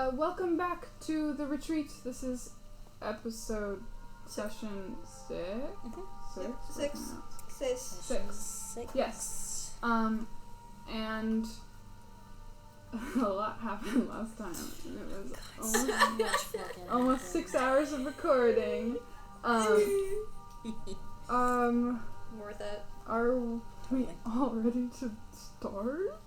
Welcome back to the retreat. This is episode session 6. Six. Yes. And a lot happened last time. It was almost 6 hours of recording. Worth it. Are we all ready to start?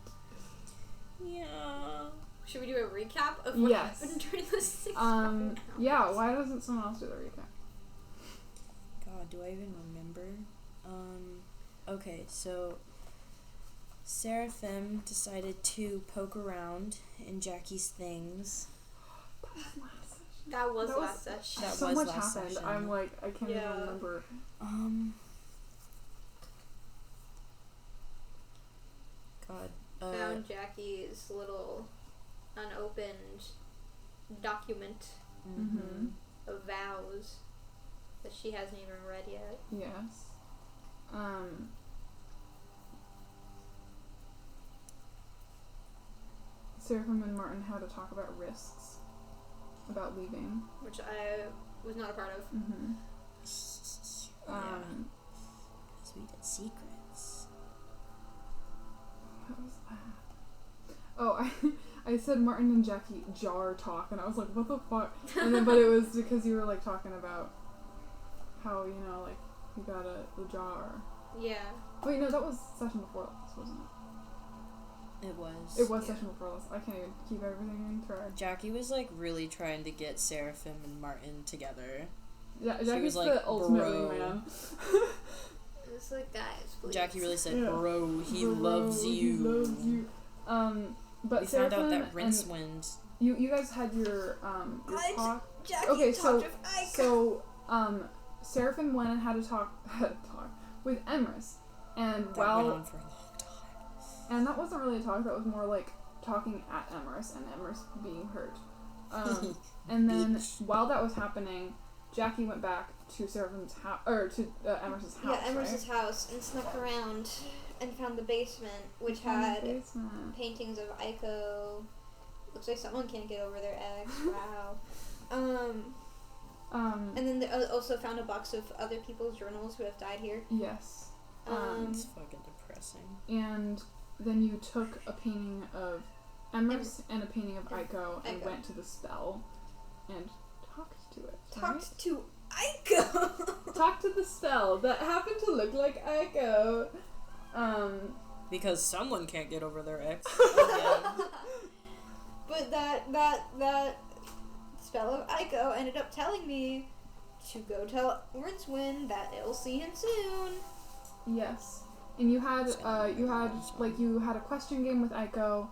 Yeah. Should we do a recap of what happened during the 6 hours? Yeah, why doesn't someone else do the recap? God, do I even remember? Okay, so Seraphim decided to poke around in Jackie's things. That was last session. That so was much last happened. session. I'm like, I can't even remember. God. Found Jackie's little unopened document of vows that she hasn't even read yet. Yes. Seraphim and Martin had to talk about risks, about leaving. Which I was not a part of. Because we did secrets. What was that? Oh, I said Martin and Jackie jar talk, and I was like, what the fuck? And then, but it was because you were, like, talking about how, you know, like, you got a jar. Yeah. Wait, no, that was session before last, wasn't it? It was. It was session before last. I can't even keep everything in track. Jackie was, like, really trying to get Seraphim and Martin together. Yeah, She Jackie's was like, the ultimate bro. wingman. It's like, guys, please. Jackie really said, Yeah. bro, he loves you. He loves you. But we Seraphim found out that rincewind. You guys had your talk. Jackie talked with Ike. So Seraphim went and had to talk with Emrys, and That went on for a long time. and that wasn't really a talk. That was more like talking at Emrys and Emrys being hurt. And then while that was happening, Jackie went back to Seraphim's house, or to Emrys's house. Yeah, Emrys's house, and snuck around and found the basement, which had paintings of Aiko. Looks like someone can't get over their ex. Wow. And then they also found a box of other people's journals who have died here. Yes. It's fucking depressing. And then you took a painting of Emrys and a painting of Aiko and went to the spell and talked to it. Talked to Aiko! Talked to the spell that happened to look like Aiko. Because someone can't get over their ex. But that spell of Aiko ended up telling me to go tell Rincewind that it'll see him soon. Yes. And you had a question game with Aiko,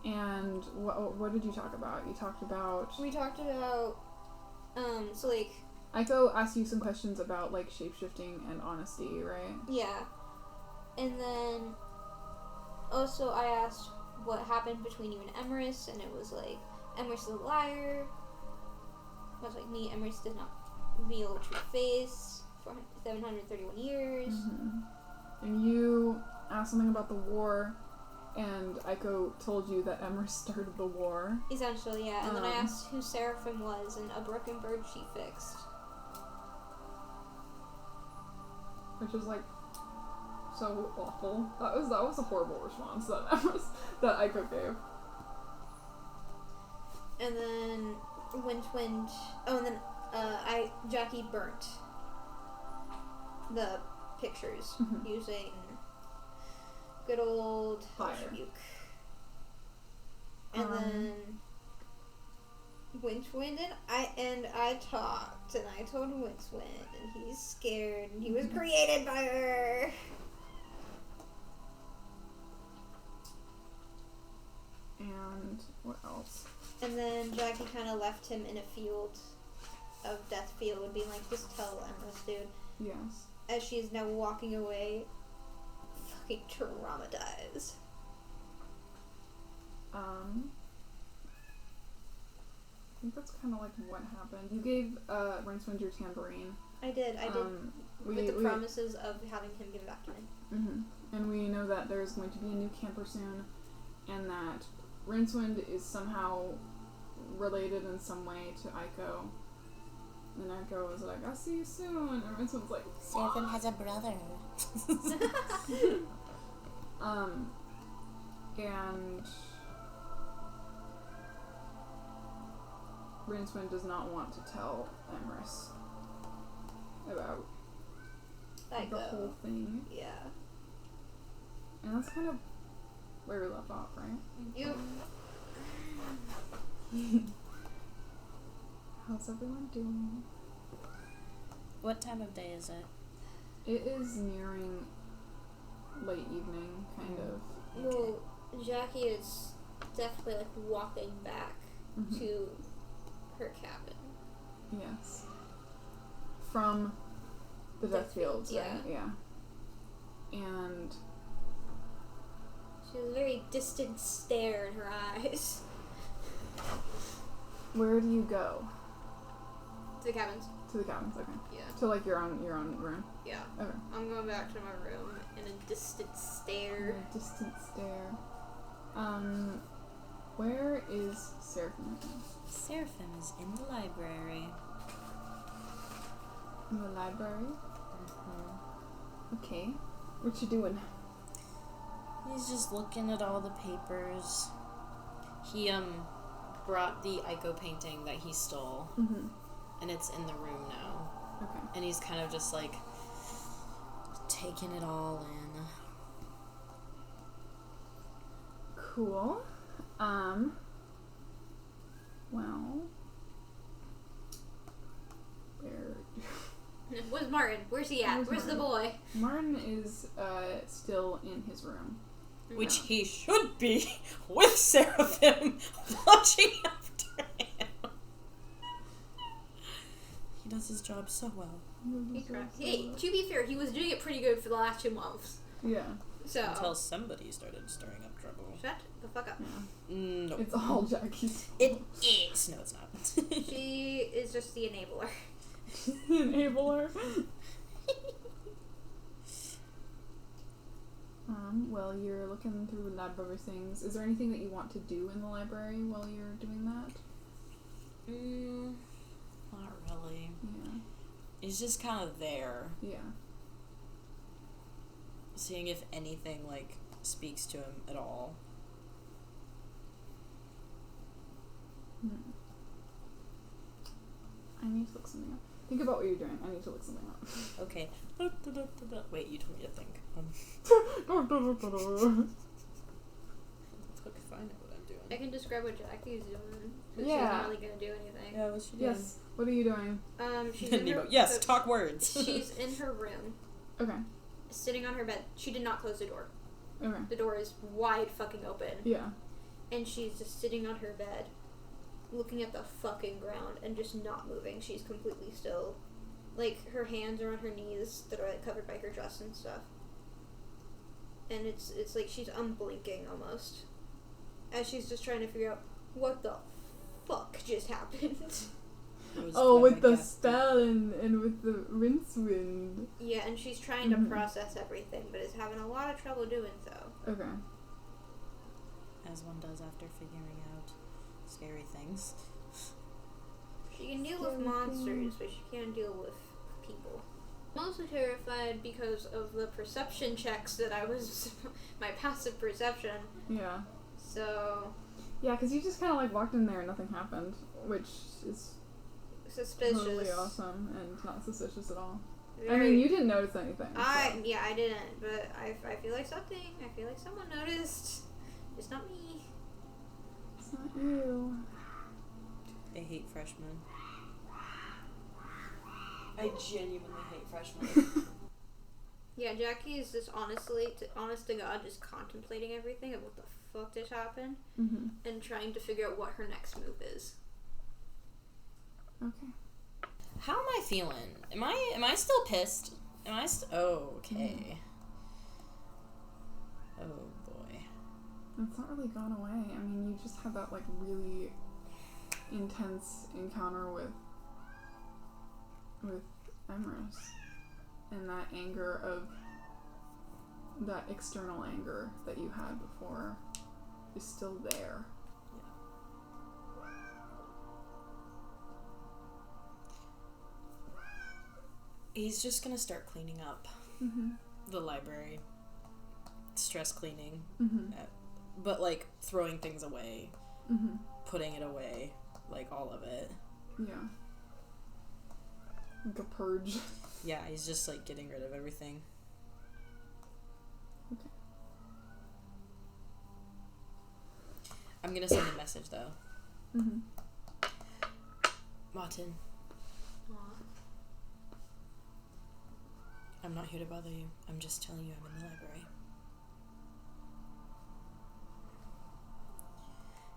and what did you talk about? We talked about so like Aiko asked you some questions about like shapeshifting and honesty, right? Yeah. And then also I asked what happened between you and Emrys, and it was like Emrys is a liar. I was like, me, Emrys did not reveal the true face for 731 years. And you asked something about the war, and Aiko told you that Emrys started the war. Essentially, yeah. And then I asked who Seraphim was, and a broken bird she fixed. Which is like so awful. That was a horrible response that Aiko gave. And then Rincewind. Oh, and then Jackie burnt the pictures using good old fire. And then Rincewind and I talked, and I told Rincewind, and he's scared, and he was created by her. And what else? And then Jackie kind of left him in a field of death field and being like, just tell Emrys, dude. Yes. As she is now walking away, fucking traumatized. I think that's kind of like what happened. You gave Rincewind your tambourine. I did. With the promises of having him give it back to me. And we know that there's going to be a new camper soon, and that Rincewind is somehow related in some way to Aiko. And Aiko was like, I'll see you soon. And Rincewood's like, Seraphim has a brother. And Rincewind does not want to tell Emrys about the whole thing. Yeah. And that's kind of where we left off, right? Yep. How's everyone doing? What time of day is it? It is nearing late evening, kind of. Well, Jackie is definitely like walking back to her cabin. Yes. From the Death Fields, right? Yeah. And she has a very distant stare in her eyes. where do you go? To the cabins. To the cabins, okay. Yeah. To like your own room? Yeah. Okay. I'm going back to my room in a distant stare. A distant stare. Where is Seraphim? Seraphim is in the library. In the library? Mm-hmm. Okay. What you doing? He's just looking at all the papers. He brought the Aiko painting that he stole, and it's in the room now. Okay. And he's kind of just like taking it all in. Cool. Well, where? Where's Martin? Where's he at? Where's the boy? Martin is still in his room. Which he should be with Seraphim watching after him. He does his job so well. Hey, to be fair, he was doing it pretty good for the last 2 months. Yeah. So until somebody started stirring up trouble. Shut the fuck up. Yeah. No. It's all Jackie's fault. It is. No, it's not. She is just the enabler. Enabler. Well, you're looking through library things. Is there anything that you want to do in the library while you're doing that? Not really. Yeah. He's just kind of there. Yeah. Seeing if anything, like, speaks to him at all. I need to look something up. Think about what you're doing. I need to look something up. Okay. Wait, you told me to think. Let's find out what I'm doing. I can describe what Jackie's doing. Because Yeah. she's not really going to do anything. Yeah, what's she doing? Yes. What are you doing? She's in Nemo. her, Yes, talk words. She's in her room, Okay. sitting on her bed. She did not close the door. Okay. The door is wide fucking open. Yeah. And she's just sitting on her bed, looking at the fucking ground and just not moving. She's completely still. Like, her hands are on her knees that are, like, covered by her dress and stuff. And it's like she's unblinking almost. As she's just trying to figure out what the fuck just happened. Oh, with the spell and with the rincewind. Yeah, and she's trying to process everything, but is having a lot of trouble doing so. Okay. As one does after figuring out scary things. She can deal with monsters, but she can't deal with people. I'm also terrified because of the perception checks that I was... my passive perception. Yeah. So... Yeah, because you just kind of like walked in there and nothing happened, which is suspicious. totally awesome and not suspicious at all. Very, I mean, you didn't notice anything. Yeah, I didn't, but I feel like something. I feel like someone noticed. It's not me. It's not you. I hate freshmen. I genuinely hate freshmen. Yeah, Jackie is just honest to God, just contemplating everything of what the fuck just happened, and trying to figure out what her next move is. Okay. How am I feeling? Am I still pissed? Am I oh, okay. Oh boy. It's not really gone away. I mean, you just had that like really intense encounter with Emrys, and that anger of that external anger that you had before is still there. he's just gonna start cleaning up the library. Stress cleaning. But, like, throwing things away. Putting it away. Like, all of it. Yeah. Like a purge. Yeah, he's just, like, getting rid of everything. Okay. I'm gonna send a message, though. Martin. I'm not here to bother you. I'm just telling you I'm in the library.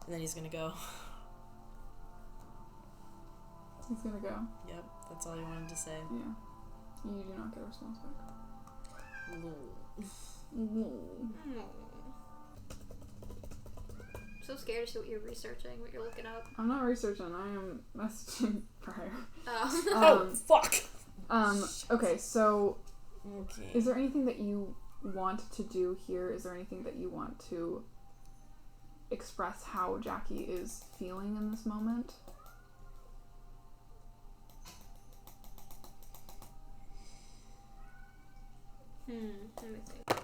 And then he's gonna go. He's gonna go. Yep, that's all he wanted to say. Yeah. You do not get a response back. So scared to see what you're researching, what you're looking up. I'm not researching. I am messaging Briar. Oh, fuck! Okay, so... Okay. Is there anything that you want to do here? Is there anything that you want to express how Jackie is feeling in this moment? Let me think.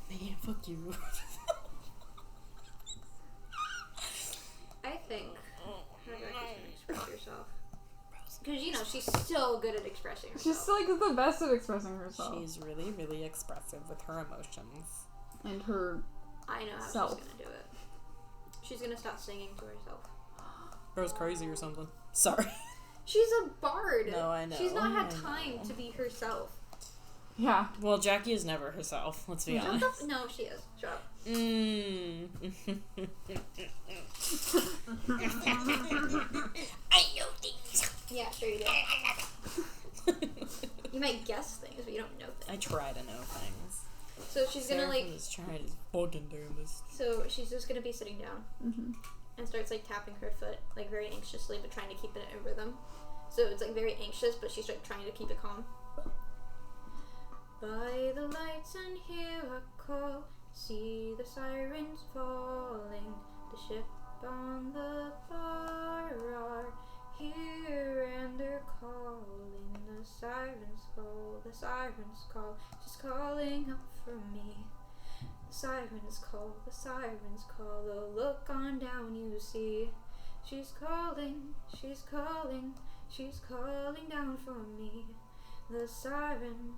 Man, fuck you. I think how Jackie's gonna express yourself. Because, you know, she's so good at expressing herself. She's, like, the best at expressing herself. She's really, really expressive with her emotions. And her I know how self. she's gonna do it. She's gonna start singing to herself. Bro's crazy or something. Sorry. She's a bard. No, I know. She's not had time to be herself. Yeah. Well, Jackie is never herself, let's be honest. No, she is. Shut up. I know things. Yeah, sure you do. You might guess things, but you don't know things. I try to know things. So she's gonna, like... Seraphim is trying his fucking damnedest. So she's just gonna be sitting down. And starts, like, tapping her foot, like, very anxiously, but trying to keep it in rhythm. So it's, like, very anxious, but she's, like, trying to keep it calm. By the lights and hear a call, see the sirens falling, the ship on the bar are here and they're calling. The sirens call, she's calling up for me. The sirens call, oh look on down you see. She's calling down for me. The siren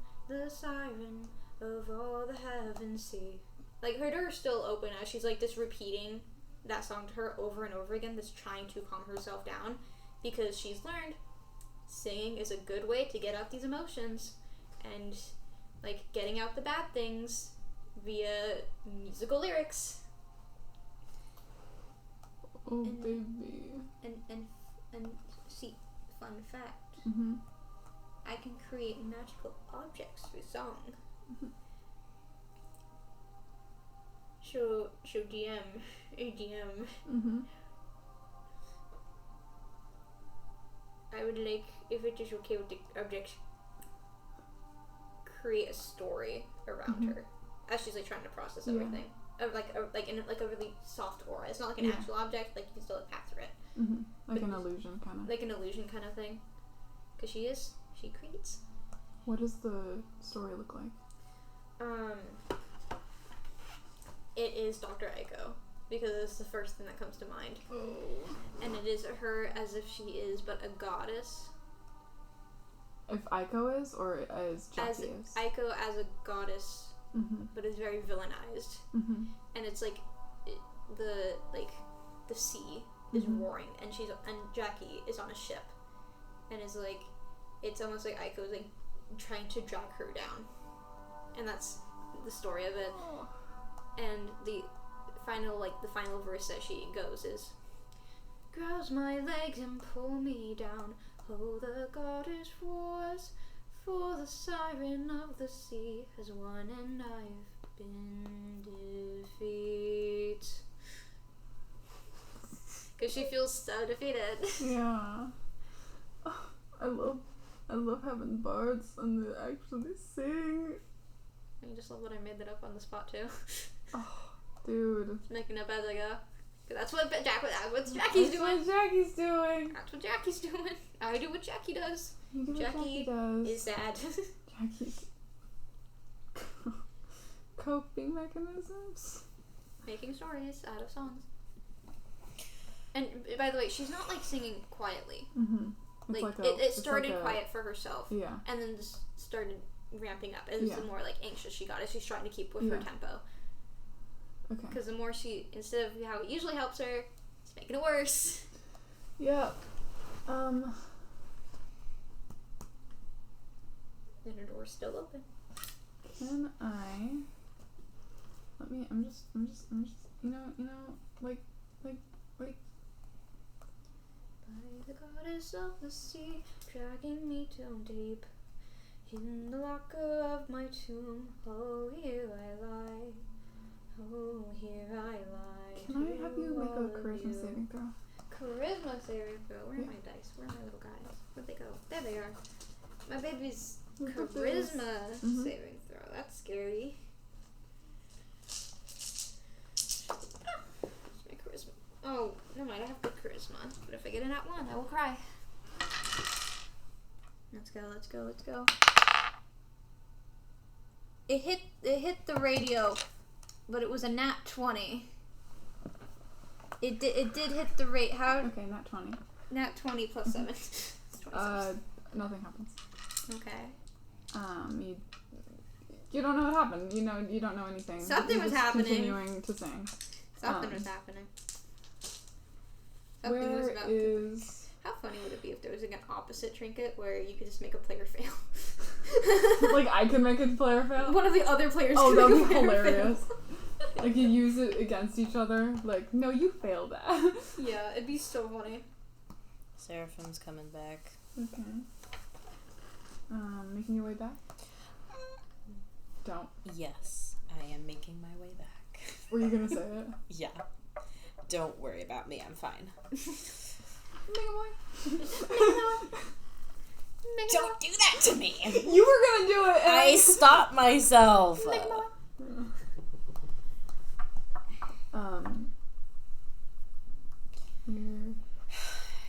of all the heavens see. Like, her door's still open as she's, like, just repeating that song to her over and over again, that's trying to calm herself down, because she's learned singing is a good way to get out these emotions, and, like, getting out the bad things via musical lyrics. Oh, baby. And see, fun fact. I can create magical objects through song. Show ADM. I would like, if it is okay with the objects, create a story around her as she's, like, trying to process everything. Like in like a really soft aura. It's not like an actual object. Like, you can still, like, pass through it. Like an illusion, kind of. Like an illusion kind of thing. Because she creates. What does the story look like? It is Dr. Aiko, because it's the first thing that comes to mind. And it is her as if she is but a goddess. If Aiko is, or as Jackie is? Aiko as a goddess, but is very villainized. And it's like, the sea is roaring, and Jackie is on a ship, and is like, it's almost like Aiko's, like, trying to drag her down, and that's the story of it. And the final verse that she goes is, "Grabs my legs and pull me down. Oh, the goddess roars, for the siren of the sea has won, and I've been defeated." Because she feels so defeated. Yeah. Oh, I love having bards and they actually sing. I just love that I made that up on the spot too. Oh, dude. Just making up as I go. Cause that's what Jackie's doing. That's what Jackie's doing. That's what Jackie's doing. I do what Jackie does. Jackie is sad. Jackie's coping mechanisms. Making stories out of songs. And by the way, she's not like singing quietly. It started quiet for herself. Yeah. And then just started ramping up. And the more like anxious she got as she's trying to keep with her tempo. Okay. Because the more she, instead of how it usually helps her, it's making it worse. Yeah. And her door's still open. Can I? I'm just, like. By the goddess of the sea, dragging me down deep. In the locker of my tomb, oh, here I lie. Oh, here I lie. Can I have you make a charisma saving throw? Charisma saving throw? Where are my dice? Where are my little guys? Where'd they go? There they are. My baby's charisma saving throw. That's scary. My charisma. Oh, never mind. I have good charisma. But if I get a nat 1, I will cry. Let's go. Let's go. Let's go. It hit the radio, but it was a nat 20. It did hit the rate. How? Okay, nat 20. Nat 20 plus 7. Nothing happens. Okay. You don't know what happened. You don't know anything. Something was happening. Continuing to sing. Something was happening. How funny would it be if there was like an opposite trinket where you could just make a player fail? Like I could make a player fail? One of the other players could make that'd a be player hilarious. fail. Like you use it against each other. Like, no, you failed that. Yeah, it'd be so funny. Seraphim's coming back. Okay. Making your way back? Don't. Yes, I am making my way back. Were you gonna say it? Yeah. Don't worry about me, I'm fine. Don't do that to me! You were gonna do it! I stopped myself!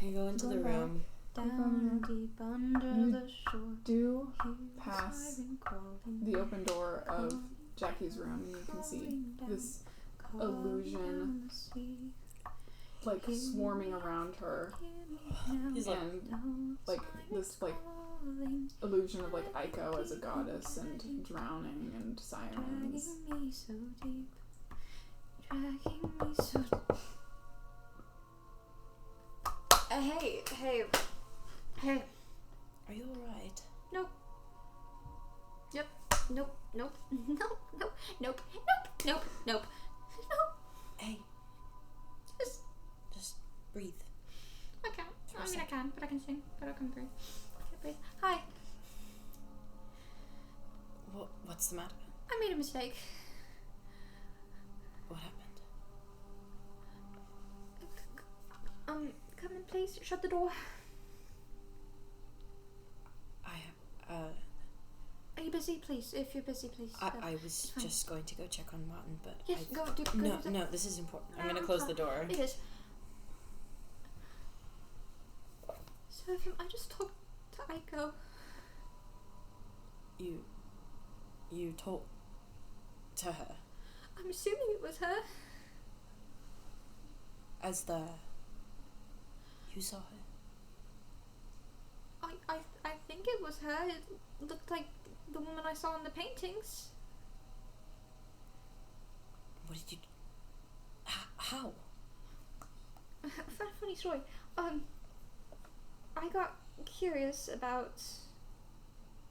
You go into the room. Down deep under the shore. Do pass the open door of Jackie's room, and you can see this illusion like swarming around her. He's and like this like illusion of like Aiko as a goddess and drowning and sirens. Dragging me so deep. Dragging me so deep. Hey. Are you alright? Nope. Yep. Nope. Hey. Just breathe. I can. I can, but I can sing. But I can breathe. I can't breathe. Hi. What's the matter? I made a mistake. What happened? Come in, please. Shut the door. Are you busy, please? If you're busy, please. I was just going to go check on Martin, but yes, go. No, this is important. I'm gonna close the door. It is. Seraphim, I just talked to Aiko. You talked to her? I'm assuming it was her. You saw her? I think it was her. It looked like the woman I saw in the paintings. What did you... How? Funny story. I got curious about,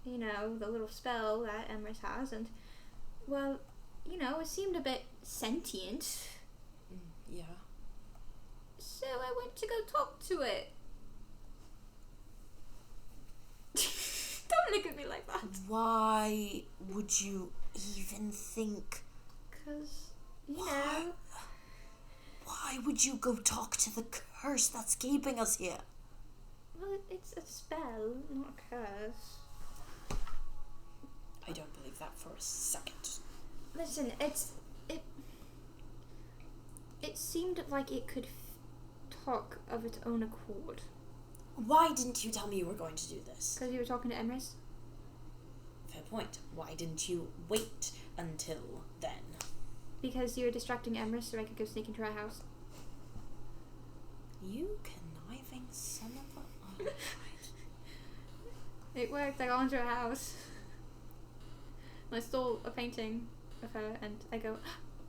the little spell that Emrys has, and, well, it seemed a bit sentient. Yeah. So I went to go talk to it. Don't look at me like that. Why would you even think? 'Cause, Why would you go talk to the curse that's keeping us here? Well, it's a spell, not a curse. I don't believe that for a second. Listen, it seemed like it could talk of its own accord. Why didn't you tell me you were going to do this? Because you were talking to Emrys. Fair point. Why didn't you wait until then? Because you were distracting Emrys so I could go sneak into her house. You conniving son of a... Oh, right. It worked. I got into her house. And I stole a painting of her, and I go,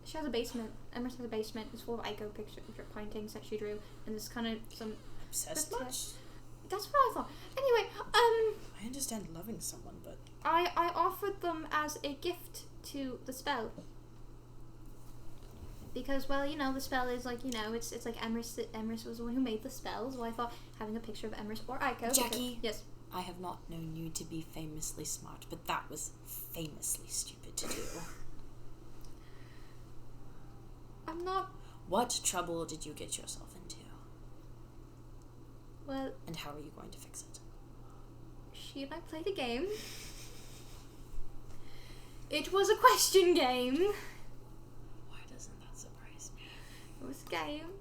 she has a basement. Emrys has a basement. It's full of Ico picture paintings that she drew, and there's kind of some... Obsessed much? That's what I thought. Anyway, I understand loving someone, but... I offered them as a gift to the spell. Because, well, you know, the spell is like, you know, it's like Emrys was the one who made the spell, so I thought having a picture of Emrys or Ico... Jackie! Yes? I have not known you to be famously smart, but that was famously stupid to do. I'm not... What trouble did you get yourself into? Well... And how are you going to fix it? She and I played a game. It was a question game. Why doesn't that surprise me? It was a game.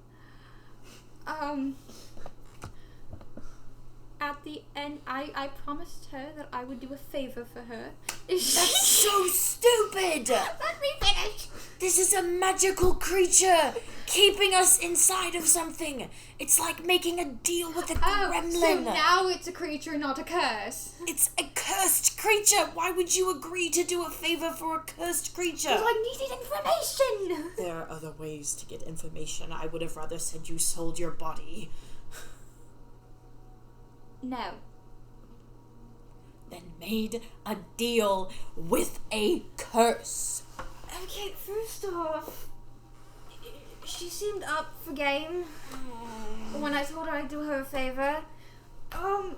At the end, I promised her that I would do a favor for her. That's so stupid! Let me finish! This is a magical creature keeping us inside of something. It's like making a deal with a gremlin. So now it's a creature, not a curse. It's a cursed creature. Why would you agree to do a favor for a cursed creature? Because I needed information. There are other ways to get information. I would have rather said you sold your body. No. Then made a deal with a curse. Okay, first off, she seemed up for game when I told her I'd do her a favor. Well,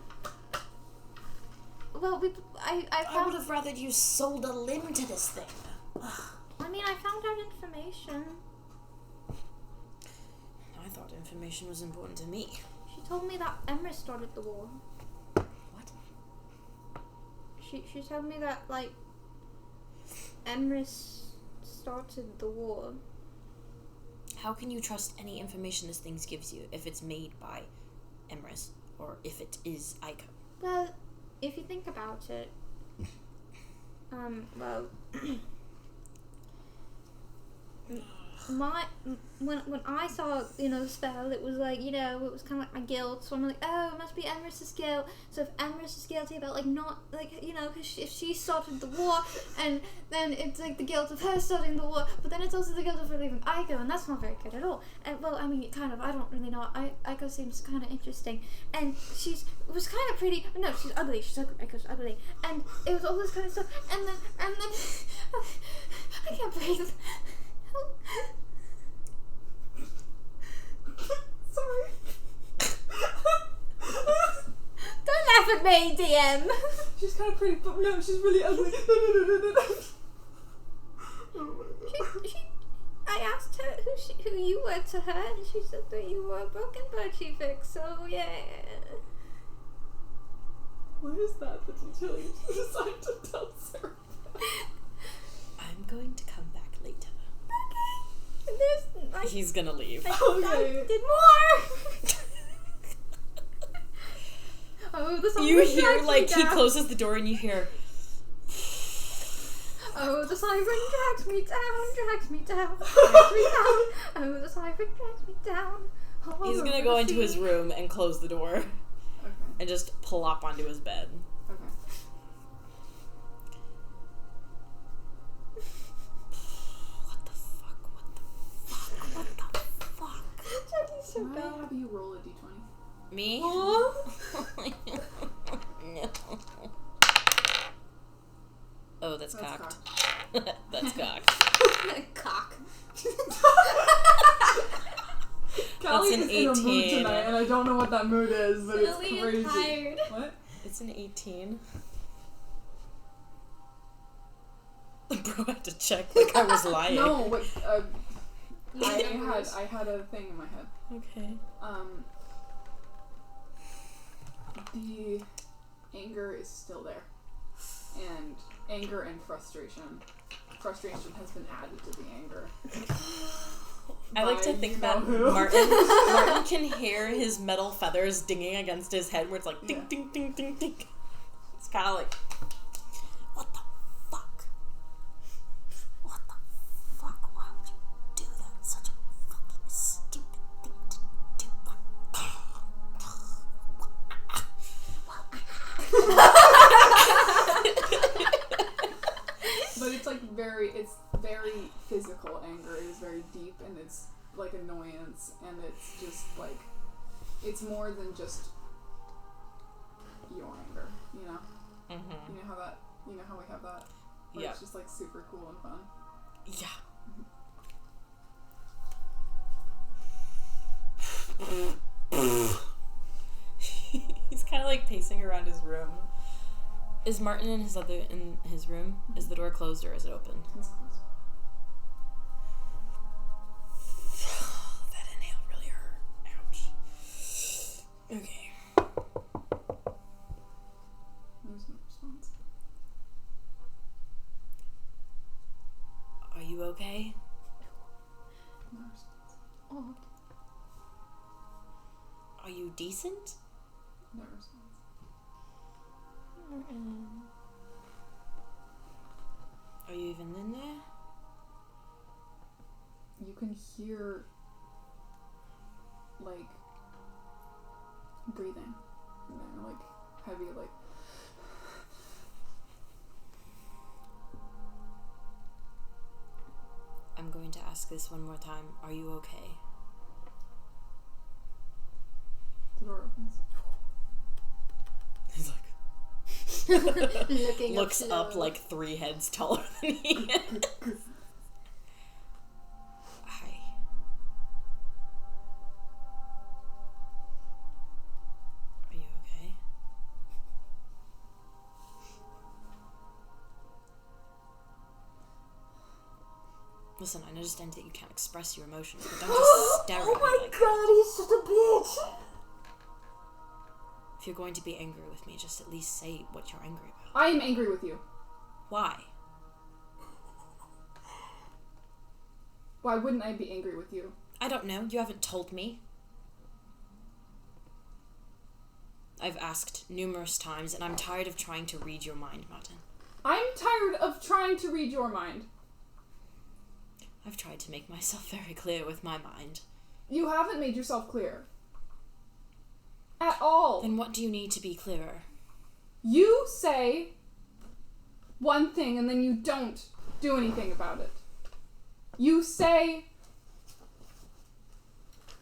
I would have rather you sold a limb to this thing. I mean, I found out information. I thought information was important to me. She told me that Emrys started the war. What? She told me that, like, Emrys started the war. How can you trust any information this thing gives you if it's made by Emrys or if it is Ico? Well, if you think about it, well, when I saw, you know, the spell, it was like, you know, it was kind of like my guilt, so I'm like, oh, it must be Emrys' guilt, so if Emrys is guilty about, like, not, like, you know, because if she started the war, and then it's, like, the guilt of her starting the war, but then it's also the guilt of her leaving Ico, and that's not very good at all, and, well, I mean, kind of, I don't really know, Ico seems kind of interesting, and it was kind of pretty, no, she's ugly, Ico's ugly, and it was all this kind of stuff, and then, I can't breathe. Sorry. Don't laugh at me, DM. She's kind of pretty, but no, she's really ugly. I asked her who you were to her, and she said that you were a broken bird she fixed. So yeah. Why is that the detail you decided to tell Sarah? I'm going to come back later. He's gonna leave. I did more. Oh, the siren You hear, drags me he down. closes the door and you hear... Oh, the siren drags me down, drags me down, drags me down. Oh, the siren drags me down. Oh, He's gonna go into his room and close the door. Okay. And just plop onto his bed. Okay. What the fuck? Jackie's so Can I bad. have you roll a d20? Me? Oh. No. Oh, that's cocked. Cocked. That's cocked. Cock. Callie an is in a mood 18. tonight, and I don't know what that mood is, but it's Silly and crazy. tired. What? It's an 18. Bro, I had to check like I was lying. No, wait. I had a thing in my head. Okay. The anger is still there, and anger and frustration. Frustration has been added to the anger. I like to think that Martin can hear his metal feathers dinging against his head where it's like ding, ding, ding, ding, ding. It's kind of like, what the fuck? What the fuck? Why would you do that? Such a fucking stupid thing to do. But it's like very physical anger. It is very deep, and it's like annoyance, and it's just like, it's more than just your anger, you know? Mm-hmm. You know how we have that? Where it's just like super cool and fun. Yeah. He's kind of like pacing around his room. Is Martin in his room? Is the door closed or is it open? It's closed. That inhale really hurt. Ouch. Okay. There's no response. Are you okay? No response. Oh. Are you decent? No response. Are you even in there? You can hear, like, breathing. And then, like, heavy, like... I'm going to ask this one more time. Are you okay? The door opens. He's like... looks up like 3 heads taller than he is. Hi. Are you okay? Listen, I understand that you can't express your emotions, but don't just stare at me like that. God, he's such a bitch! If you're going to be angry with me, just at least say what you're angry about. I am angry with you. Why? Why wouldn't I be angry with you? I don't know. You haven't told me. I've asked numerous times, and I'm tired of trying to read your mind, Martin. I'm tired of trying to read your mind. I've tried to make myself very clear with my mind. You haven't made yourself clear. At all. Then what do you need to be clearer? You say one thing and then you don't do anything about it. You say,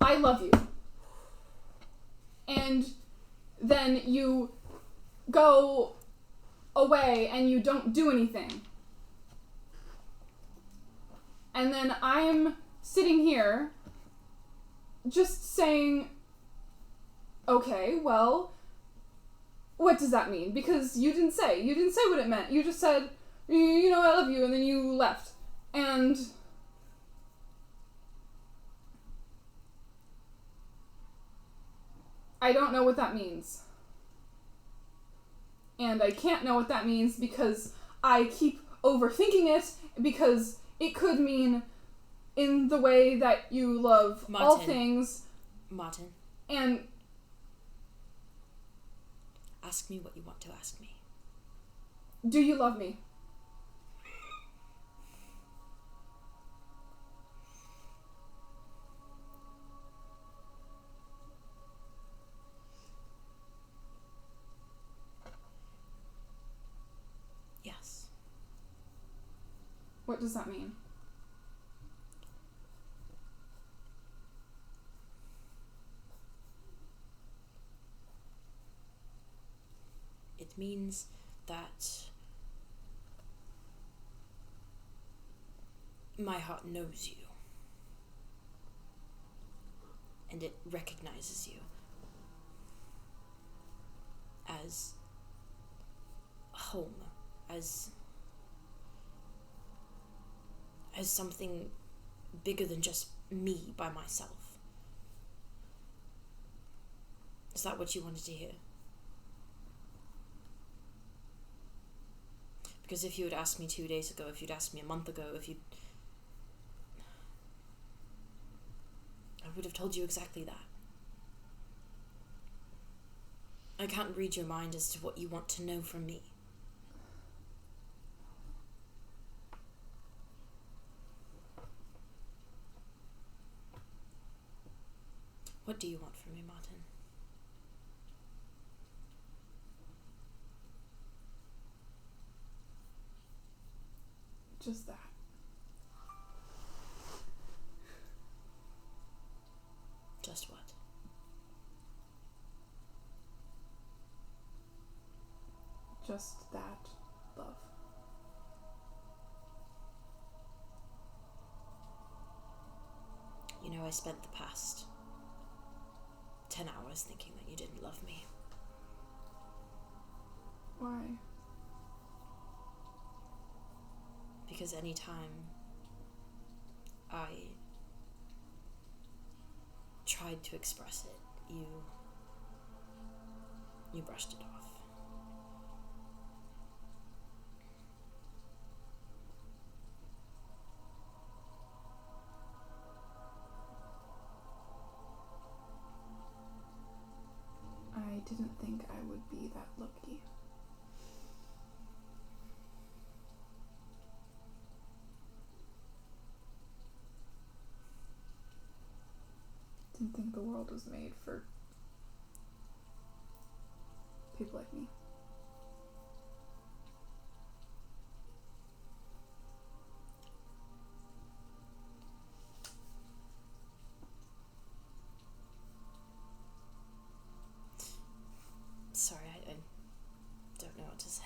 I love you. And then you go away and you don't do anything. And then I'm sitting here just saying, okay, well, what does that mean? Because you didn't say what it meant. You just said, you know, I love you, and then you left. And I don't know what that means. And I can't know what that means because I keep overthinking it, because it could mean in the way that you love Martin. All things. Martin. And ask me what you want to ask me. do you love me? Yes. What does that mean? It means that my heart knows you. And it recognizes you as home, as something bigger than just me by myself. Is that what you wanted to hear? Because if you had asked me 2 days ago, if you'd asked me a month ago, would have told you exactly that. I can't read your mind as to what you want to know from me. What do you want from me, Martin? Just that. Just what? Just that love. You know, I spent the past 10 hours thinking that you didn't love me. Why? Because any time I tried to express it, you brushed it off. I didn't think I would be that lucky. Didn't think the world was made for people like me. Sorry, I don't know what to say.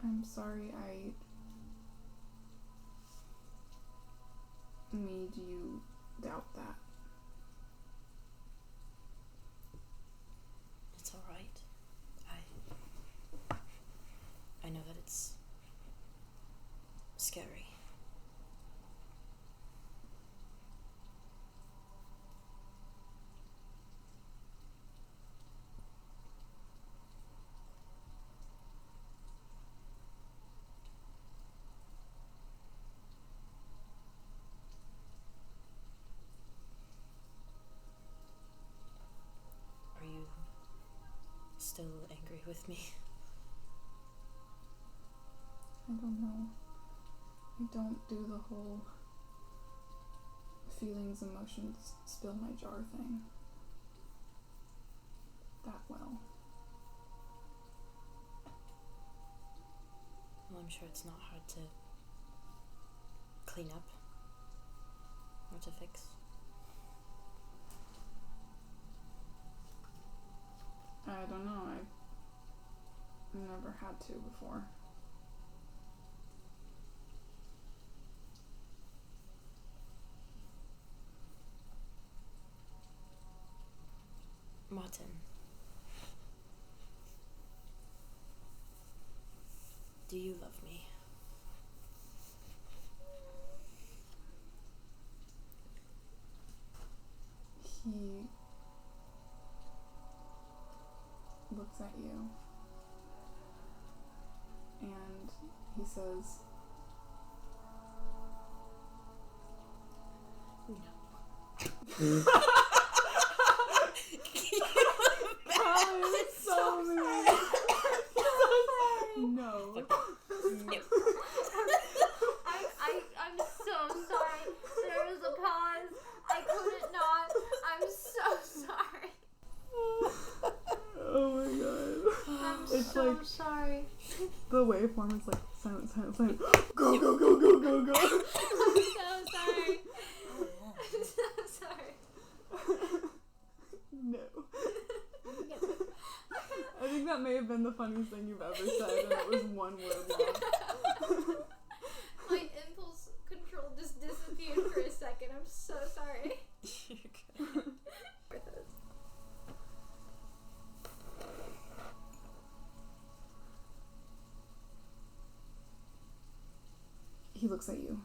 I'm sorry I made you doubt that. It's alright. I know that it's scary. Are you still angry with me? I don't know. I don't do the whole feelings, emotions, spill my jar thing that well. Well, I'm sure it's not hard to clean up or to fix. I don't know. I've never had to before. Martin, do you love me? He looks at you and he says, No. it's so mean. No. No. I'm so sorry. There was a pause. I couldn't not. I'm so sorry. Oh my god. I'm It's so like sorry. the waveform is like silent, silent, silent. Go, go, go, go, go, go. I'm so sorry. I'm so sorry. No. I think that may have been the funniest thing you've ever said, and it was one word long. My impulse control just disappeared for a second. I'm so sorry. He looks at you,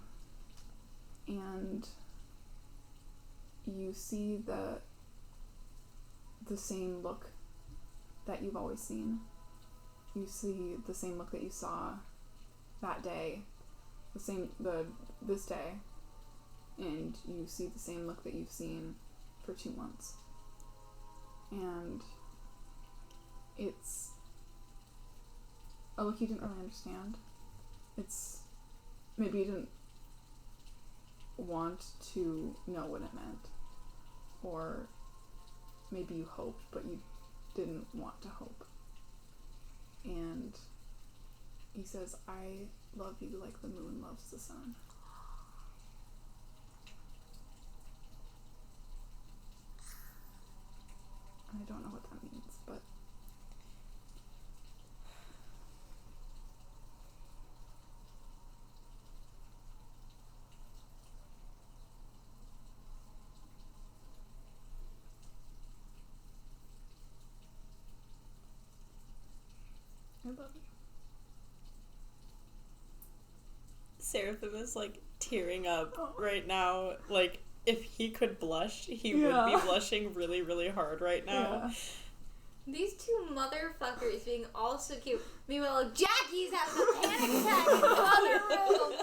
and you see the same look that you've always seen. you see the same look that you saw that day, this day, and you see the same look that you've seen for 2 months. And it's a look you didn't really understand. It's, maybe you didn't want to know what it meant. Or maybe you hoped, but you didn't want to hope. And he says, I love you like the moon loves the sun. I don't know what that means, but I love you. Seraphim is like tearing up right now. Like, if he could blush, he would be blushing really, really hard right now. Yeah. These two motherfuckers being all so cute. Meanwhile, Jackie's having a panic attack in the other room.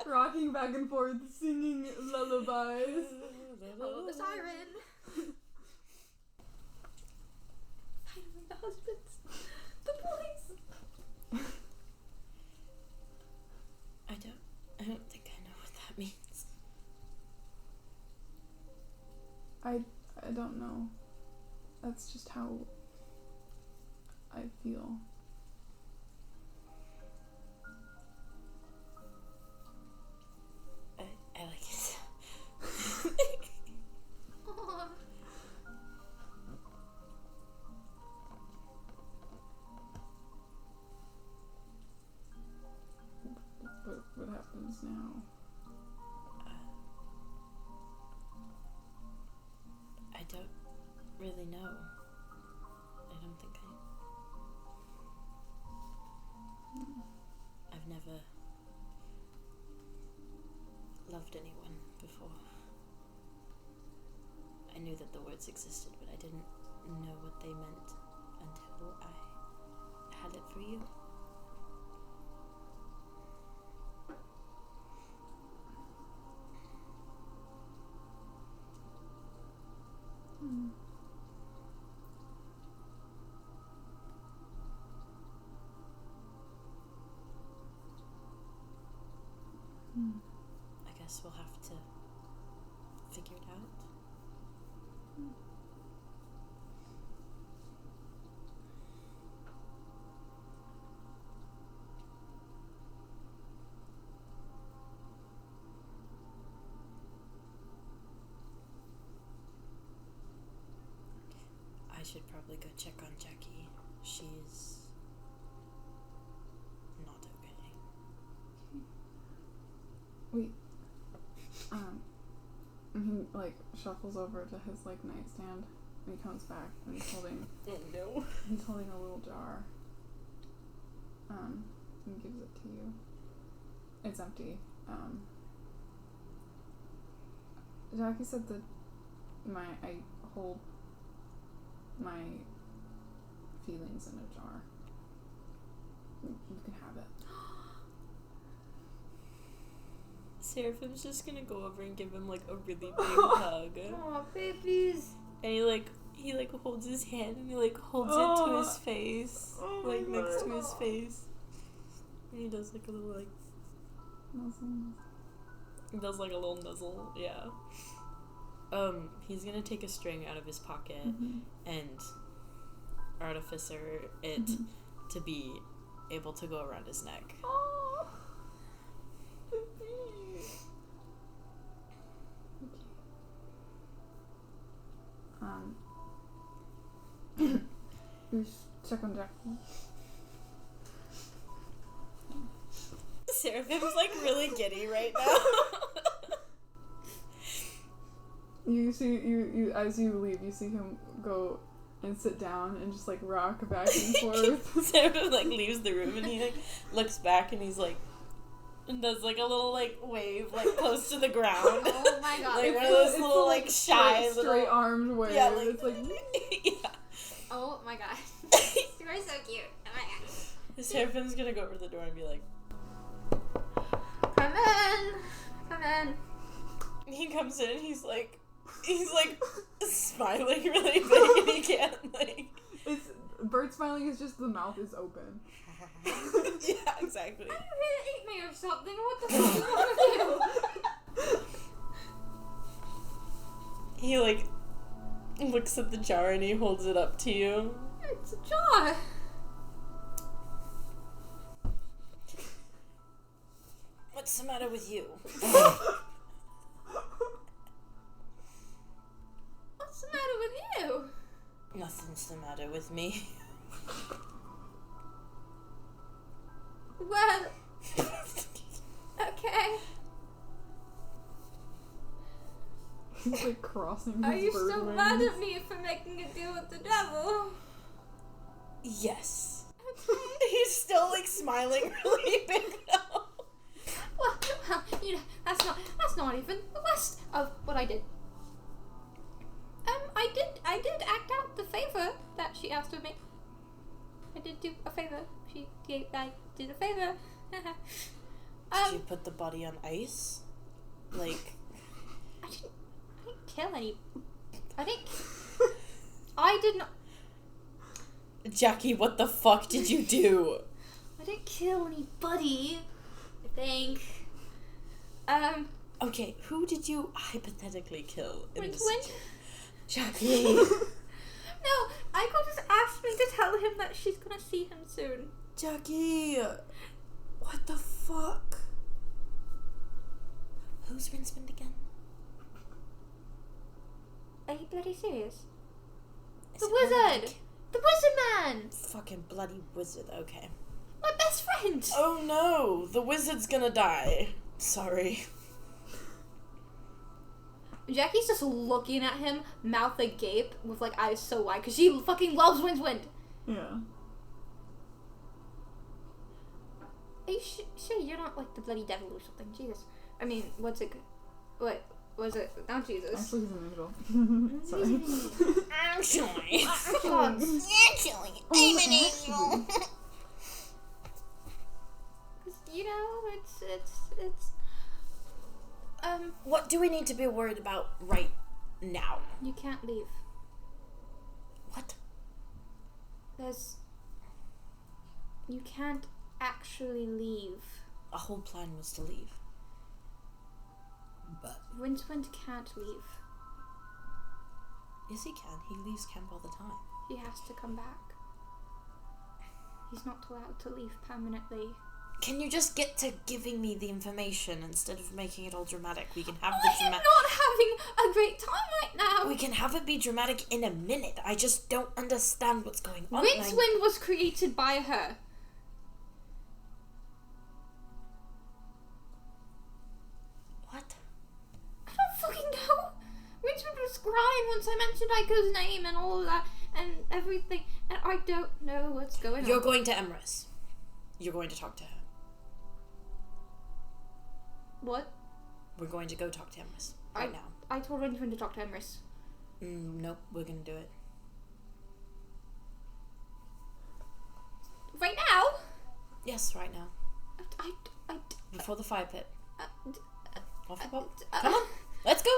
Rocking back and forth, singing lullabies. Oh, the siren. Finally, the husbands. The boys. I don't think I know what that means. I don't know. That's just how I feel. I like it. Aww. What happens now? I don't really know. I don't think I've never loved anyone before. I knew that the words existed, but I didn't know what they meant until I had it for you. I guess we'll have to figure it out. I should probably go check on Jackie. She's not okay. Wait. And he like shuffles over to his like nightstand and he comes back and he's holding he's holding a little jar. And gives it to you. It's empty. Jackie said that I hold my feelings in a jar. You can have it. Seraphim's just gonna go over and give him like a really big hug. Aw, babies. And he holds his hand and he like holds it to his face. Like next to his face. And he does like a little like nuzzle. He does like a little nuzzle, yeah. He's gonna take a string out of his pocket and artificer it to be able to go around his neck. Oh. You check on Jackie. Seraphim's like really giddy right now. You see, you as you leave, you see him go and sit down and just like rock back and forth. Seraphim like leaves the room and he like looks back and he's like, and does like a little like wave like close to the ground. Oh my god! Like one of those little like shy straight armed wave. Yeah, like, it's like yeah. Oh my god! You are so cute. Oh my god. Seraphim's gonna go over to the door and be like, Come in! Come in. he comes in and he's like smiling really big and he can't like. It's bird smiling is just the mouth is open. Yeah, exactly. Are you here to eat me or something? What the fuck do you want to do? He like looks at the jar and he holds it up to you. It's a jar. What's the matter with you? What's the matter with you? Nothing's the matter with me. Well, okay. He's like crossing his Are you bird still wings. mad at me for making a deal with the devil? Yes. Okay. He's still like smiling really big though. Well, you know, that's not even the worst of what I did. I did act out the favor that she asked of me. I did do a favor. I did a favor. Did you put the body on ice? Like, I didn't kill any. I did not. Jackie, what the fuck did you do? I didn't kill anybody. I think. Okay, who did you hypothetically kill in this? Rincewind? Jackie. No, Aiko just asked me to tell him that she's gonna see him soon. Jackie. What the fuck? Who's Rincewind again? Are you bloody serious? Is The it one of wizard! The wizard man! Fucking bloody wizard, okay. My best friend! Oh no, the wizard's gonna die. Sorry. Jackie's just looking at him, mouth agape, with like eyes so wide, because she fucking loves Rincewind. Yeah. Are you sure you're not like the bloody devil or something? Jesus. I mean, what's it? What was it? Not Jesus. Actually, he's an angel. Sorry. Actually, I'm an angel. You know, it's What do we need to be worried about right now? you can't leave. What? You can't actually leave. Our whole plan was to leave. But Rincewind can't leave. yes, he can. He leaves camp all the time. He has to come back. He's not allowed to leave permanently. Can you just get to giving me the information instead of making it all dramatic? We can have the I am dramatic. not having a great time right now. We can have it be dramatic in a minute. I just don't understand what's going on. Rincewind was created by her. What? I don't fucking know. Rincewind was crying once I mentioned Aiko's name and all of that and everything, and I don't know what's going on. You're going to Emrys. You're going to talk to her. What? We're going to go talk to Emrys right now. I told Rincewind to talk to Emrys. Nope, we're going to do it. Right now? Yes, right now. Before the fire pit. Off the pop. Come on, let's go.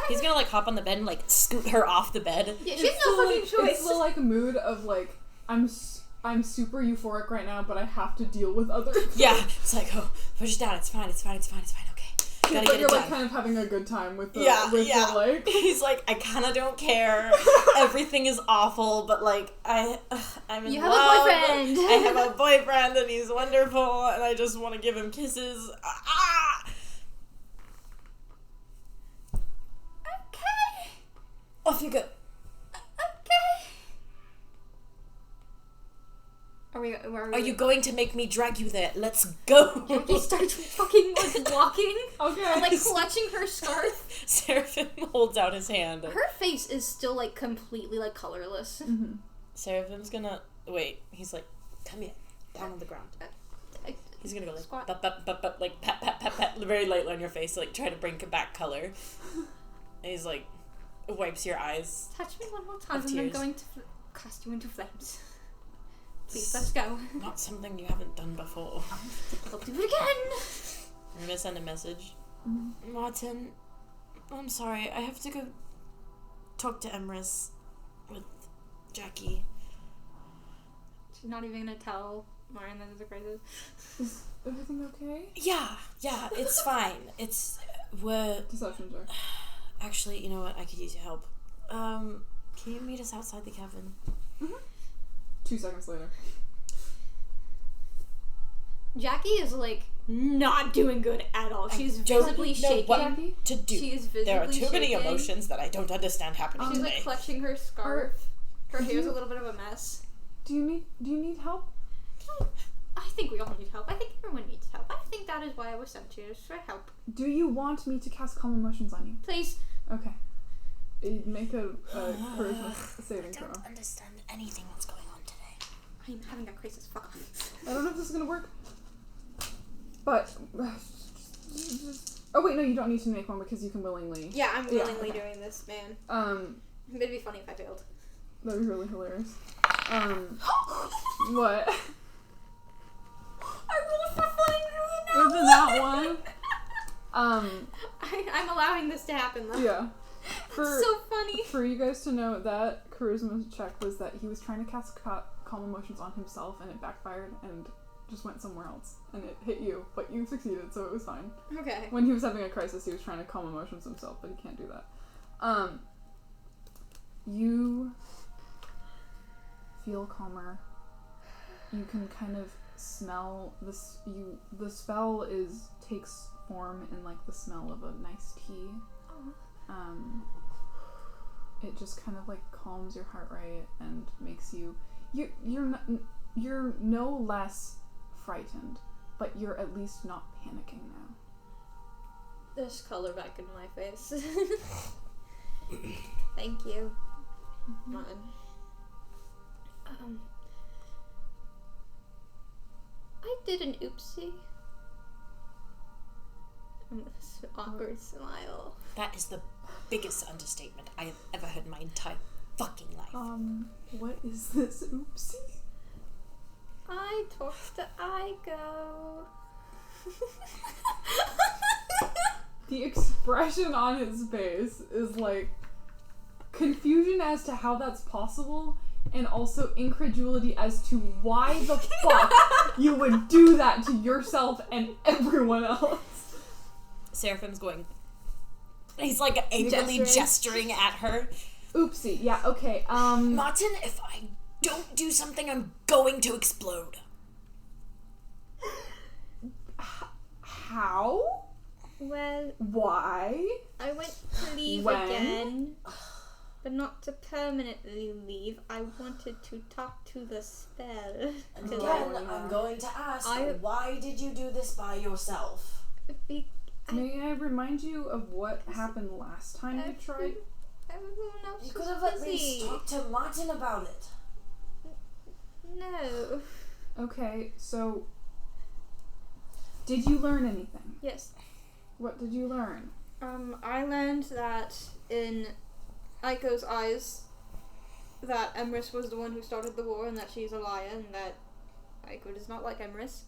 He's gonna like hop on the bed and like scoot her off the bed. Yeah, she's no fucking choice. It's the like mood of like I'm super euphoric right now, but I have to deal with other things. Yeah, it's like, oh, push it down. It's fine. Okay, gotta But get you're it like done. kind of having a good time with the Yeah. the like. He's like, I kind of don't care. Everything is awful, but like I'm in You have love. a boyfriend. I have a boyfriend, and he's wonderful, and I just want to give him kisses. Okay. Off you go. Okay. Where are we? Are you going to make me drag you there? Let's go. Jackie starts fucking like walking Okay. and like clutching her scarf. Seraphim holds out his hand. Her face is still like completely like colorless. Mm-hmm. Seraphim's gonna wait. He's like, come here, down on the ground. He's gonna go like, Squat. like pat, very lightly on your face, like try to bring back color. And he's like, wipes your eyes. Touch me one more time, Of and I'm tears. going to cast you into flames. Please, let's go. Not something you haven't done before. I'll do it again. I'm gonna send a message. Martin, I'm sorry. I have to go talk to Emrys with Jackie. She's not even gonna tell Martin that there's a crisis. Is everything okay? Yeah, it's fine. We're... Deception check. Actually, you know what? I could use your help. Can you meet us outside the cabin? 2 seconds later. Jackie is, like, not doing good at all. She's visibly shaking. What to do. She is visibly There are too many shaking. emotions that I don't understand happening She's, today. like, clutching her scarf. Her hair's a little bit of a mess. Do you need help? I think we all need help. I think everyone needs help. I think that is why I was sent here, is for help. Do you want me to cast calm emotions on you? Please. Okay. Make a charisma saving throw. I don't understand anything that's going on today. I'm having a crisis. Fuck off. I don't know if this is gonna work. But... oh wait, no, you don't need to make one because you can willingly... Yeah, I'm willingly doing this, man. It'd be funny if I failed. That'd be really hilarious. What? I rolled for flying There's that one. I'm allowing this to happen, though. Yeah. It's so funny. For you guys to know, that charisma check was that he was trying to cast calm emotions on himself, and it backfired, and just went somewhere else. And it hit you, but you succeeded, so it was fine. Okay. When he was having a crisis, he was trying to calm emotions himself, but he can't do that. You feel calmer. You can kind of smell this. The spell takes form in like the smell of a nice tea. It just kind of like calms your heart rate and makes you're no less frightened, but you're at least not panicking now. There's color back in my face. Thank you, Martin. I did an oopsie. And this awkward smile. That is the biggest understatement I have ever heard in my entire fucking life. What is this oopsie? I talked to Igo. The expression on his face is like confusion as to how that's possible, and also incredulity as to why the fuck you would do that to yourself and everyone else. Seraphim's going... He's like angrily gesturing at her. Oopsie, yeah, okay, Martin, if I don't do something, I'm going to explode. How? Well... Why? I went to leave again. But not to permanently leave. I wanted to talk to the spell. Again, I'm going to ask, why did you do this by yourself? May I remind you of what happened last time you tried? Everyone else You could have at least talked to Martin about it. No. Okay, so... Did you learn anything? Yes. What did you learn? I learned that in Aiko's eyes, that Emrys was the one who started the war and that she's a liar and that Aiko does not like Emrys.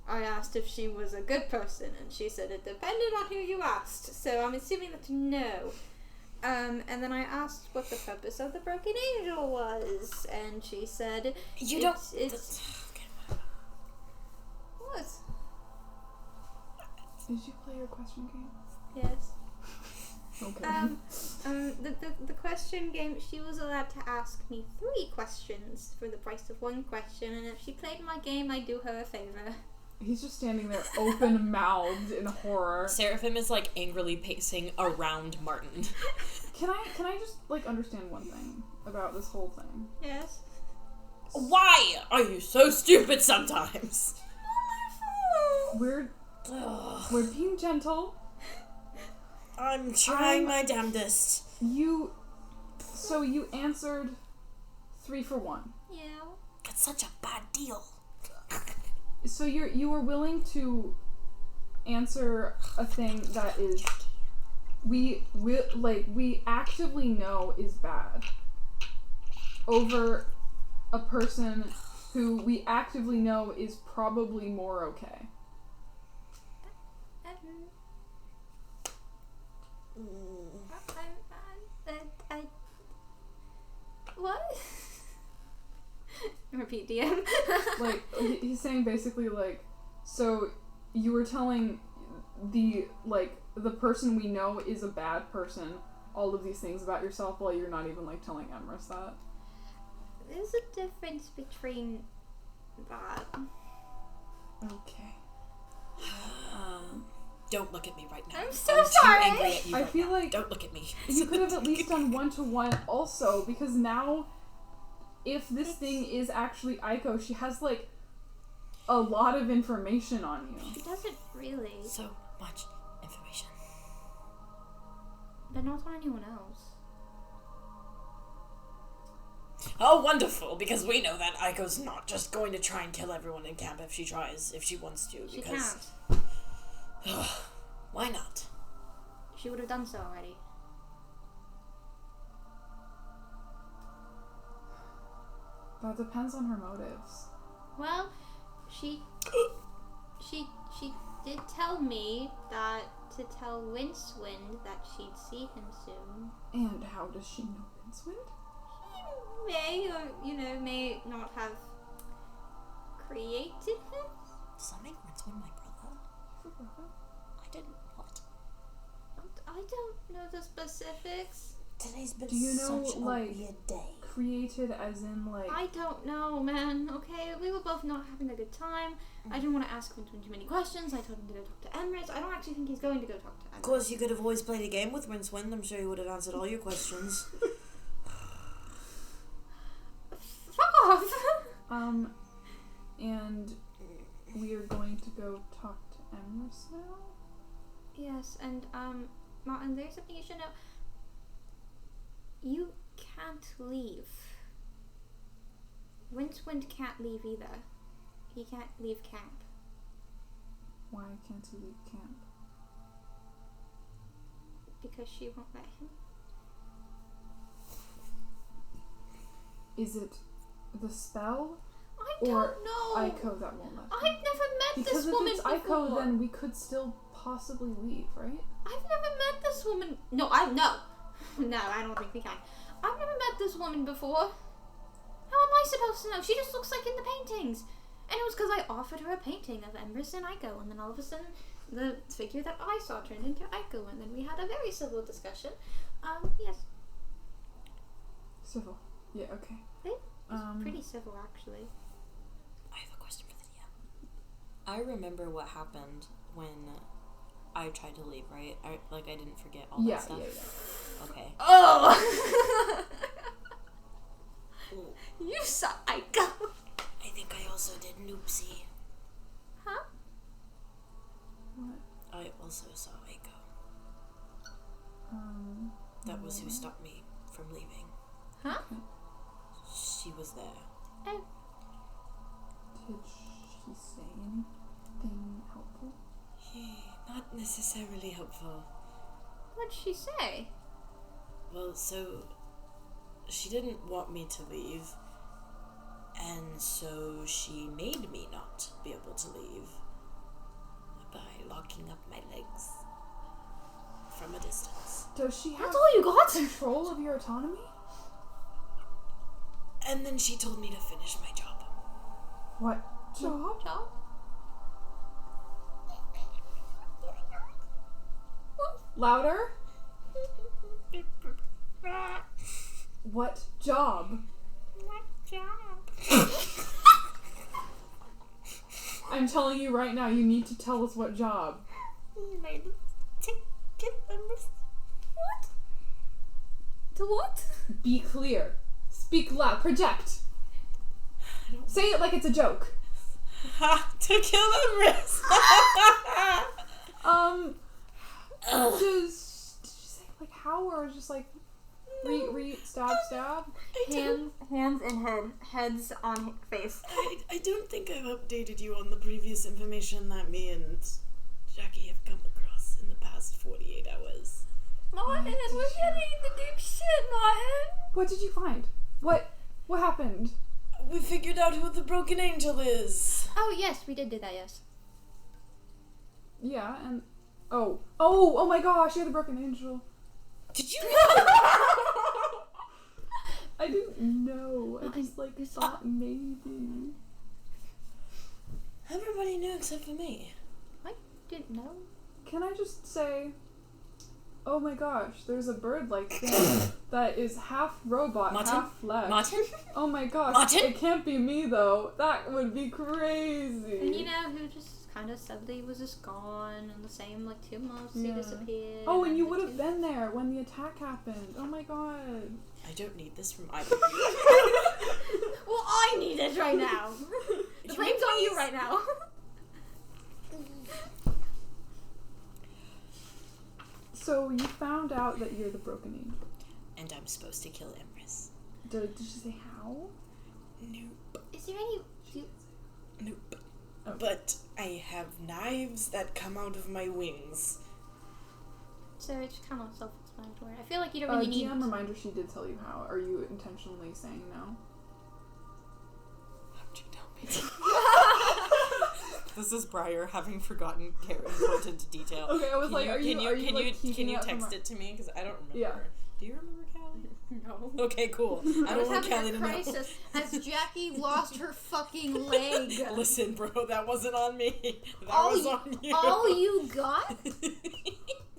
I asked if she was a good person and she said it depended on who you asked, so I'm assuming that no. And then I asked what the purpose of the broken angel was, and she said it's what? Did you play your question game? Yes. Okay. The question game, she was allowed to ask me 3 questions for the price of 1 question, and if she played my game, I'd do her a favor. He's just standing there open-mouthed in horror. Seraphim is like angrily pacing around Martin. Can I just like understand one thing about this whole thing? Yes. Why are you so stupid sometimes? We're being gentle. I'm trying my damnedest. You answered 3 for 1. Yeah. That's such a bad deal. So you were willing to answer a thing that is we actively know is bad over a person who we actively know is probably more okay? What? Repeat, DM. Like, he's saying basically, like, so you were telling the person we know is a bad person all of these things about yourself while you're not even, like, telling Emrys that. There's a difference between that. Okay. Don't look at me right now. I'm so sorry. Too angry at you I feel now. like don't look at me. You could have at least done 1-to-1 also, because now, if this thing is actually Aiko, she has, like, a lot of information on you. She doesn't really. So much information. But not on anyone else. Oh, wonderful, because we know that Aiko's not just going to try and kill everyone in camp if she wants to. She because... can't. Why not? She would have done so already. That depends on her motives. Well, she did tell me that to tell Rincewind that she'd see him soon. And how does she know Rincewind? She may or, may not have created him. Does that make Rincewind my brother? Your brother? I didn't. What? I don't know the specifics. Today's been Do you know, such a like, weird day. Created as in, like... I don't know, man. Okay, we were both not having a good time. I didn't want to ask him too many questions. I told him to go talk to Emrys. I don't actually think he's going to go talk to Emrys. Of course, you could have always played a game with Rincewind. I'm sure he would have answered all your questions. Fuck off! And we are going to go talk to Emrys now? Yes, and, Martin, there's something you should know. You can't leave. Rincewind can't leave either. He can't leave camp. Why can't he leave camp? Because she won't let him. Is it the spell? I don't know. Aiko that won't let him? I've never met this woman Because if it's Aiko, before. then we could still possibly leave, right? I've never met this woman. No, No, I don't think we can. I've never met this woman before. How am I supposed to know? She just looks like in the paintings. And it was because I offered her a painting of Emrys and Aiko, and then all of a sudden, the figure that I saw turned into Aiko, and then we had a very civil discussion. Yes. Civil. Yeah, okay. It's pretty civil, actually. I have a question for the DM. I remember what happened when I tried to leave, right? I didn't forget all that stuff. Yeah. Okay. Oh! You saw Aiko. I think I also did an oopsie. Huh? What? I also saw Aiko. That was who stopped me from leaving. Huh? She was there. Oh. Did she say anything helpful? Not necessarily helpful. What'd she say? Well, so she didn't want me to leave, and so she made me not be able to leave by locking up my legs from a distance. Does she have That's all you got? control of your autonomy? And then she told me to finish my job. What job? Louder? What job? What job? I'm telling you right now, you need to tell us what job. My ticket numbers. What? To what? Be clear. Speak loud. Project. Say it like it's a joke. To kill Emrys. Did you say like how or just like stab? Hands and heads on face. I don't think I've updated you on the previous information that me and Jackie have come across in the past 48 hours. Martin, we're getting the deep shit, Martin. What did you find? What happened? We figured out who the broken angel is. Oh, yes, we did do that, yes. Yeah, and... Oh my gosh, you're the broken angel. Did you know? I didn't know. I just, thought maybe. Everybody knew except for me. I didn't know. Can I just say... Oh my gosh, there's a bird-like thing that is half robot, Martin? half flesh. Martin? Oh my gosh. Martin? It can't be me, though. That would be crazy. And you know who just kind of suddenly was just gone in the same, 2 months he disappeared. Oh, and you would have been there when the attack happened. Oh my god. I don't need this from either. Well, I need it right now. The blame's on you right now. So you found out that you're the broken angel. And I'm supposed to kill Emrys. Did she say how? Nope. Is there any... Nope. Okay. But I have knives that come out of my wings. So it's kind of self-explanatory. I feel like you don't really need... DM reminder, she did tell you how. Are you intentionally saying no? How'd you tell me? This is Briar having forgotten important detail. Okay, I was Can you it text it to me? Because I don't remember. Yeah. Do you remember Callie? No. Okay, cool. I don't want Callie to know. Crisis as Jackie lost her fucking leg. Listen, bro, that wasn't on me. That was on you. All you got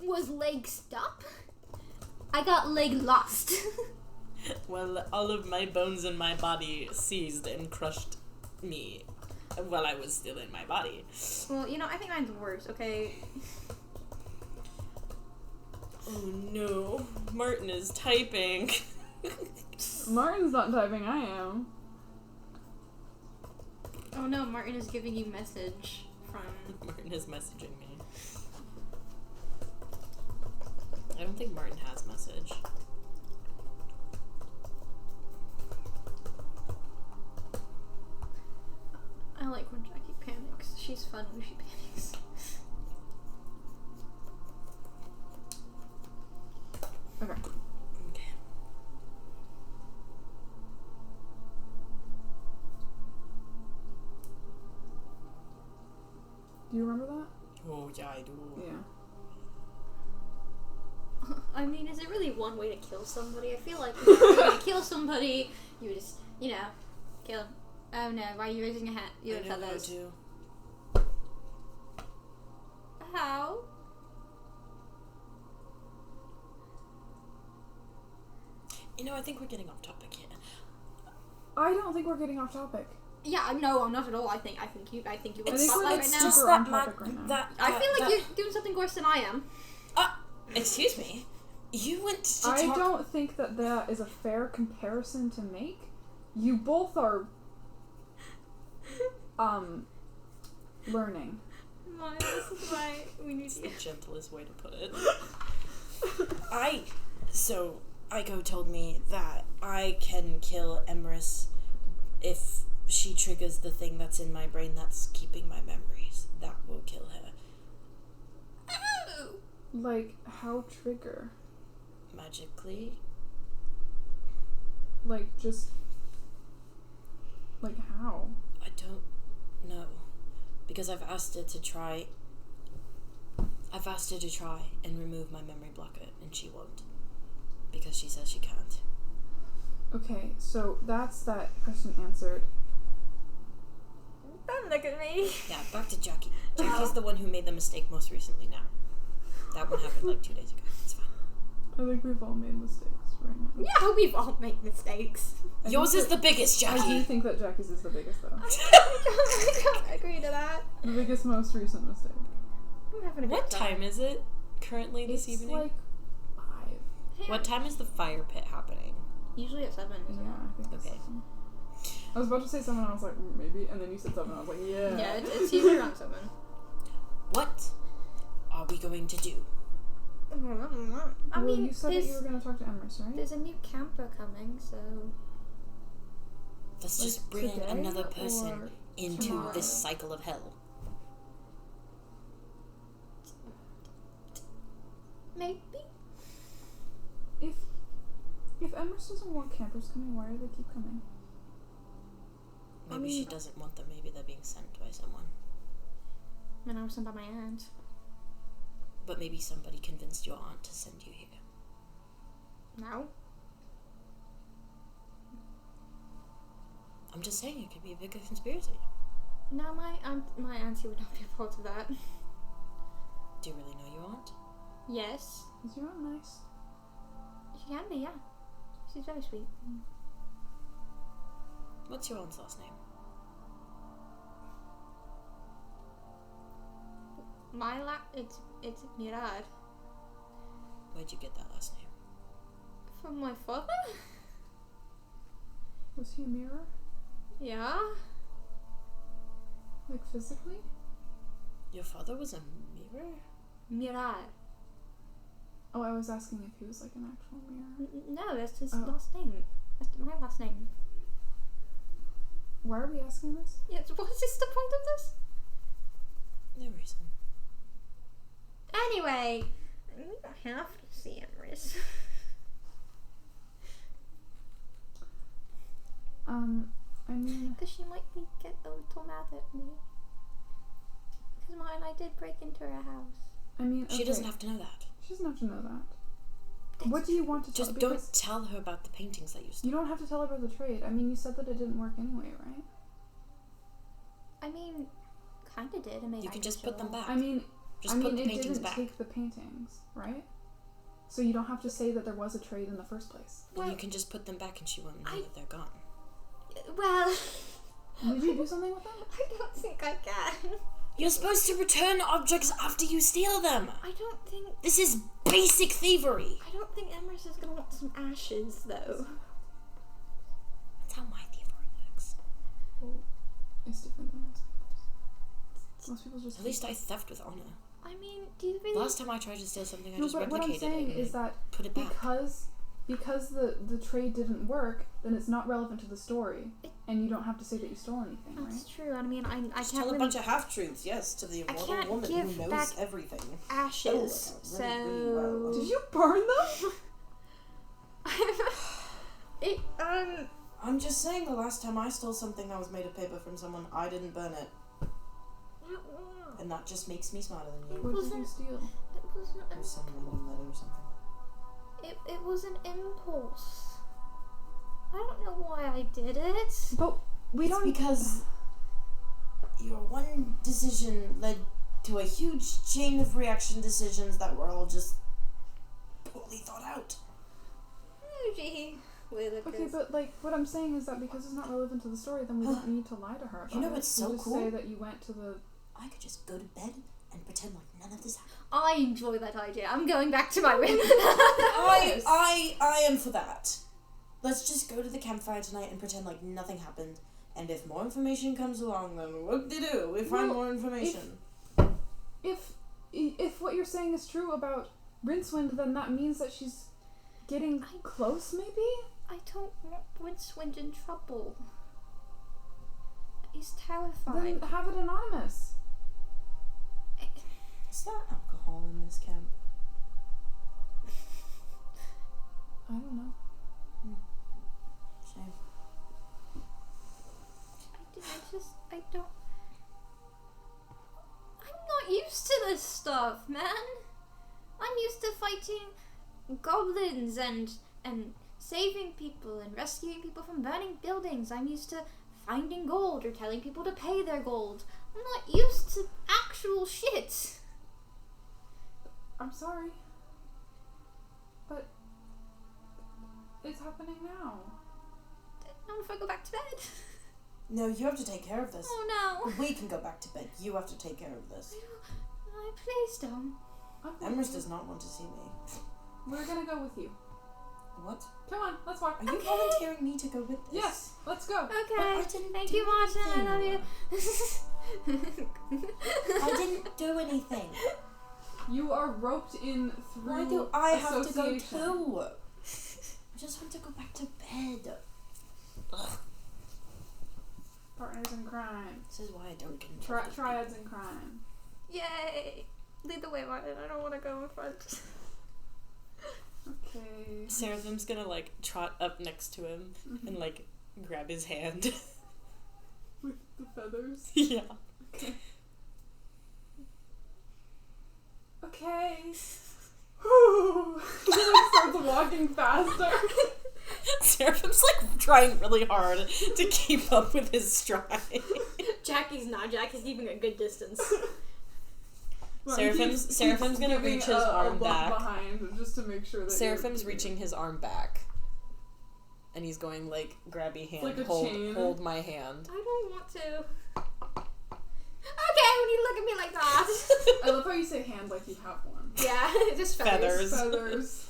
was leg stop. I got leg lost. Well, all of my bones in my body seized and crushed me while I was still in my body. Well, I think mine's worse, okay? Oh no, Martin is typing. Martin's not typing, I am. Oh no, Martin is giving you message from... Martin is messaging me. I don't think Martin has message. I like when Jackie panics. She's fun when she panics. Okay. Okay. Do you remember that? Oh, yeah, I do. Yeah. I mean, is it really one way to kill somebody? I feel like if you're going to kill somebody, you just, kill them. Oh no, why are you raising your hand? You don't tell those. How? I think we're getting off topic here. I don't think we're getting off topic. Yeah, no, I'm not at all. I think you want the It's spotlight right now. just Super that on topic right now. I feel like you're doing something worse than I am. Excuse me. You went to talk... I don't think that is a fair comparison to make. You both are, learning. This is why we need It's the gentlest way to put it. Aiko told me that I can kill Emrys if she triggers the thing that's in my brain that's keeping my memories. That will kill her. Like, how trigger? Magically. Like, just... Like, how? I don't know. Because I've asked her to try and remove my memory blocker, and she won't. Because she says she can't. Okay, so that's that question answered. Don't look at me. Yeah, back to Jackie. Jackie's the one who made the mistake most recently now. That one happened 2 days ago. It's fine. I think we've all made mistakes right now. Yeah, we've all made mistakes. Yours is the biggest, Jackie. I do think that Jackie's is the biggest, though. I don't agree to that. The biggest, most recent mistake. I'm having a good What time is it currently this It's evening? like 5. What time is the fire pit happening? Usually at 7, isn't Yeah, I think Okay. it's 7. I was about to say 7 and I was like, maybe, and then you said 7 and I was like, yeah. Yeah, it's usually around 7. What are we going to do? I mean, you said that you were going to talk to Emrys, right? there's a new camper coming, so... Let's Like just bring today another person or into tomorrow? this cycle of hell. Maybe? If Emrys doesn't want campers coming, why do they keep coming? Maybe she doesn't want them. Maybe they're being sent by someone. And I was sent by my aunt. But maybe somebody convinced your aunt to send you here. No? I'm just saying, it could be a bigger conspiracy. No, my auntie would not be a part of that. Do you really know your aunt? Yes. Is your aunt nice? She can be, yeah. She's very sweet. What's your aunt's last name? It's Mirad. Where'd you get that last name? From my father? Was he a mirror? Yeah. Like physically? Your father was a mirror? Mirad. Oh, I was asking if he was like an actual mirror. No, that's his last name. That's my last name. Why are we asking this? Yes, what is this the point of this? No reason. Anyway, we don't have to see Emrys. I mean... Because she might get a little mad at me. Because I did break into her house. I mean, okay. She doesn't have to know that. She doesn't have to know that. What do you want to tell? Just don't tell her about the paintings that you stole. You don't have to tell her about the trade. I mean, you said that it didn't work anyway, right? I mean, kinda did. You can just put them back. I mean, put the it paintings didn't back. take the paintings, right? So you don't have to say that there was a trade in the first place. Then you can just put them back and she won't know that they're gone. Well... Did you do something with them? I don't think I can. You're supposed to return objects after you steal them! I don't think... This is basic thievery! I don't think Emrys is gonna want some ashes, though. That's how my thievery works. Well, it's different than most people's. Most people just... At least I theft with honor. I mean, do you really... Last time I tried to steal something, I just but replicated what I'm saying it is that put it back. Because the trade didn't work, then it's not relevant to the story, and you don't have to say that you stole anything, right? That's true. I mean, I Just can't tell really... a bunch of half-truths, yes, to the immortal woman who knows everything. Ashes, really well. Did you burn them? I'm just saying the last time I stole something that was made of paper from someone, I didn't burn it. And that just makes me smarter than you. What did you steal? It wasn't... It was some random letter or something. It was an impulse. I don't know why I did it. But we don't... Because your one decision led to a huge chain of reaction decisions that were all just poorly thought out. Oh, gee. Okay, but like, what I'm saying is that because it's not relevant to the story, then we don't need to lie to her about it. You know what's so just cool? say that you went to the... I could just go to bed and pretend like none of this happened. I enjoy that idea. I'm going back to my room. I am for that. Let's just go to the campfire tonight and pretend like nothing happened. And if more information comes along, then whoop-de-doo, we find more information. If what you're saying is true about Rincewind, then that means that she's getting close, maybe? I don't want Rincewind in trouble. He's terrified. Then have it anonymous. Is there alcohol in this camp? I don't know. Shame. I don't... I'm not used to this stuff, man. I'm used to fighting goblins and saving people and rescuing people from burning buildings. I'm used to finding gold or telling people to pay their gold. I'm not used to actual shit. I'm sorry. But it's happening now. Not if I go back to bed. No, you have to take care of this. Oh no. We can go back to bed. You have to take care of this. Please don't. Emrys does not want to see me. We're gonna go with you. What? Come on, let's walk. Are you volunteering me to go with this? Yes, let's go. Okay. Thank you, Martin. I love you. I didn't do anything. You are roped in through Why do I have to go association. too? I just want to go back to bed. Ugh. Partners in crime. This is why I don't control. Triads in crime. Yay! Lead the way, Martin. I don't want to go in front. Okay. Seraphim's gonna like trot up next to him and like grab his hand. The feathers? Yeah. Okay. Whew. He like starts walking faster. Seraphim's like trying really hard to keep up with his stride. Jackie's not. Jackie's keeping a good distance. Seraphim's gonna reach his arm back. Behind just to make sure that Seraphim's reaching his arm back. And he's going like, grabby hand, like hold my hand. I don't want to. Okay, when you look at me like that. I love how you say hand like you have one. Yeah, just feathers. Feathers.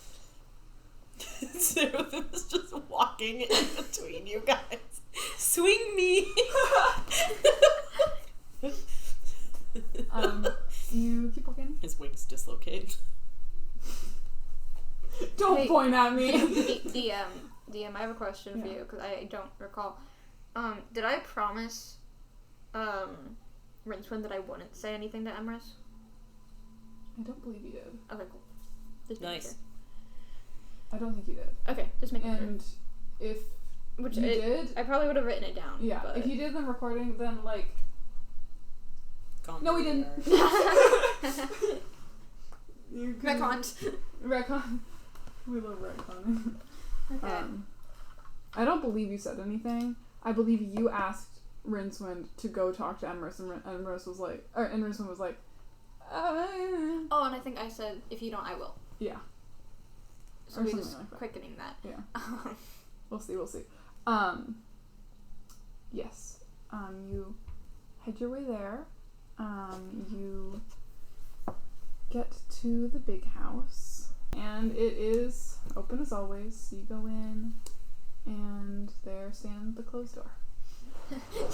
Seraphim is just walking in between you guys. Swing me! You keep walking. His wings dislocate. Don't point at me. DM, I have a question for you because I don't recall. Did I promise Rincewind that I wouldn't say anything to Emrys? I don't believe you did. Okay, cool. Just Nice. sure. I don't think you did. Okay, just making sure. And if Which you did, I probably would have written it down. yeah. But... If you did the recording, then like. Gone No, we didn't. Retconned. Retcon. We love retconning. Okay. I don't believe you said anything. I believe you asked Rincewind to go talk to Emrys, and Emrys was like, and Rincewind was like, Oh, and I think I said, if you don't, I will. yeah. So Or we something just like that. quickening that. Yeah. We'll see. Yes. You head your way there. You get to the big house, and it is open as always. You go in, and there stands the closed door.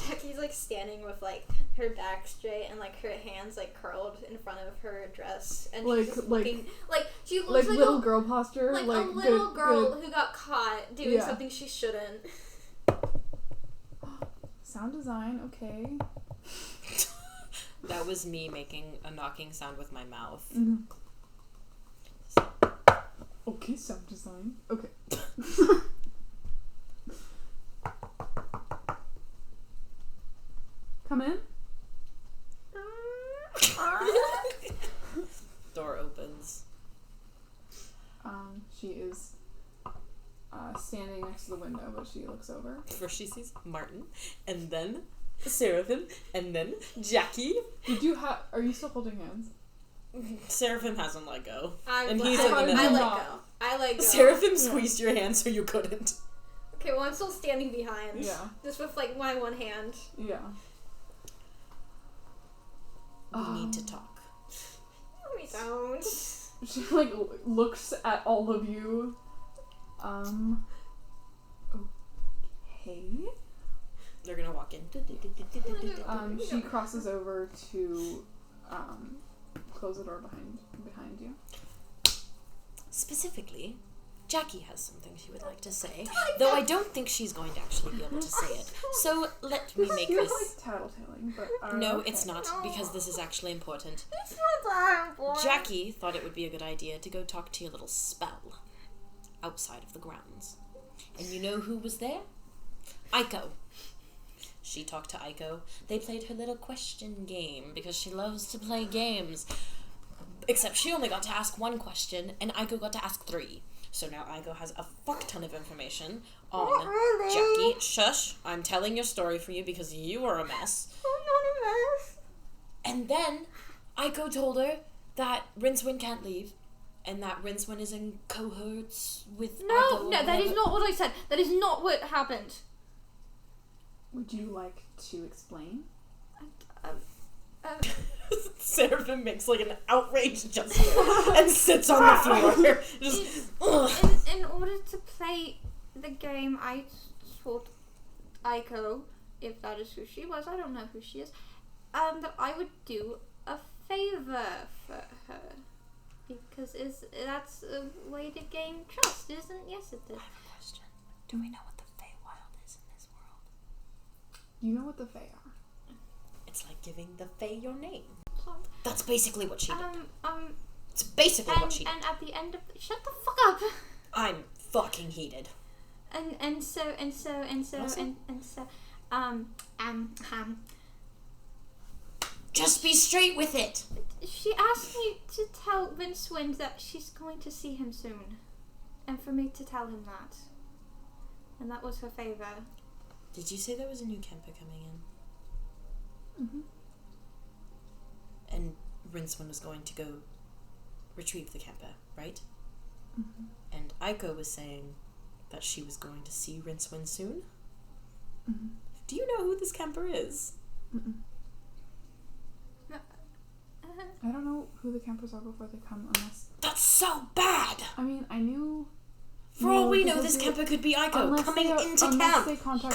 Jackie's like standing with like her back straight and like her hands like curled in front of her dress, and Like- she's just like- looking Like, she looks Like like little a, girl posture. like Like a little good, girl good who got caught doing Yeah. something she shouldn't. sound design. Okay. That was me making a knocking sound with my mouth. Mm-hmm. Okay, sound design. Okay. Come in. Door opens. She is standing next to the window, but she looks over. First she sees Martin, and then Seraphim, and then Jackie. Are you still holding hands? Seraphim hasn't let go. I And let he's in the middle. I let go. Seraphim squeezed your hand so you couldn't. Okay, well I'm still standing behind. Yeah. Just with like my one hand. Yeah. We need to talk. No, we don't. She like looks at all of you. Okay. They're gonna walk in. She crosses over to close the door behind you. Specifically, Jackie has something she would like to say, though I don't think she's going to actually be able to say it. So let me make Feels this. like tattletaling, but No, okay. it's not, because this is actually important. It's not that important. Jackie thought it would be a good idea to go talk to your little spell outside of the grounds. And you know who was there? Aiko. She talked to Aiko. They played her little question game, because she loves to play games. Except she only got to ask one question, and Aiko got to ask 3. So now Aiko has a fuck ton of information on Not really. Jackie. Shush, I'm telling your story for you because you are a mess. I'm not a mess. And then Aiko told her that Rincewind can't leave, and that Rincewind is in cohorts with Aiko. No, that is not what I said. That is not what happened. Would you like to explain? Seraphim makes like an outraged gesture and sits on the floor. Just, In order to play the game, I told Aiko, if that is who she was, I don't know who she is, that I would do a favor for her. Because that's a way to gain trust, isn't it? Yes, it is. I have a question. Do we know what the Feywild is in this world? You know what the Fae are. It's like giving the Fae your name. That's basically what she did. It's basically and, what she did. and at the end of shut the fuck up. I'm fucking heated. And so Just be straight with it! She asked me to tell Rincewind that she's going to see him soon. And for me to tell him that. And that was her favour. Did you say there was a new camper coming in? Mm-hmm. And Rincewind was going to go retrieve the camper, right? Mm-hmm. And Aiko was saying that she was going to see Rincewind soon? Mm-hmm. Do you know who this camper is? Mm-mm. I don't know who the campers are before they come, unless... That's so bad! I mean, I knew... For all we know, this camper could be Aiko coming into camp,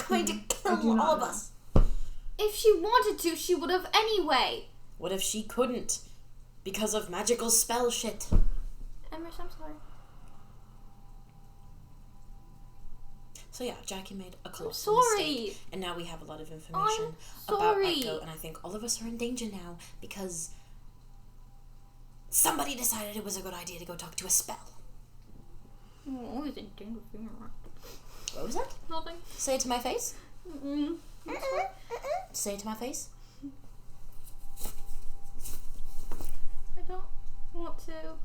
trying to kill all of us. If she wanted to, she would have anyway. What if she couldn't? Because of magical spell shit. Emrys, I'm sorry. So yeah, Jackie made a colossal mistake, and now we have a lot of information about Aiko, and I think all of us are in danger now because somebody decided it was a good idea to go talk to a spell. I'm always in danger. What was that? Nothing. Say it to my face. Mm-mm. Say it to my face. I don't want to.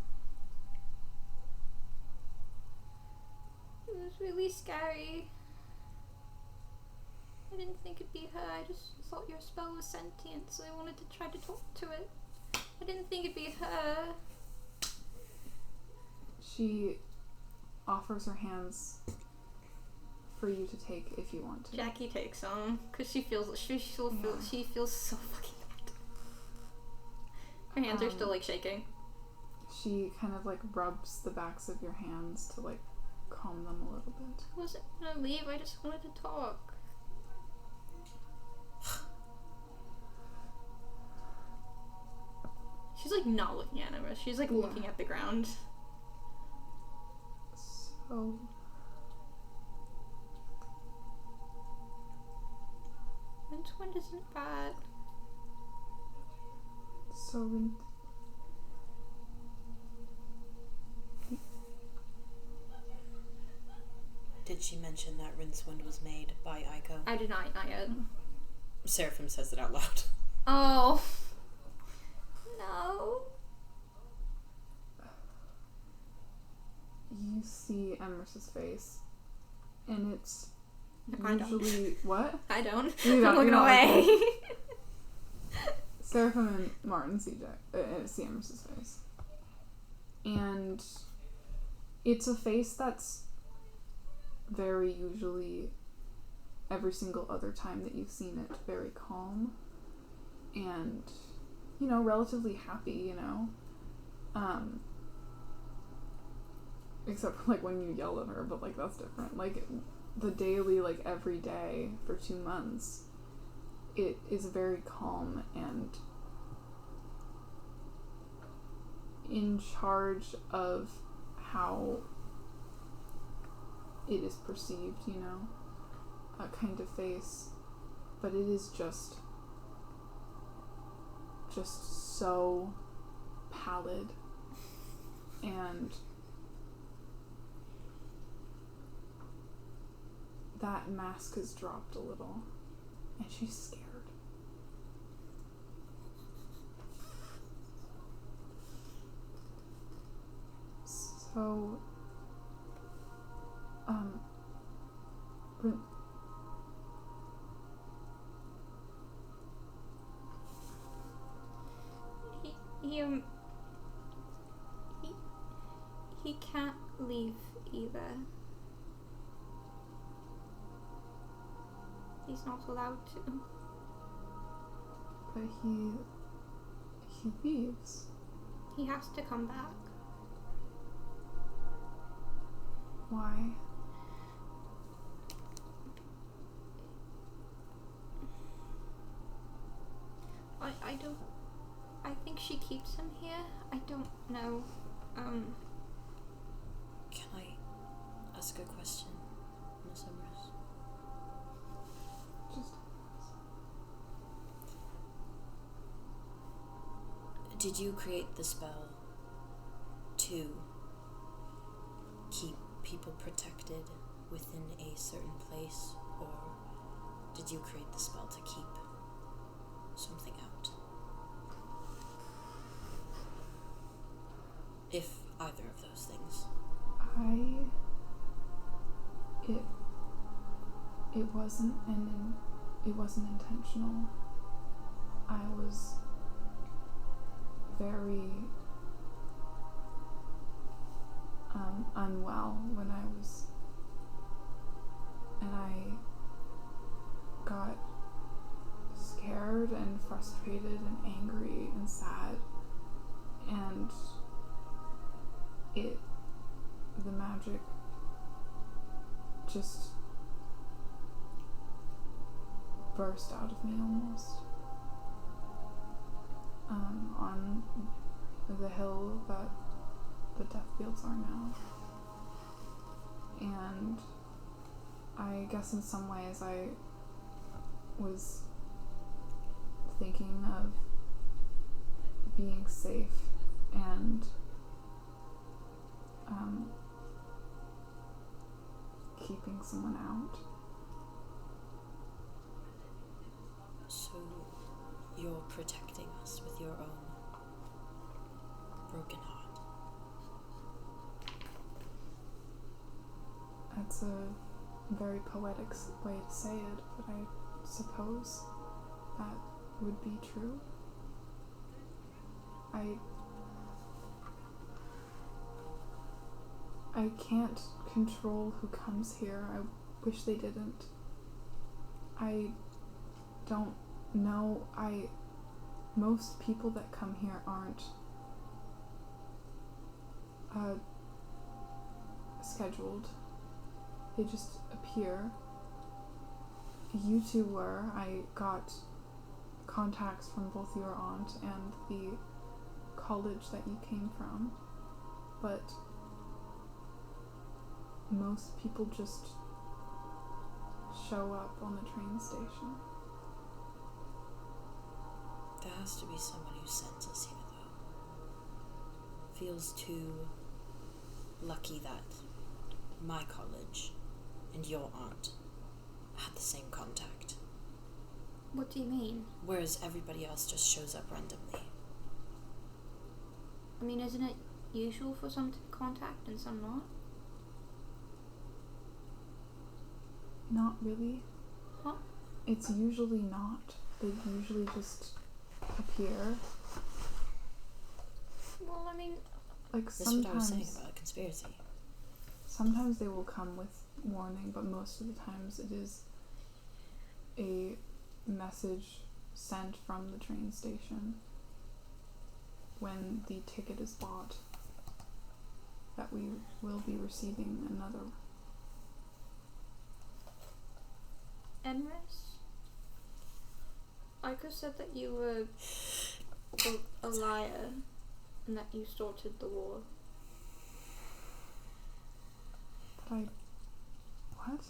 It was really scary. I didn't think it'd be her. I just thought your spell was sentient, so I wanted to try to talk to it. I didn't think it'd be her. She offers her hands for you to take if you want to. Jackie takes them because she feels so fucking bad. Her hands are still like shaking. She kind of like rubs the backs of your hands to like calm them a little bit. I wasn't gonna leave. I just wanted to talk. She's like not looking at him. She's like looking at the ground. So Rincewind isn't bad. So Did she mention that Rincewind was made by Aiko? I did not yet. Seraphim says it out loud. Oh. No. you see Emrys's face, and it's I usually don't. What? I don't. You I'm don't, looking away. Seraphim and Martin see Emrys's face, and it's a face that's very usually every single other time that you've seen it very calm and relatively happy, except for like when you yell at her, but like that's different. Like the daily, like every day for 2 months, it is very calm and in charge of how it is perceived, a kind of face, but it is just so pallid, and that mask has dropped a little, and she's scared. So, he can't leave either. He's not allowed to. But he leaves. He has to come back. Why? I don't. I think she keeps him here. I don't know. Can I ask a question, Miss Emrys? Just. Did you create the spell to keep people protected within a certain place, or did you create the spell to keep something out? If either of those things. It wasn't intentional. I was very unwell when I got scared and frustrated and angry and sad, and the magic just burst out of me almost. On the hill that the death fields are now. And I guess in some ways I was thinking of being safe and keeping someone out. So you're protecting us with your own broken heart. That's a very poetic way to say it, but I suppose that would be true. I can't control who comes here. I wish they didn't. I don't know. Most people that come here aren't scheduled. They just appear. You two were. I got contacts from both your aunt and the college that you came from, but most people just show up on the train station. There has to be someone who sends us here, though. Feels too lucky that my college and your aunt had the same contact. What do you mean? Whereas everybody else just shows up randomly. I mean, isn't it usual for some to contact and some not? Not really. Huh? It's usually not. They usually just appear. Well, I mean... Like That's what I was saying sometimes... about a conspiracy. Sometimes they will come with warning, but most of the times it is a message sent from the train station when the ticket is bought that we will be receiving another. Emrys? Aiko said that you were a liar and that you started the war. What?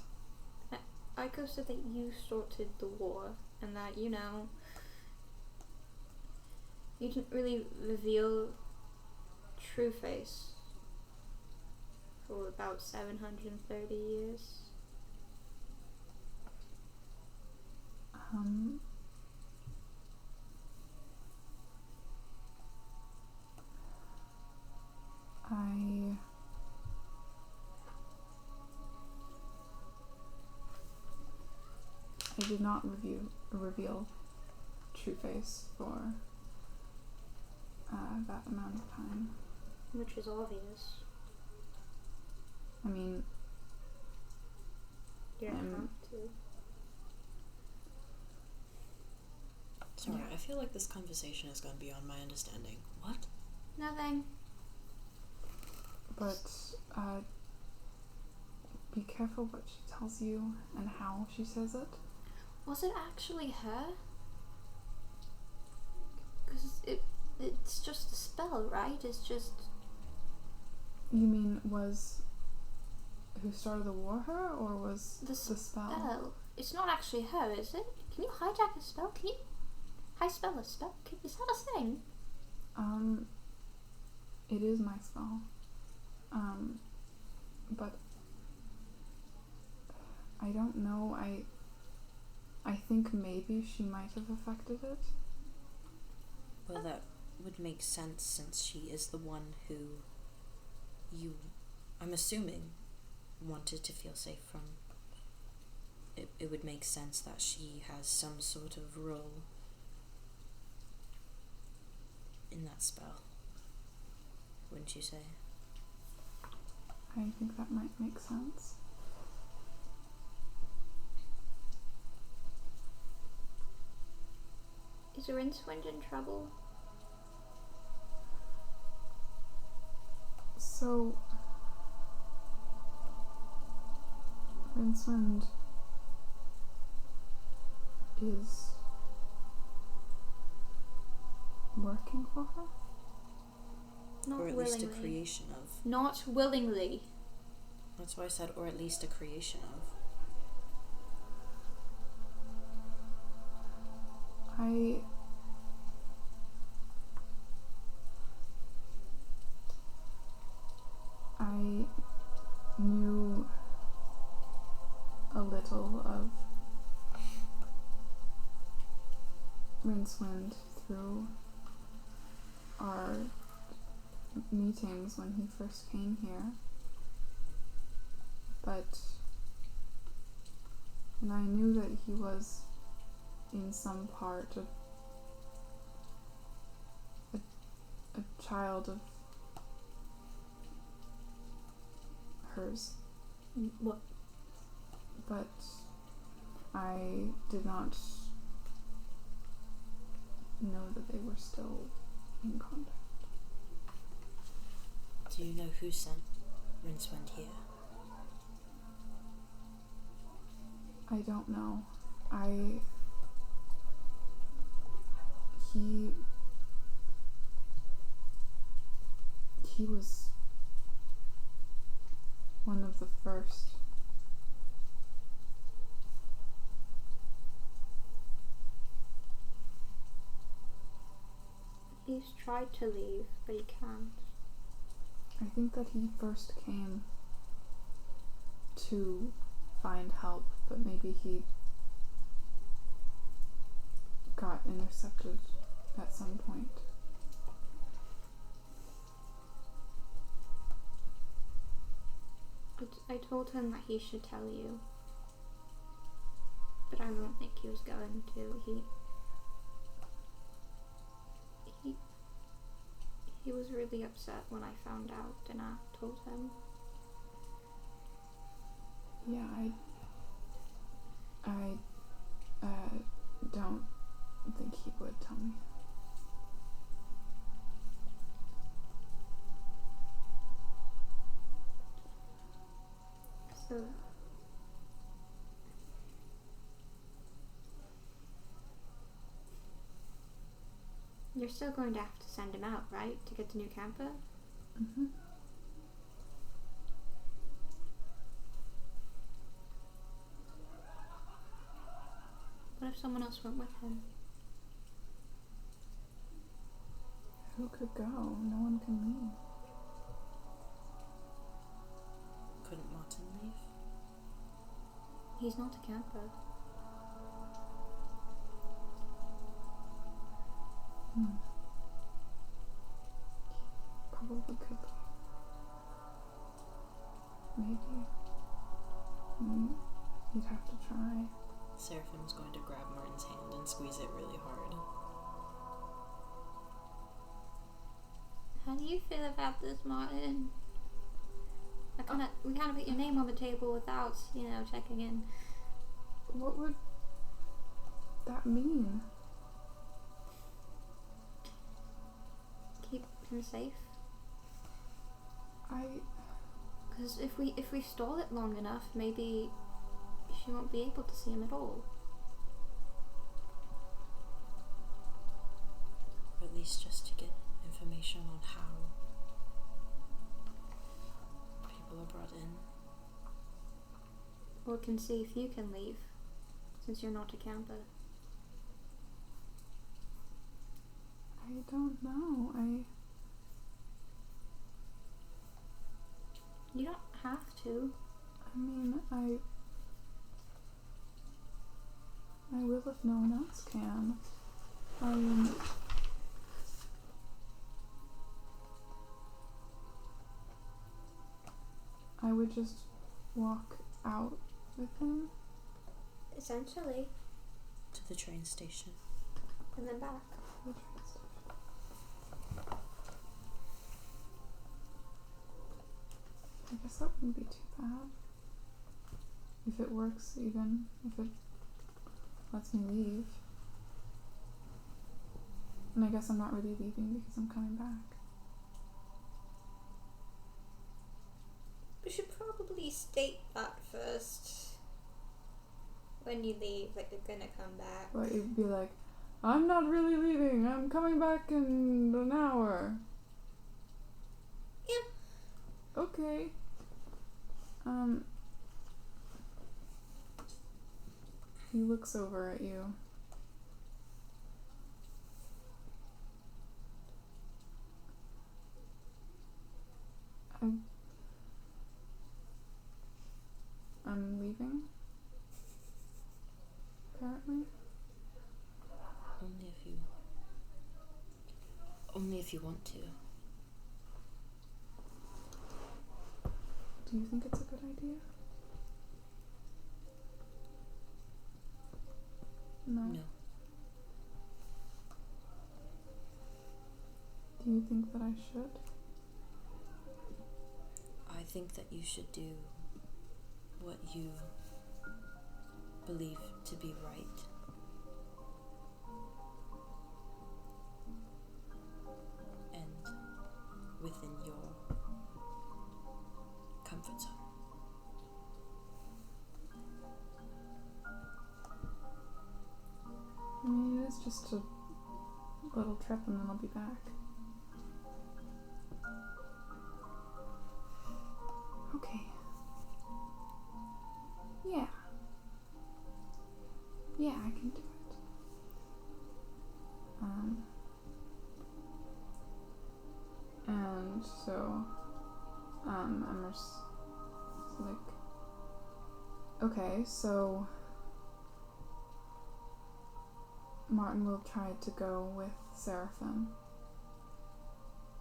Aiko said that you started the war and that, you know, you didn't really reveal true face for about 730 years. I did not reveal true face for that amount of time. Which is obvious. I mean, You don't have to. Sorry, I feel like this conversation has gone beyond my understanding. What? Nothing. But be careful what she tells you and how she says it. Was it actually her? Because it's just a spell, right? It's just... You mean was who started the war her, or was the spell? It's not actually her, is it? Can you hijack a spell? Can you high spell a spell? Is that a thing? It is my spell. But I don't know. I think maybe she might have affected it. Well, that would make sense since she is the one who you, I'm assuming, wanted to feel safe from. It would make sense that she has some sort of role in that spell. Wouldn't you say? I think that might make sense. Is Rincewind in trouble? So, Rincewind is working for her? Not or at willingly. least a creation of. Not willingly. That's why I said, or at least a creation of. I knew a little of Rincewind through our meetings when he first came here, and I knew that he was in some part a child of hers. What? But I did not know that they were still in contact. Do you know who sent Rincewind here? I don't know. He was one of the first. He's tried to leave, but he can't. I think that he first came to find help, but maybe he got intercepted at some point. I told him that he should tell you, but I don't think he was going to. He was really upset when I found out, and I told him. Yeah, I don't think he would tell me. So you're still going to have to send him out, right, to get the new camper? Mm-hmm. What if someone else went with him? Who could go? No one can leave. Couldn't Martin leave? He's not a camper. Probably could be. Maybe. You'd have to try. Seraphim's going to grab Martin's hand and squeeze it really hard. How do you feel about this, Martin? We kind of put your name on the table without, checking in. What would that mean? Keep him safe. I Because if we stall it long enough, maybe she won't be able to see him at all. Or at least just to get information on how people are brought in. Or can see if you can leave, since you're not a camper. I don't know. You don't have to. I mean, I will if no one else can. I would just walk out with him. Essentially. To the train station. And then back. To the train station. I guess that wouldn't be too bad. If it works, even if it lets me leave. And I guess I'm not really leaving because I'm coming back. We should probably state that first. When you leave, like you're gonna come back. But you'd be like, I'm not really leaving, I'm coming back in an hour. Yeah. Okay. He looks over at you. I'm leaving. Apparently. Only if you want to. Do you think it's a good idea? No. Do you think that I should? I think that you should do what you believe to be right. And within your comfort zone. I mean, it is just a little trip and then I'll be back. Okay. Yeah. Yeah, I can do it. And so, Emrys is like, okay, so Martin will try to go with Seraphim.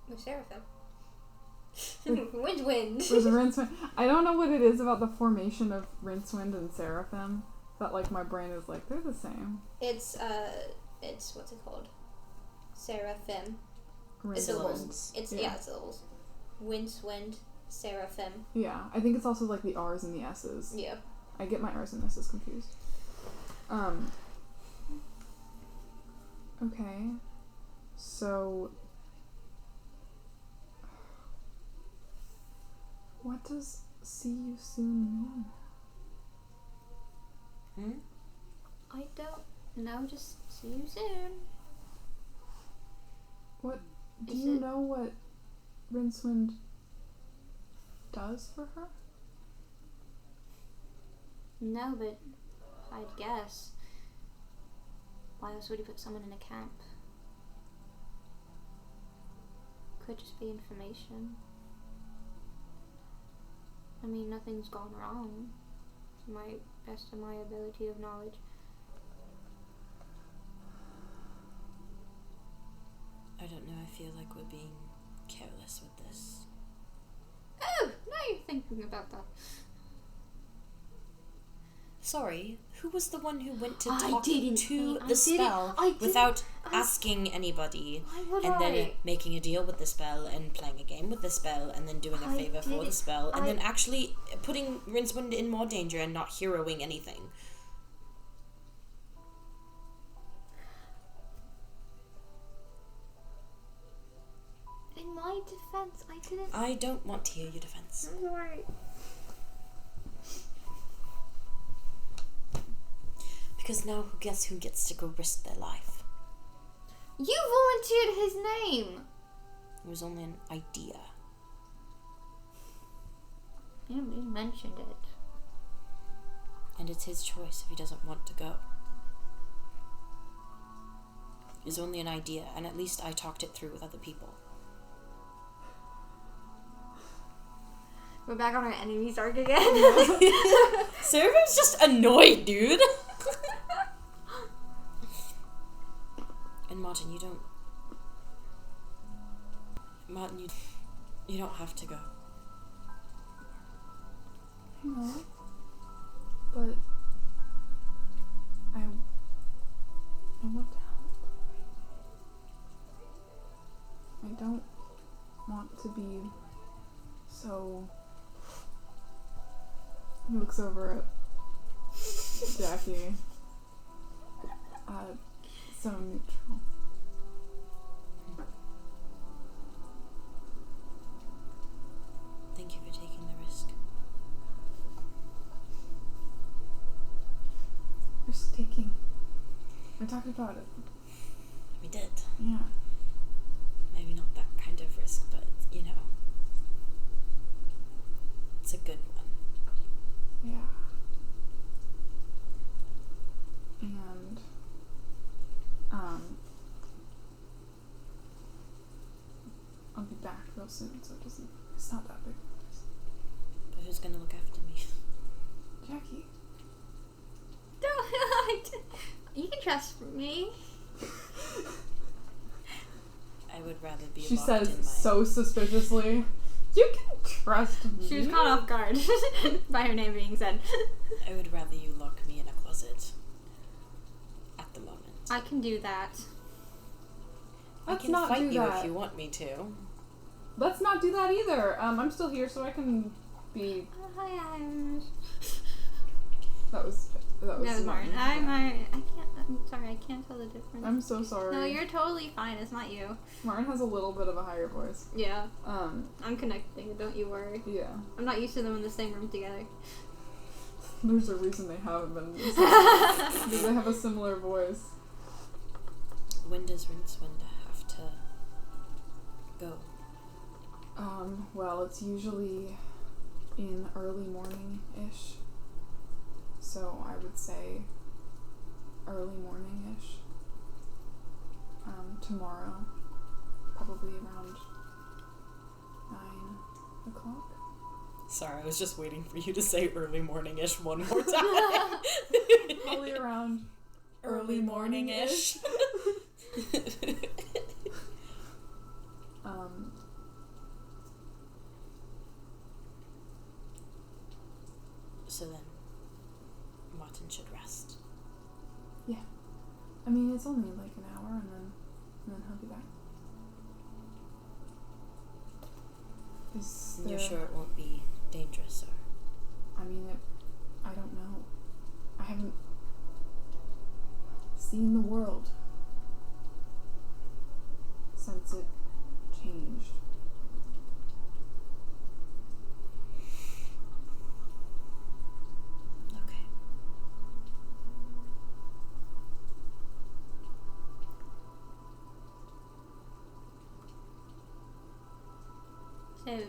With Seraphim? Rincewind. With Rincewind. I don't know what it is about the formation of Rincewind and Seraphim that like my brain is like, they're the same. It's what's it called? Seraphim. It's Rincewind. syllables. It's syllables. Rincewind, Seraphim. Yeah, I think it's also like the R's and the S's. Yeah. I get my R's and S's confused. Okay. So what does see you soon mean? I don't know, just see you soon. What do you know what Rincewind does for her? No, but I'd guess. Why else would he put someone in a camp? Could just be information. I mean, nothing's gone wrong, to my best of my ability of knowledge. I don't know, I feel like we're being careless with this. Oh, now you're thinking about that. Sorry, who was the one who went to I talk didn't to think- I the didn't- spell I didn't- without I- asking anybody? Why would And then I? making a deal with the spell and playing a game with the spell and then doing a I favor for the didn't- spell and I- then actually putting Rincewind in more danger and not heroing anything. In my defense, I didn't. I don't want to hear your defense. I'm sorry. Because now who gets to go risk their life? You volunteered his name! It was only an idea. You mentioned it. And it's his choice if he doesn't want to go. It was only an idea, and at least I talked it through with other people. We're back on our enemies arc again. Seraphim's just annoyed, dude. And Martin, you don't have to go. I know. But I want to help. I don't want to be so... He looks over at Jackie. So neutral. Thank you for taking the risk. Risk taking. We talked about it. We did. Yeah. Maybe not that kind of risk, but, you know. It's a good one. Yeah. And, I'll be back real soon, so it's not that big. But who's gonna look after me? Jackie. You can trust me. I would rather be She locked says in my... so suspiciously, "You can trust me." She was caught off guard by her name being said. I would rather you lock me in a closet. At the moment. I can do that. I Let's can not fight do you that. if you want me to. Let's not do that either. I'm still here, so I can be... That was Martin. I'm sorry, I can't tell the difference. I'm so sorry. No, you're totally fine. It's not you. Martin has a little bit of a higher voice. Yeah. I'm connecting. Don't you worry. Yeah. I'm not used to them in the same room together. There's a reason they haven't been. Because they have a similar voice. When does Rincewind have to go? Well, it's usually in early morning-ish. So I would say early morning-ish. Tomorrow, probably around 9 o'clock. Sorry, I was just waiting for you to say early morning-ish one more time. Probably around early morning-ish. So then, Martin should rest. Yeah. I mean, it's only like an hour, and then he'll be back. You're sure it won't be dangerous, or? I mean, I don't know. I haven't seen the world since it changed. Okay.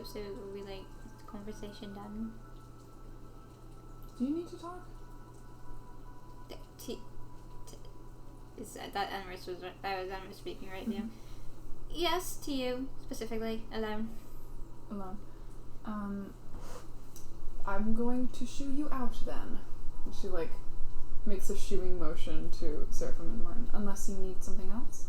So we like the conversation done. Do you need to talk? Is that Emrys was Emrys speaking right now? Yes, to you specifically, alone. Alone. I'm going to shoo you out then. And she makes a shooing motion to Seraphim and Martin, unless you need something else.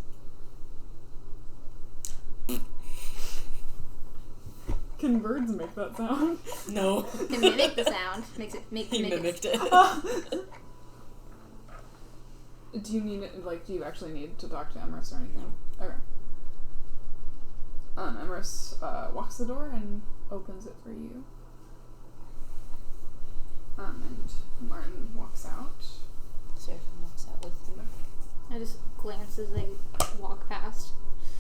Can birds make that sound? No. Can mimic the sound. He mimicked it. Do you need it? Do you actually need to talk to Emrys or anything? No. Okay. Emrys walks the door and opens it for you. And Martin walks out. Seraphim walks out with him. I just glance as they walk past.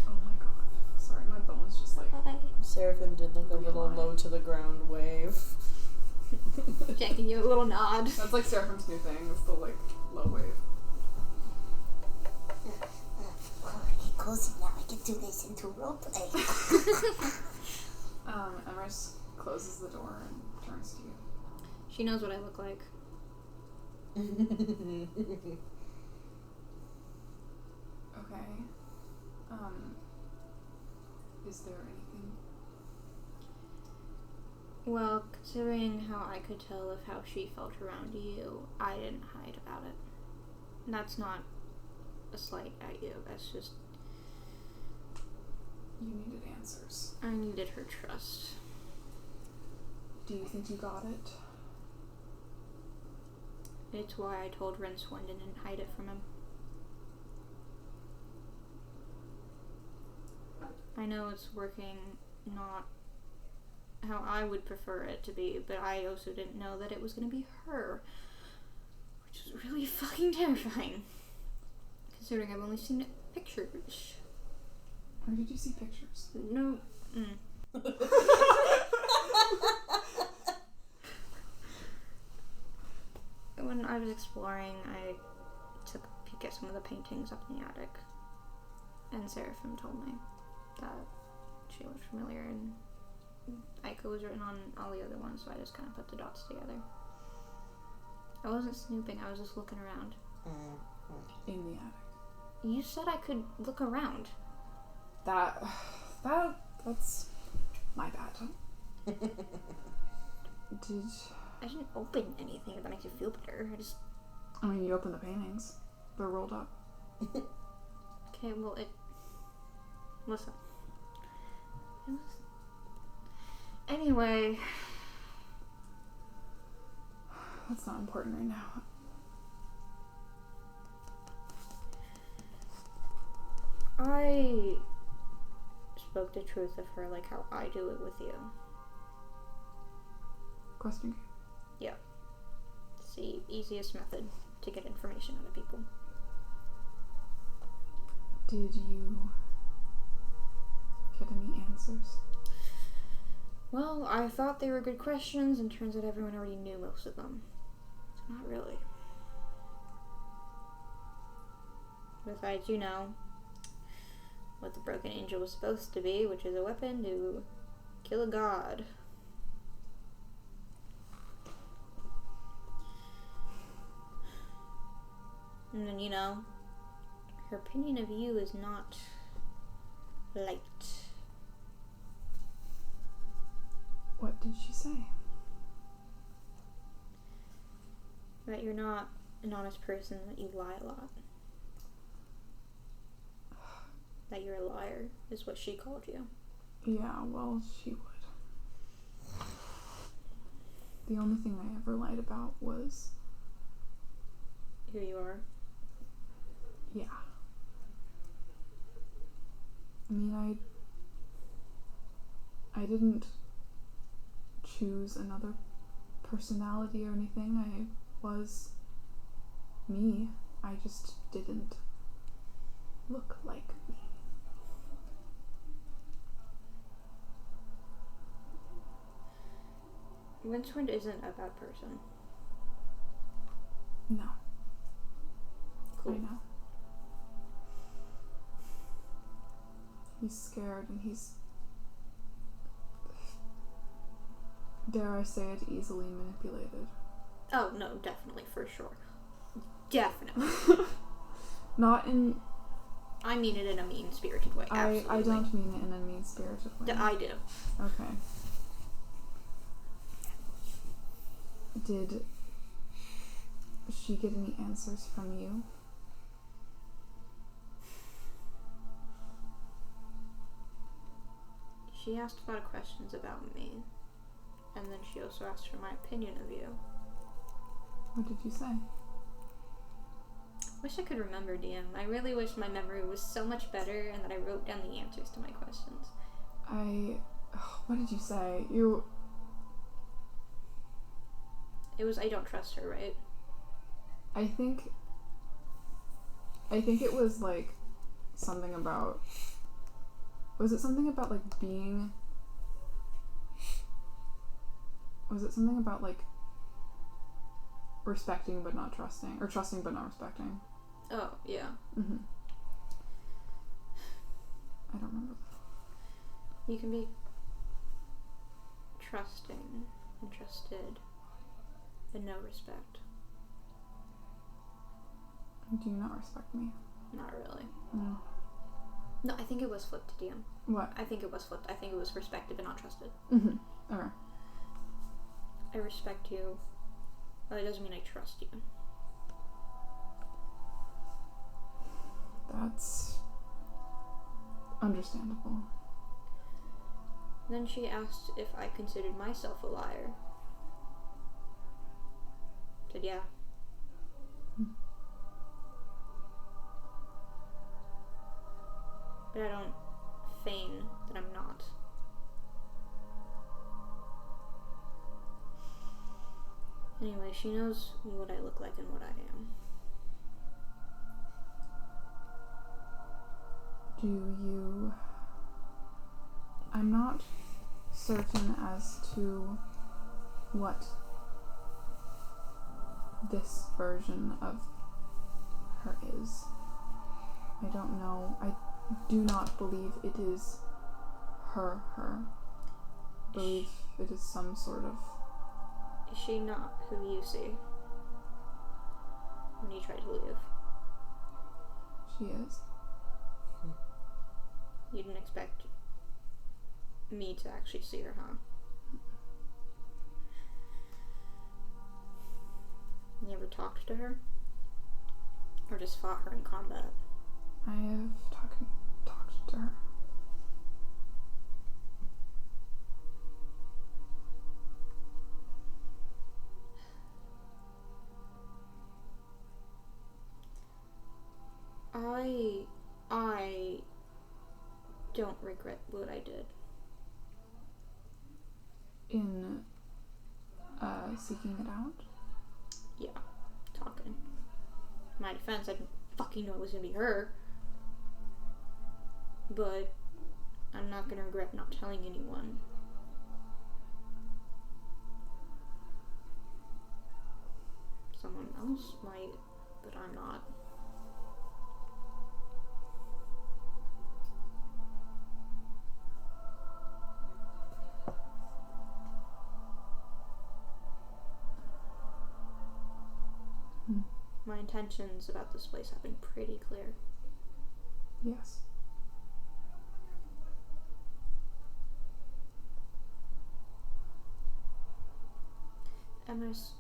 Oh my god. Sorry, my bones just Hi. Seraphim did look a little low to the ground wave. Jack, give you a little nod. That's Seraphim's new thing. It's the low wave. Cozy, now I can do this into roleplay. Emrys closes the door and turns to you. She knows what I look like. Okay. Is there anything? Well, considering how I could tell of how she felt around you, I didn't hide about it. That's not a slight at you. That's just... You needed answers. I needed her trust. Do you think you got it? It's why I told Rincewind and didn't hide it from him. I know it's working not how I would prefer it to be, but I also didn't know that it was going to be her. Which is really fucking terrifying. Considering I've only seen pictures. Where did you see pictures? No. When I was exploring, I took a peek at some of the paintings up in the attic. And Seraphim told me that she was familiar, and Aiko was written on all the other ones, so I just kind of put the dots together. I wasn't snooping, I was just looking around. In the attic. You said I could look around. That's my bad. I didn't open anything that makes you feel better. I mean, you opened the paintings. They're rolled up. Okay, well, listen. Anyway. That's not important right now. I spoke the truth of her like how I do it with you. Question game. Yeah. It's the easiest method to get information out of people. Did you get any answers? Well, I thought they were good questions, and turns out everyone already knew most of them. So not really. Besides, you know what the broken angel was supposed to be, which is a weapon to kill a god. And then, you know, her opinion of you is not light. What did she say? That you're not an honest person, that you lie a lot. That you're a liar, is what she called you. Yeah, well, she would. The only thing I ever lied about was... Who you are? Yeah. I mean, I didn't choose another personality or anything. I was me. I just didn't look like me. Rincewind isn't a bad person. No. Cool. I know. He's scared and he's, dare I say it, easily manipulated. Oh, no, definitely, for sure. Definitely. Not in... I mean it in a mean-spirited way, absolutely. I don't mean it in a mean-spirited way. I do. Okay. Did she get any answers from you? She asked a lot of questions about me. And then she also asked for my opinion of you. What did you say? Wish I could remember, DM. I really wish my memory was so much better and that I wrote down the answers to my questions. What did you say? It was, I don't trust her, right? I think it was, like, something about... Was it something about, like, being... Was it something about, like, respecting but not trusting? Or trusting but not respecting? Oh, yeah. Mm-hmm. I don't remember. You can be trusting and trusted, but no respect. Do you not respect me? Not really. No. No, I think it was flipped, DM. What? I think it was flipped. I think it was respected but not trusted. Mm-hmm. Okay. I respect you, but it doesn't mean I trust you. That's understandable. Then she asked if I considered myself a liar. I said yeah. But I don't feign that I'm not. Anyway, she knows what I look like and what I am. Do you... I'm not certain as to what this version of her is. I don't know. I do not believe it is her. I believe it is some sort of... Is she not who you see when you try to leave? She is. You didn't expect me to actually see her, huh? You ever talked to her? Or just fought her in combat? I have talked to her. I don't regret what I did. In seeking it out? Yeah, talking. In my defense, I didn't fucking know it was gonna be her. But I'm not gonna regret not telling anyone. Someone else might, but I'm not. My intentions about this place have been pretty clear. Yes. Emrys,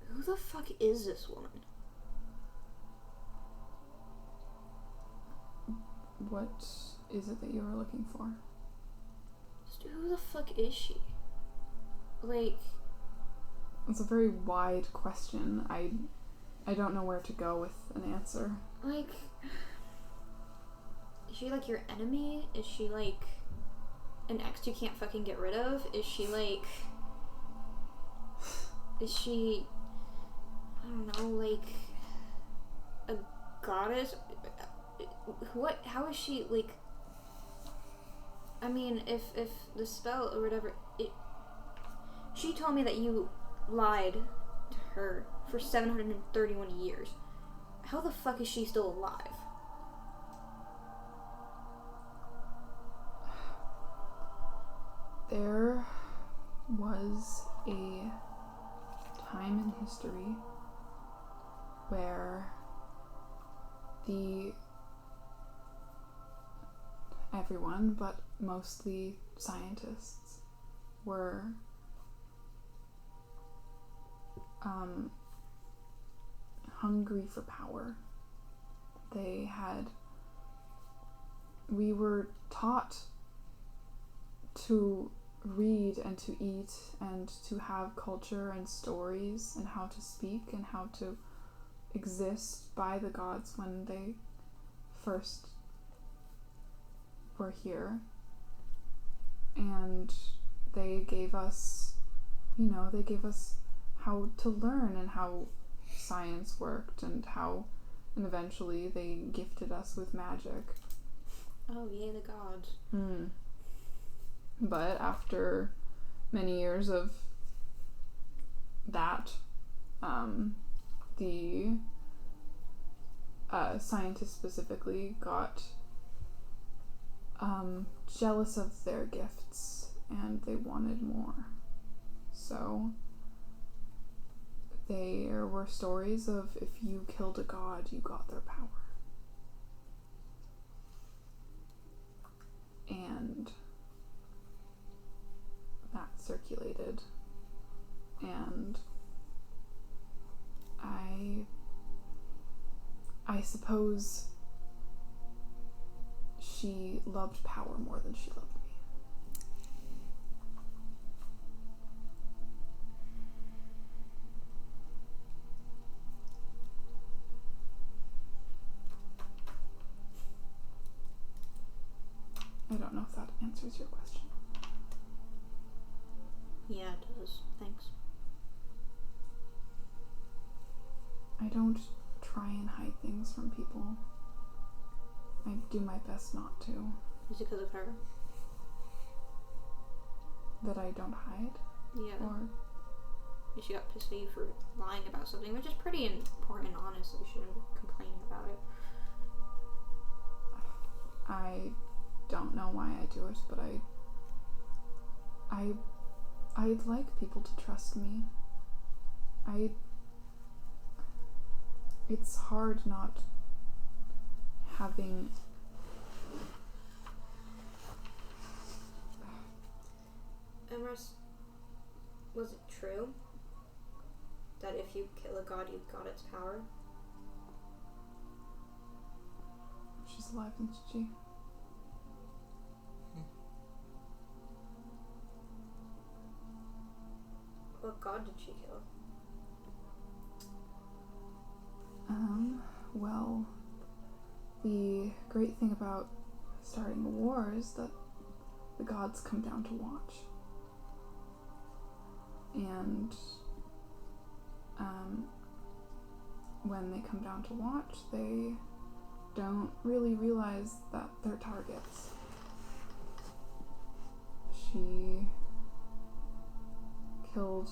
who the fuck is this woman? What is it that you were looking for? Just who the fuck is she? Like... It's a very wide question. I don't know where to go with an answer. Like... Is she like your enemy? Is she like... an ex you can't fucking get rid of? Is she like... Is she... I don't know, like... a goddess? What? How is she, like... I mean, if the spell or whatever... She told me that you lied to her for 731 years. How the fuck is she still alive? There was a time in history where everyone, but mostly scientists, were hungry for power. We were taught to read and to eat and to have culture and stories and how to speak and how to exist by the gods when they first were here. And they gave us how to learn and how science worked and eventually they gifted us with magic. Oh, yay, the gods. But after many years of that, the scientists specifically got jealous of their gifts and they wanted more. So there were stories of if you killed a god, you got their power. And that circulated. And I suppose she loved power more than she loved me. I don't know if that answers your question. Yeah, it does. Thanks. I don't try and hide things from people. I do my best not to. Is it because of her? That I don't hide? Yeah. Or She got pissed at you for lying about something, which is pretty important, honestly. You shouldn't complain about it. I don't know why I do it, but I'd like people to trust me. It's hard not having... Emrys, was it true that if you kill a god, you got its power? She's alive, isn't she? What god did she kill? Well, the great thing about starting a war is that the gods come down to watch. And, when they come down to watch, they don't really realize that they're targets. She killed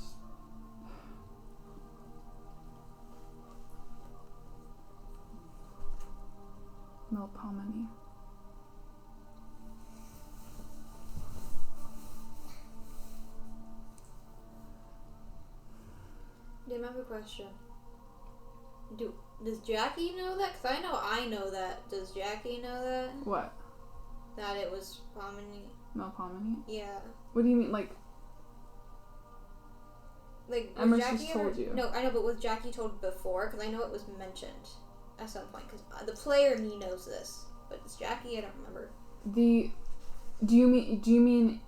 Melpomene. Dim, I have a question. Does Jackie know that? Because I know that. Does Jackie know that? What? That it was Pomini. Melpomene? Yeah. What do you mean, like was Emrys Jackie just told you. No, I know, but was Jackie told before? Because I know it was mentioned at some point. Because the player me knows this, but it's Jackie. I don't remember. Do you mean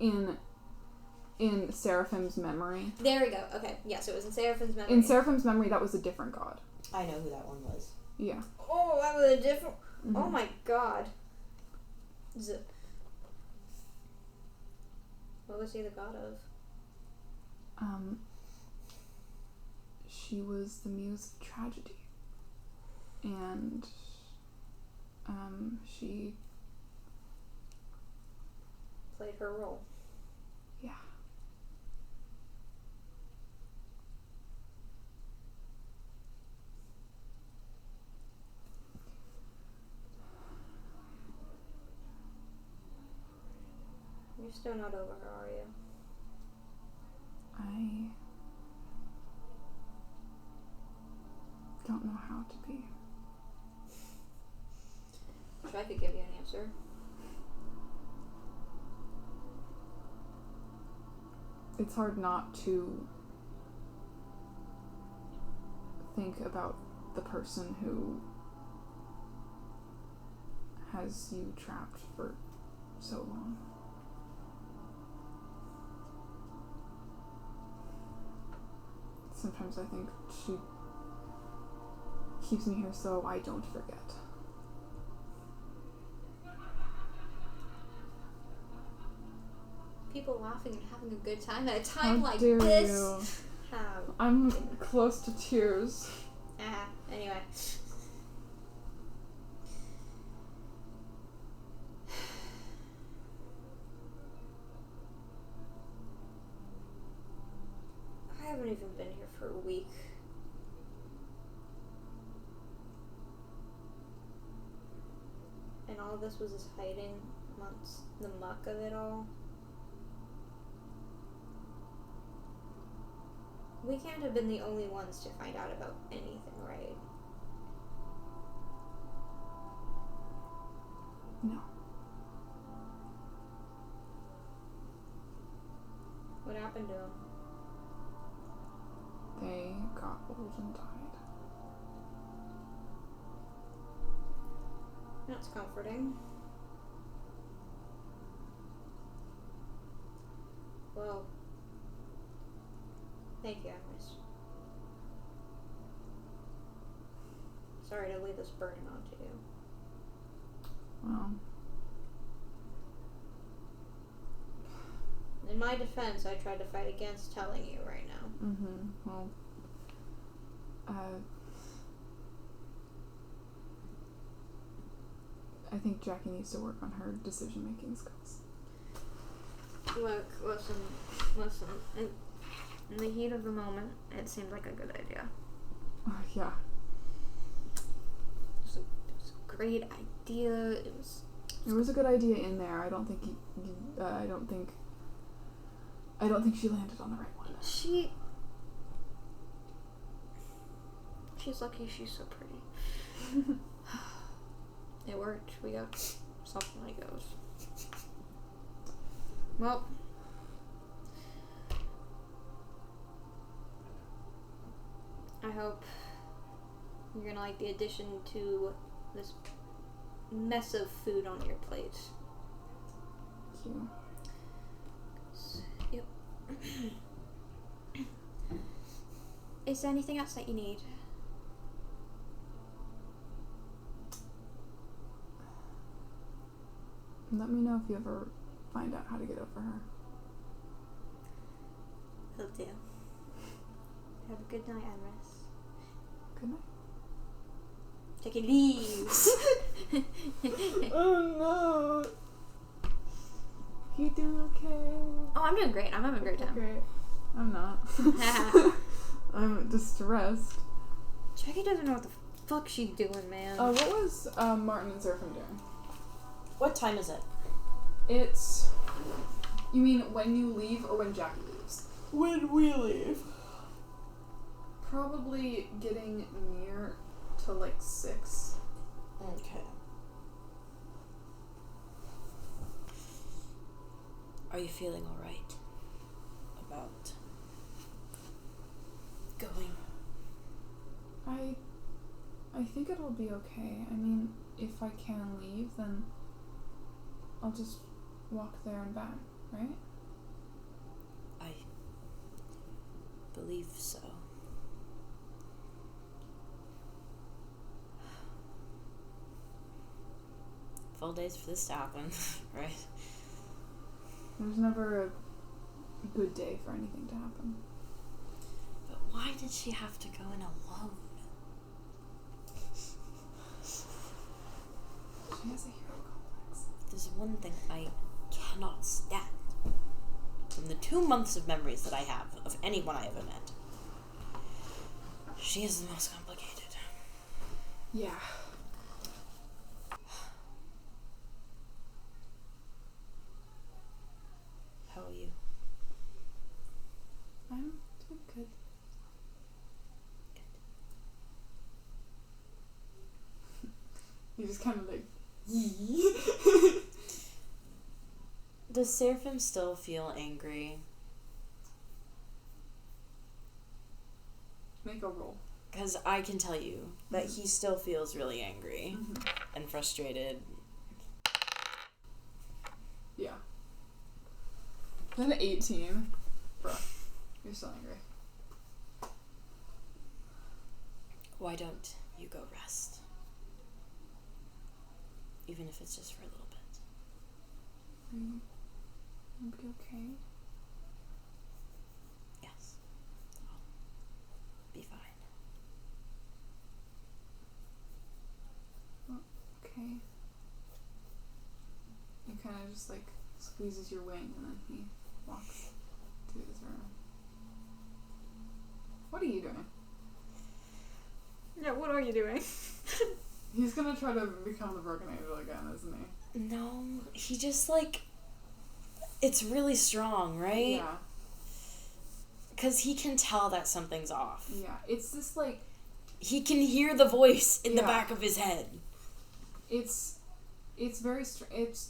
in Seraphim's memory? There we go. Okay, yeah. So it was in Seraphim's memory. In Seraphim's memory, that was a different god. I know who that one was. Yeah. Oh, that was a different. Mm-hmm. Oh my god. What was he the god of? She was the muse of tragedy, and she Played her role. Yeah. You're still not over her, are you? I don't know how to be. Wish I could give you an answer. It's hard not to think about the person who has you trapped for so long. Sometimes I think she keeps me here so I don't forget. People laughing and having a good time at a time How like dare this. you? How? I'm close to tears. Anyway. I haven't even been here for a week. And all this was just hiding amongst the muck of it all. We can't have been the only ones to find out about anything, right? No. What happened to him? They got old and died. That's comforting. Well, thank you, Emrys. Sorry to lay this burden onto you. Well, in my defense, I tried to fight against telling you right now. Well, I think Jackie needs to work on her decision-making skills. Look, listen. In the heat of the moment, it seemed like a good idea. Yeah. It was a great idea. It was a good idea in there. I don't think I don't think she landed on the right one. She's lucky she's so pretty. It worked. We got something that goes. Well, I hope you're gonna like the addition to this mess of food on your plate. Thank you. Yep. Is there anything else that you need? Let me know if you ever find out how to get over her. Will do. Have a good night, Emrys. Good night. Take it easy. Oh no. You doing okay? Oh, I'm doing great. I'm having a great time. Great. I'm not. I'm distressed. Jackie doesn't know what the fuck she's doing, man. What was Martin and Seraphim doing? What time is it? It's... You mean when you leave or when Jackie leaves? When we leave. Probably getting near to like 6. Okay. Are you feeling alright about going? I think it'll be okay. I mean, if I can leave, then I'll just walk there and back, right? I believe so. Full days for this to happen, right? There's never a good day for anything to happen. But why did she have to go in alone? She has a hero complex. There's one thing I cannot stand. From the 2 months of memories that I have of anyone I ever met, she is the most complicated. Yeah. How are you? I'm doing good. You just kind of like... Does Seraphim still feel angry? Make a roll. Because I can tell you that he still feels really angry and frustrated. Yeah. Then 18. Bruh. You're still angry. Why don't you go rest? Even if it's just for a little bit. You'll be okay? Yes. I'll be fine. Okay. He kind of just like squeezes your wing and then he walks to his room. What are you doing? Yeah, what are you doing? He's gonna try to become the broken angel again, isn't he? No, he just like... It's really strong, right? Yeah. Because he can tell that something's off. Yeah. It's this like... He can hear the voice in the back of his head. It's very it's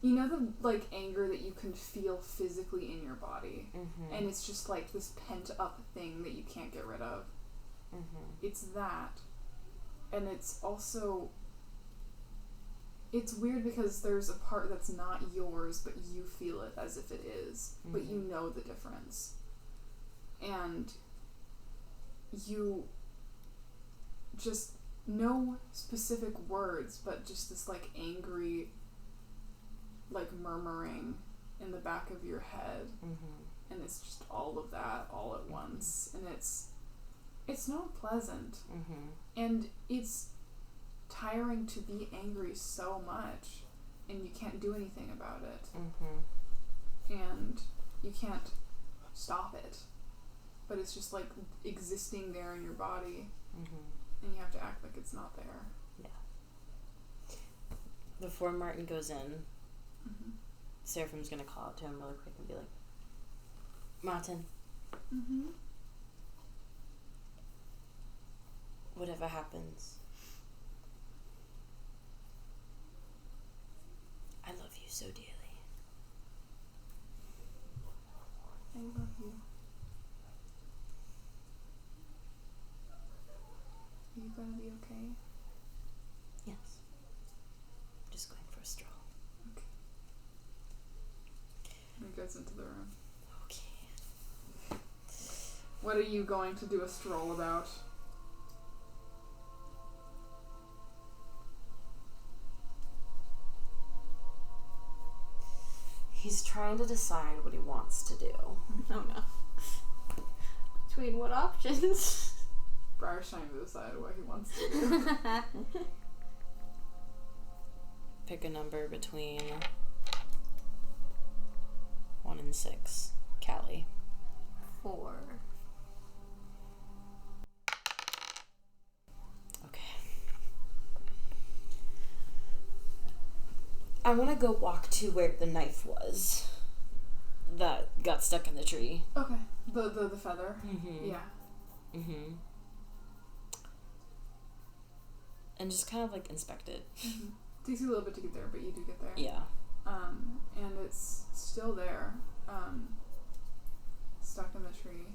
you know the like anger that you can feel physically in your body, and it's just like this pent up thing that you can't get rid of. It's that, and it's also it's weird because there's a part that's not yours, but you feel it as if it is, but you know the difference. And you just no specific words, but just this like angry like murmuring in the back of your head. And it's just all of that all at once, and it's not pleasant. And it's tiring to be angry so much, and you can't do anything about it. And you can't stop it, but it's just like existing there in your body. And you have to act like it's not there. Yeah. Before Martin goes in, Seraphim's gonna call out to him really quick and be like, Martin. Whatever happens, I love you so dearly. I love you. Are you gonna be okay? Yes. Just going for a stroll. Okay. He goes into the room. Okay. What are you going to do a stroll about? He's trying to decide what he wants to do. Oh no. Between what options? Briar's trying to decide what he wants to do. Pick a number between 1 and 6. Callie. 4. Okay. I want to go walk to where the knife was that got stuck in the tree. Okay. The feather? Yeah. And just kind of like inspect it. Takes you a little bit to get there, but you do get there. Yeah. And it's still there, stuck in the tree.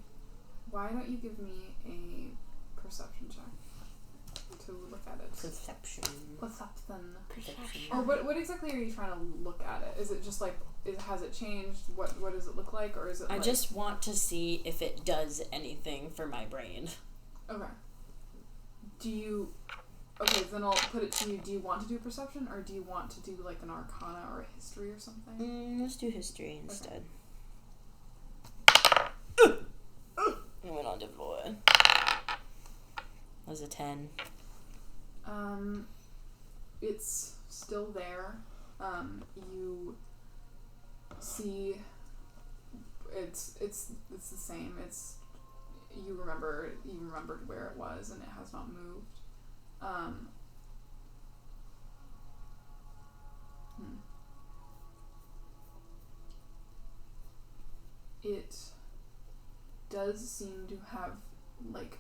Why don't you give me a perception check to look at it? Perception. Or what exactly are you trying to look at it? Is it just like, has it changed? What does it look like? Or is it I just want to see if it does anything for my brain. Okay. Okay, then I'll put it to you. Do you want to do perception, or do you want to do like an arcana or a history or something? Let's do history instead. I went on to boy. That was a 10. It's still there. You see, it's the same. You remembered where it was, and it has not moved. It does seem to have like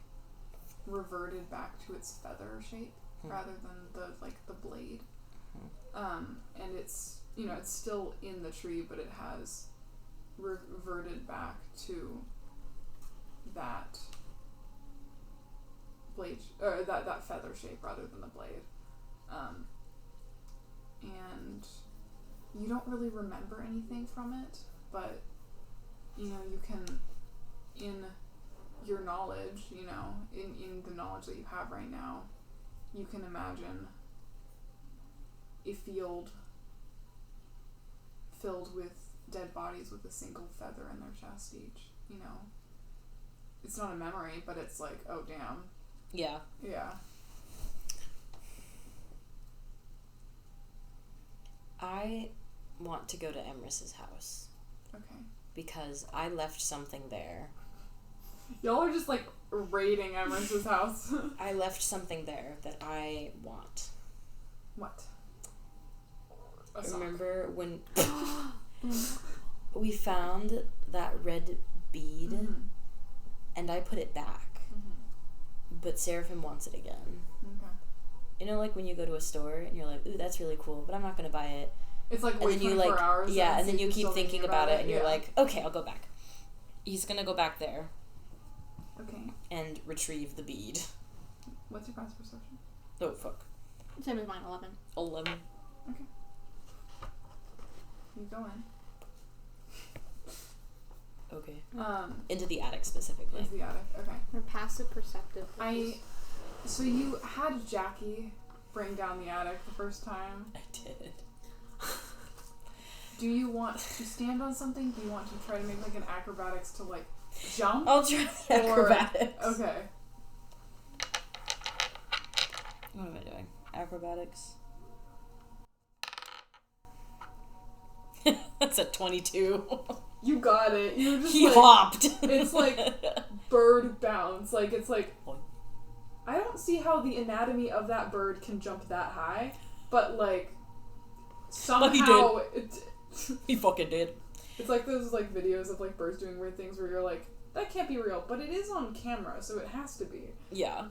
reverted back to its feather shape rather than the blade. And it's it's still in the tree, but it has reverted back to that blade, or that feather shape rather than the blade. And you don't really remember anything from it, but you can, in your knowledge, in the knowledge that you have right now, you can imagine a field filled with dead bodies with a single feather in their chest each. It's not a memory, but it's like, oh damn. Yeah. Yeah. I want to go to Emrys's house. Okay. Because I left something there. Y'all are just like raiding Emrys's house. I left something there that I want. What? Remember when we found that red bead and I put it back, but Seraphim wants it again. Okay. Like when you go to a store and you're like, ooh, that's really cool, but I'm not going to buy it. It's like, wait 24 hours. Yeah, and then you keep thinking about it and you're like, okay, I'll go back. He's going to go back there. Okay. And retrieve the bead. What's your past perception? Oh, fuck. Same as mine, 11. 11. Okay. You go in. Okay. Into the attic specifically. Into the attic. Okay. Or passive perceptive. So you had Jackie bring down the attic the first time. I did. Do you want to stand on something? Do you want to try to make like an acrobatics to like jump? I'll try acrobatics. Okay. What am I doing? Acrobatics. That's a 22. You got it. You just he hopped. It's like bird bounce. Like it's like I don't see how the anatomy of that bird can jump that high, but like somehow he fucking did. It's like those like videos of like birds doing weird things where you're like, that can't be real, but it is on camera, so it has to be. Yeah.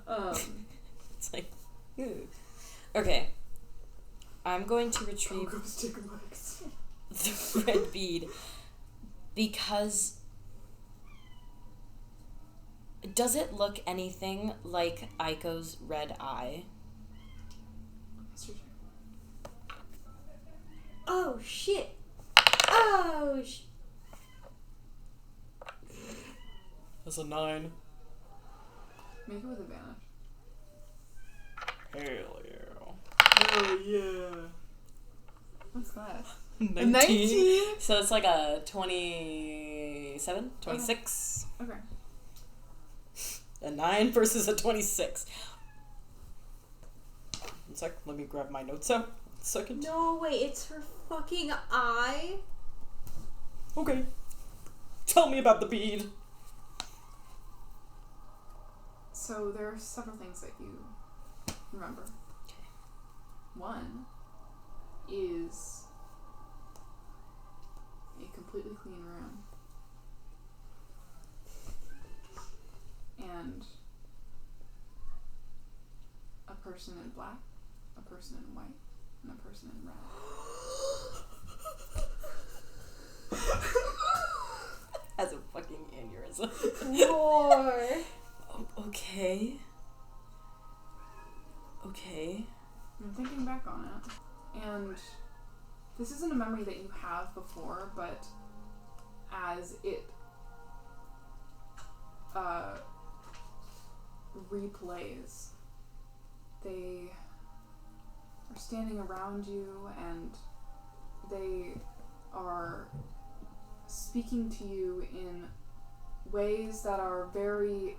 It's like, okay. I'm going to retrieve the red bead because does it look anything like Aiko's red eye? Oh shit! Oh That's a 9. Make it with advantage. Hell yeah. Oh yeah. What's that? 19. So it's like a 27? 26? Okay. A 9 versus a 26. One sec, let me grab my notes out. Second. no, wait, it's her fucking eye? Okay. Tell me about the bead. So there are several things that you remember. Okay. One is a completely clean room. And a person in black, a person in white, and a person in red. As a fucking aneurysm. Roar. Okay. Okay. I'm thinking back on it, and this isn't a memory that you have before, but as it replays, they are standing around you and they are speaking to you in ways that are very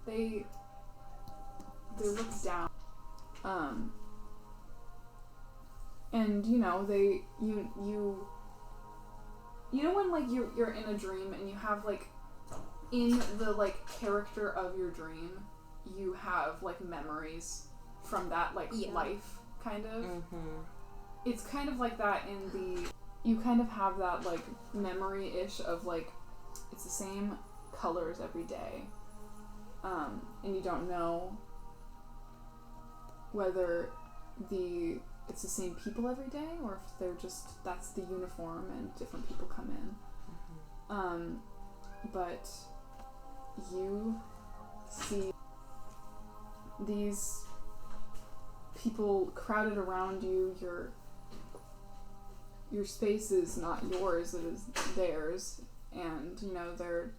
they look down, and you know you know when like you're in a dream and you have like in the like character of your dream you have like memories from that like life kind of. It's kind of like that in the you kind of have that like memory-ish of like it's the same colors every day, and you don't know whether it's the same people every day or if they're just that's the uniform and different people come in. But you see these people crowded around you. Your space is not yours, it is theirs, and you know they're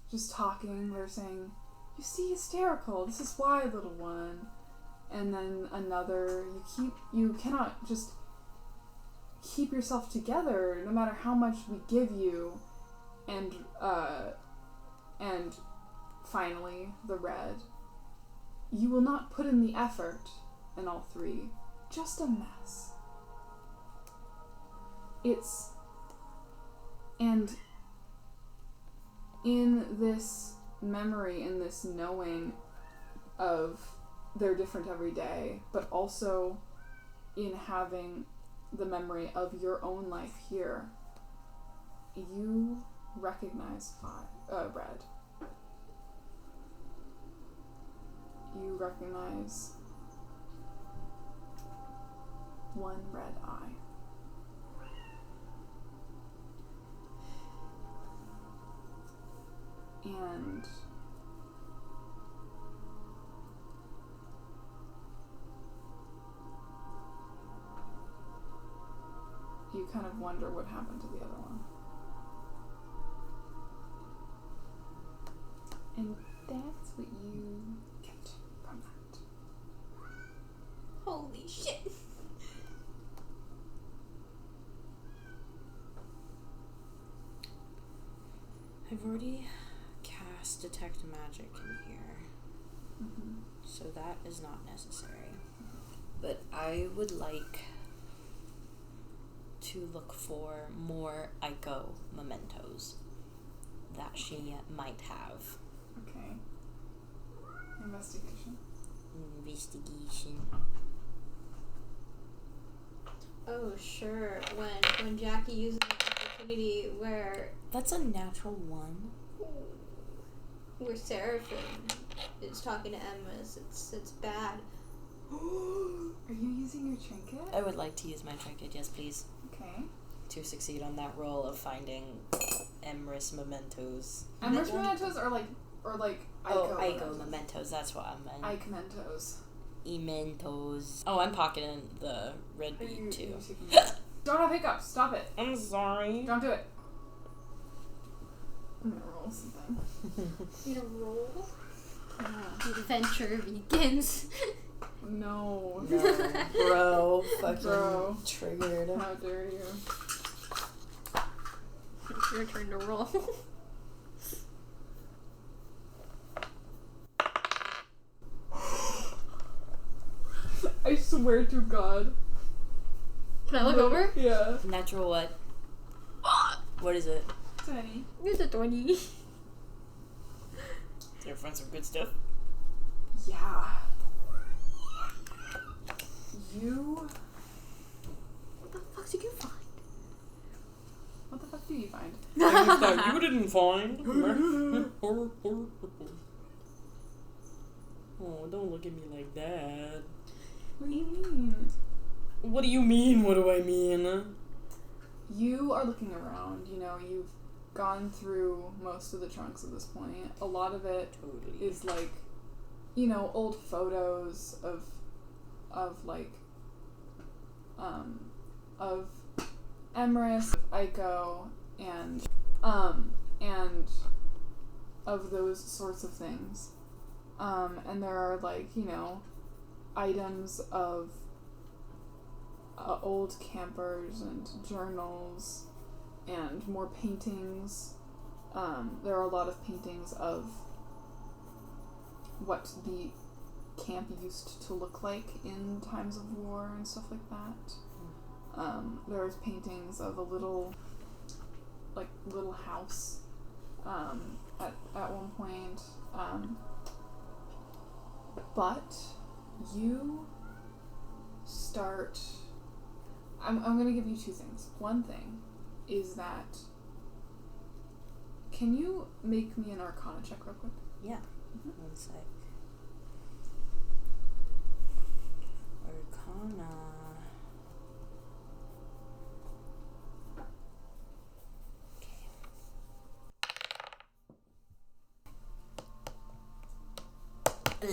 just talking. They're saying, "You see, hysterical. This is why, little one." And then another, you cannot just keep yourself together no matter how much we give you. And finally, the red. You will not put in the effort, and all three. Just a mess. And in this memory, in this knowing of they're different every day, but also in having the memory of your own life here, you recognize red. You recognize one red eye. And you kind of wonder what happened to the other one. And that's what you get from that. Holy shit. I've already cast Detect Magic in here, so that is not necessary. But I would like to look for more Aiko mementos that she might have. Okay. Investigation. Oh, sure. When Jackie uses the opportunity where That's a natural 1. Seraphim is talking to Emrys, it's bad. Are you using your trinket? I would like to use my trinket, yes please. Okay. To succeed on that roll of finding Emrys mementos. Emrys mementos or like Aiko mementos, that's what I meant. Ike mentos. Ementos. Oh, I'm pocketing the red bead too. Don't have hiccups. Stop it. I'm sorry. Don't do it. I'm gonna roll something. You gonna roll? The adventure begins. No. Bro. Fucking Bro. triggered. How dare you? It's your turn to roll. I swear to God. Can I look over? Yeah. Natural what? What is it? 20. Here's a 20. Did you find some good stuff? Yeah. You. What the fuck did you find? What the fuck do you find? Things that you didn't find. Oh, don't look at me like that. What do you mean? What do you mean? What do I mean? You are looking around. You know, you've gone through most of the trunks at this point. A lot of it is like, you know, old photos of like, of Emrys, Aiko, and of those sorts of things. And there are like, you know, items of old campers and journals and more paintings. There are a lot of paintings of what the camp used to look like in times of war and stuff like that. There's paintings of a little house at one point. But you start... I'm going to give you two things. One thing is that... Can you make me an Arcana check real quick? Yeah. One sec. Arcana. Okay.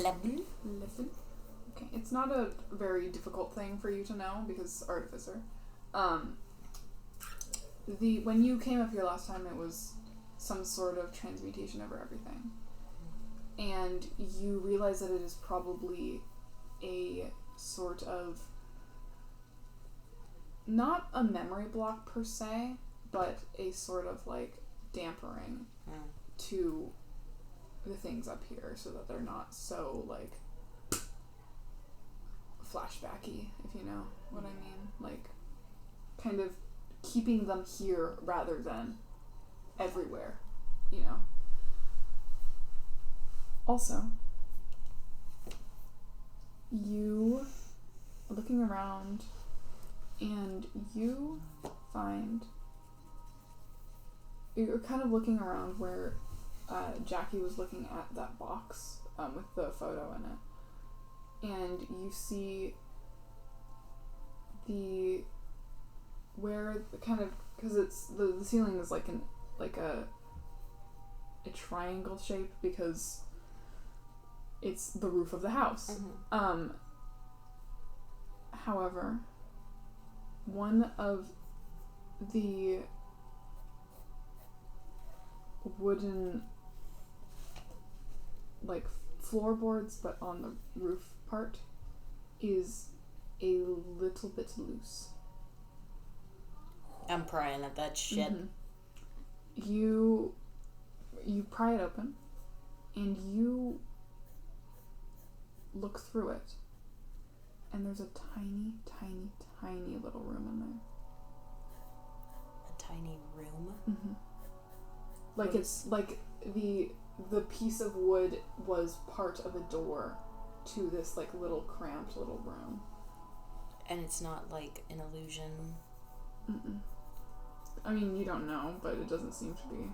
11. Okay, it's not a very difficult thing for you to know because Artificer. When you came up here last time, it was some sort of transmutation over everything. And you realize that it is probably a sort of, not a memory block per se, but a sort of like dampering to the things up here so that they're not so like flashbacky, if you know what I mean. Like, kind of keeping them here rather than everywhere, you know. Also, you are looking around and you find... You're kind of looking around where Jackie was looking at that box with the photo in it. And you see because it's the ceiling is like a triangle shape because it's the roof of the house. However, one of the wooden, like, floorboards, but on the roof part, is a little bit loose. I'm prying at that shit. Mm-hmm. You pry it open, and you look through it, and there's a tiny, tiny, tiny little room in there. A tiny room? Mm-hmm. Like it's like the piece of wood was part of a door to this like little cramped little room. And it's not like an illusion? Mm-mm. I mean, you don't know, but it doesn't seem to be.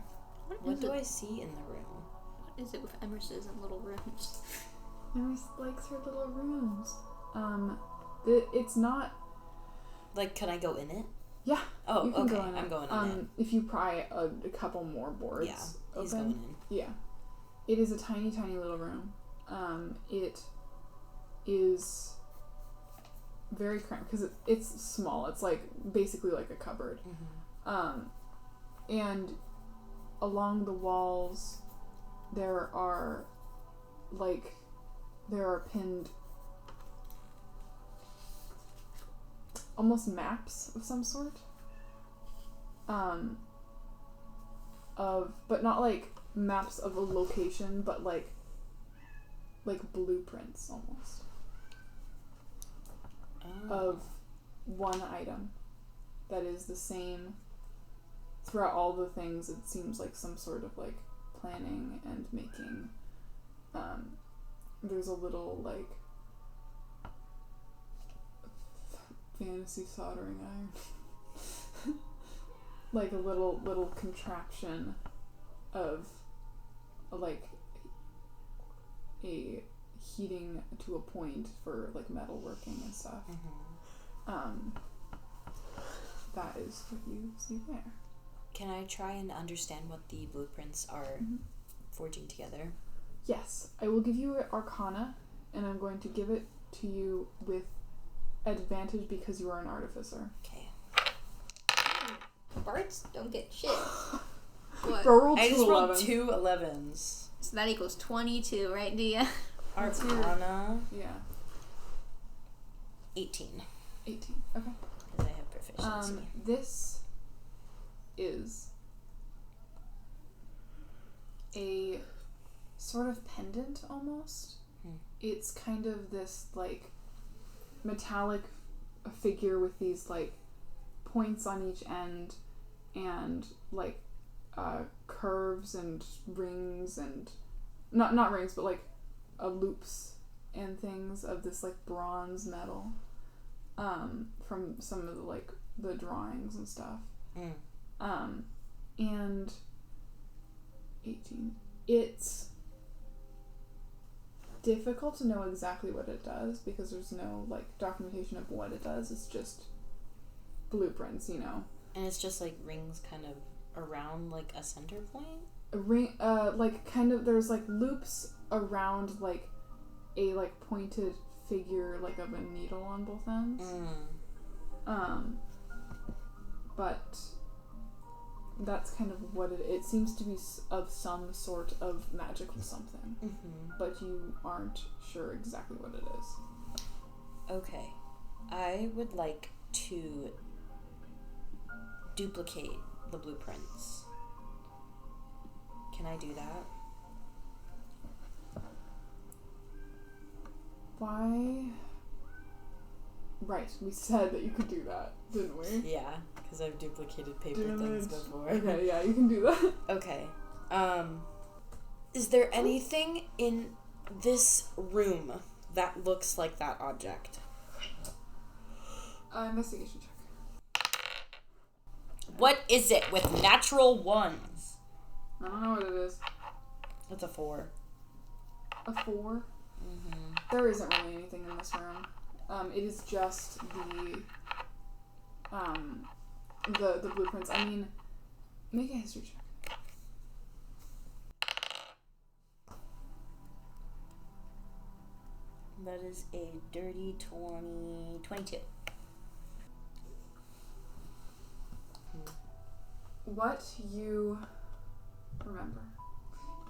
What do I see in the room? What is it with emryses and little rooms? Emrys likes her little rooms. It's not... Like, can I go in it? Yeah. Oh, you can okay. go in I'm it. going in it. If you pry a couple more boards he's open, going in. Yeah. It is a tiny, tiny little room. It is very cramped because it's small. It's like basically like a cupboard. Mm-hmm. And along the walls there are pinned almost maps of some sort. But not like maps of a location, but like blueprints almost. Oh. Of one item that is the same throughout all the things. It seems like some sort of like planning and making. There's a little like fantasy soldering iron. Like a little contraption of like a heating to a point for like metalworking and stuff. Mm-hmm. That is what you see there. Can I try and understand what the blueprints are forging together? Yes, I will give you Arcana, and I'm going to give it to you with advantage because you are an artificer. Okay. Bards don't get shit. What? Roll I just rolled 11. 2 11s. So that equals 22, right, Dia? Arcana. Yeah. 18. 18. Okay. Because I have proficiency. This is a sort of pendant almost. It's kind of this like metallic figure with these like points on each end and like curves and rings and not rings but like loops and things of this like bronze metal from some of the like the drawings and stuff. And 18. It's difficult to know exactly what it does because there's no like documentation of what it does. It's just blueprints, you know. And it's just like rings kind of around like a center point? A ring, like kind of there's like loops around like a like pointed figure like of a needle on both ends. But that's kind of what it seems to be of some sort of magical something. But you aren't sure exactly what it is. Okay. I would like to duplicate the blueprints. Can I do that? Why? Right, we said that you could do that, didn't we? Yeah, because I've duplicated paper things before. Okay, yeah, you can do that. Okay. Is there anything in this room that looks like that object? Investigation check. What is it with natural ones? I don't know what it is. It's a 4. A 4? There isn't really anything in this room. It is just the blueprints. I mean, make a history check. That is a dirty 22. what you remember.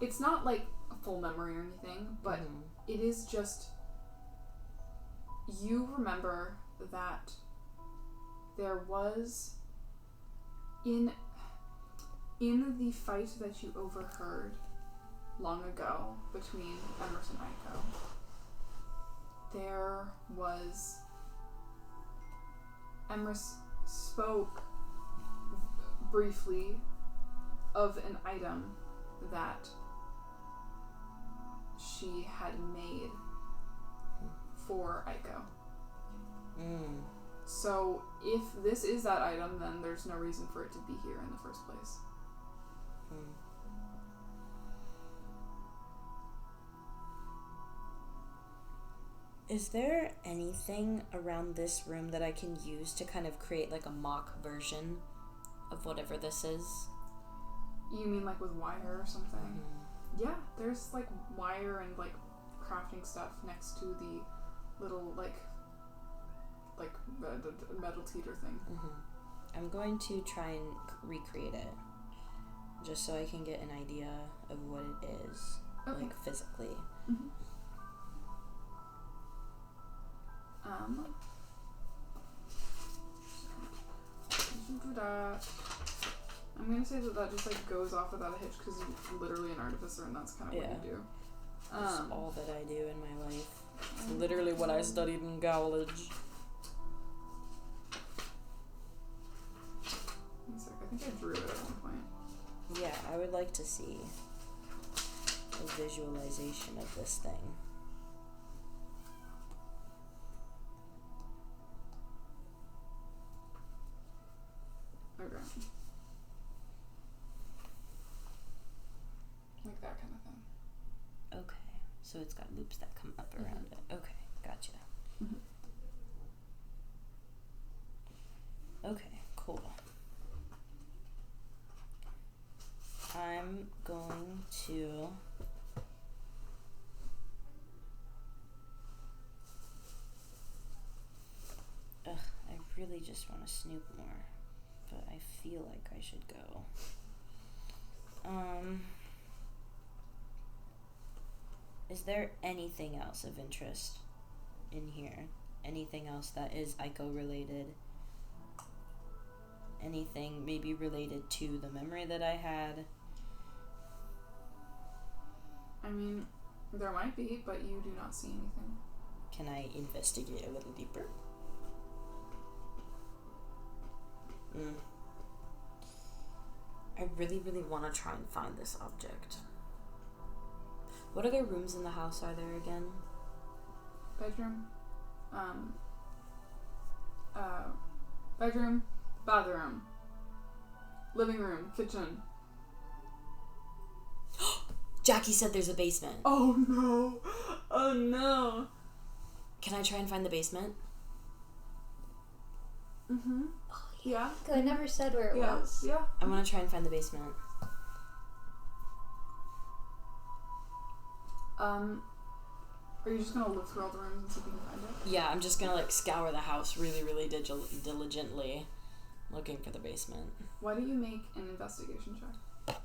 It's not like a full memory or anything, but it is just, you remember that there was, in the fight that you overheard long ago between Emrys and Aiko, there was, Emrys spoke briefly of an item that she had made for Aiko. So if this is that item, then there's no reason for it to be here in the first place. Is there anything around this room that I can use to kind of create like a mock version of whatever this is? You mean like with wire or something? Yeah, there's like wire and like crafting stuff next to the little like metal teeter thing. I'm going to try and recreate it just so I can get an idea of what it is, like physically. Do that. I'm gonna say that just like goes off without a hitch because you're literally an artificer and that's kind of what you do. That's all that I do in my life. It's literally what I studied in college. I think I drew it at one point. Yeah, I would like to see a visualization of this thing. Okay. Like that kind of thing. Okay, so it's got loops that come up around it. Okay, gotcha. Okay, cool. I'm going to I really just want to snoop more, but I feel like I should go. Is there anything else of interest in here? Anything else that is Aiko related? Anything maybe related to the memory that I had? I mean, there might be, but you do not see anything. Can I investigate a little deeper? I really, really want to try and find this object. What other rooms in the house are there again? Bedroom. Bedroom. Bathroom. Living room. Kitchen. Jackie said there's a basement. Oh no. Oh no. Can I try and find the basement? Oh, yeah. Because I never said where it was. Yeah. I want to try and find the basement. Are you just gonna look through all the rooms and see if you can find it? Yeah, I'm just gonna like scour the house really, really diligently, looking for the basement. Why don't you make an investigation check?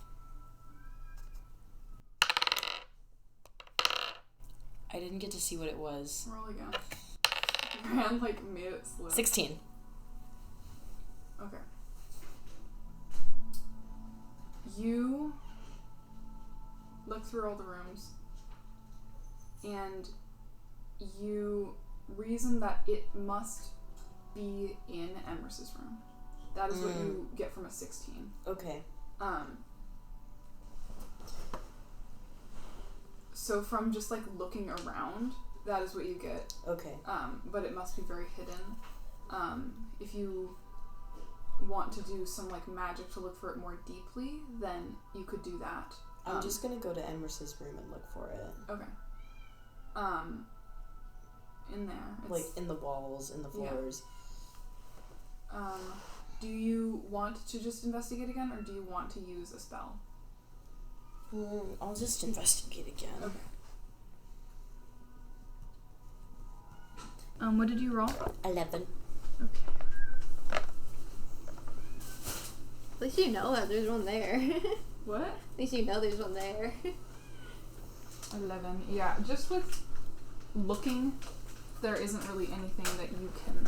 I didn't get to see what it was. Roll again. Your hand like made it slip. 16. Okay. You look through all the rooms and you reason that it must be in Emrys's room. That is what you get from a 16. Okay. So from just like looking around, that is what you get. Okay. But it must be very hidden. If you want to do some like magic to look for it more deeply, then you could do that. I'm just gonna go to Emrys's room and look for it. Okay. In there. Like in the walls, in the floors. Yeah. Do you want to just investigate again, or do you want to use a spell? I'll just investigate again. Okay. What did you roll? 11. Okay. At least you know that there's one there. What? At least you know there's one there. 11. Yeah, just with looking, there isn't really anything that you can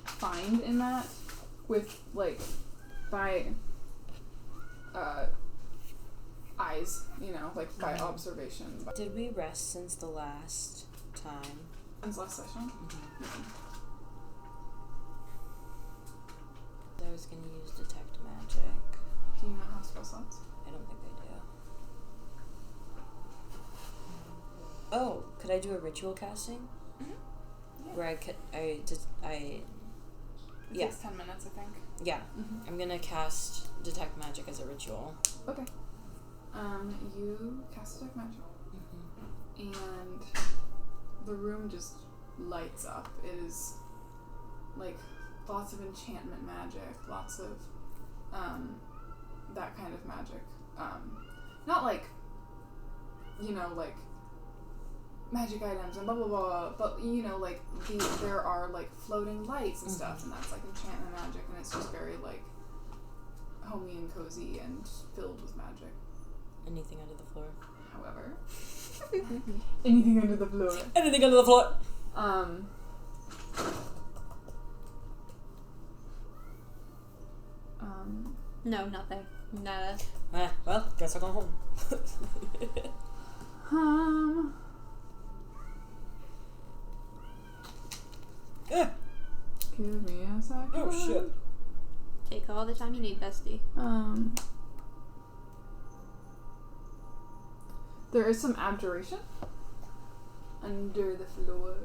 find in that with, like, by eyes, you know, like by observation. Did we rest since the last time? Since last session? Mm-hmm. I was gonna use detect magic. Do you not have spell slots? I don't think I do. Oh, could I do a ritual casting? Mm-hmm. Yeah. Where it takes 10 minutes, I think. Yeah. Mm-hmm. I'm gonna cast detect magic as a ritual. Okay. You cast detect magic. Mm-hmm. And the room just lights up. It is like lots of enchantment magic, lots of that kind of magic. Not like, you know, like magic items and blah blah blah, but you know, like there are like floating lights and stuff, and that's like enchantment magic, and it's just very like homey and cozy and filled with magic. Anything under the floor. However, anything under the floor. Anything under the floor. No, nothing. Nada. Well, guess I'll go home. Give me a second. Oh shit. Take all the time you need, bestie. There is some abjuration under the floor.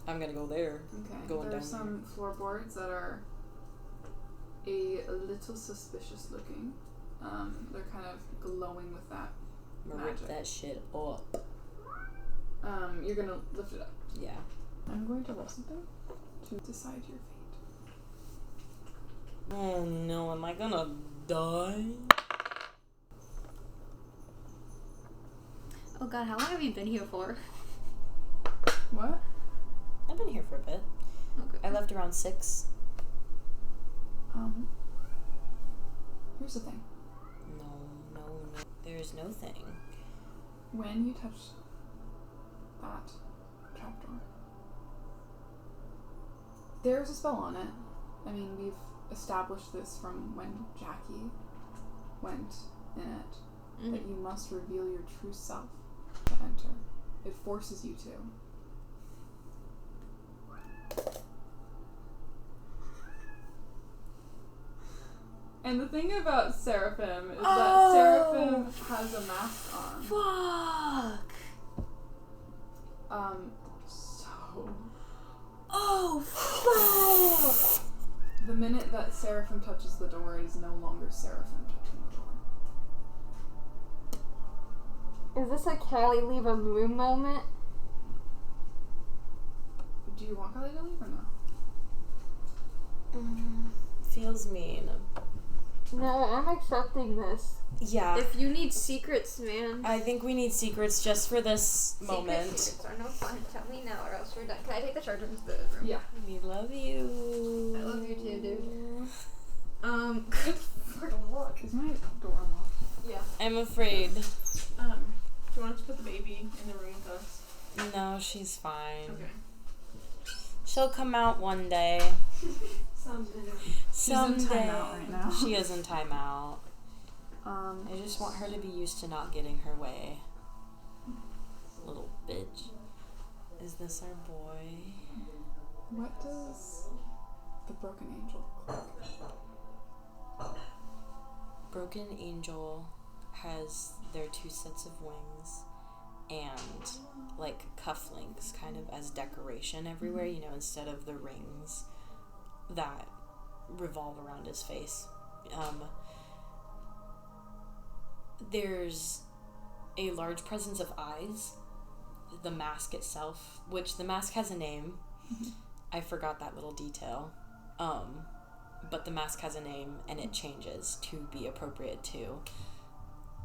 I'm gonna go there. Okay. Going There's down some floorboards that are a little suspicious looking. They're kind of glowing with that I'm gonna magic. rip that shit up. You're gonna lift it up. Yeah. I'm going to roll something to decide your fate. Oh no, am I gonna die? Oh god, how long have you been here for? What? I've been here for a bit. Okay. I left around 6. Here's the thing. No. There's no thing. When you touch that trapdoor, there's a spell on it. I mean, we've established this from when Jackie went in it, that you must reveal your true self to enter. It forces you to. And the thing about Seraphim is that Seraphim has a mask on. Fuck! So... Oh, fuck! The minute that Seraphim touches the door, it is no longer Seraphim touching the door. Is this a Callie leave a room moment? Do you want Callie to leave or no? Feels mean. No, I'm accepting this. Yeah. If you need secrets, man. I think we need secrets just for this moment. Secrets are no fun. Tell me now or else we're done. Can I take the charger into the room? Yeah. We love you. I love you too, dude. Good freaking luck. Is my door unlocked? Yeah. I'm afraid. Do you want us to put the baby in the room with us? No, she's fine. Okay. She'll come out one day. Someday. She's Someday. in timeout right now. She is in timeout. I just want her to be used to not getting her way. Little bitch. Is this our boy? What does the broken angel look like? Broken Angel has their 2 sets of wings and like cufflinks kind of as decoration everywhere, you know, instead of the rings that revolve around his face. There's a large presence of eyes. The mask itself, which the mask has a name. I forgot that little detail. But the mask has a name and it changes to be appropriate to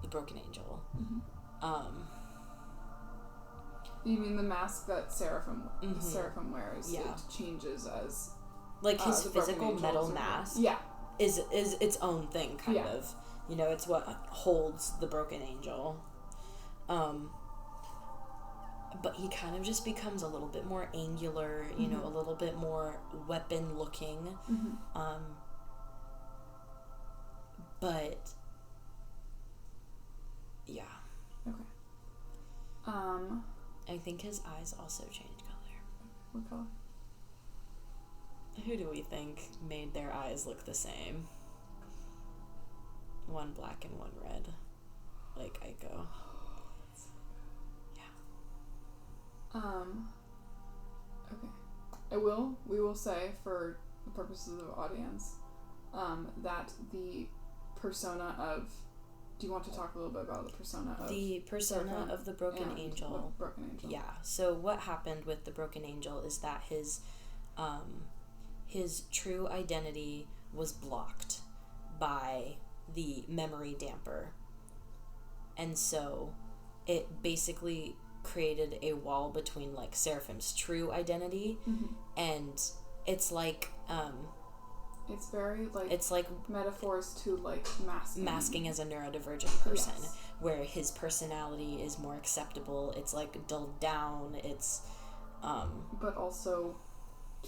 the Broken Angel. You mean the mask that Seraphim wears? Yeah. It changes as like his the Broken physical Angel metal is a- mask. Yeah. is its own thing, kind of. You know, it's what holds the broken angel. But he kind of just becomes a little bit more angular, you know, a little bit more weapon looking. But yeah. Okay. I think his eyes also change color. What color? Who do we think made their eyes look the same? One black and one red. Like Aiko. Okay. We will say, for the purposes of the audience, that the persona of... Do you want to talk a little bit about the persona of... The persona Seraphim of the Broken Angel. The Broken Angel. Yeah. So what happened with the Broken Angel is that his true identity was blocked by the memory damper. And so it basically created a wall between, like, Seraphim's true identity and it's like it's very, like, it's like metaphors to, like, masking as a neurodivergent person, where his personality is more acceptable. It's like dulled down. It's but also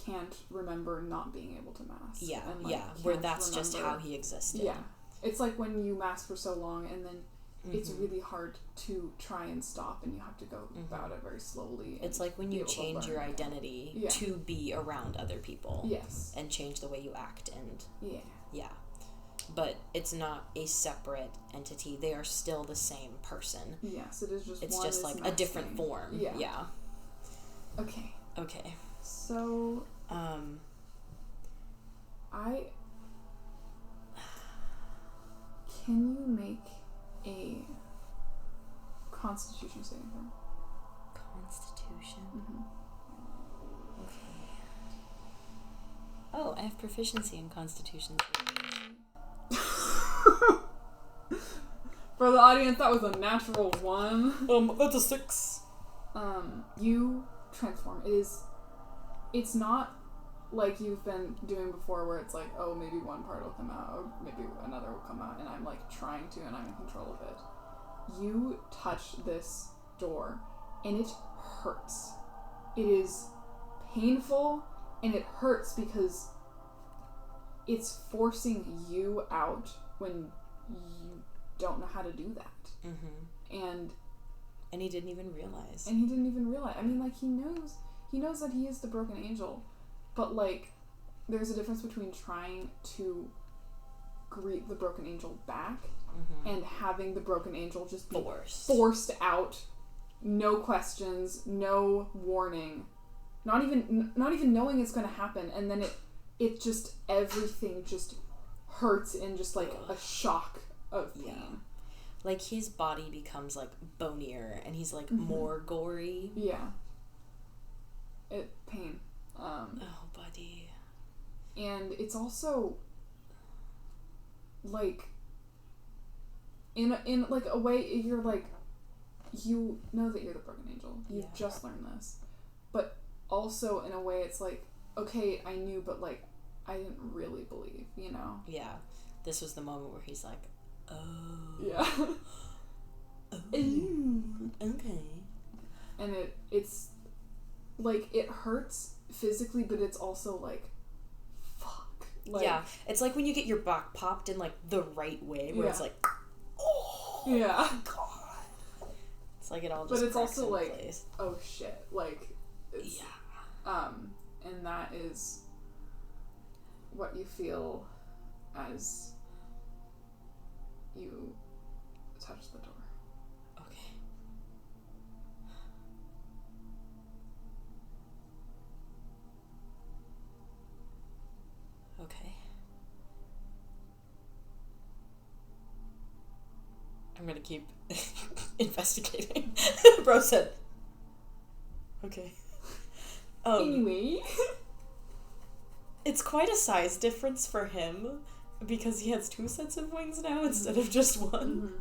can't remember not being able to mask. Yeah, and, like, where that's just how he existed. Yeah, it's like when you mask for so long and then it's really hard to try and stop, and you have to go about it very slowly. It's like when you change your identity to be around other people. Yes. And change the way you act and... Yeah. But it's not a separate entity. They are still the same person. Yes, it is just It's one just like a different form. Yeah. Okay. So... Can you make a Constitution saving throw? Constitution? Okay. Oh, I have proficiency in Constitution. For the audience, that was a natural 1. That's a 6. You transform. It's not like you've been doing before, where it's like, oh, maybe one part will come out, or maybe another will come out, and I'm, like, trying to, and I'm in control of it. You touch this door, and it hurts. It is painful, and it hurts because it's forcing you out when you don't know how to do that. And he didn't even realize. I mean, like, he knows that he is the broken angel, but, like, there's a difference between trying to greet the broken angel back and having the broken angel just be forced out, no questions, no warning, not even knowing it's going to happen, and then it just, everything just hurts in just, like, a shock of pain. Yeah. Like, his body becomes, like, bonier, and he's, like, more gory. Yeah. Pain. Oh, buddy. And it's also, like, in like a way, you're like, you know that you're the broken angel. You've just learned this. But also, in a way, it's like, okay, I knew, but, like, I didn't really believe, you know? Yeah. This was the moment where he's like, oh. Yeah. Ooh, okay. And it's, like, it hurts physically, but it's also, like, fuck. Like, yeah. It's like when you get your back popped in, like, the right way, where it's like, oh. Yeah. God. It's like it all just But it's also like, place. Oh shit. Like, it's, and that is what you feel as you touch the door. Okay. Okay. I'm gonna keep investigating. Bro said, okay. Anyway. It's quite a size difference for him, because he has 2 sets of wings now instead of just one.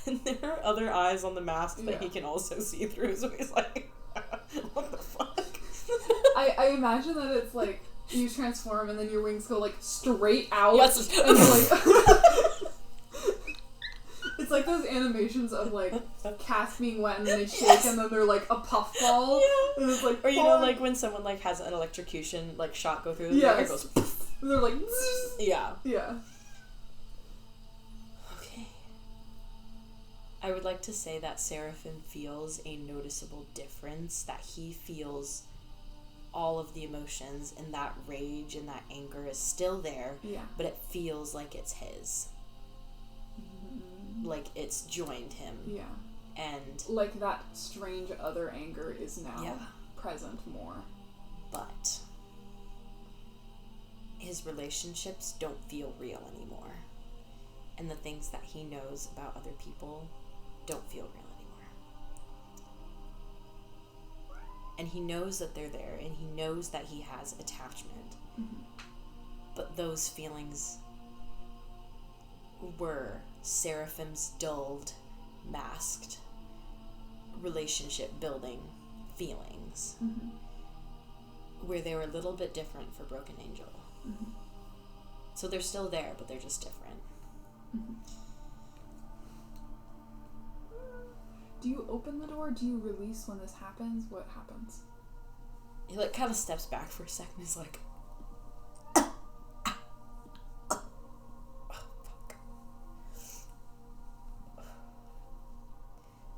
And there are other eyes on the mask that he can also see through, so he's like, what the fuck? I imagine that it's like You transform, and then your wings go, like, straight out. Yes. And, like... It's like those animations of, like, cats being wet, and then they shake, and then they're, like, a puffball. Yeah. And it's like... Or, you know, like, when someone, like, has an electrocution, like, shot go through the air, it goes... And they're like... Yeah. Yeah. Okay. I would like to say that Seraphim feels a noticeable difference, that he feels all of the emotions, and that rage and that anger is still there, but it feels like it's his. Like it's joined him. Yeah. And like that strange other anger is now present more. But his relationships don't feel real anymore. And the things that he knows about other people don't feel real anymore. And he knows that they're there, and he knows that he has attachment. Mm-hmm. But those feelings were Seraphim's dulled, masked, relationship building feelings. Mm-hmm. Where they were a little bit different for Broken Angel. Mm-hmm. So they're still there, but they're just different. Mm-hmm. Do you open the door? Do you release when this happens? What happens? He like kind of steps back for a second. He's like,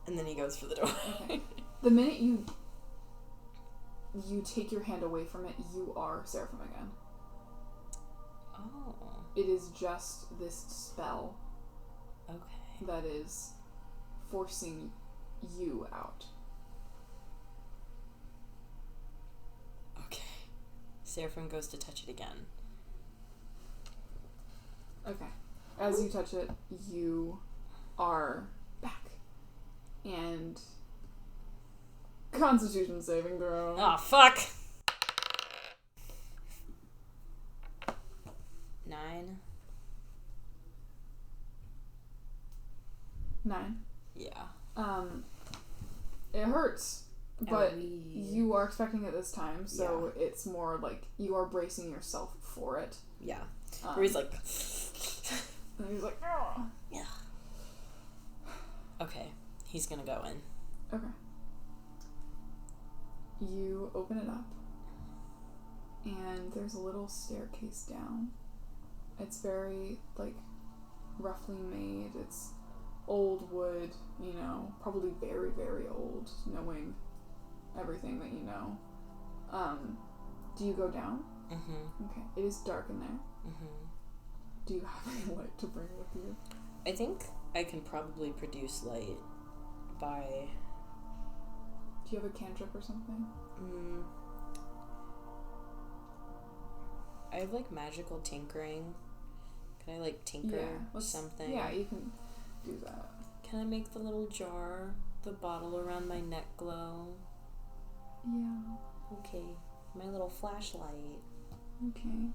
and then he goes for the door. Okay. The minute you take your hand away from it, you are Seraphim again. Oh. It is just this spell. Okay. That is forcing you out. Okay. Seraphim goes to touch it again. Okay. As you touch it, you are back. And Constitution saving throw. Oh, fuck! 9. 9. Yeah. It hurts, but you are expecting it this time, so it's more like you are bracing yourself for it. Yeah. Where he's like... and he's like, oh. Yeah. Okay. He's gonna go in. Okay. You open it up, and there's a little staircase down. It's very, like, roughly made. It's old wood, you know, probably very, very old, knowing everything that you know. Do you go down? Mm-hmm. Okay. It is dark in there. Mm-hmm. Do you have any light to bring with you? I think I can probably produce light by... Do you have a cantrip or something? I have, like, magical tinkering. Can I, like, tinker something? Yeah, you can do that. Can I make the little jar, the bottle around my neck glow? Yeah. Okay. My little flashlight. Okay.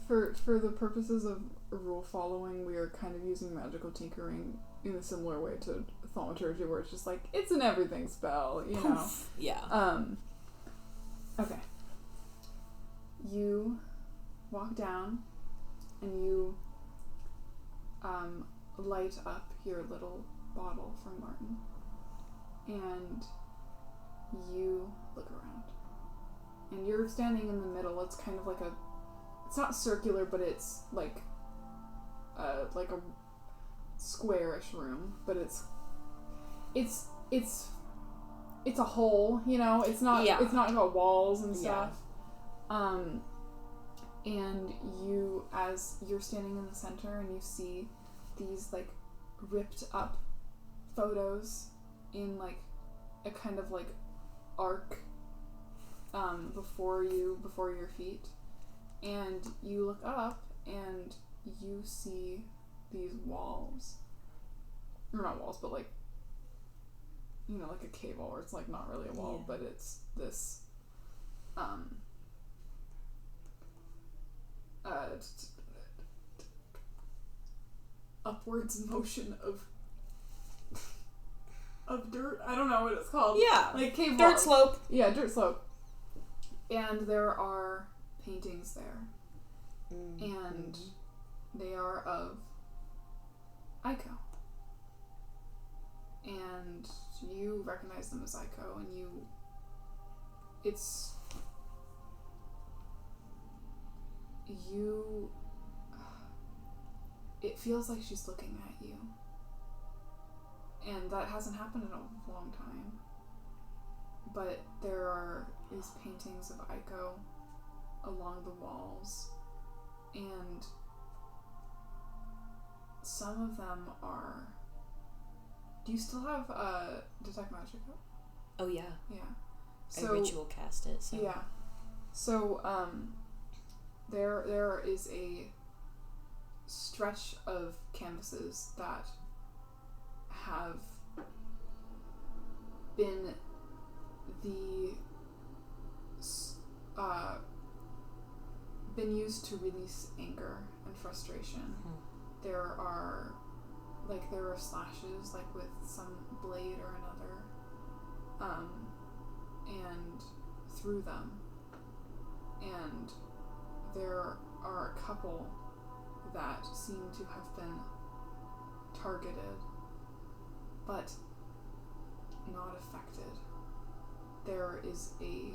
For the purposes of rule following, we are kind of using magical tinkering in a similar way to thaumaturgy, where it's just like, it's an everything spell, you know? Yeah. Okay. You walk down, and you light up your little bottle from Martin, and you look around. And you're standing in the middle. It's kind of like a... It's not circular, but it's like a squarish room. But it's a hole, you know. It's not got walls and stuff. Yeah. And you, as you're standing in the center, and you see these like ripped up photos in like a kind of like arc before your feet. And you look up, and you see these walls. Or not walls, but like, you know, like a cave wall, where it's like not really a wall, but it's this, upwards motion of dirt. I don't know what it's called. Yeah. Like cave dirt walls. slope. Yeah, dirt slope. And there are paintings there. And they are of Aiko. And you recognize them as Aiko, and it feels like she's looking at you. And that hasn't happened in a long time. But there are these paintings of Aiko along the walls, and some of them are... Do you still have Detect Magic up? Oh, yeah. Yeah. I ritual cast it, so... Yeah. So, there is a stretch of canvases that have been been used to release anger and frustration. There are slashes, like with some blade or another, and through them. And there are a couple that seem to have been targeted, but not affected. There is a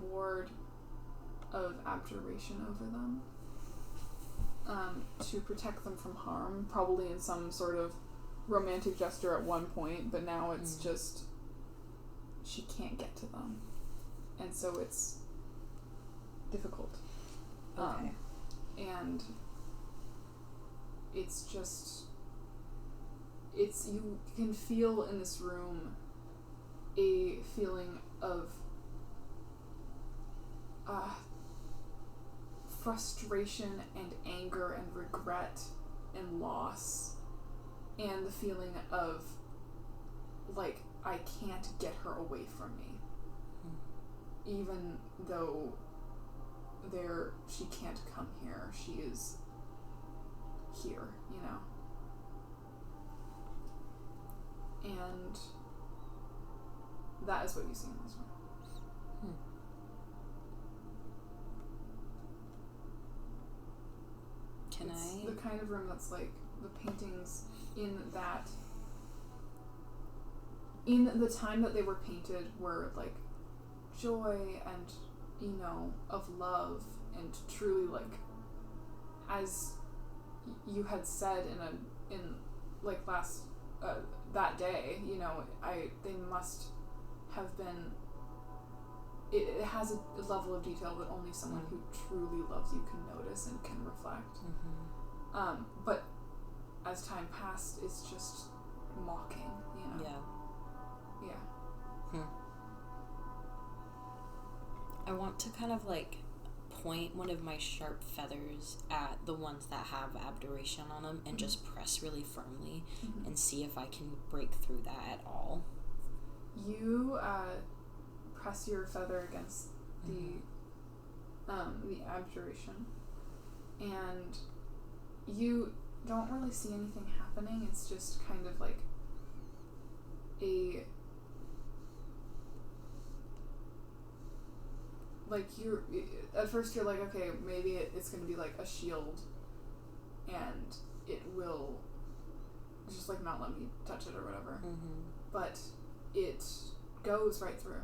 ward of abjuration over them, to protect them from harm, probably in some sort of romantic gesture at one point, but now it's just she can't get to them, and so it's difficult. Okay. And it's just, you can feel in this room a feeling of frustration and anger and regret and loss, and the feeling of, like, I can't get her away from me. Even though she can't come here, she is here, you know? And that is what you see in this room. It's the kind of room that's like the paintings in the time that they were painted were like joy and, you know, of love, and truly, like, as you had said in last that day, you know, they must have been. It has a level of detail that only someone who truly loves you can notice and can reflect. But as time passed, it's just mocking, you know. Yeah. I want to kind of like point one of my sharp feathers at the ones that have abjuration on them and just press really firmly and see if I can break through that at all. You press your feather against the abjuration, and you don't really see anything happening. It's just kind of like you're at first you're like, okay, maybe it's going to be like a shield, and it will just like not let me touch it or whatever. But it goes right through.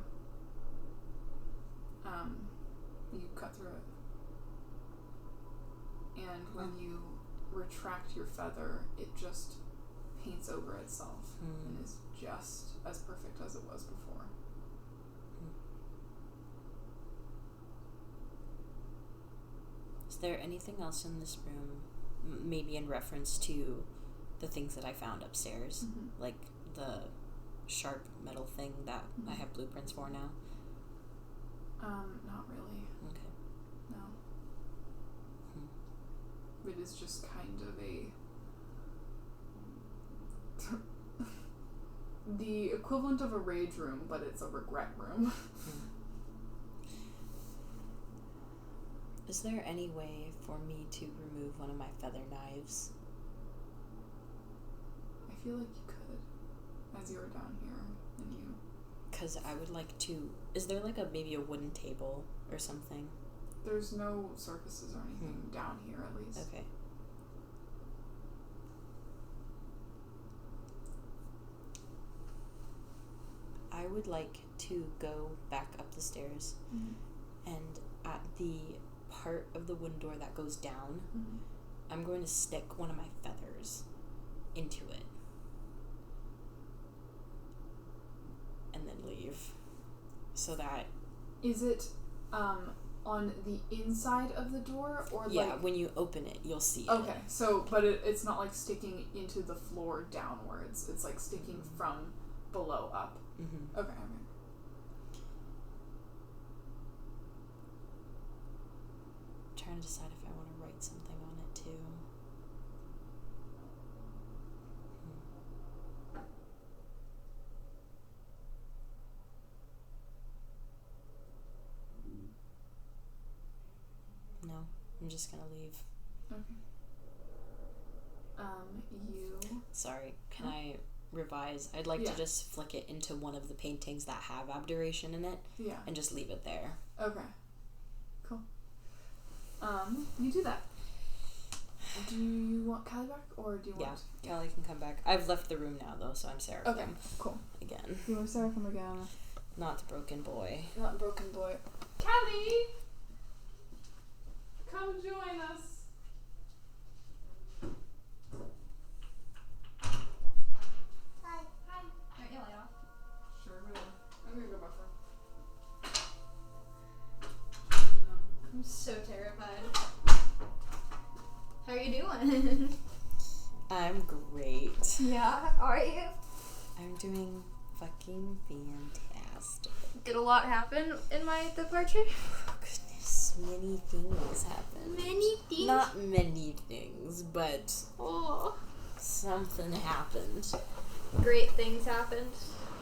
You cut through it, and when you retract your feather, it just paints over itself and is just as perfect as it was before. Is there anything else in this room, maybe in reference to the things that I found upstairs, like the sharp metal thing that I have blueprints for now? Not really. Okay. No. It is just kind of the equivalent of a rage room, but it's a regret room. Is there any way for me to remove one of my feather knives? I feel like you could, as you were down here, and you because I would like to... Is there, like, maybe a wooden table or something? There's no surfaces or anything down here, at least. Okay. I would like to go back up the stairs, and at the part of the wooden door that goes down, I'm going to stick one of my feathers into it. And then leave. So that... Is it, on the inside of the door, or yeah, when you open it, you'll see it. Okay, so, but it's not like sticking into the floor downwards. It's like sticking from below up. Mm-hmm. Okay. I'm trying to decide if I want to write something on it too. No, I'm just gonna leave. Okay. You... Sorry, can I revise? I'd like to just flick it into one of the paintings that have abjuration in it. Yeah. And just leave it there. Okay. Cool. You do that. Do you want Callie back, or do you want... Yeah, Callie can come back. I've left the room now, though, so I'm Seraphim. Okay, cool. Again. You are Seraphim again. Not broken boy. Not broken boy. Callie! Come join us. Hi. Aren't you laid off? Sure, whatever. I'm gonna go buffer. I'm so terrified. How are you doing? I'm great. Yeah, are you? I'm doing fucking fantastic. Did a lot happen in my departure? Oh, goodness. Many things happened. Many things? Not many things, but something happened. Great things happened.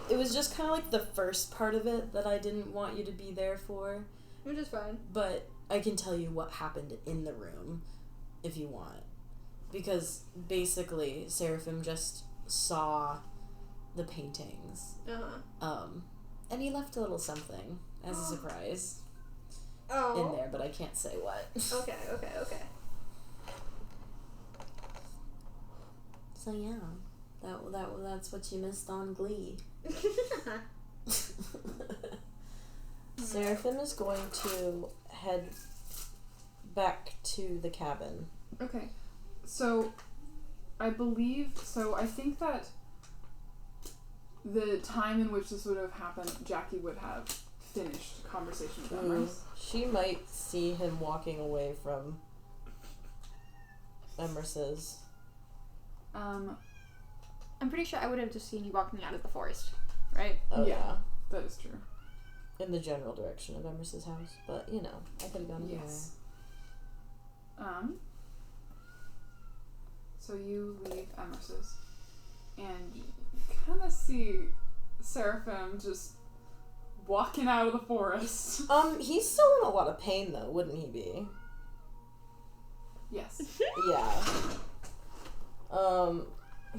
It was just kind of like the first part of it that I didn't want you to be there for. Which is fine. But I can tell you what happened in the room if you want. Because basically, Seraphim just saw the paintings. And he left a little something as a surprise in there, but I can't say what. Okay. So yeah, that's what you missed on Glee. Seraphim is going to head back to the cabin. Okay. So, I think that the time in which this would have happened, Jackie would have finished conversation with Emrys. She might see him walking away from Emrys's. I'm pretty sure I would have just seen you walking out of the forest, right? Oh, yeah. That is true. In the general direction of Emrys's house, but I could have gone anywhere. Yes. So you leave Emrys's, and you kind of see Seraphim just walking out of the forest. He's still in a lot of pain, though, wouldn't he be? Yes. Yeah.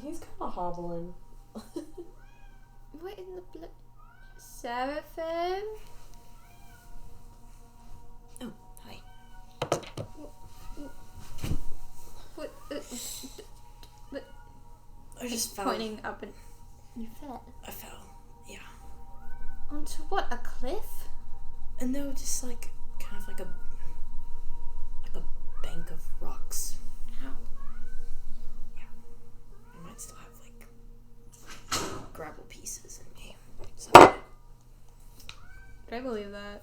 He's kind of hobbling. What in the blood? Seraphim? Oh, hi. What? I just fell. Pointing up and... You fell? I fell, yeah. Onto what? A cliff? And no, just kind of like a bank of rocks. Ow. Yeah. I might still have gravel pieces in me. So. Do I believe that?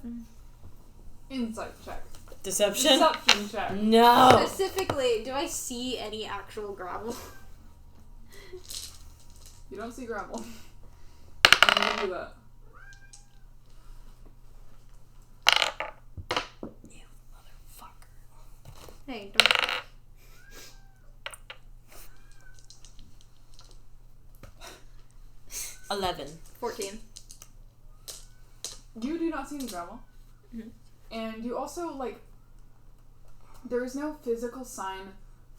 Insight check. Deception check. No. Specifically, do I see any actual gravel? You don't see gravel. I'm gonna do that. You motherfucker. Hey, don't... 11. 14. You do not see any gravel. Mm-hmm. And you also, there is no physical sign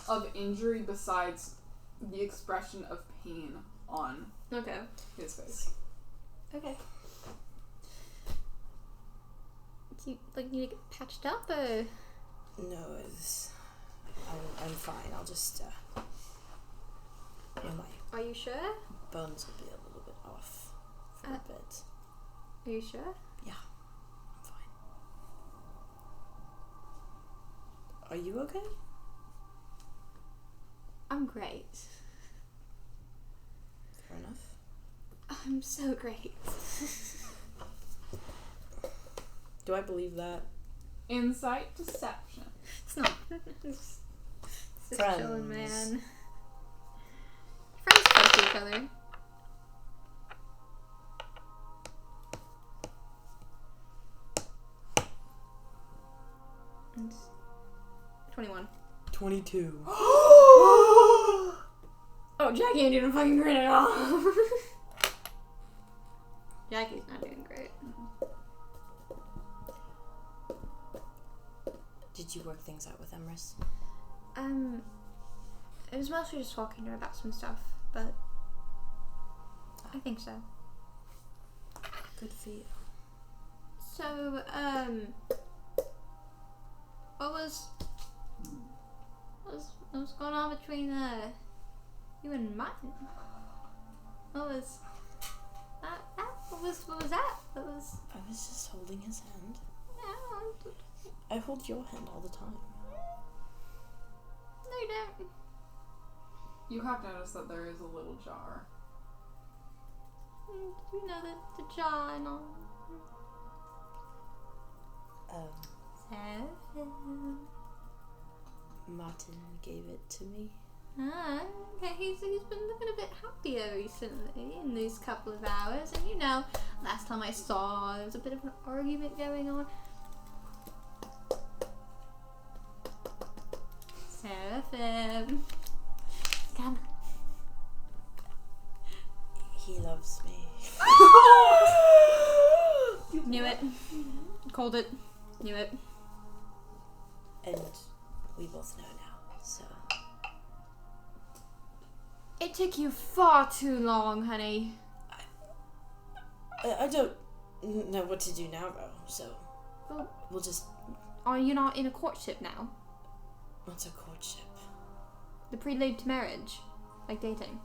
of injury besides the expression of pain on Okay. his face. Okay. Do you need to get patched up or? No, I'm fine. I'll just my Are you sure? bones will be a little bit off for a bit. Are you sure? Yeah, I'm fine. Are you okay? I'm great. Fair enough. I'm so great. Do I believe that? Insight deception. It's not. It's just Friends. chilling, man. Friends close to each other. And 21. 22. Oh, Jackie ain't doing fucking great at all. Jackie's not doing great. Did you work things out with Emrys? It was mostly just talking to her about some stuff, but I think so. Good for you. So, what was going on between you and Martin? What was that? What was that? I was just holding his hand. Yeah, I hold your hand all the time. no, you don't. You have noticed that there is a little jar. You know the jar and all. Seraphim. Martin gave it to me. Ah, okay. He's been looking a bit happier recently in these couple of hours, and you know, last time I saw there was a bit of an argument going on. Seraphim, come. He loves me. Knew it. Called it. Knew it. And we both know now, so. It took you far too long, honey. I don't know what to do now, though, so. Well, We'll just. are you not in a courtship now? What's a courtship? The prelude to marriage. Like dating.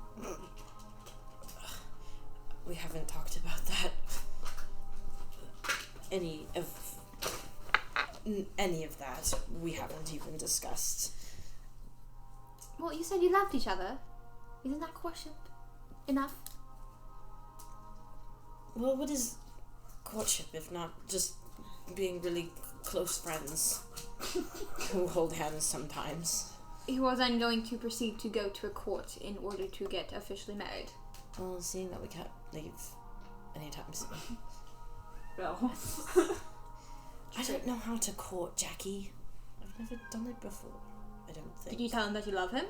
We haven't talked about that. Any of that we haven't even discussed. Well, you said you loved each other. Isn't that courtship enough? Well, what is courtship if not just being really close friends who hold hands sometimes? He was then going to proceed to go to a court in order to get officially married. Well, seeing that we can't leave anytime soon. Bell. I don't know how to court, Jackie. I've never done it before, I don't think. Did you tell him that you love him?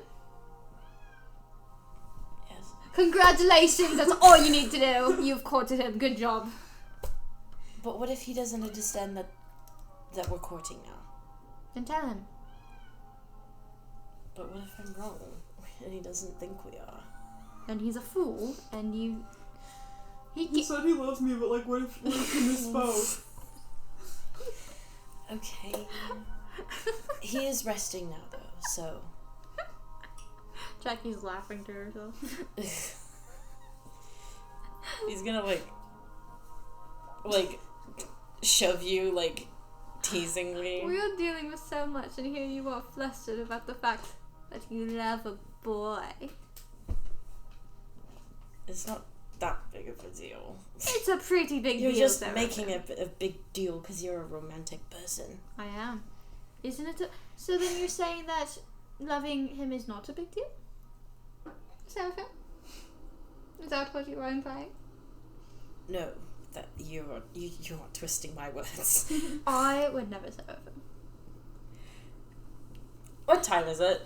Yes. Congratulations! That's all you need to do. You've courted him. Good job. But what if he doesn't understand that we're courting now? Then tell him. But what if I'm wrong and he doesn't think we are? Then he's a fool, and you... He said he loves me, but like, what if he misspoke? Okay. He is resting now, though, so... Jackie's laughing to herself. He's gonna, like, shove you, like, teasingly. We're dealing with so much, and here you are flustered about the fact that you love a boy. It's not that big of a deal. It's a pretty big You're deal, just Sarah. making a big deal because you're a romantic person. I am. Isn't it? So then you're saying that loving him is not a big deal? Seraphim? Is that what you are implying? No, that you're twisting my words. I would never Seraphim. What time is it?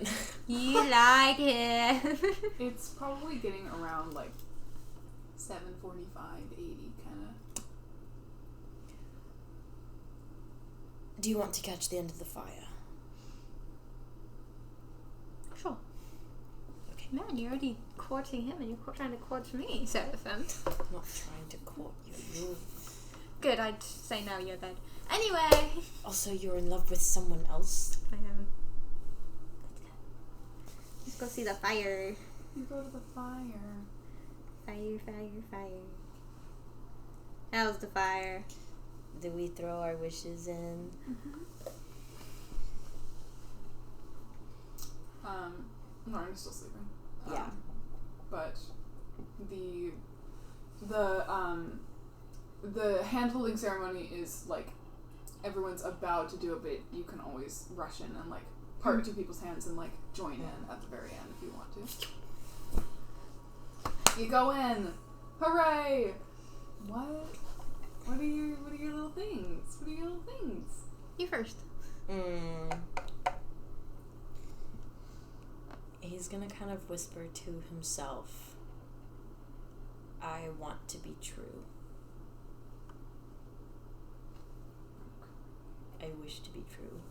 You like it. It's probably getting around like 7:45, 80 kind of. Do you want to catch the end of the fire? Sure. Okay. Man, you're already courting him and you're trying to court me, Seraphim. I'm not trying to court you. Good, I'd say no, you're dead. Anyway. Also, you're in love with someone else? I am. Let's go see the fire. You go to the fire. Fire, fire, fire. How's the fire? Do we throw our wishes in? Lauren's still sleeping. Yeah. But the hand holding ceremony is like everyone's about to do it, but you can always rush in and like part two people's hands and like join in at the very end if you want to. You go in. Hooray! What? What are your little things? What are your little things? You first. He's gonna kind of whisper to himself, I want to be true. I wish to be true.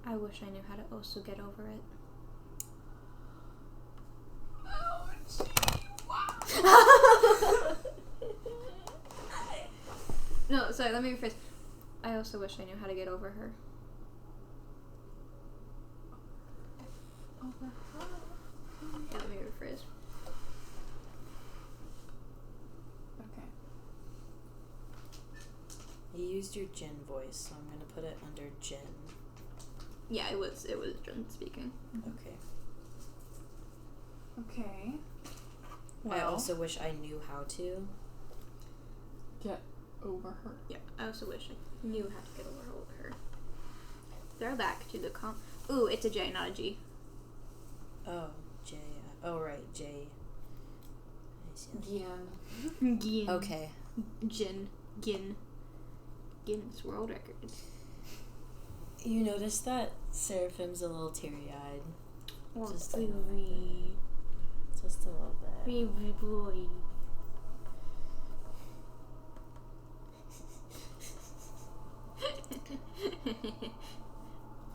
I wish I knew how to also get over it. Oh, No, sorry, let me rephrase. I also wish I knew how to get over her. over her. Yeah, let me rephrase. Okay. You used your Jin voice, so I'm gonna put it under Jin. Yeah, it was Jen speaking. Okay. Okay. I also wish I knew how to. Get over her. Yeah, I also wish I knew how to get over her. Throwback to the Ooh, it's a J, not a G. Oh, J. Oh, right, J. I see. Gian. Gin. Okay. Gin. Guinness World Record. You notice that Seraphim's a little teary-eyed. Well, Just a little bit. Just a little bit. Baby boy.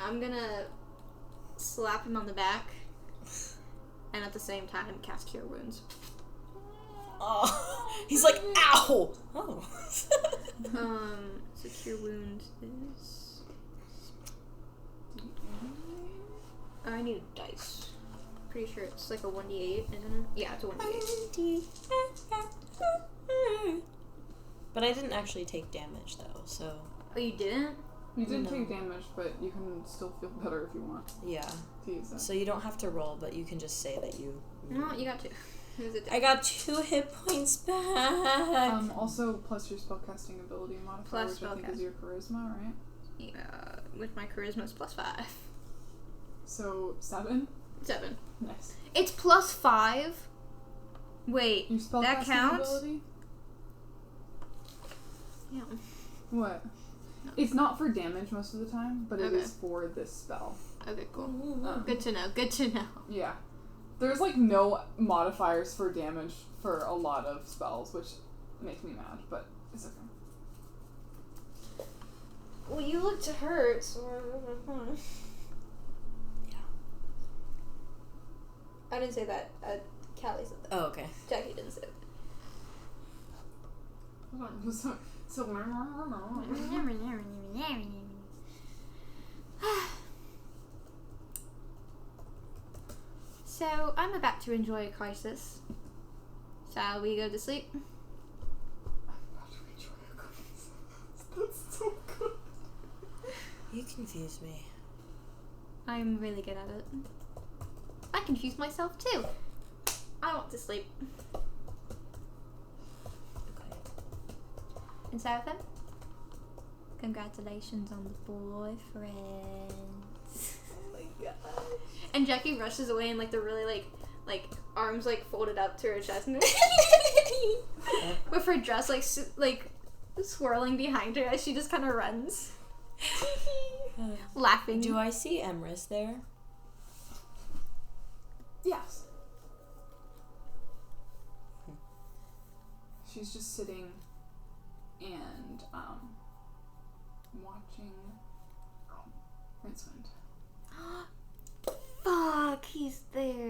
I'm gonna slap him on the back and at the same time cast Cure Wounds. Oh, he's like, ow! Oh. So Cure Wounds is... I need a dice. Pretty sure it's like a 1d8, isn't it? Yeah, it's a 1d8. But I didn't actually take damage, though, so... Oh, you didn't? You didn't No. take damage, but you can still feel better if you want Yeah. to use it. So you don't have to roll, but you can just say that you... No, you got 2. Who's it? I got 2 hit points back! Also, plus your spellcasting ability modifier, Plus which I think is your charisma, right? Yeah, with my charisma it's +5. So, 7? 7. Nice. It's +5? Wait, Your spellcasting that counts? ability? Yeah. What? No. It's not for damage most of the time, but it Okay. is for this spell. Okay, cool. Good to know, good to know. Yeah. There's like no modifiers for damage for a lot of spells, which makes me mad, but it's okay. Well, you look to hurt, so... Yeah. I didn't say that. Callie said that. Oh, okay. Jackie didn't say that. So, I'm about to enjoy a crisis. Shall we go to sleep? I'm about to enjoy a crisis. That's so good. You confuse me. I'm really good at it. I confuse myself too. I want to sleep. Okay. And Seraphim? Congratulations on the boyfriend. Oh my god. And Jackie rushes away and like the really like arms like folded up to her chest and with her dress like swirling behind her as she just kind of runs. Laughing. Do I see Emrys there? Yes. She's just sitting and watching Rincewind. Fuck, he's there.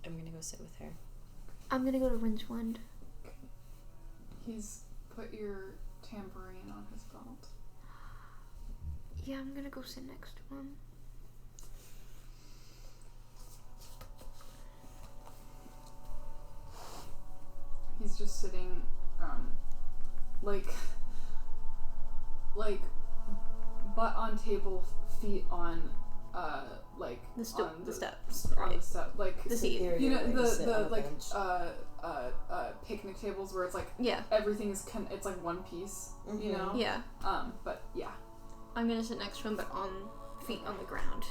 I'm gonna go sit with her. I'm gonna go to rincewind. He's put your tambourine on his belt. Yeah, I'm gonna go sit next to him. He's just sitting, like butt on table, feet on, the steps, on the right? step, like the seat. You know the like picnic tables where it's like everything is it's like one piece, you know. Yeah. But yeah. I'm gonna sit next to him, but on feet on the ground.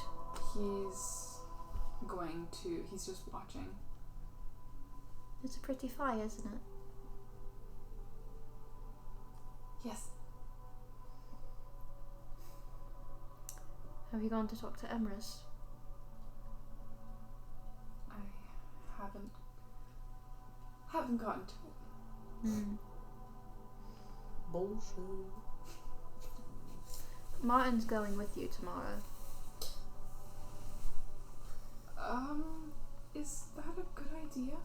He's just watching. It's a pretty fire, isn't it? Yes. Have you gone to talk to Emrys? I haven't gotten to it. Bullshit. Martin's going with you tomorrow. Is that a good idea?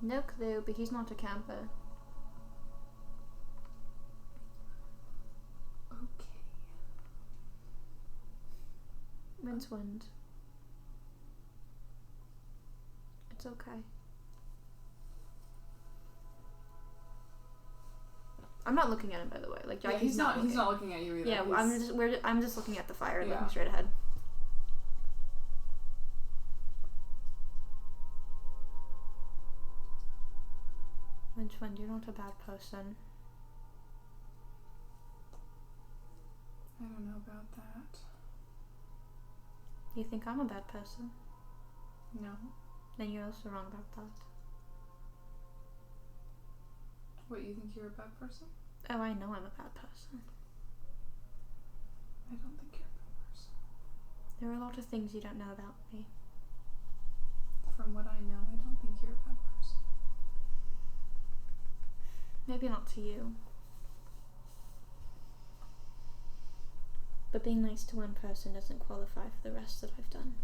No clue, but he's not a camper. Okay. Rincewind. It's okay. I'm not looking at him, by the way. Like, Yeah, he's not looking at you either. Yeah, I'm just looking at the fire and Yeah. looking straight ahead. Rincewind, you're not a bad person. I don't know about that. You think I'm a bad person? No. Then you're also wrong about that. What, you think you're a bad person? Oh, I know I'm a bad person. I don't think you're a bad person. There are a lot of things you don't know about me. From what I know, I don't think you're a bad person. Maybe not to you. But being nice to one person doesn't qualify for the rest that I've done.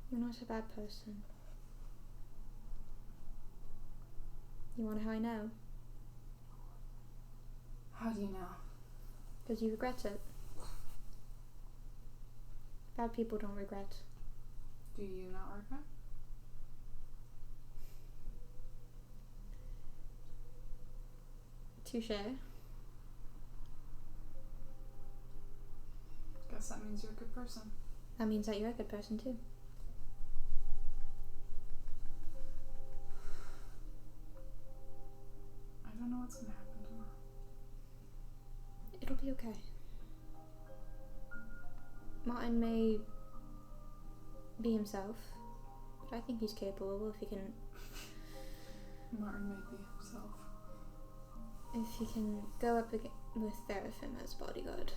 You're not a bad person. You want to know how I know? How do you know? Because you regret it. Bad people don't regret. Do you not regret? Touche. Guess that means you're a good person. That means that you're a good person too. I don't know what's gonna happen tomorrow. It'll be okay. Martin may be himself, but I think he's capable if he can. Martin may be himself. If he can go up with Seraphim as bodyguard.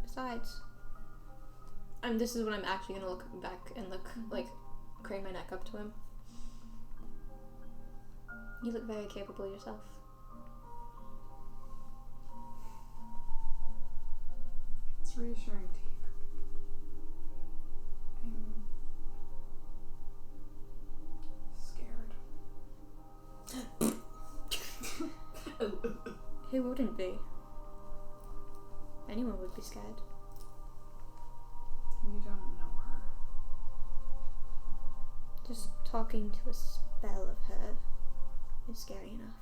Besides, this is when I'm actually gonna look back and crane my neck up to him. You look very capable yourself. It's reassuring to hear. I'm scared. Who wouldn't be? Anyone would be scared. You don't know her. Just talking to a spell of her is scary enough.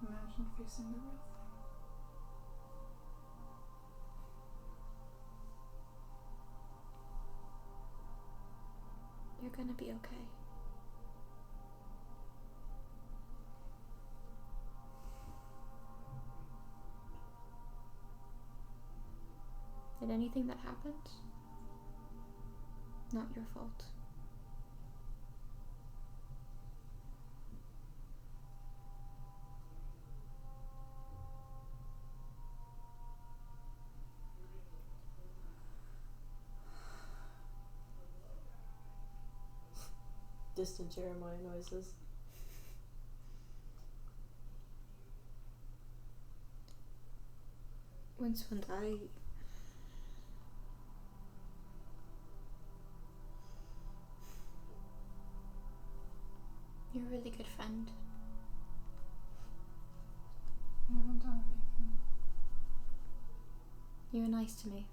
Imagine facing the real thing. You're gonna be okay. Did anything that happened? Not your fault. distant Jeremiah noises. Rincewind, you're a really good friend. You haven't done anything. You were nice to me.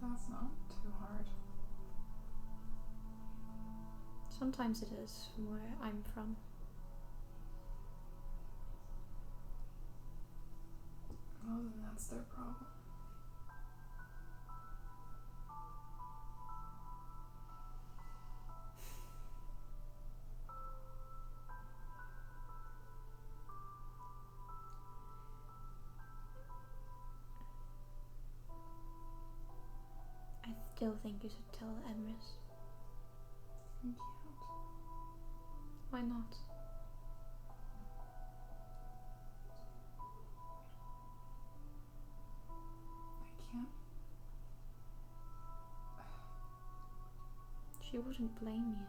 That's not too hard. Sometimes it is, from where I'm from. Well, then that's their problem. I still think you should tell Emrys. You can't. Why not? I can't. She wouldn't blame you.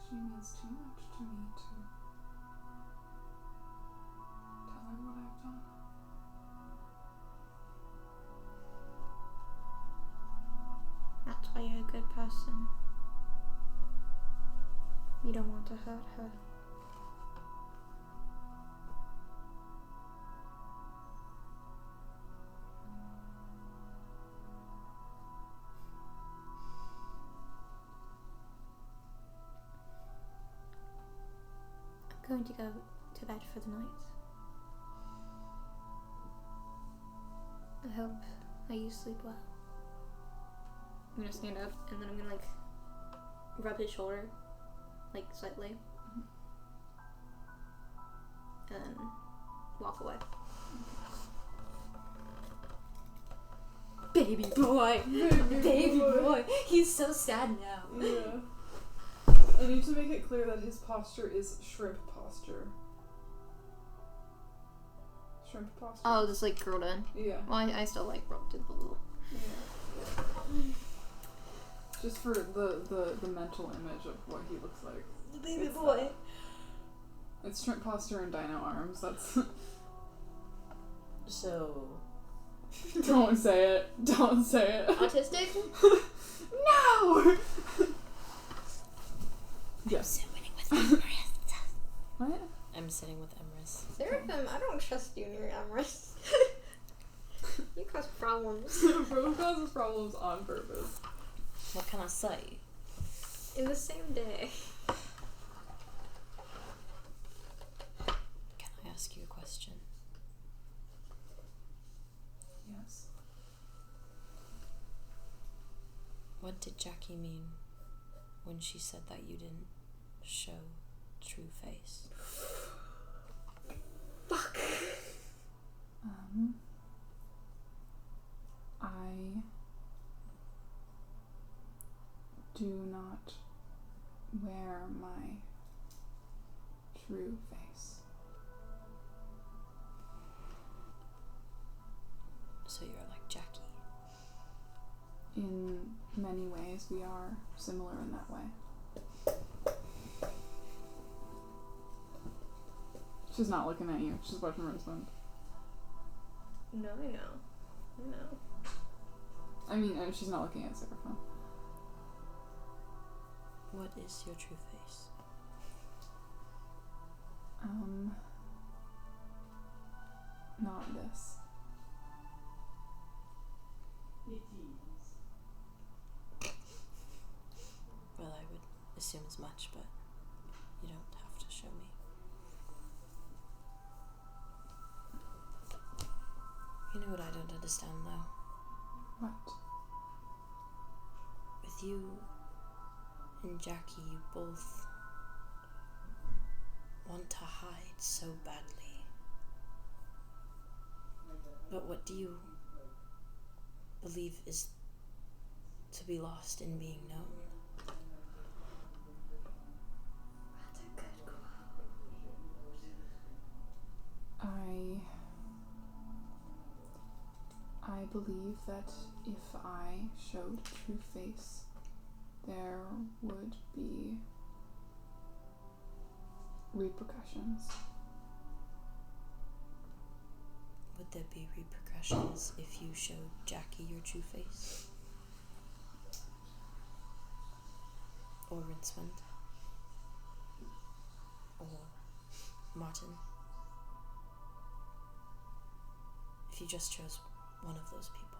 She means too much to me to tell her what I've done. That's why you're a good person. You don't want to hurt her. I'm going to go to bed for the night. I hope that you sleep well. I'm gonna stand up and then I'm gonna like rub his shoulder, like slightly, and then walk away. Baby boy! Baby boy! He's so sad now. Yeah. I need to make it clear that his posture is shrimp posture. Shrimp posture. Oh, just like curled in. Yeah. Well, I still like rubbed it a little. Yeah. Just for the mental image of what he looks like. The baby It's boy. that. It's shrimp posture and dino arms. That's. So. Don't say it. Don't say it. Autistic? No! Yes. Sitting with Emrys. What? I'm sitting with Emrys. Seraphim, I don't trust you near Emrys. You cause problems. Bro causes problems on purpose. What can I say? In the same day. Can I ask you a question? Yes. What did Jackie mean when she said that you didn't show true face? Fuck. I do not wear my true face. So you're like Jackie. In many ways, we are similar in that way. She's not looking at you. She's watching Rincewind. No, I know. I know. I mean, she's not looking at Seraphim. What is your true face? Not this. Well, I would assume as much, but you don't have to show me. You know what I don't understand, though? What? With you and Jackie, you both want to hide so badly. But what do you believe is to be lost in being known? That's a good quote. I believe that if I showed true face, there would be repercussions. Would there be repercussions if you showed Jackie your true face? Or Rincewind? Or Martin? If you just chose one of those people?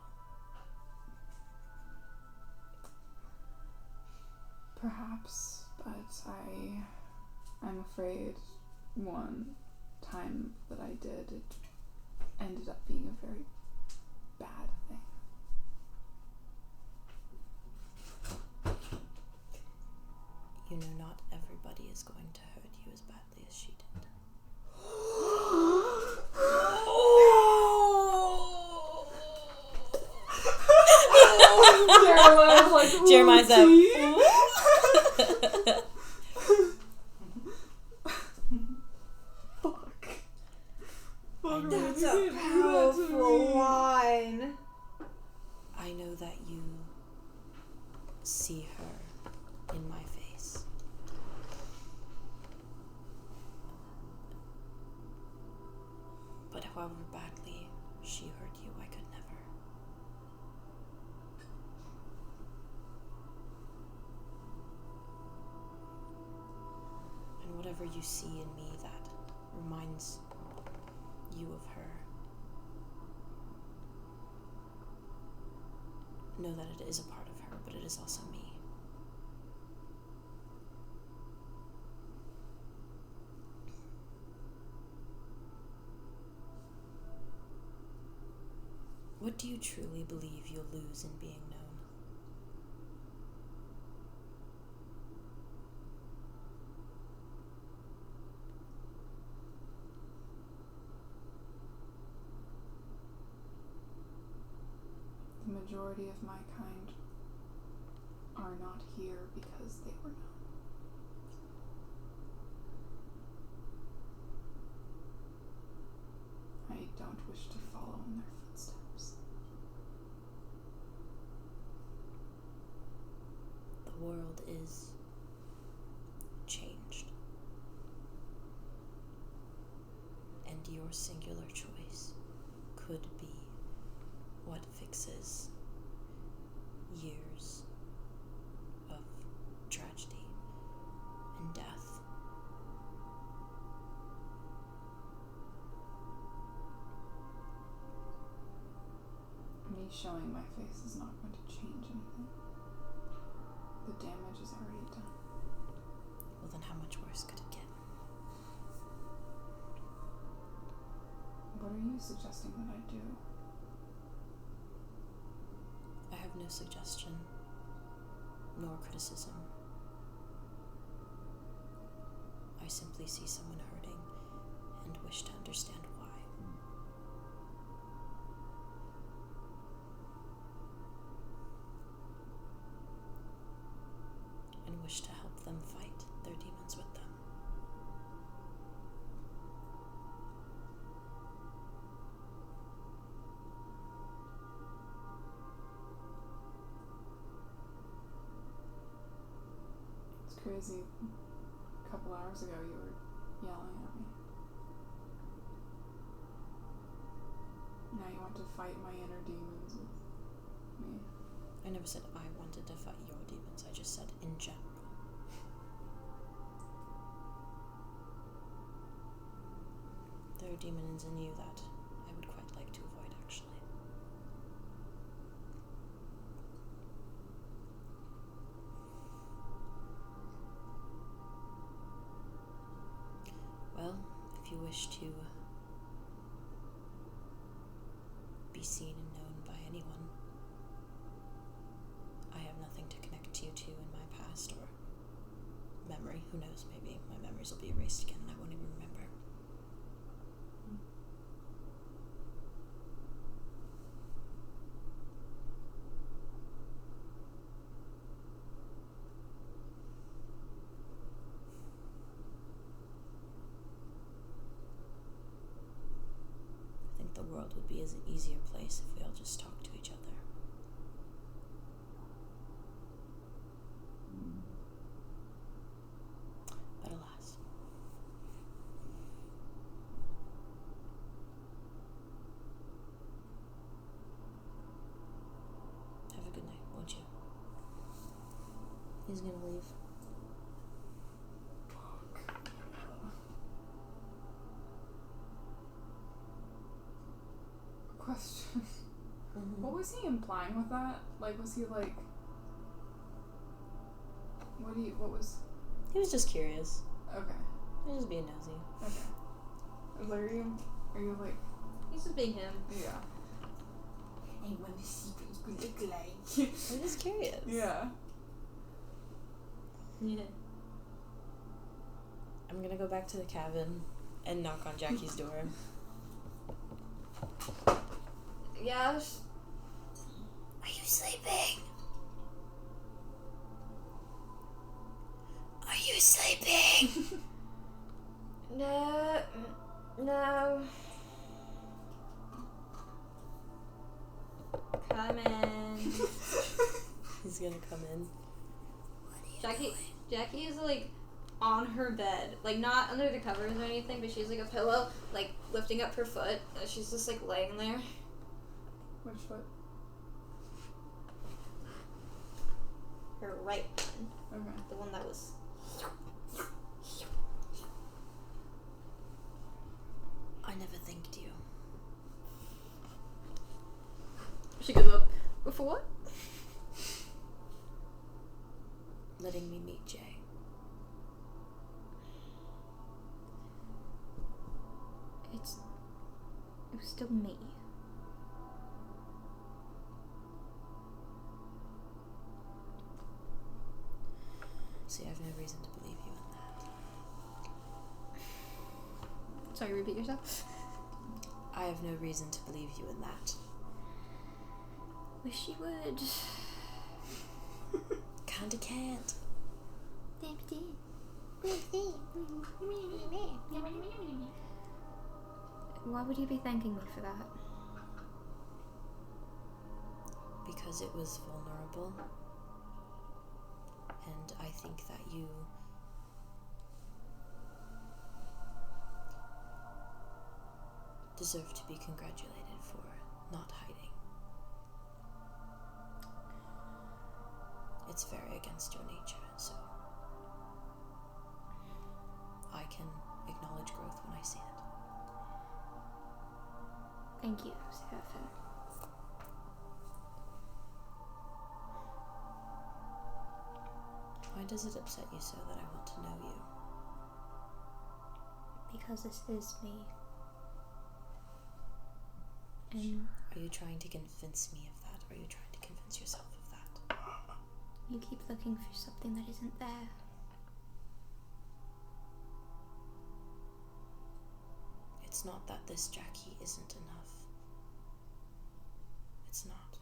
Perhaps, but I'm afraid one time that I did, it ended up being a very bad thing. You know, not everybody is going to hurt you as badly as she did. Jeremiah's like, fuck. That's a powerful line. I know that you see her in my face. But however badly she hurt you, I could never. And whatever you see in me that reminds you of her, know that it is a part of her, but it is also me. What do you truly believe you'll lose in being known? The majority of my kind are not here because they were known. I don't wish to follow in their footsteps. The world is changed. And your singular choice could be what fixes years of tragedy and death. Me showing my face is not going to change anything. The damage is already done. Well, then how much worse could it get? What are you suggesting that I do? I have no suggestion, nor criticism. I simply see someone hurting and wish to understand why. And wish to help them fight their demons with them. It's crazy. A couple hours ago you were yelling at me. Now you want to fight my inner demons with me. I never said I wanted to fight your demons, I just said in general. There are demons in you that I would quite like to avoid, actually. Well, if you wish to be seen and known by anyone, I have nothing to connect you to in my past or memory. Who knows, maybe my memories will be erased again and I won't even remember. I think the world would be an easier place if we all they'll just talk to each other. But alas. Have a good night, won't you? He's gonna leave. Question. Mm-hmm. What was he implying with that? Like, was he like... What was... He was just curious. Okay. He was just being nosy. Okay. I was like, are you like... He's just being him. Yeah. I want to see what you look like. I'm just curious. Yeah. Yeah. I'm gonna go back to the cabin and knock on Jackie's door. Yes. Are you sleeping? Are you sleeping? No. No. Come in. He's gonna come in. Jackie is like on her bed, like not under the covers or anything, but she's like a pillow, like lifting up her foot, and she's just like laying there. Which foot? Her right one. Okay. The one that was. I never thanked you. She goes up. For what? Letting me meet Jay. It was still me. See, I have no reason to believe you in that. Sorry, repeat yourself. I have no reason to believe you in that. Wish you would. Kinda can't. Why would you be thanking me for that? Because it was vulnerable. And I think that you deserve to be congratulated for not hiding. It's very against your nature, so I can acknowledge growth when I see it. Thank you, Seraphim. Why does it upset you so that I want to know you? Because this is me. And Are you trying to convince me of that, or are you trying to convince yourself of that? you keep looking for something that isn't there. It's not that this Jackie isn't enough. It's not.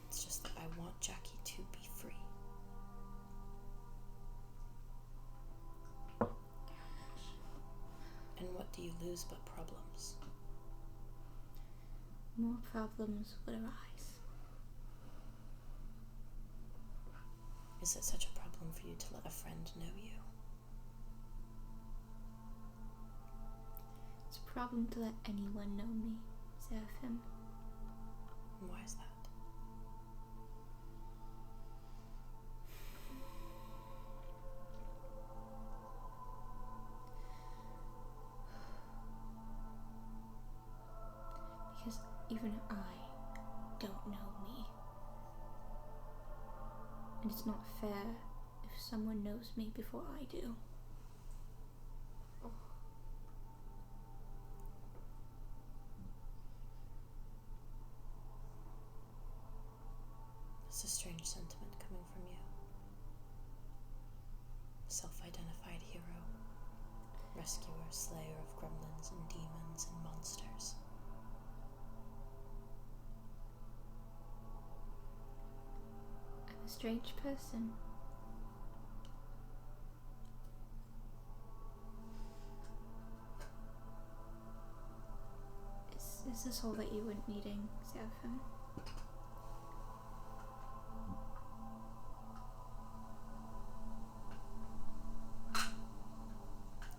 It's just that I want Jackie to be free. And what do you lose but problems? More problems would arise. Is it such a problem for you to let a friend know you? It's a problem to let anyone know me, Seraphim. And why is that? Because even I don't know me. And it's not fair if someone knows me before I do. It's a strange sentiment coming from you. Self-identified hero, rescuer, slayer of gremlins and demons and monsters. I'm a strange person. Is Is this all that you were needing, Seraphim?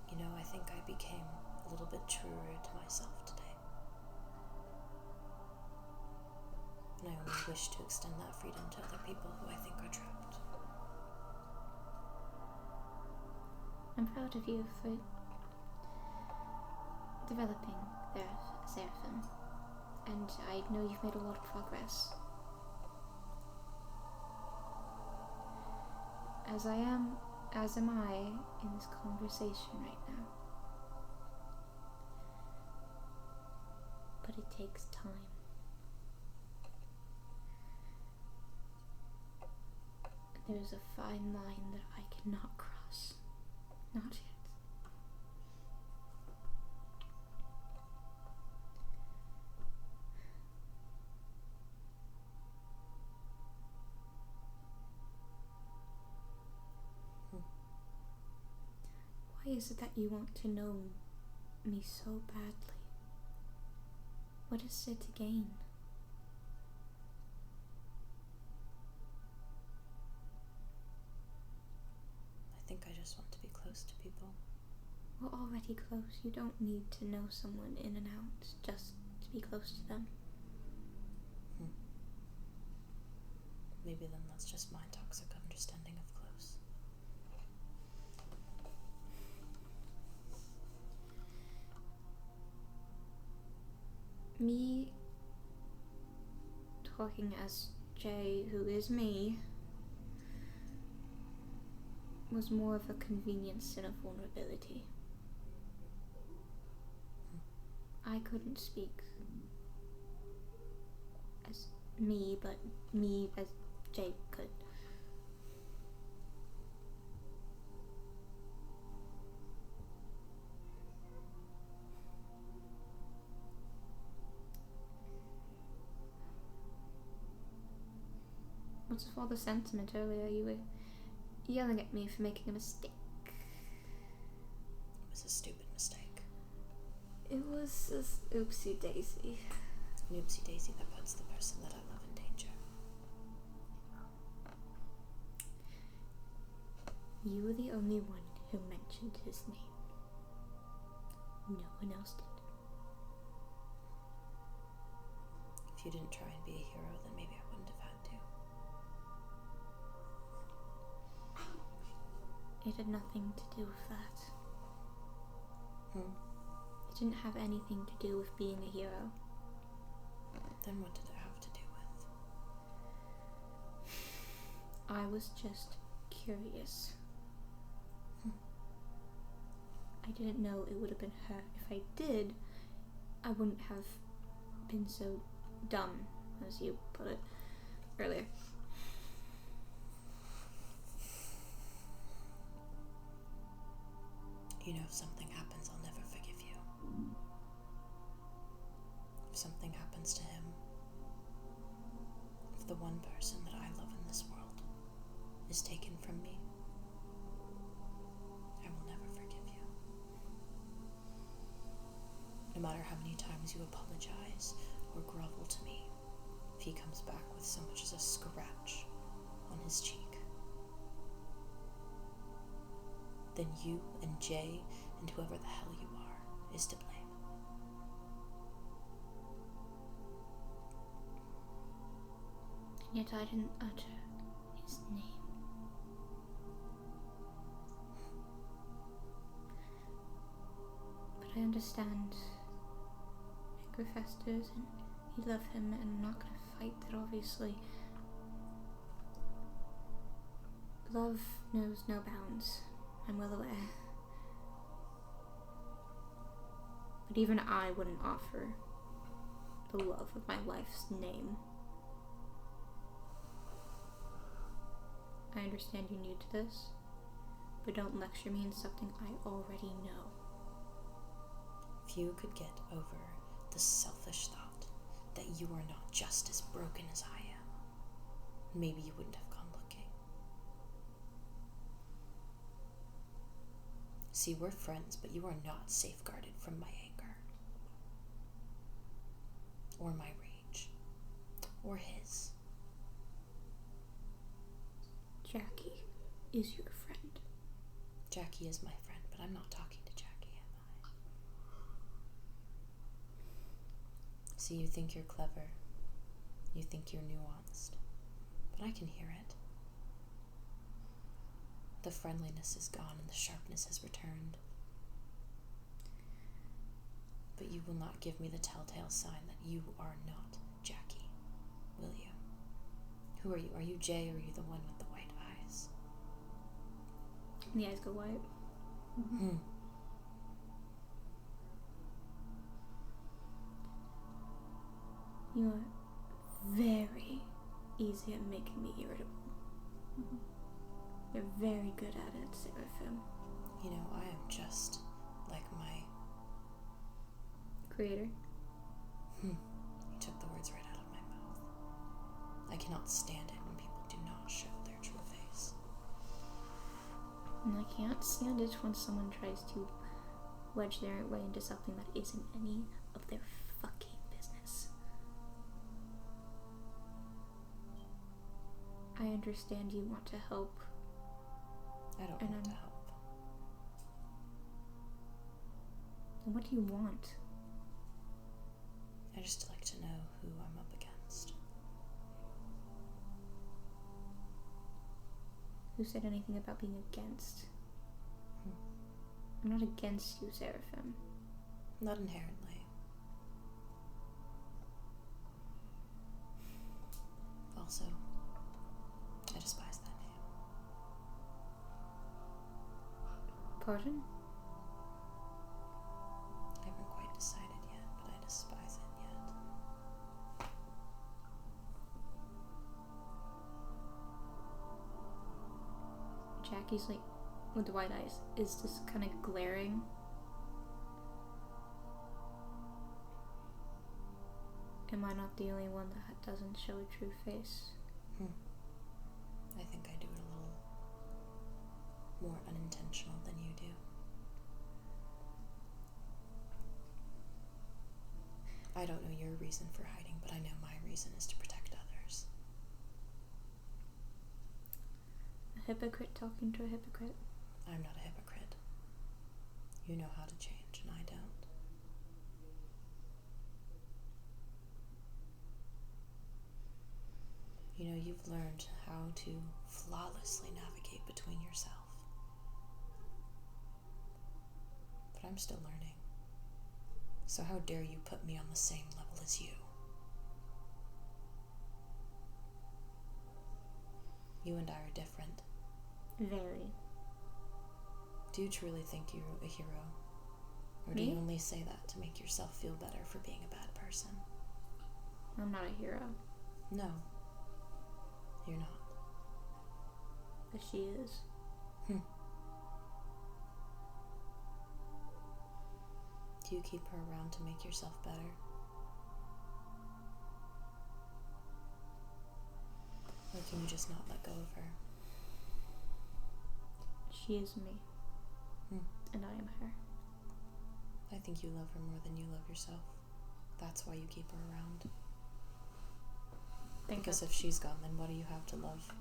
You know, I think I became a little bit truer to myself today. And I only wish to extend that freedom to other people who I think are trapped. I'm proud of you for developing their Seraphim, and I know you've made a lot of progress. As am I in this conversation right now. But it takes time. There's a fine line that I cannot cross. Not yet. Why is it that you want to know me so badly? What is there to gain? I think I just want to be close to people. We're already close. You don't need to know someone in and out just to be close to them. Maybe then that's just my toxic understanding of close. Me talking as Jay, who is me, was more of a convenience than a vulnerability. I couldn't speak as me, but me as Jay could. What's with all the sentiment earlier? You were yelling at me for making a mistake. It was a stupid mistake. It was an oopsie daisy. An oopsie daisy that puts the person that I love in danger. You were the only one who mentioned his name. No one else did. If you didn't try and be a hero, then maybe I wouldn't have had to. It had nothing to do with that. It didn't have anything to do with being a hero. Then what did it have to do with? I was just curious. I didn't know it would have been her. If I did, I wouldn't have been so dumb, as you put it earlier. You know, if something happens, I'll never forgive you. If something happens to him, if the one person that I love in this world is taken from me, I will never forgive you. No matter how many times you apologize or grovel to me, if he comes back with so much as a scratch on his cheek, then you and Jay and whoever the hell you are is to blame. And yet I didn't utter his name. But I understand anger festers and you love him, and I'm not gonna fight that, obviously. Love knows no bounds. I'm well aware. But even I wouldn't offer the love of my life's name. I understand you're new to this, but don't lecture me in something I already know. If you could get over the selfish thought that you are not just as broken as I am, maybe you wouldn't have gone looking. See, we're friends, but you are not safeguarded from my anger. or my rage. Or his. Jackie is your friend. Jackie is my friend, but I'm not talking to Jackie, am I? See, you think you're clever. You think you're nuanced. But I can hear it. The friendliness is gone and the sharpness has returned. But you will not give me the telltale sign that you are not Jackie, will you? Who are you? Are you Jay or are you the one with the white eyes? And the eyes go white. Hmm. You are very easy at making me irritable. You're very good at it, Seraphim. You know, I am just like my... Creator. You took the words right out of my mouth. I cannot stand it when people do not show their true face. And I can't stand it when someone tries to wedge their way into something that isn't any of their fucking business. I understand you want to help. I don't want to help. And what do you want? I just like to know who I'm up against. Who said anything about being against? I'm not against you, Seraphim. Not inherently. Also, I despise that name. Pardon? I haven't quite decided yet, but I despise it yet. Jackie's like, with the white eyes, is just kind of glaring. Am I not the only one that doesn't show a true face? I think I do it a little more unintentional than you do. I don't know your reason for hiding, but I know my reason is to protect others. A hypocrite talking to a hypocrite. I'm not a hypocrite. You know how to change, and I don't. You know, you've learned how to flawlessly navigate between yourself. But I'm still learning. So how dare you put me on the same level as you? You and I are different. Very. Do you truly think you're a hero? Or do Me? you only say that to make yourself feel better for being a bad person? I'm not a hero. No. You're not. But she is. Do you keep her around to make yourself better? Or can you just not let go of her? She is me. And I am her. I think you love her more than you love yourself. That's why you keep her around. Because if she's gone, then what do you have to love?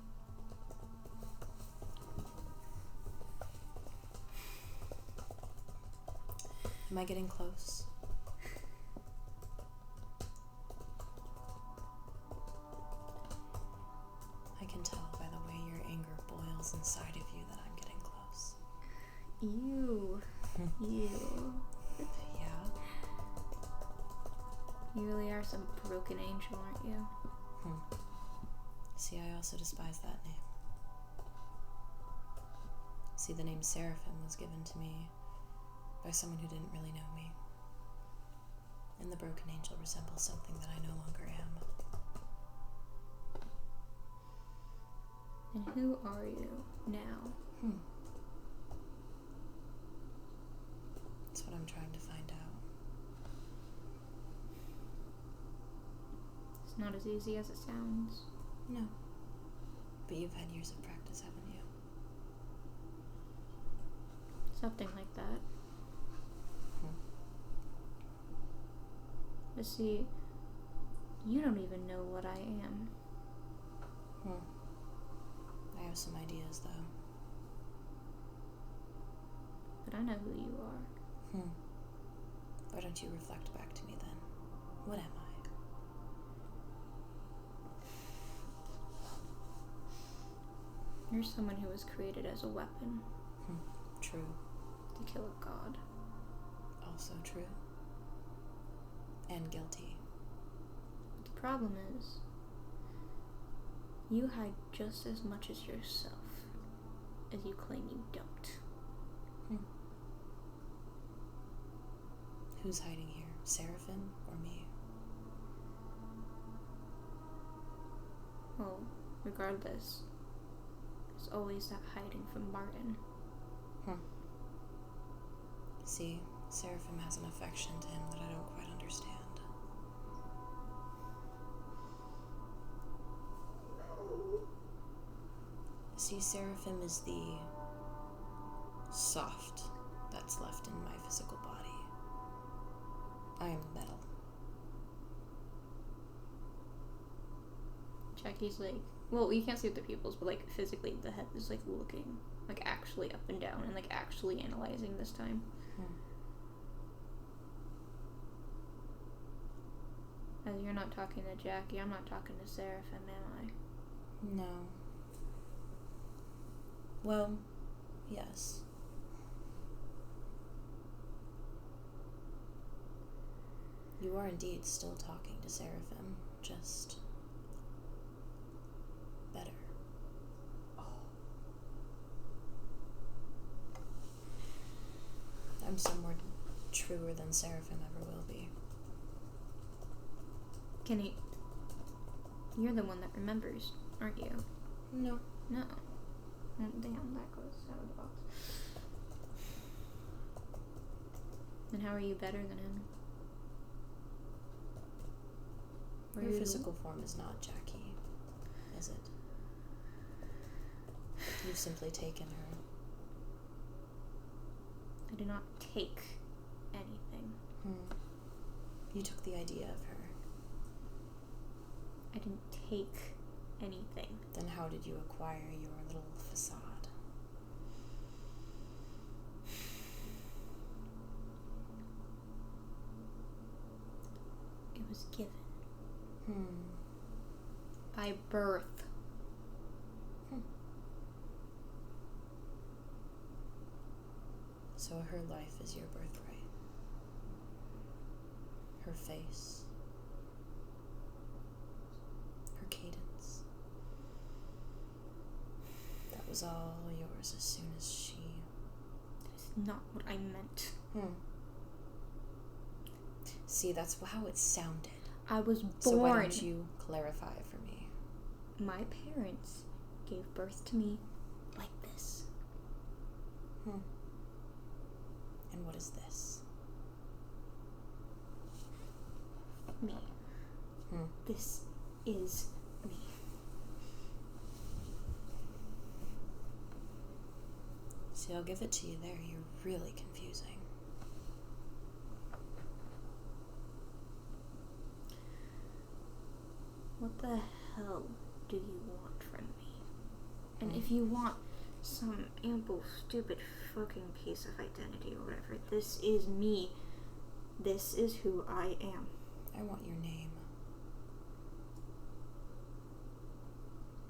Am I getting close? I can tell by the way your anger boils inside of you that I'm getting close. Ew. Ew. Yeah? You really are some broken angel, aren't you? See, I also despise that name. See, the name Seraphim was given to me by someone who didn't really know me. And the broken angel resembles something that I no longer am. And who are you now? That's what I'm trying to find out. It's not as easy as it sounds. No. But you've had years of practice, haven't you? Something like that. But see, You don't even know what I am. I have some ideas, though. But I know who you are. Why don't you reflect back to me, then? What am I? You're someone who was created as a weapon. True. To kill a god. Also true. And guilty. The problem is, you hide just as much as yourself as you claim you don't. Who's hiding here? Seraphim or me? Well, regardless, there's always that hiding from Martin. See, Seraphim has an affection to him that I don't quite understand. See, Seraphim is the soft that's left in my physical body. I am metal. Jackie's like, well, you can't see with the pupils, but like physically the head is like looking like actually up and down and like actually analyzing this time. As you're not talking to Jackie, I'm not talking to Seraphim, am I? No. Well, yes. You are indeed still talking to Seraphim, just better. I'm somewhere truer than Seraphim ever will be. Kenny, you're the one that remembers, aren't you? No. No. Oh, damn, that goes out of the box. Then how are you better than him? Your physical form is not Jackie, is it? You've simply taken her. I do not take anything. You took the idea of her. I didn't take anything. Then how did you acquire your little facade? It was given. By birth. So her life is your birthright. Her face. Her cadence. That was all yours as soon as she... That is not what I meant. See, that's how it sounded. I was born. So why don't you clarify for me? My parents gave birth to me like this. And what is this? Me. This is me. See, I'll give it to you there. You're really confusing. What the hell do you want from me? And if you want some ample, stupid fucking piece of identity or whatever, this is me. This is who I am. I want your name.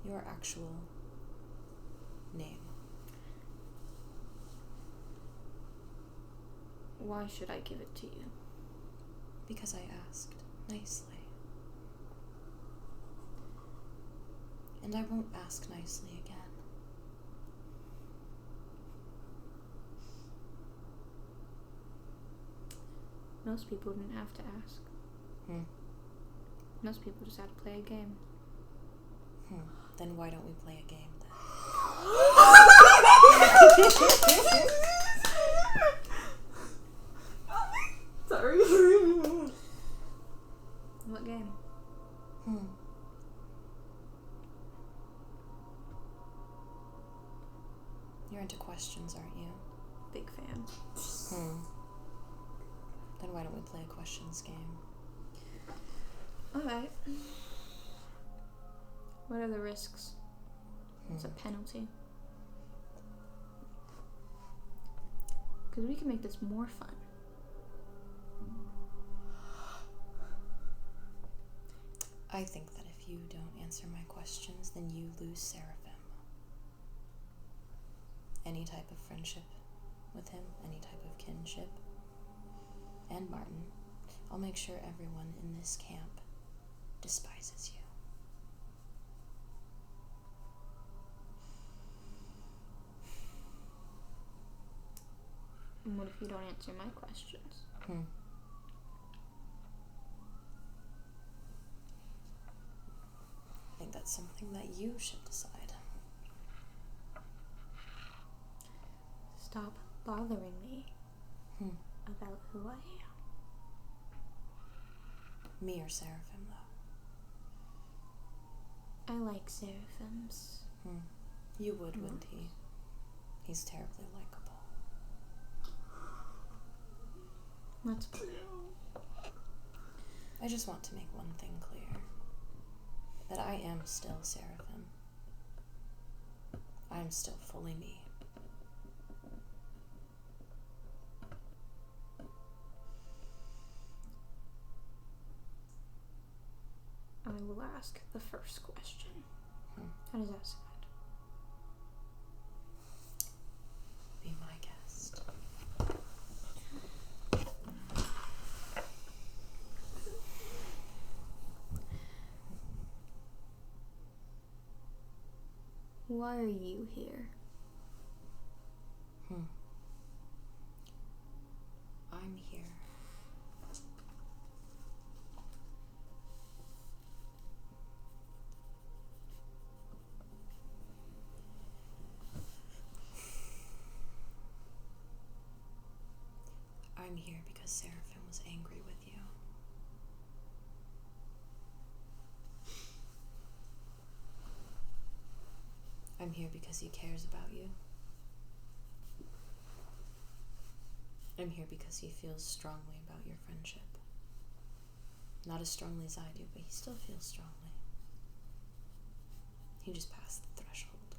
Your actual name. Why should I give it to you? Because I asked nicely. And I won't ask nicely again. Most people didn't have to ask. Most people just had to play a game. Then why don't we play a game then? Sorry. What game? You're into questions, aren't you? Big fan. Then why don't we play a questions game? Alright. What are the risks? It's a penalty. Because we can make this more fun. I think that if you don't answer my questions, then you lose Seraphim. Any type of friendship with him, any type of kinship. And Martin, I'll make sure everyone in this camp despises you. And what if you don't answer my questions? I think that's something that you should decide. Stop bothering me about who I am. Me or Seraphim, though? I like Seraphims. You would, wouldn't he? He's terribly likable. That's I just want to make one thing clear. That I am still Seraphim. I am still fully me. I will ask the first question. How does that sound? Be my guest. Why are you here? I'm here. I'm here because Seraphim was angry with you. I'm here because he cares about you. I'm here because he feels strongly about your friendship. Not as strongly as I do, but he still feels strongly. He just passed the threshold.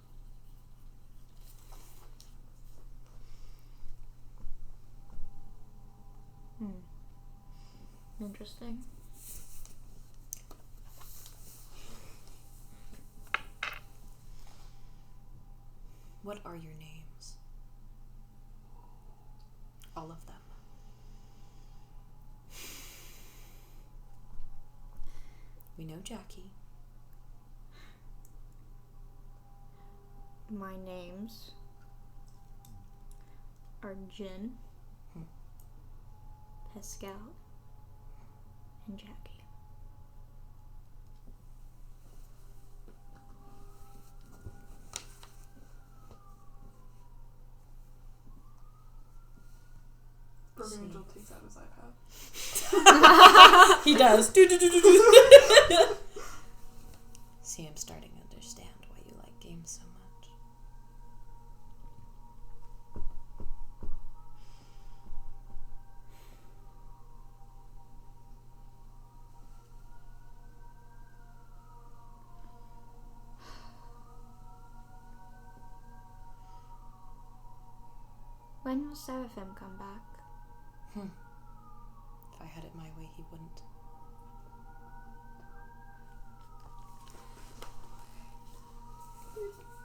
Interesting. What are your names? All of them. We know Jackie. My names are Jin, Pascal, and Jackie. Angel takes out his iPad. He does. See, I'm starting to understand why you like games so much. When will Seraphim come back? If I had it my way, he wouldn't.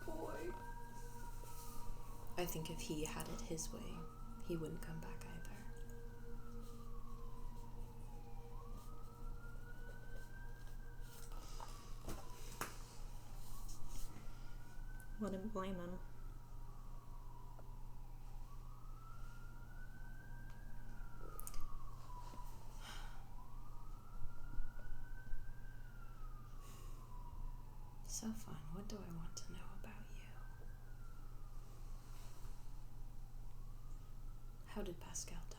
Boy. I think if he had it his way, he wouldn't come back either. Wouldn't blame him. So fun. What do I want to know about you? How did Pascal die?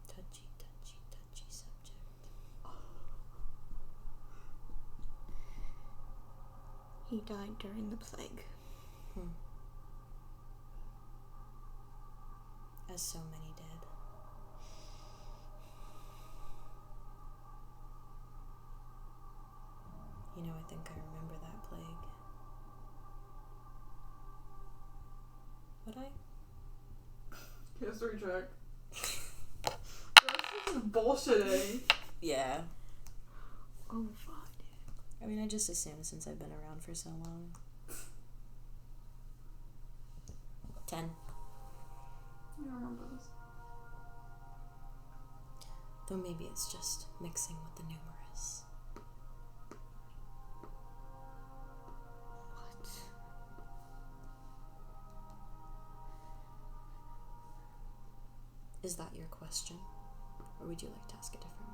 Touchy subject. He died during the plague. As so many did. You know, I think I remember that plague. Would I? History check. That's just bullshitting. Yeah. Oh, fuck. I mean, I just assumed since I've been around for so long. 10. I don't remember this. Though maybe it's just mixing with the numerous. What? Is that your question? Or would you like to ask a different one?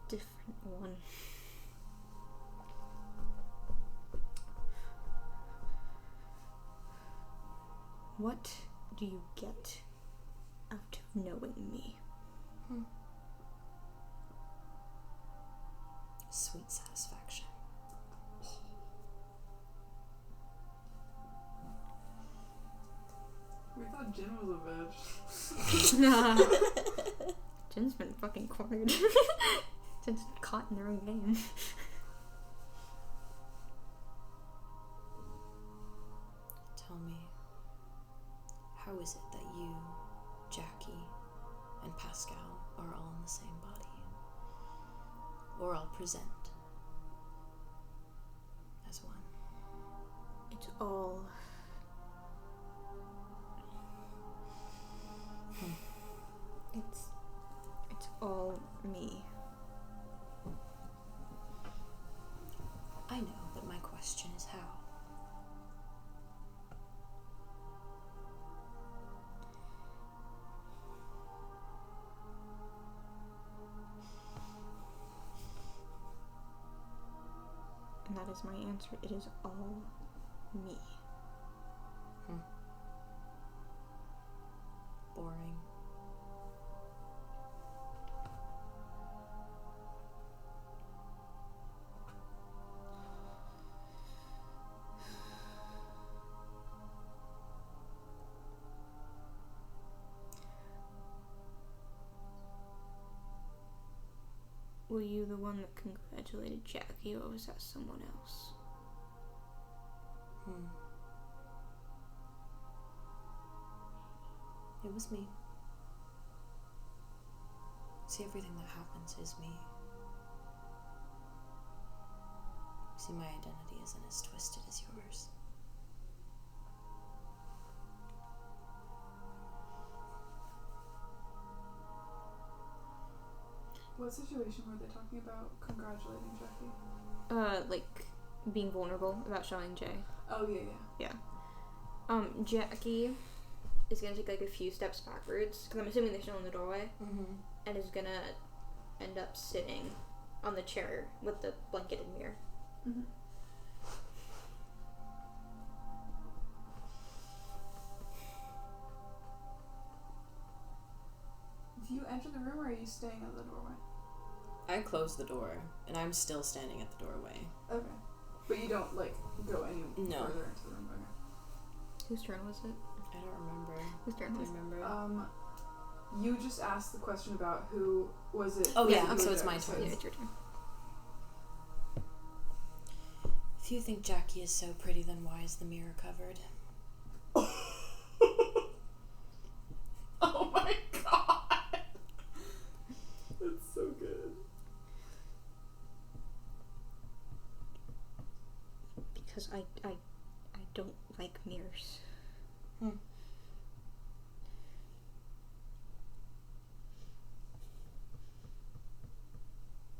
Different one. What do you get out of knowing me? Sweet satisfaction. We thought Jin was a bitch. Jin's been fucking cornered. Jin's caught in their own game. Tell me, how is it that you, Jackie, and Pascal are all in the same body? Or all present as one? It's all... It's all me. I know, but my question is how? And that is my answer. It is all me. Boring. Were you the one that congratulated Jackie, or was that someone else? It was me. See, everything that happens is me. See, my identity isn't as twisted as yours. What situation were they talking about congratulating Jackie? Like, being vulnerable about showing Jay. Oh, yeah. Jackie is gonna take, like, a few steps backwards, because I'm assuming they're still in the doorway, and is gonna end up sitting on the chair with the blanketed mirror. Do you enter the room, or are you staying at the doorway? I closed the door, and I'm still standing at the doorway. Okay. But you don't, like, go any further into the room? Okay. Whose turn was it? I don't remember. Whose turn was it? You just asked the question about who was it. Oh, yeah, who so was it's my turn. Yeah, it's your turn. If you think Jackie is so pretty, then why is the mirror covered? Oh my god! That's so good. Because I don't like mirrors.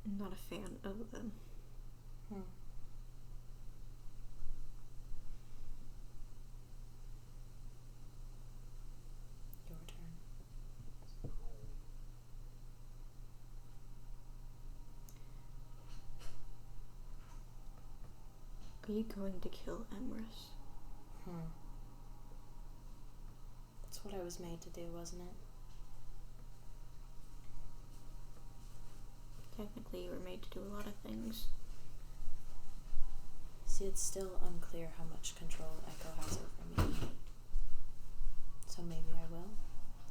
I'm not a fan of them. Your turn. Are you going to kill Emrys? That's what I was made to do, wasn't it? Technically. frankly, you were made to do a lot of things. See, it's still unclear how much control Echo has over me. So maybe I will,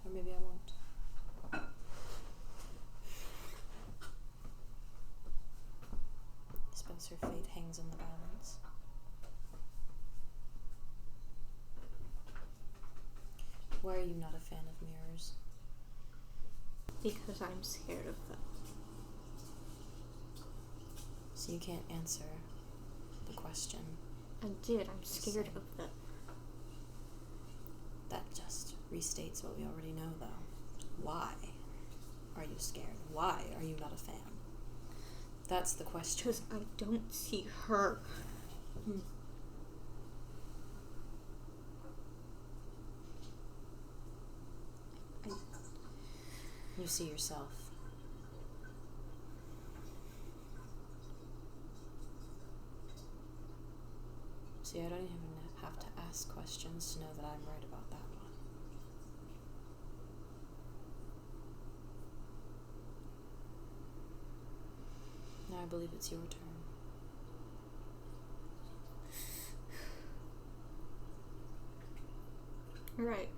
or maybe I won't. I suppose her fate hangs in the balance. Why are you not a fan of mirrors? Because I'm scared of them. So you can't answer the question. I did. I'm scared of them. That just restates what we already know, though. Why are you scared? Why are you not a fan? That's the question. Because I don't see her. You see yourself. See, I don't even have to ask questions to know that I'm right about that one. Now I believe it's your turn. Right.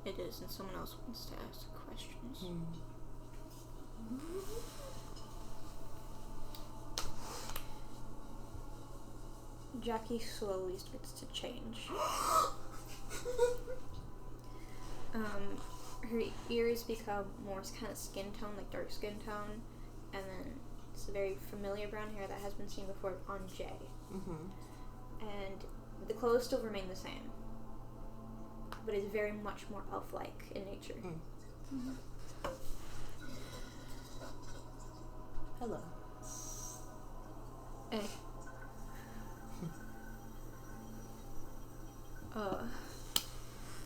It is, and someone else wants to ask questions. Jackie slowly starts to change. Her ears become more kind of skin tone, like dark skin tone, and then it's a very familiar brown hair that has been seen before on Jay. And the clothes still remain the same, but it's very much more elf-like in nature. Hello. Hey.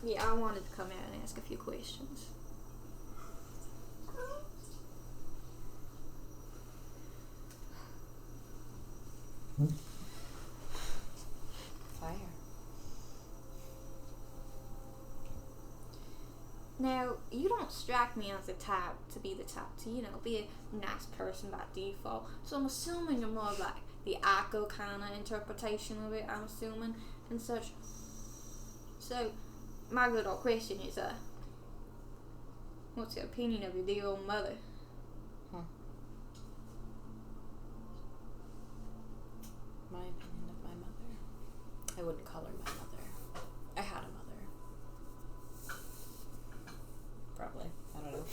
Yeah, I wanted to come in and ask a few questions. Fire. Now, you don't strike me as the type to be the type to, be a nice person by default. So I'm assuming you're more like the Echo kind of interpretation of it, I'm assuming, and such. So, my good old question is, what's your opinion of your dear old mother? My opinion of my mother. I wouldn't call her my mother. I had a mother. Probably. I don't know.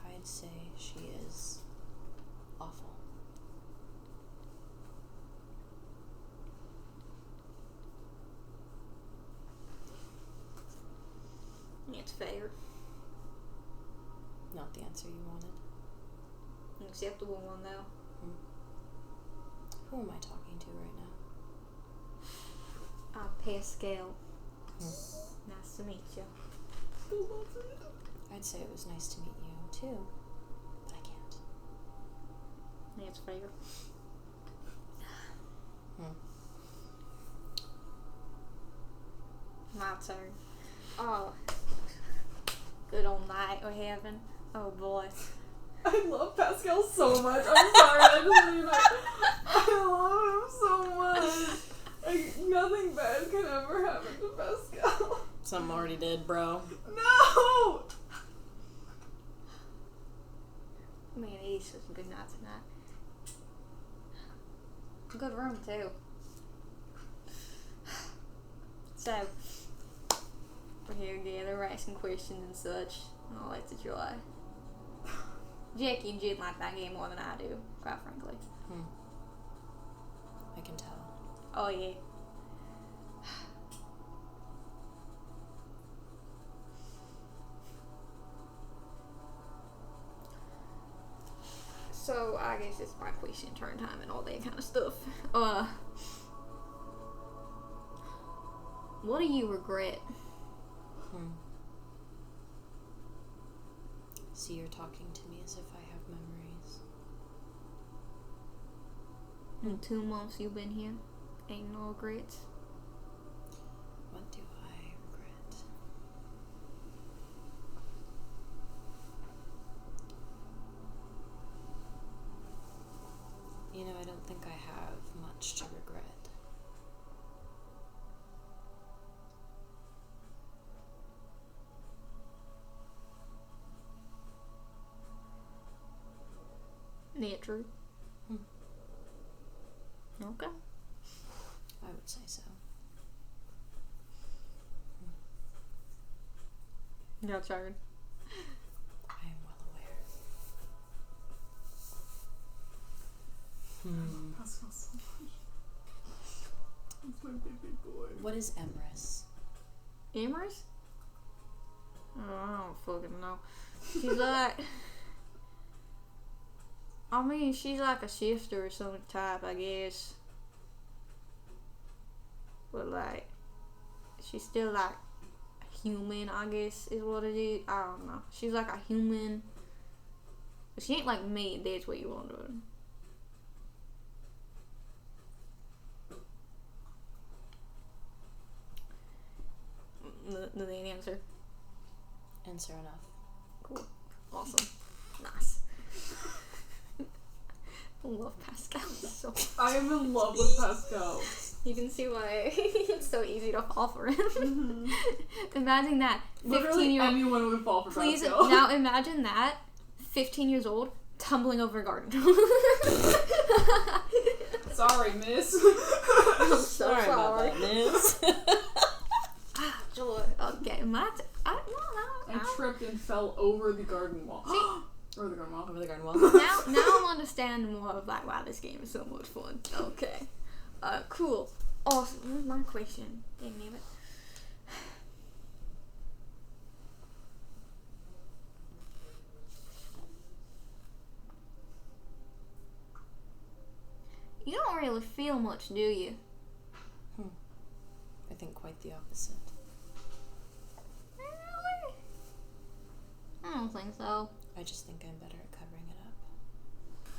I'd say she is awful. It's fair. Not the answer you wanted. An acceptable one, though. Who am I talking to right now? Pascal. Nice to meet you. I'd say it was nice to meet you, too. But I can't. It's fair. My turn. Oh. Good old night we're having. Oh boy. I love Pascal so much. I'm sorry, I just mean I love him so much. Like, nothing bad can ever happen to Pascal. Something already did, bro. No! Man, he's such a good night tonight. Good room, too. So, we're here together, we're asking questions and such, and all that's a joy. Jackie and Jen like that game more than I do, quite frankly. I can tell. Oh, yeah. So, I guess it's my question turn time and all that kind of stuff. What do you regret? So you're talking to me as if I have memories. In 2 months you've been here, ain't no regrets. What do I regret? You know, I don't think I have much to regret. Yeah, true. Okay. I would say so. Got tired. I am well aware. Pascal so much. That's my baby boy. What is emrys? Emrys? Oh, I don't fucking know. She's like... I mean, she's like a sister or some type, I guess. But, like, she's still, like, a human, I guess, is what it is. I don't know. She's like a human. But she ain't like me, that's what you wondering. The answer. Answer enough. Cool. Awesome. Nice. I love Pascal so much. I am in love with Pascal. You can see why it's so easy to fall for him. Mm-hmm. Imagine that. Literally 15-year-old. anyone would fall for Please, Pascal. now imagine that. 15 years old, tumbling over a garden. Sorry, miss. I'm so Sorry about that, miss. Ah, joy. Okay, no. I tripped and fell over the garden wall. Over the garden wall. Over the garden wall. Now I'm understanding more of like why this game is so much fun. Okay. Cool. Awesome. Where's my question? Dang it. You don't really feel much, do you? I think quite the opposite. Really? I don't think so. I just think I'm better at covering it up.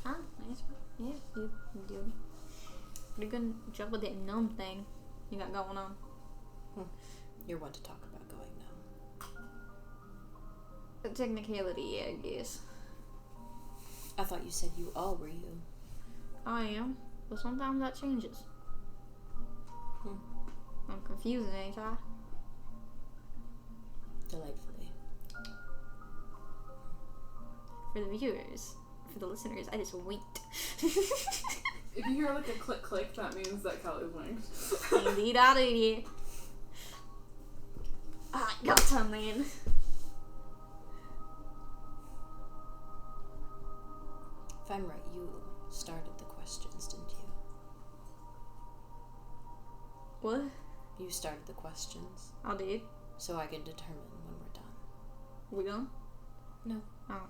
Ah, nice. Yeah, you do. Pretty good job with that numb thing you got going on. You're one to talk about going numb. A technicality, yeah, I guess. I thought you said you all were you. I am, but sometimes that changes. I'm confusing, ain't I? Delightfully. For the viewers, for the listeners, I just winked. If you hear like a click click, that means that Callie winked. Indeed, I did. I got time, man. If I'm right, you started the questions, didn't you? What? You started the questions, I did. so I can determine when we're done. We done? No. Oh.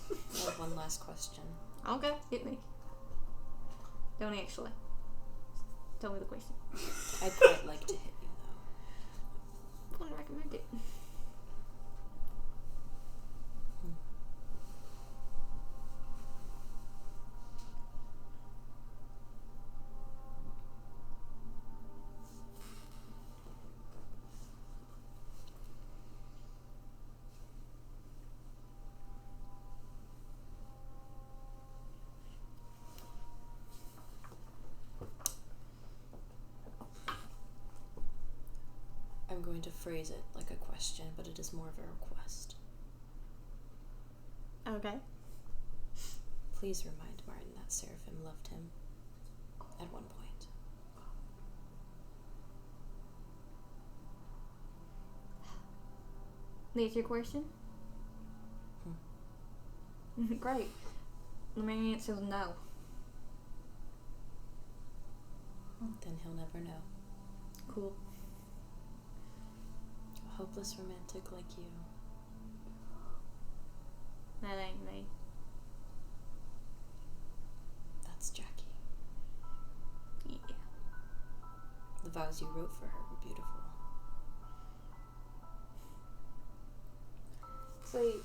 I have one last question. Okay, hit me. Don't actually. Tell me the question. I'd quite like to hit you, though. Wouldn't recommend it. I'm going to phrase it like a question, but it is more of a request. Okay. Please remind Martin that Seraphim loved him at one point. That's your question? Great. The main answer is no. Then he'll never know. Cool. A hopeless romantic like you. That ain't me. That's Jackie. Yeah. The vows you wrote for her were beautiful. See,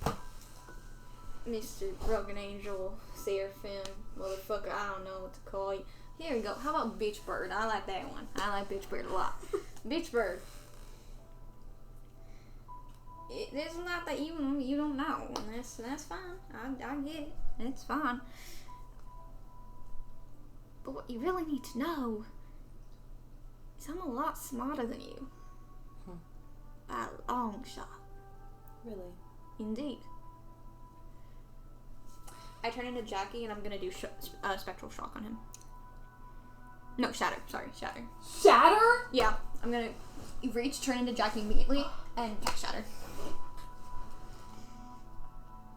Mr. Broken Angel, Seraphim, motherfucker, I don't know what to call you. Here we go. How about Bitch Bird? I like that one. I like Bitch Bird a lot. Bitch Bird. There's a lot that you don't know, and that's fine. I get it. It's fine. But what you really need to know is I'm a lot smarter than you. By a long shot. Really? Indeed. I turn into Jackie and I'm gonna do spectral shock on him. No, shatter. Sorry, shatter. Shatter? Yeah, I'm gonna reach, turn into Jackie immediately, and cast shatter.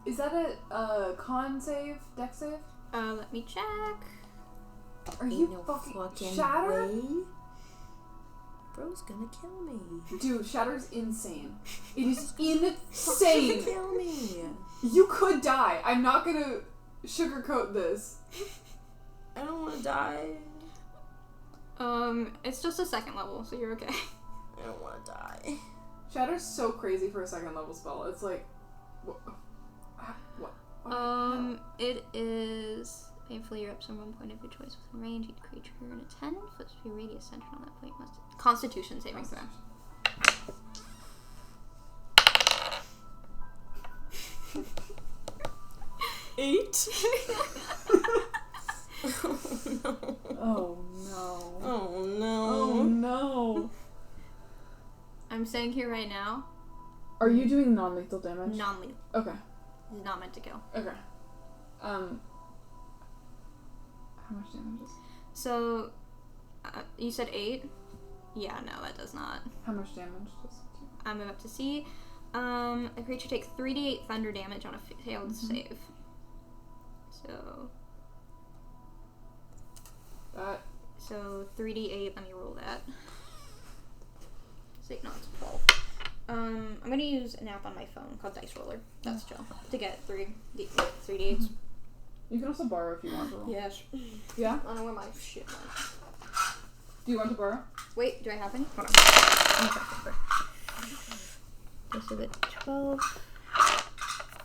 Is that a con save? Dex save? Let me check. Are you fucking shatter? Way. Bro's gonna kill me. Dude, Shatter's insane. It is insane. Kill me. You could die. I'm not gonna sugarcoat this. I don't want to die. It's just a second level, so you're okay. I don't want to die. Shatter's so crazy for a second level spell. It's like, what? It is painfully erupts on one point of your choice within range. Each creature in a 10-foot sphere radius centered on that point must. Constitution saving throw. Eight. Oh no. Oh no. Oh no. I'm saying here right now. Are you doing non-lethal damage? Non-lethal. Okay. It's not meant to kill. Okay. How much damage is? So, you said 8? Yeah, no, that does not. How much damage does it do? I'm about to see. A creature takes 3d8 thunder damage on a failed save. So. So 3d8. Let me roll that. No, it's 12. I'm gonna use an app on my phone called Dice Roller. That's chill to get 3d8s. You can also borrow if you want to roll. Yes. Yeah? I don't know where my shit went. Do you want to borrow? Wait, do I have any? Hold on. This is a 12.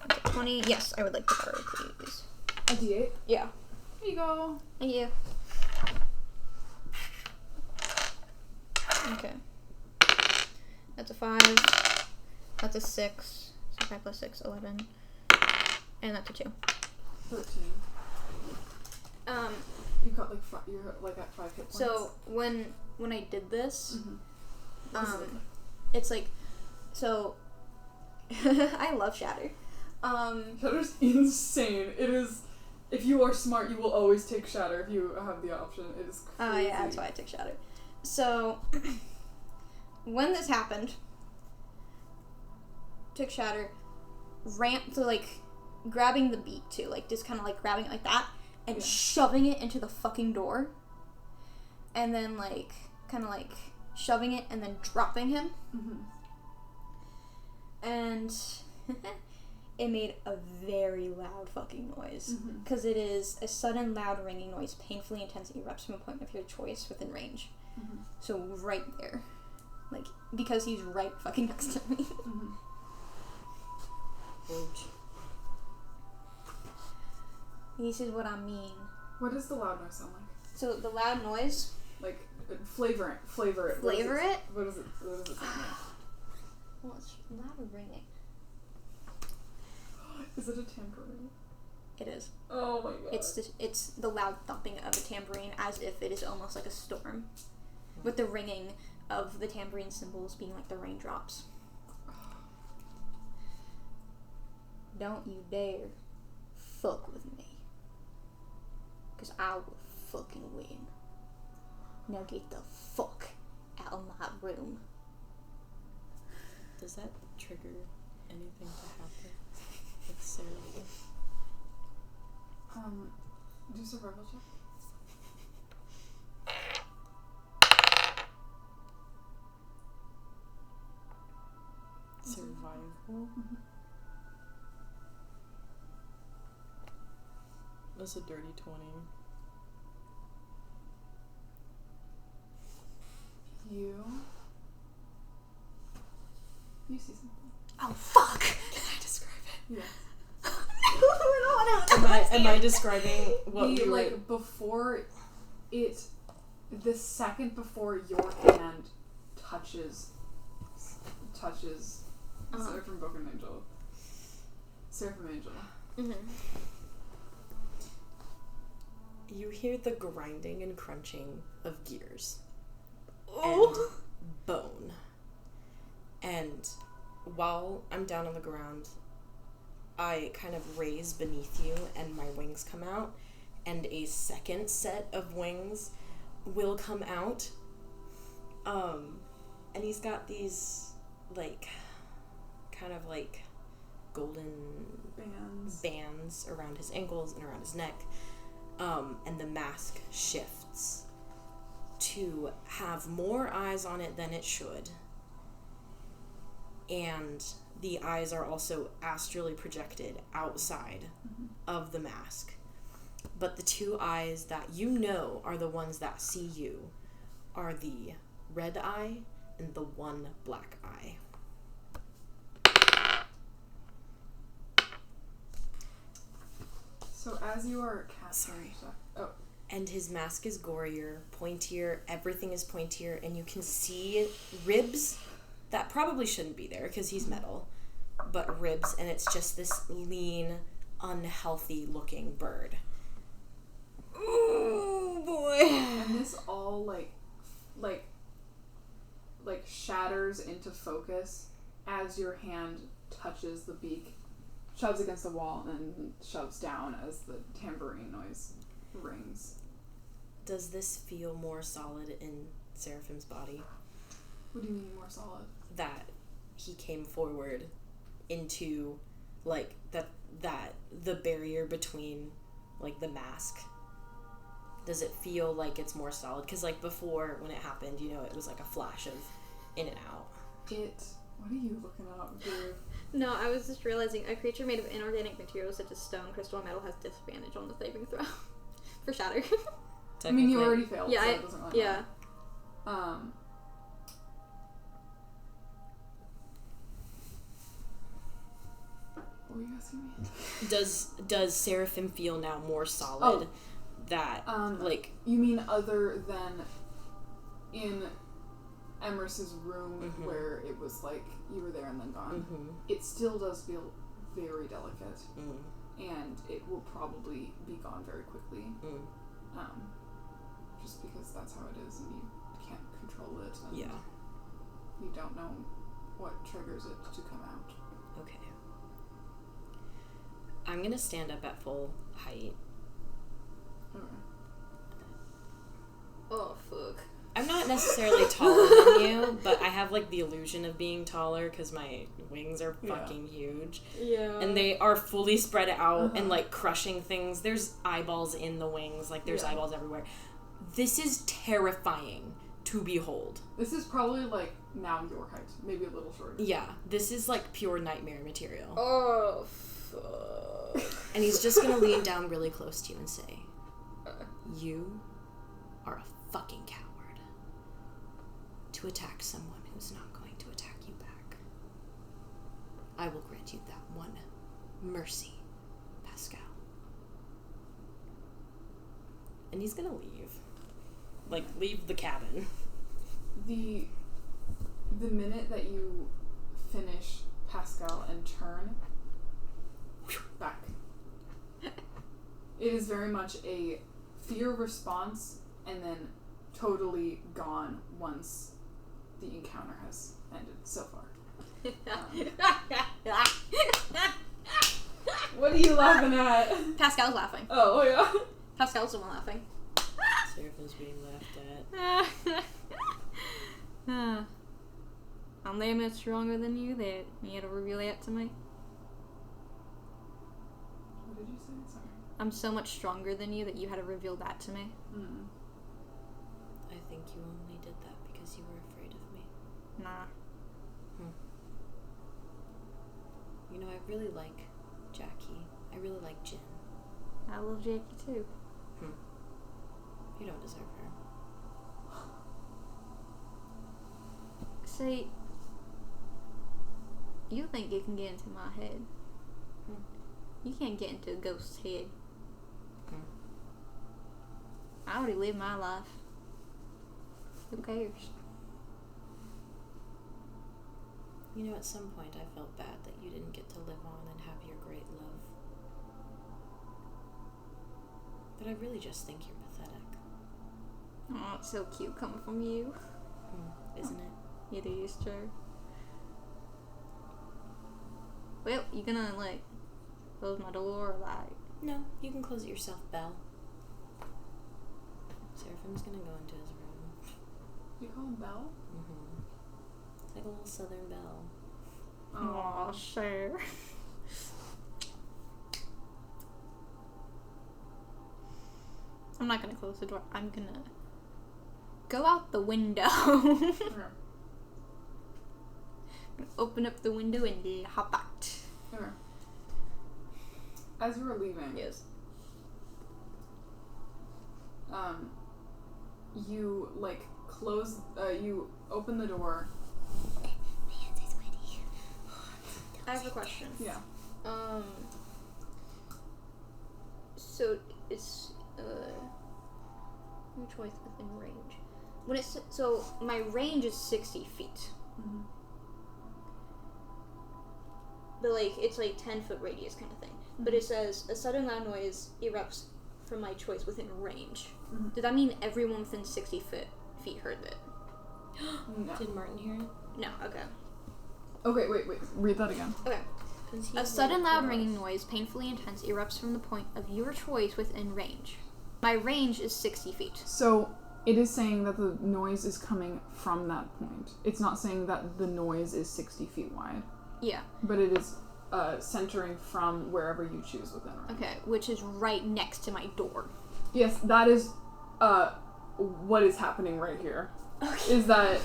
That's a 20. Yes, I would like to borrow, please. A d8? Yeah. Here you go. Thank you. Okay. That's a 5. That's a 6. So 5 plus 6, 11. And that's a 2. 13. You got you're like at 5 hit points. So when I did this, it's like, so I love Shatter. Shatter's insane. It is. If you are smart, you will always take Shatter if you have the option. It is crazy. Oh yeah, that's why I took Shatter. So when this happened, took Shatter, ramped to like grabbing the beat too, like just kind of like grabbing it like that and shoving it into the fucking door, and then like kind of like shoving it and then dropping him, and it made a very loud fucking noise because it is a sudden loud ringing noise, painfully intense, erupts from a point of your choice within range. So right there, like because he's right fucking next to me. This is what I mean. What does the loud noise sound like? So the loud noise, like flavor it. Flavor it. What does it sound like? Well, it's loud ringing. Is it a tambourine? It is. Oh my god. It's the loud thumping of a tambourine, as if it is almost like a storm, with the ringing of the tambourine cymbals being like the raindrops. Don't you dare fuck with me, because I will fucking win. Now get the fuck out of my room. Does that trigger anything to happen with Seraphim? Do survival check. Survival? That's a dirty 20. You see something. Oh fuck! Can I describe it? Yes. Am I describing what you were... before it... The second before your hand touches Seraphim Angel. Mm-hmm. You hear the grinding and crunching of gears. Oh. And bone. And while I'm down on the ground, I kind of raise beneath you and my wings come out, and a second set of wings will come out. And he's got these, kind of golden bands around his ankles and around his neck. And the mask shifts to have more eyes on it than it should. And the eyes are also astrally projected outside of the mask. But the two eyes that you know are the ones that see you are the red eye and the one black eye. So as you are casting... Oh. And his mask is gorier, pointier, everything is pointier, and you can see ribs that probably shouldn't be there because he's metal, but ribs, and it's just this lean, unhealthy looking bird. Oh boy. And this all like shatters into focus as your hand touches the beak, shoves against the wall, and shoves down as the tambourine noise rings. Does this feel more solid in Seraphim's body? What do you mean more solid? That he came forward into that the barrier between the mask. Does it feel like it's more solid? Because before when it happened, it was like a flash of in and out. What are you looking up, dude? No, I was just realizing a creature made of inorganic materials such as stone, crystal, and metal has disadvantage on the saving throw for shatter. I mean, you already failed. Yeah, so it doesn't really matter. What were you asking me? Does Seraphim feel now more solid? Oh. That you mean other than in Emrys's room where it was you were there and then gone? It still does feel very delicate, and it will probably be gone very quickly. Just because that's how it is, and you can't control it. And you don't know what triggers it to come out. Okay. I'm gonna stand up at full height. Okay. Oh, fuck. I'm not necessarily taller than you, but I have the illusion of being taller because my wings are fucking huge. Yeah. And they are fully spread out and crushing things. There's eyeballs in the wings, there's eyeballs everywhere. This is terrifying to behold. This is probably now your height, maybe a little shorter. Yeah, this is pure nightmare material. Oh, fuck. And he's just gonna lean down really close to you and say, "You are a fucking coward to attack someone who's not going to attack you back. I will grant you that one mercy, Pascal." And he's gonna leave. Leave the cabin. The minute that you finish Pascal and turn back, it is very much a fear response and then totally gone once the encounter has ended so far. What are you laughing at? Pascal's laughing. Oh, yeah. Pascal's the one laughing. Seraphim's being laughed at. I'm that much stronger than you that you had to reveal that to me. What did you say? Sorry. I'm so much stronger than you that you had to reveal that to me. I think you only did that because you were afraid of me. Nah. I really like Jackie. I really like Jin. I love Jackie too. You don't deserve her. See, you think you can get into my head. You can't get into a ghost's head. I already lived my life. Who cares? You know, at some point I felt bad that you didn't get to live on and have your great love. But I really just think you're pathetic. Oh, it's so cute coming from you. Isn't it? It is true. Well, you gonna, like, close my door or, like... No, you can close it yourself, Belle. Seraphim's gonna go into his room. You call him Belle? Mm-hmm. It's like a little southern belle. Aw, sure. I'm not gonna close the door. I'm gonna go out the window. Okay. Open up the window and hop out. Okay. As you were leaving, Yes. You like close. You open the door. I have a question. Yeah. So it's your choice within range. When it's so my range is 60 feet, Mm-hmm. but like it's like 10-foot radius kind of thing. But it says a sudden loud noise erupts from my choice within range. Mm-hmm. Does that mean everyone within 60 feet heard it? No. Did Martin hear it? No. Okay. Okay. Wait. Read that again. Okay. A sudden loud ringing noise, painfully intense, erupts from the point of your choice within range. My range is 60 feet. So it is saying that the noise is coming from that point. It's not saying that the noise is 60 feet wide. Yeah. But it is centering from wherever you choose within range. Okay, which is right next to my door. Yes, that is what is happening right here. Okay. Is that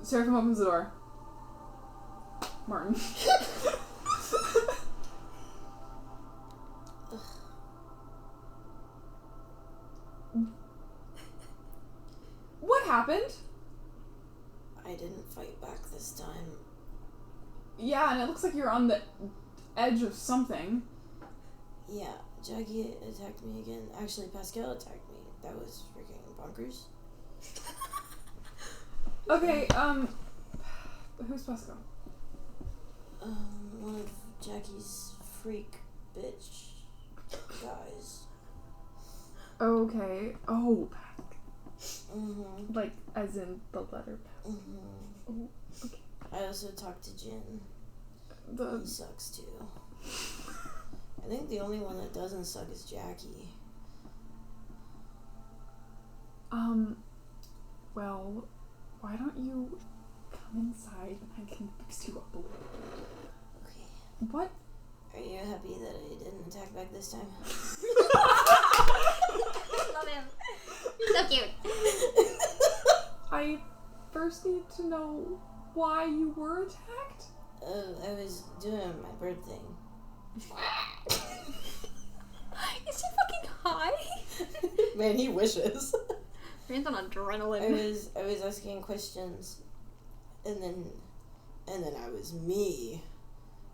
Seraphim opens the door. Martin. What happened? I didn't fight back this time. Yeah, and it looks like you're on the edge of something. Yeah, Jackie attacked me again. Actually, Pascal attacked me. That was freaking bonkers. Okay, who's Pascal? One of Jackie's freak bitch guys. Okay. Oh, Mm-hmm. like as in the letter. Mm-hmm. Oh, okay. I also talked to Jin. He sucks too. I think the only one that doesn't suck is Jackie. Well, why don't you come inside and I can fix you up a little bit? Okay. What? Are you happy that I didn't attack back this time? Love him. So cute. I first need to know why you were attacked. I was doing my bird thing. Is he fucking high? Man, he wishes. Rand's on adrenaline. I was asking questions, and then I was me.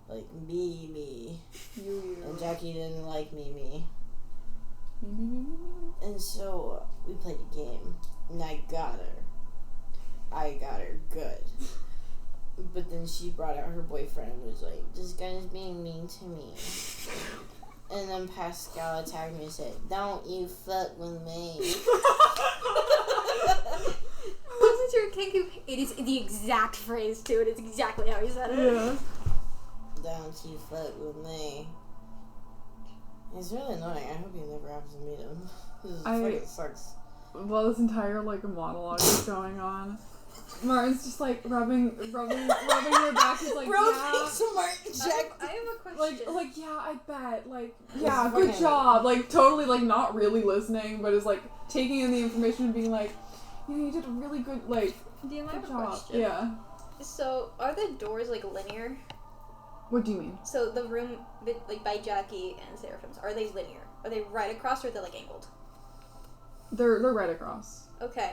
Like, me. You. And Jackie didn't like me. Me. And so, we played a game, and I got her good. But then she brought out her boyfriend and was like, this guy's being mean to me. And then Pascal attacked me and said, don't you fuck with me. Listen to your Kenku. It is the exact phrase, too. It is exactly how he said it. Yeah. Don't you fuck with me. He's really annoying. I hope you never have to meet him. This fucking sucks. While this entire monologue is going on, Martin's just rubbing your back. He's like, Bro, yeah. thanks so much, Jack. I have a question. Yeah, I bet. Yeah, good job. Totally, not really listening, but is taking in the information and being like, you did a really good, Do you mind good a job. question? Yeah. So, are the doors, linear? What do you mean? So, the room, by Jackie and Seraphim's, are they linear? Are they right across or are they, angled? They're right across. Okay.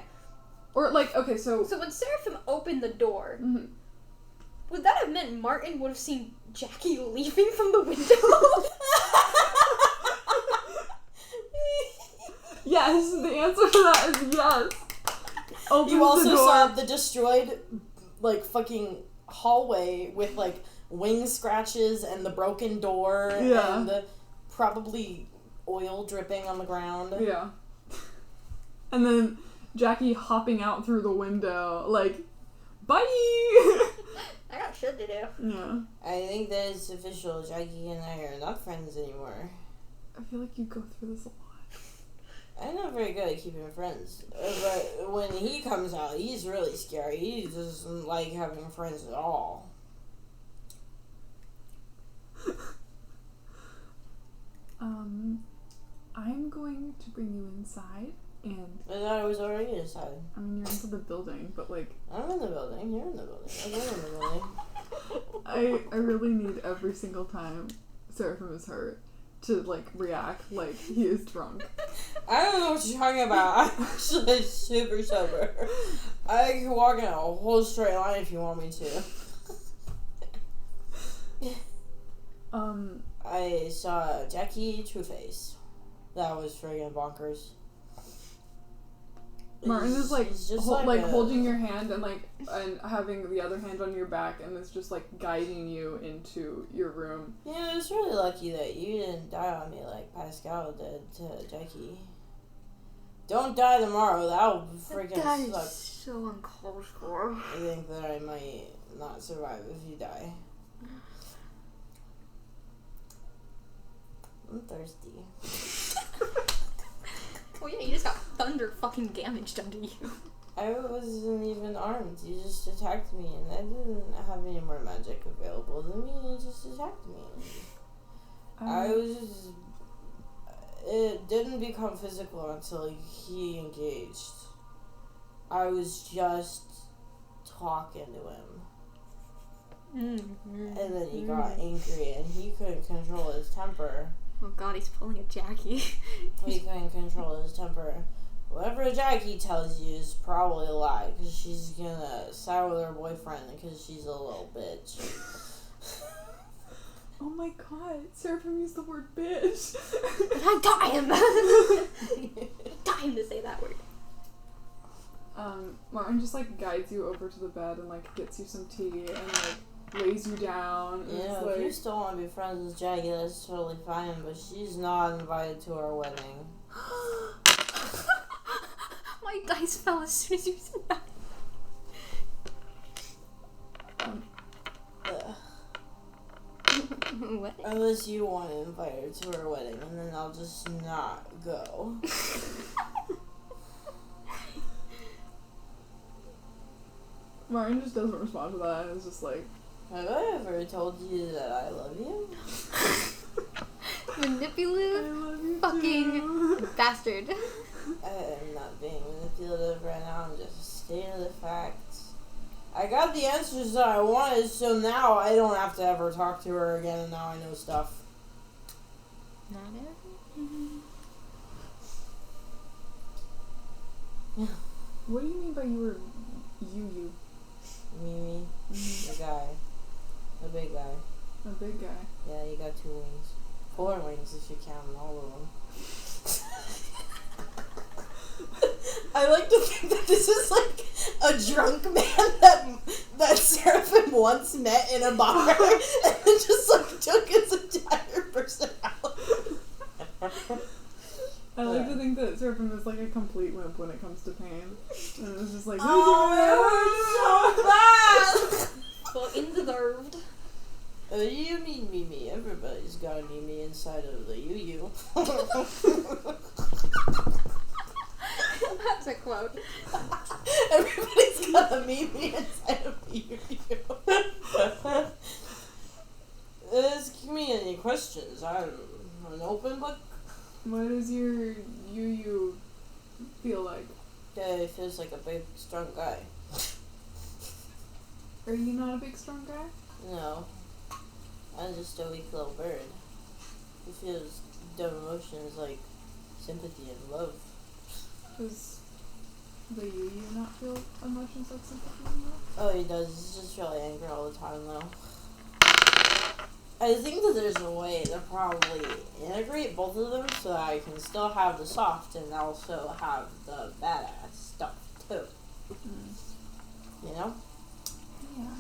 Or, so... So, when Seraphim opened the door, Mm-hmm. would that have meant Martin would have seen Jackie leaving from the window? Yes, the answer to that is yes. Opens You also the door. saw the destroyed, like, fucking hallway with, like, wing scratches and the broken door and the probably oil dripping on the ground. Yeah. And then Jackie hopping out through the window, like, bye! I got shit to do. Yeah. I think that it's official. Jackie and I are not friends anymore. I feel like you go through this a lot. I'm not very good at keeping friends. But when he comes out, he's really scary. He doesn't like having friends at all. I'm going to bring you inside, and I thought I was already inside. I mean, you're into the building, but like, I'm in the building. You're in the building. I'm in the building. I really need every single time Seraphim is hurt to like react like he is drunk. I don't know what you're talking about. I'm actually super sober. I can walk in a whole straight line if you want me to. I saw Jackie Two-Face. That was friggin' bonkers. Martin is like He's just holding your hand and like and having the other hand on your back, and it's just like guiding you into your room. Yeah, I was really lucky that you didn't die on me like Pascal did to Jackie. Don't die tomorrow. That'll freaking That suck. is so uncalled for. I think that I might not survive if you die. I'm thirsty. Oh yeah, you just got thunder fucking damaged under you. I wasn't even armed. You just attacked me, and I didn't have any more magic available than me. You just attacked me. It didn't become physical until he engaged. I was just talking to him. And then he got angry, and he couldn't control his temper. Oh god, he's pulling a Jackie. He couldn't control his temper. Whatever Jackie tells you is probably a lie, because she's gonna side with her boyfriend because she's a little bitch. Oh my god, Seraphim used the word bitch. I got him! Got him to say that word. Martin just like guides you over to the bed and like gets you some tea and like lays you down. And Yeah, if you still want to be friends with Jackie, that's totally fine, but she's not invited to our wedding. My dice fell as soon as you said that. What? Unless you want to invite her to our wedding, and then I'll just not go. Martin just doesn't respond to that and is just like, Have I ever told you that I love you? Manipulative I love you fucking too. bastard. I'm not being manipulative right now, I'm just stating the facts. I got the answers that I wanted, so now I don't have to ever talk to her again, and now I know stuff. Not What do you mean by you were you? Mimi, the guy. The big guy. A big guy. Yeah, you got 2 wings. 4 wings if you count all of them. I like to think that this is like a drunk man that Seraphim once met in a bar and then just like took his entire personality. I like to think that Seraphim is like a complete wimp when it comes to pain. And it's just like, Oh, it hurts so bad! fucking deserved. You need Mimi. Everybody's got a Mimi inside of the you. That's a quote. Everybody's got a Mimi inside of the you. Ask me any questions. I'm an open book. what does your you feel like? Yeah, he feels like a big, strong guy. Are you not a big strong guy? No. I'm just a weak little bird. He feels dumb emotions like sympathy and love. Does the you not feel emotions like sympathy and love? Oh, he does. He's just really angry all the time, though. I think that there's a way to probably integrate both of them so that I can still have the soft and also have the badass stuff too. You know? Yeah.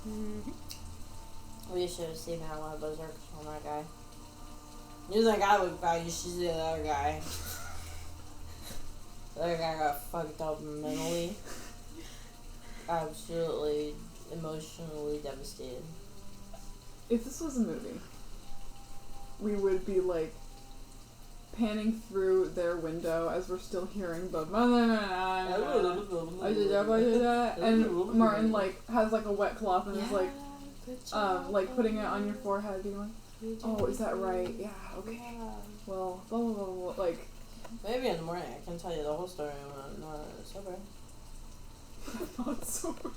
Mm-hmm. We should have seen how one of those are on that guy. You think I look bad, you should see the other guy. The other guy got fucked up mentally. Absolutely emotionally devastated. If this was a movie, we would be like panning through their window as we're still hearing the and Martin like has like a wet cloth and is like putting it on your forehead, being like, "Oh, is that right? Yeah, okay. Well, blah blah blah, blah." Like maybe in the morning I can tell you the whole story when I'm not sober. not sober.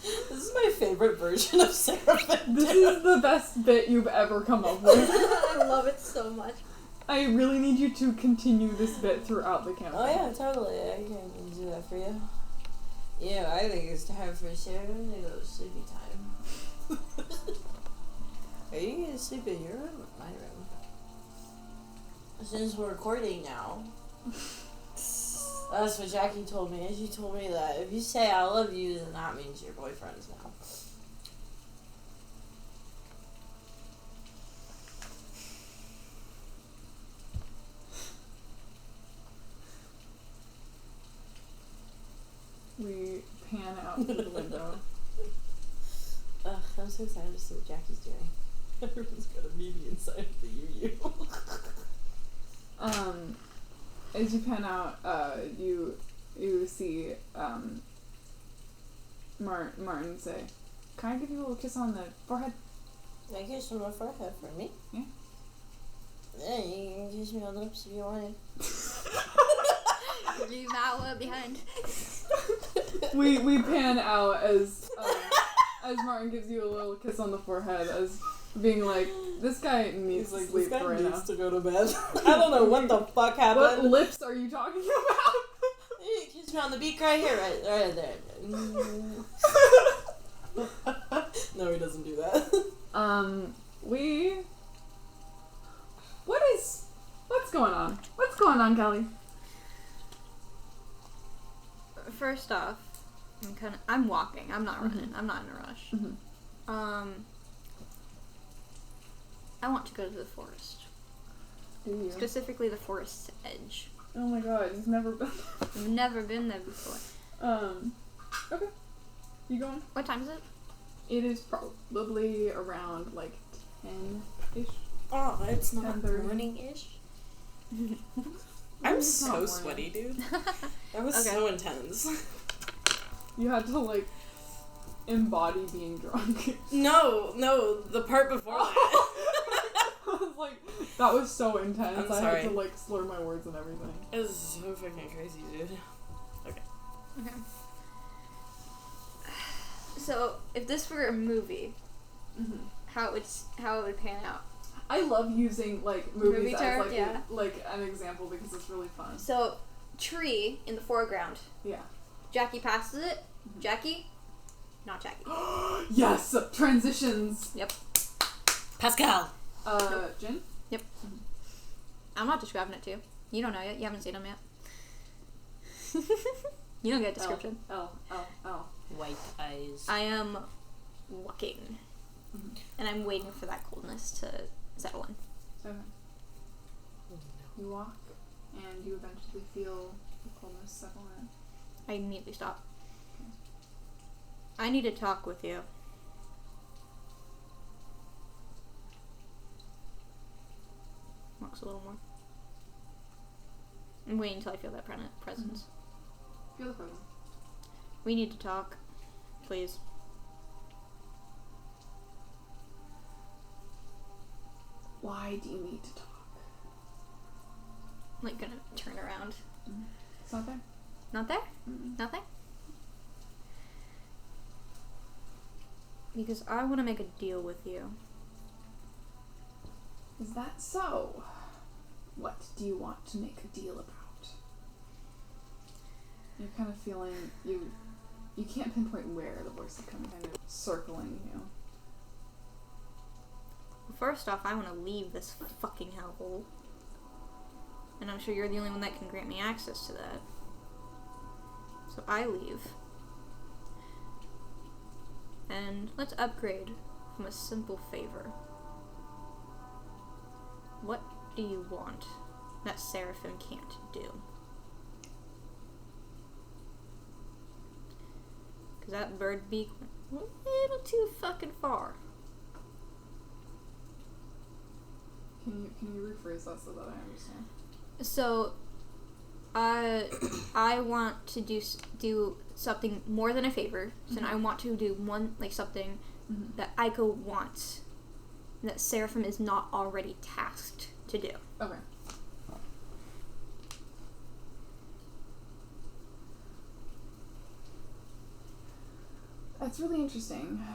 This is my favorite version of Seraphim. This is the best bit you've ever come up with. I love it so much. I really need you to continue this bit throughout the campaign. Oh yeah, totally. I can do that for you. Yeah, I think it's time for Seraphim to go sleepy time. Are you gonna sleep in your room or my room? Since we're recording now. That's what Jackie told me. And she told me that if you say I love you, then that means you're boyfriends now. We pan out through the window. Ugh, I'm so excited to see what Jackie's doing. Everyone's got a maybe inside of the UU. As you pan out, you see Martin say, "Can I give you a little kiss on the forehead?" Can I kiss on my forehead for me? Yeah. Yeah, you can kiss me on the lips if you wanted. Leave Mawa behind. We pan out as Martin gives you a little kiss on the forehead, as being like, this guy needs to sleep right now. To go to bed. I don't know what the fuck happened. What lips are you talking about? You kiss me on the beak right here, right there. No, he doesn't do that. What's going on? What's going on, Callie? First off, I'm walking. I'm not running. I'm not in a rush. Mm-hmm. I want to go to the forest. Do you? Specifically the forest's edge. Oh my god, you've never been there. I've never been there before. Okay. You going? What time is it? It is probably around like 10-ish. Oh, it's not 10:30. morning-ish. I'm so sweaty, dude. That was so intense. You had to like embody being drunk. No, the part before that. I was like, that was so intense. I'm I sorry. had to like slur my words and everything. It was so fucking crazy, dude. Okay. So, if this were a movie, how it would pan out? I love using like movies Movie as term, like yeah. like an example because it's really fun. So, tree in the foreground. Yeah. Jackie passes it. Jackie, not Jackie. Yes, transitions. Yep. Pascal. Jen. Yep. I'm not describing it to you. You don't know yet. You haven't seen them yet. You don't get a description. L. White eyes. I am walking, and I'm waiting for that coldness to settle in. Okay. You walk, and you eventually feel the coldness settle in. I immediately stop. I need to talk with you. Walks a little more. I'm waiting until I feel that presence. Feel the presence. We need to talk. Please. Why do you need to talk? I'm like gonna turn around. It's not there. Not there? Mm-mm. Nothing? Because I want to make a deal with you. Is that so? What do you want to make a deal about? You're kind of feeling you can't pinpoint where the voice is coming, kind of circling you. first off, I want to leave this fucking hellhole. And I'm sure you're the only one that can grant me access to that. So I leave. And let's upgrade from a simple favor. What do you want that Seraphim can't do? Because that bird beak went a little too fucking far. Can you rephrase that so that I understand? So, I want to do something more than a favor. So I want to do something that Aiko wants, that Seraphim is not already tasked to do. Okay. That's really interesting.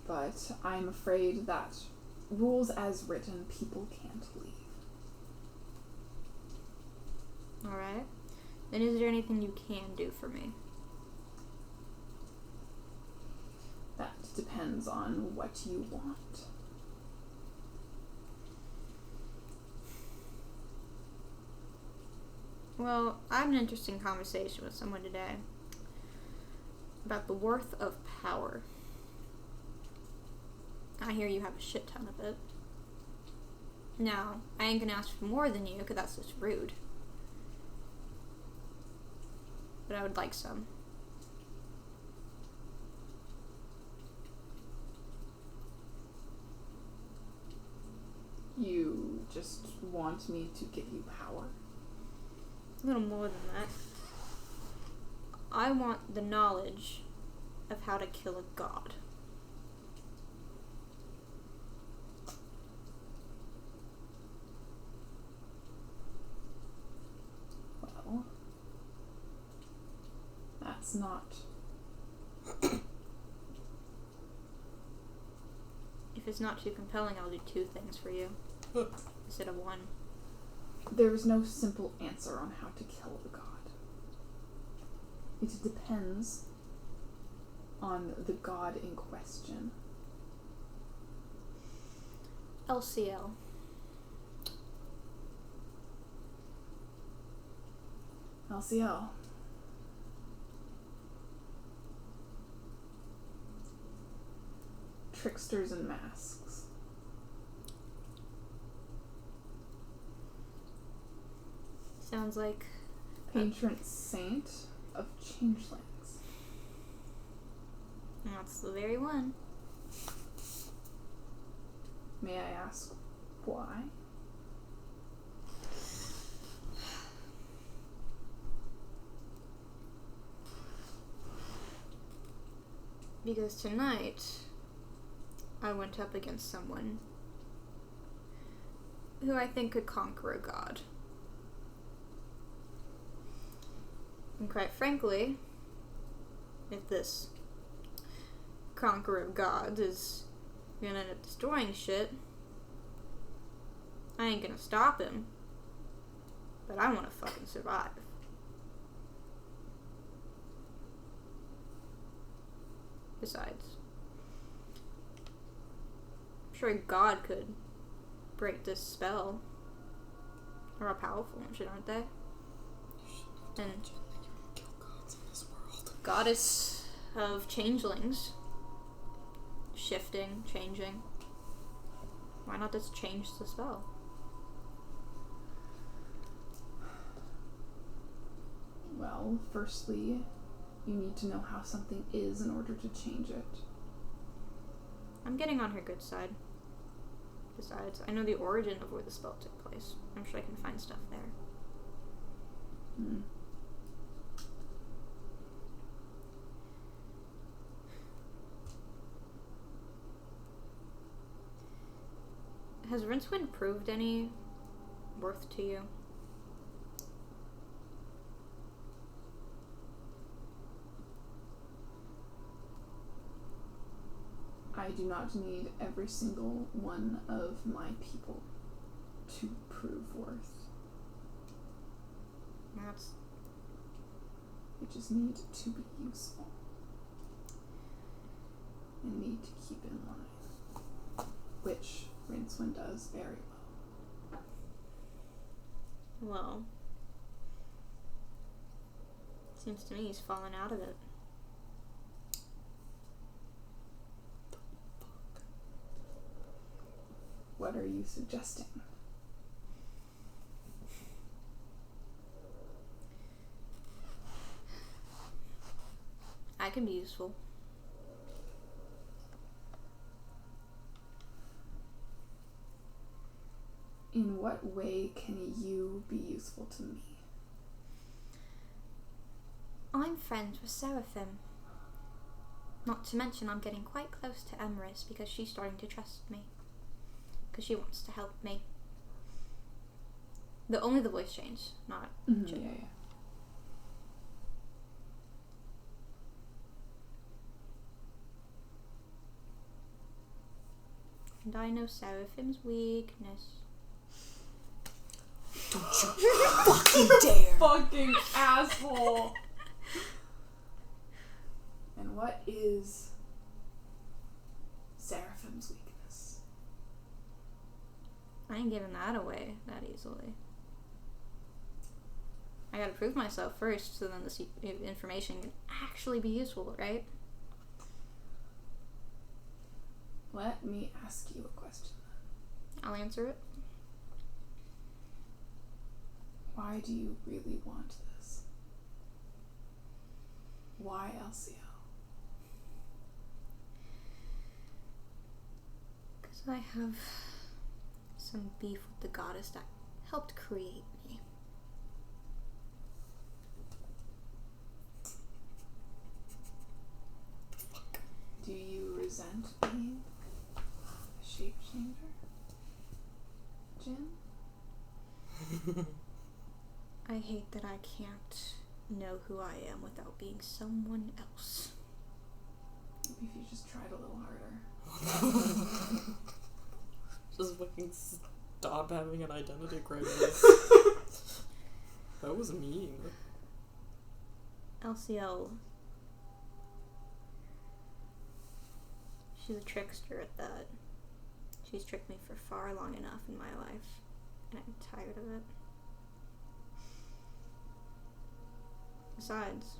But I'm afraid that rules as written, people can't leave. Alright. Then is there anything you can do for me? That depends on what you want. Well, I had an interesting conversation with someone today about the worth of power. I hear you have a shit ton of it. Now, I ain't gonna ask for more than you, because that's just rude. But I would like some. You just want me to give you power? A little more than that. I want the knowledge of how to kill a god. Well, that's not... If it's not too compelling, I'll do 2 things for you instead of 1. There is no simple answer on how to kill a god. It depends on the god in question. LCL. LCL. Tricksters and masks. Sounds like... Patron saint of changelings. That's the very one. May I ask why? Because tonight, I went up against someone who I think could conquer a god. And quite frankly, if this conqueror of gods is gonna end up destroying shit, I ain't gonna stop him. But I wanna fucking survive. Besides, I'm sure a god could break this spell. They're all powerful and shit, aren't they? And goddess of changelings. Shifting, changing. Why not just change the spell? Well, firstly, you need to know how something is in order to change it. I'm getting on her good side. Besides, I know the origin of where the spell took place. I'm sure I can find stuff there. Hmm. Has Rincewind proved any worth to you? I do not need every single one of my people to prove worth. That's... I just need to be useful. And need to keep in line. which Rincewind does very well. Well, seems to me he's fallen out of it. What are you suggesting? I can be useful. In what way can you be useful to me? I'm friends with Seraphim. Not to mention I'm getting quite close to Emrys because she's starting to trust me. Because she wants to help me. Only the voice change, not Mm-hmm, yeah. And I know Seraphim's weakness. Don't you fucking dare! Fucking asshole! And what is Seraphim's weakness? I ain't giving that away that easily. I gotta prove myself first, so then this information can actually be useful, right? Let me ask you a question then. I'll answer it. Why do you really want this? Why LCO? Because I have some beef with the goddess that helped create me. Do you resent being a shape changer? Jin? I hate that I can't know who I am without being someone else. Maybe if you just tried a little harder. Just fucking stop having an identity crisis. That was mean. LCL. She's a trickster at that. She's tricked me for far long enough in my life, and I'm tired of it. Besides,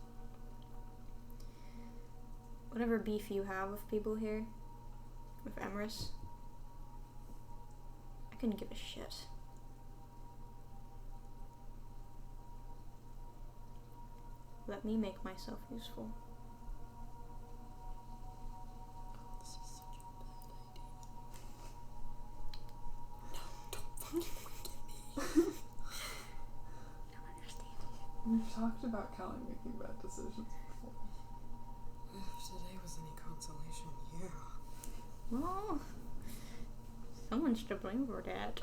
whatever beef you have with people here, with Emrys, I couldn't give a shit. Let me make myself useful. This is such a bad idea. No, don't fucking get me. We've talked about Callie making bad decisions before. If today was any consolation, yeah. Well, someone's to blame for that.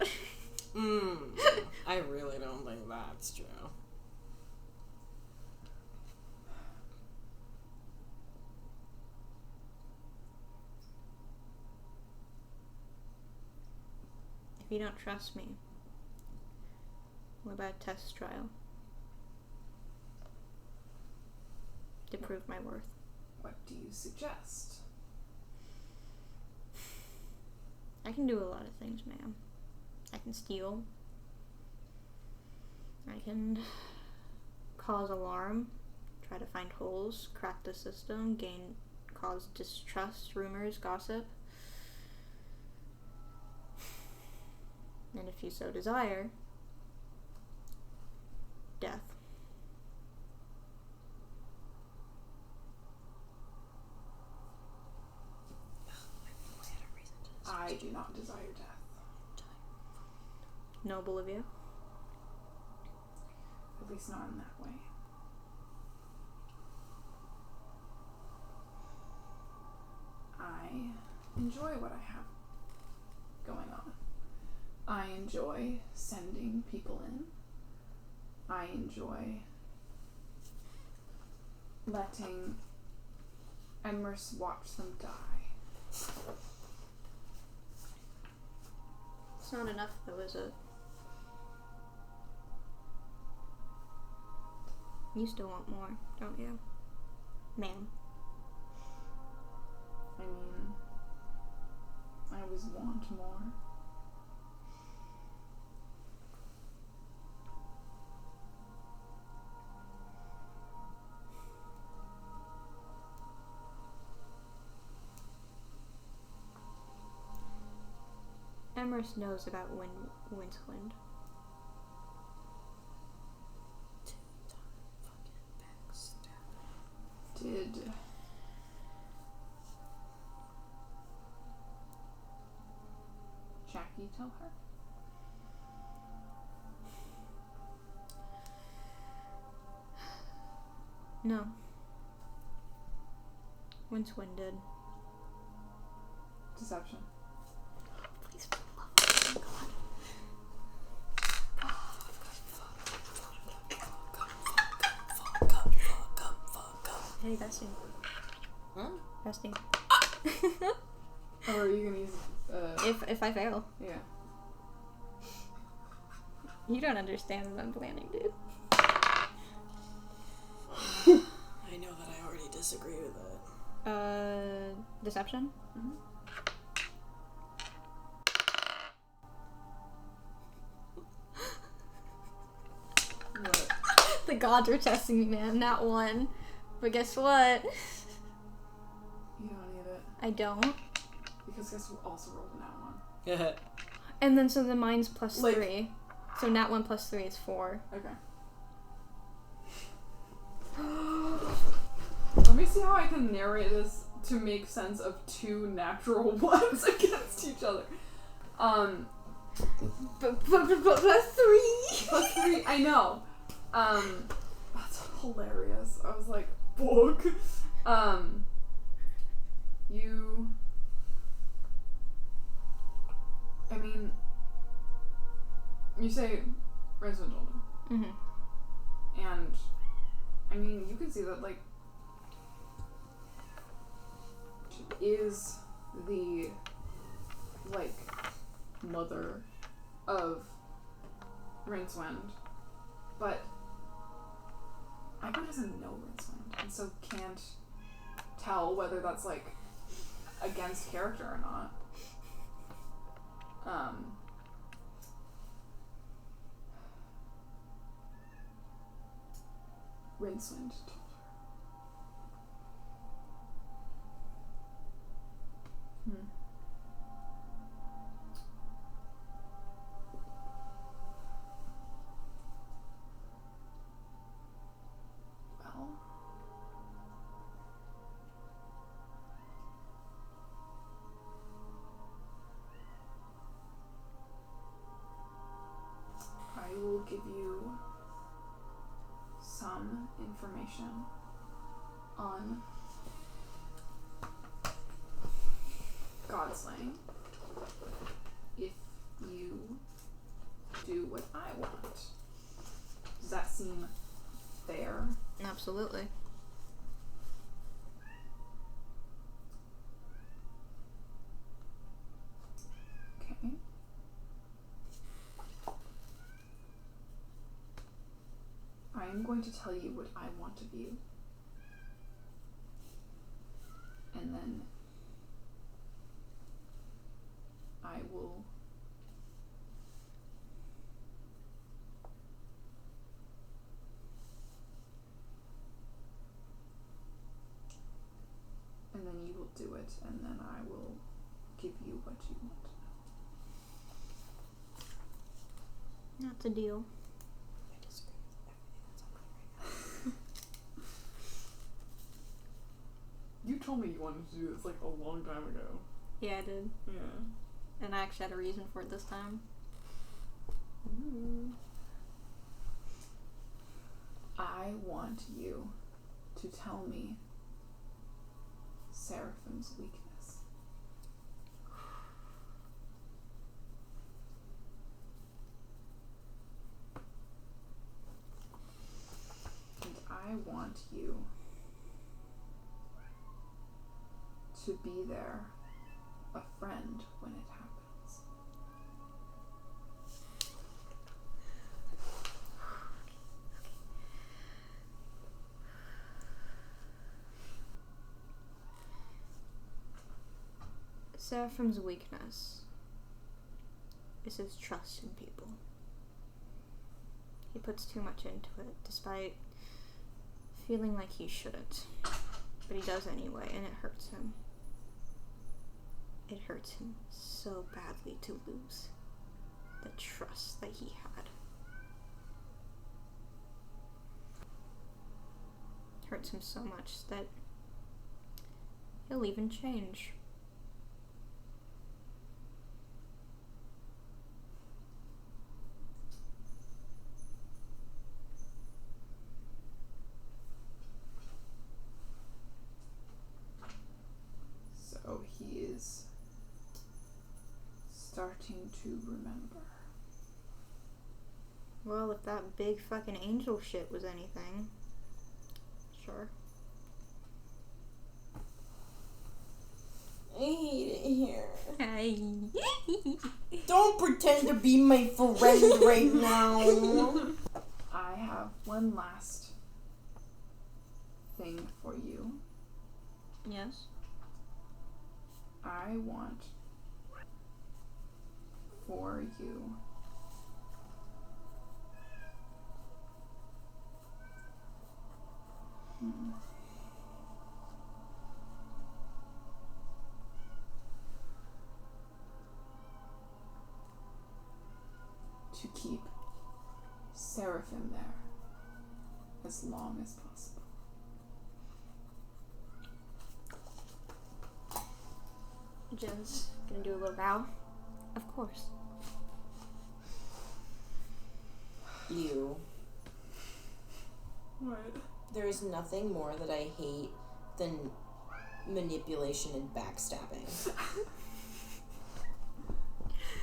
I really don't think that's true. If you don't trust me, what about a test trial? To prove my worth. What do you suggest? I can do a lot of things, ma'am. I can steal. I can cause alarm, try to find holes, crack the system, cause distrust, rumors, gossip. And if you so desire, death. I do not desire death. Noble of you. At least not in that way. I enjoy what I have going on. I enjoy sending people in. I enjoy letting Emrys watch them die. It's not enough though, is it? You still want more, don't you? Ma'am. I mean, I always want want more? Emrys knows about rincewind. Did Jackie tell her? No. Rincewind did. Deception. Please, for the love of God. Hey, bestie. Huh? Bestie. Or are you gonna use If I fail. yeah. You don't understand what I'm planning, dude. I know that I already disagree with it. Deception? Mm-hmm. What? The gods are testing me, man. Not one. But guess what? You don't need it. I don't. Because guess who also rolled an that one? And then so the mine's plus Like- 3. So nat 1 plus 3 is 4. Okay. Let me see how I can narrate this to make sense of two natural ones against each other. Plus 3! Plus 3, I know. That's hilarious. I was like, book. You say rincewind told him. Mm-hmm. And, I mean, you can see that, like, she is the, like, mother of Rincewind, but Ico doesn't know Rincewind, and so can't tell whether that's, like, against character or not. Rincewind told her. Well, I will give you some information on Godslaying if you do what I want. Does that seem fair? Absolutely. Okay. I am going to tell you what I want of you. And then I will and then you will do it, and then I will give you what you want. That's a deal. I disagree with everything that's happening right now. You told me you wanted to do this like a long time ago. Yeah, I did. Yeah. And I actually had a reason for it this time. Ooh. I want you to tell me Seraphim's weakness. And I want you to be there, a friend, when it happens. Seraphim's weakness. is his trust in people. He puts too much into it, despite feeling like he shouldn't. But he does anyway, and it hurts him. It hurts him so badly to lose the trust that he had. It hurts him so much that he'll even change. So he is starting to remember. Well, if that big fucking angel shit was anything, sure. I hate it here. Hey. Don't pretend to be my friend right now. I have one last thing for you. Yes? I want for you to keep Seraphim there as long as possible. Jen's gonna do a little bow. Of course. You. What? There is nothing more that I hate than manipulation and backstabbing.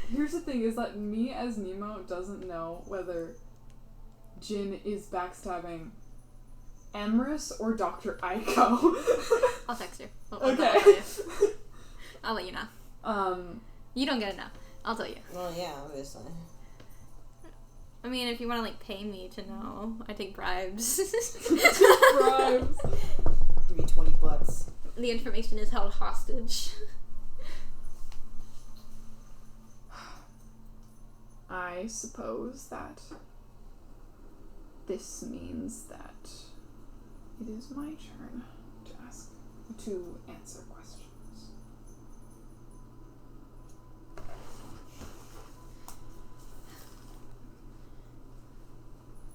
Here's the thing, is that me as Nemo doesn't know whether Jin is backstabbing Emrys or Dr. Aiko. I'll text her. Okay. I'll let you know. You don't get to know. I'll tell you. Well, yeah, obviously. I mean, if you want to, like, pay me to know, I take bribes. Bribes. Give me $20. The information is held hostage. I suppose that this means that it is my turn to answer questions.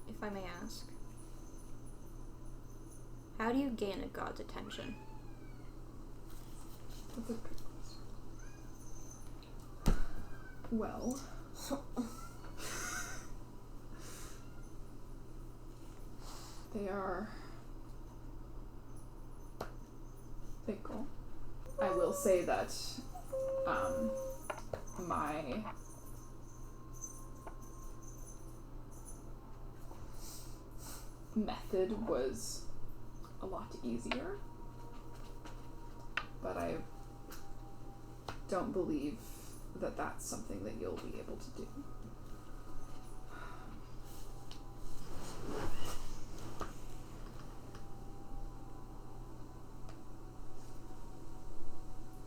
If I may ask, how do you gain a god's attention? That's a good question. Well, they are fickle. I will say that my method was a lot easier, but I don't believe that that's something that you'll be able to do.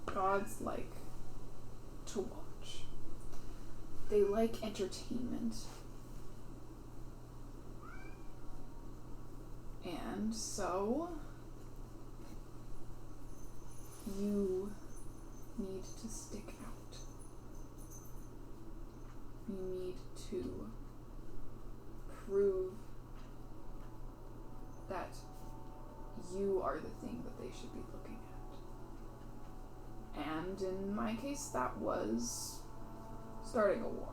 Gods like to watch. They like entertainment. And so you need to stick out. You need to prove that you are the thing that they should be looking at. And in my case, that was starting a war.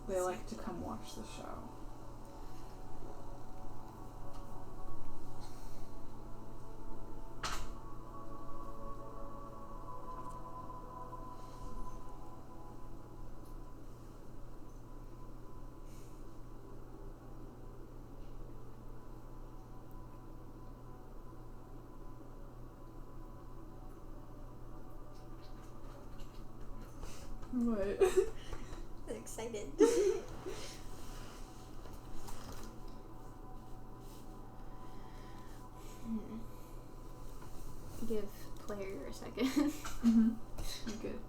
They like to come watch the show. What? I'm excited. give player a second. Mm-hmm. You're good.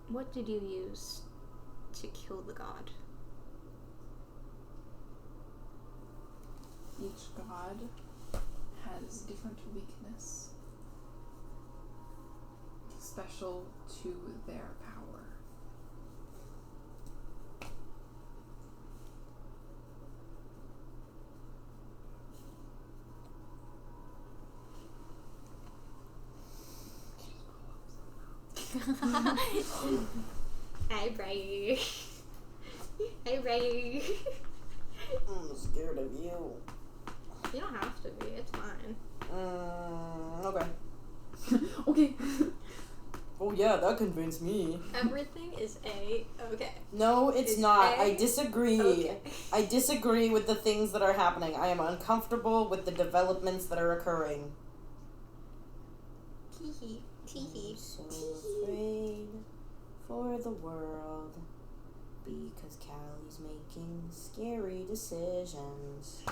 What did you use to kill the god? Each god has different weakness, special to their power. Hi, Briar. Hi, Briar. I'm scared of you. You don't have to be. It's fine. Okay. Okay. Oh yeah, that convinced me. Everything is okay. No, it's not. A? I disagree. Okay. I disagree with the things that are happening. I am uncomfortable with the developments that are occurring. Teehee. Teehee. I'm so afraid for the world because Callie's making scary decisions.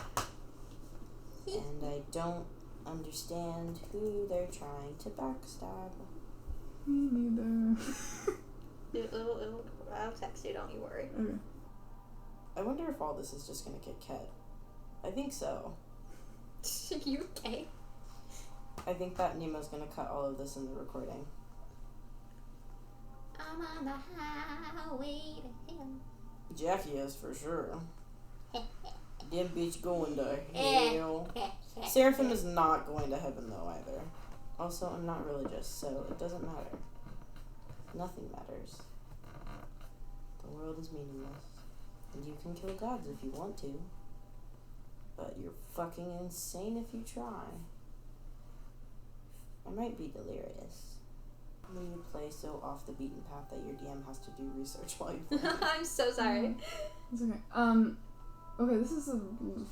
And I don't understand who they're trying to backstab. Me neither. I'll text you, don't you worry. Okay. I wonder if all this is just gonna get cut. I think so. You okay? I think that Nemo's gonna cut all of this in the recording. I'm on the highway to hell. Jackie is for sure. Them bitch going to hell. Seraphim is not going to heaven though either. Also, I'm not religious, so it doesn't matter. Nothing matters. The world is meaningless. And you can kill gods if you want to. But you're fucking insane if you try. I might be delirious. When you play so off the beaten path that your DM has to do research while you play. I'm so sorry. It's okay. Okay, this is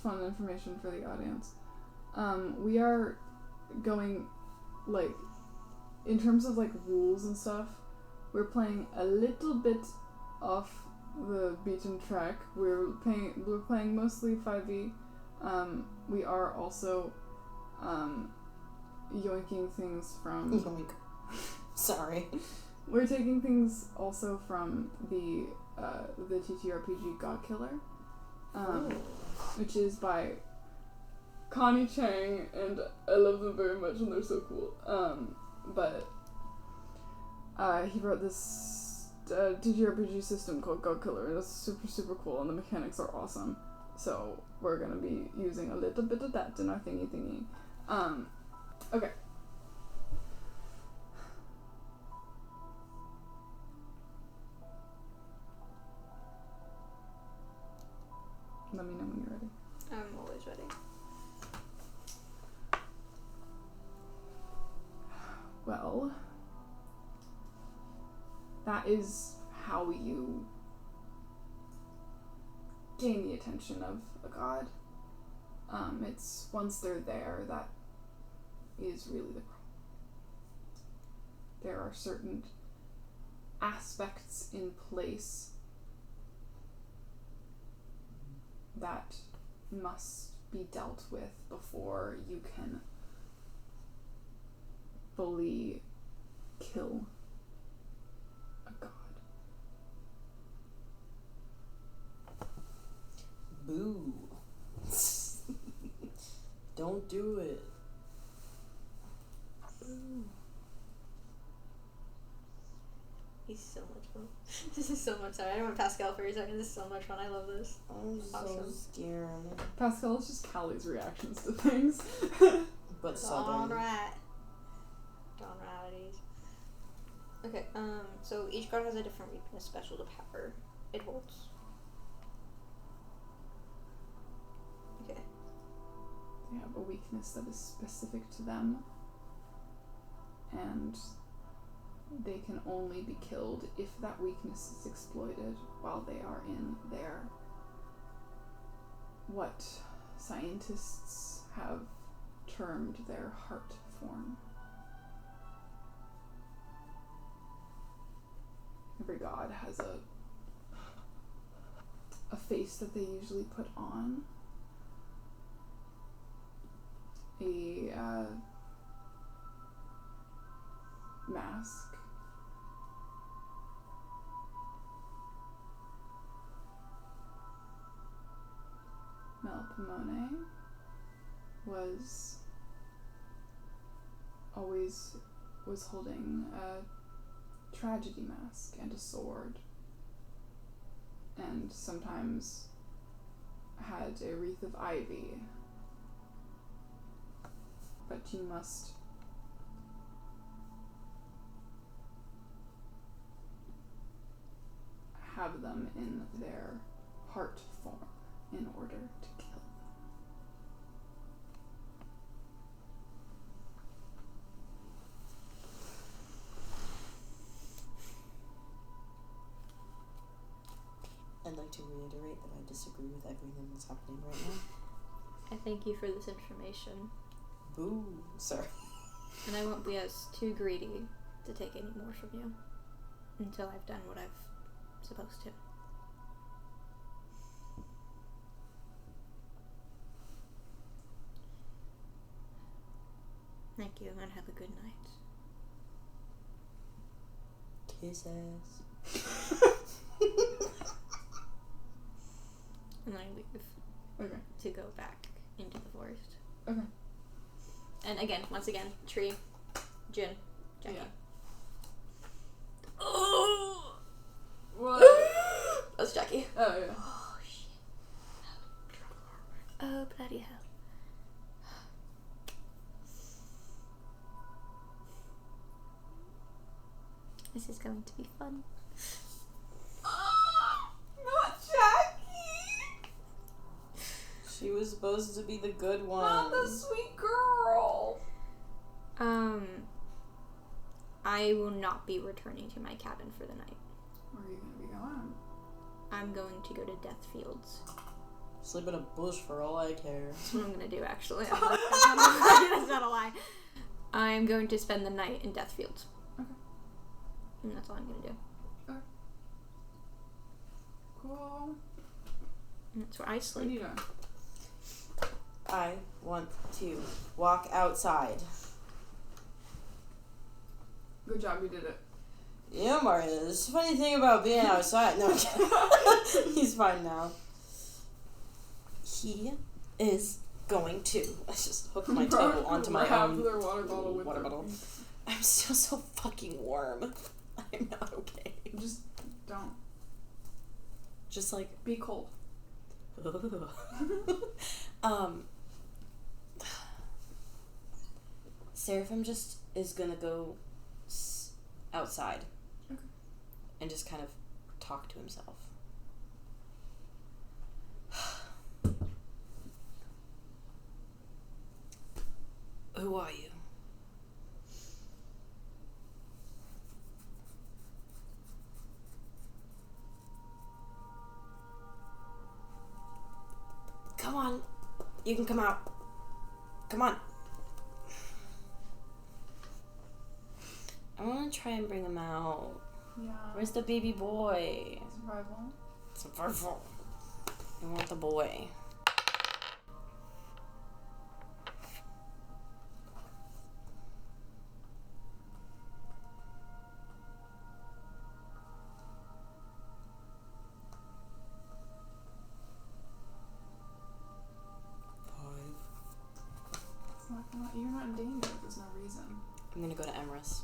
fun information for the audience. We are going, like, in terms of, like, rules and stuff, we're playing a little bit off the beaten track. We're playing mostly 5e. We are also, yoinking things from... Yoink. Sorry. We're taking things also from the TTRPG Godkiller, which is by Connie Chang, and I love them very much, and they're so cool. But he wrote this TTRPG system called Godkiller, and it's super, super cool, and the mechanics are awesome. So we're gonna be using a little bit of that in our thingy. Okay. Let me know when you're ready. I'm always ready. Well, that is how you gain the attention of a god. It's once they're there that is really the problem. There are certain aspects in place that must be dealt with before you can fully kill a god. Boo. Don't do it. He's so much fun. This is so much. Sorry, I went Pascal for a second. This is so much fun. I love this. I'm so scared. Pascal is just Callie's reactions to things. But southern. Alright. Okay, so each card has a different weakness special to power it holds. Okay. They have a weakness that is specific to them, and they can only be killed if that weakness is exploited while they are in what scientists have termed their heart form. Every god has a face that they usually put on. A mask. Melpomene was holding a tragedy mask and a sword, and sometimes had a wreath of ivy. But you must have them in their heart form in order to kill. I'd like to reiterate that I disagree with everything that's happening right now. I thank you for this information. Boo. Sorry. And I won't be as too greedy to take any more from you until I've done what I've supposed to. Thank you, and have a good night. Kisses. And I leave. Okay. To go back into the forest. Okay. And again, once again, Tree, Jin, Jackie. Yeah. Oh! What? That's Jackie. Oh, yeah. Oh, shit. Oh, bloody hell. This is going to be fun. Not Jackie! She was supposed to be the good one. Not the sweet girl! I will not be returning to my cabin for the night. Where are you going to be going? I'm going to go to Death Fields. Sleep in a bush for all I care. That's what I'm going to do, actually. That's not a lie. I'm going to spend the night in Death Fields. Okay. And that's all I'm going to do. Okay. Cool. And that's where I What are sleep. you doing? I want to walk outside. Good job, you did it. Yeah, Mario, there's a funny thing about being outside. No, I'm kidding. He's fine now. He is going to. I just hooked my toe onto my own their water bottle with water them. bottle. I'm still so fucking warm. I'm not okay. Just don't. Just like Be cold. Seraphim just is gonna go outside. Okay. And just kind of talk to himself. Who are you? Come on. You can come out. Come on. I want to try and bring him out. Yeah. Where's the baby boy? Survival. Survival. I want the boy. You're not in danger. There's no reason. I'm gonna go to Emrys.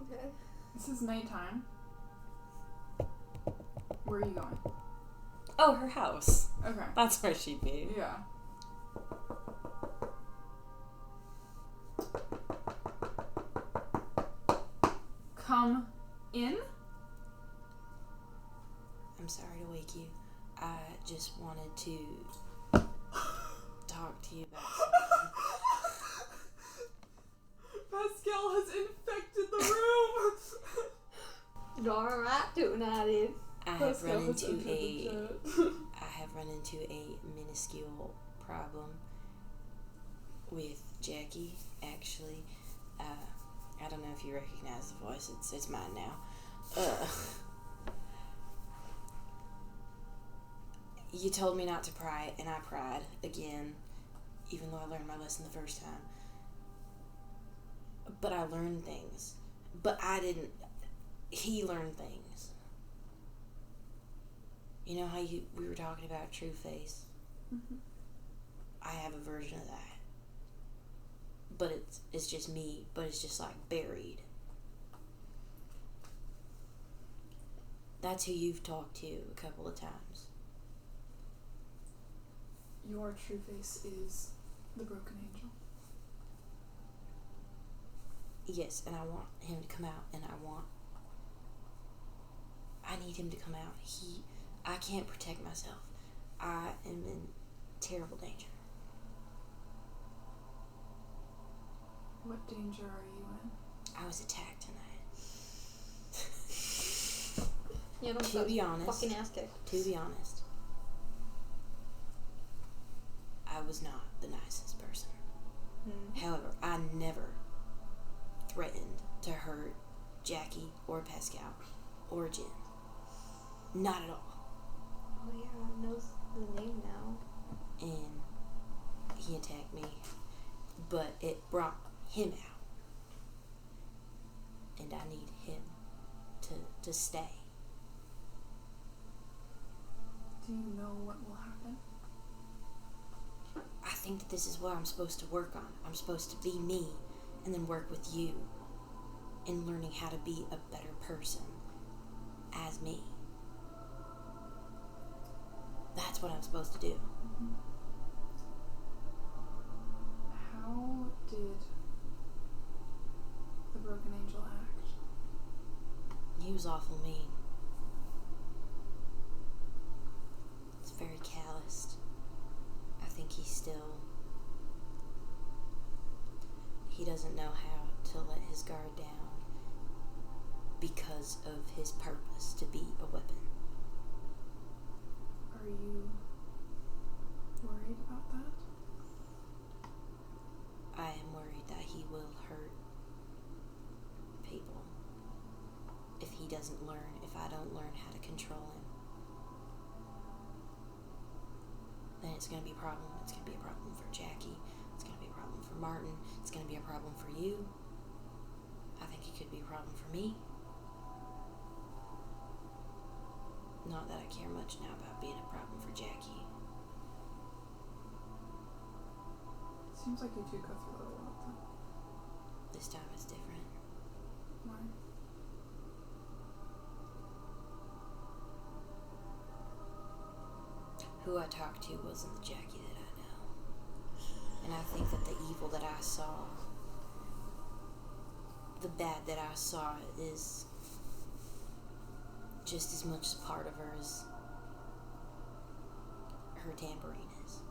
Okay. This is nighttime. Where are you going? Oh, her house. Okay. That's where she'd be. Yeah. Come in? I'm sorry to wake you. I just wanted to talk to you about something. Pascal has infected the room! Alright, doing that, dude. I have run into a minuscule problem with Jackie, actually. I don't know if you recognize the voice. It's mine now. You told me not to pry, and I pried again, even though I learned my lesson the first time. But I learned things. But I didn't. He learned things. You know how we were talking about true face? Mm-hmm. I have a version of that. But it's just me, but it's just like buried. That's who you've talked to a couple of times. Your true face is the broken angel. Yes, and I want him to come out, and I need him to come out. I can't protect myself. I am in terrible danger. What danger are you in? I was attacked tonight. You know, To be honest, fucking ass kicked. To be honest, I was not the nicest person. However, I never threatened to hurt Jackie or Pascal or Jen. Not at all. Oh yeah, knows the name now. And he attacked me, but it brought him out. And I need him to stay. Do you know what will happen? I think that this is what I'm supposed to work on. I'm supposed to be me and then work with you in learning how to be a better person as me. That's what I'm supposed to do. Mm-hmm. How did the broken angel act? He was awful mean. It's very calloused. I think he doesn't know how to let his guard down because of his purpose to be a weapon. Are you worried about that? I am worried that he will hurt people if he doesn't learn, if I don't learn how to control him. Then it's going to be a problem. It's going to be a problem for Jackie. It's going to be a problem for Martin. It's going to be a problem for you. I think it could be a problem for me. Not that I care much now about being a problem for Jackie. Seems like you two go through that a lot, though. This time it's different. Why? Who I talked to wasn't the Jackie that I know. And I think that the evil that I saw, the bad that I saw is just as much a part of her as her tambourine is.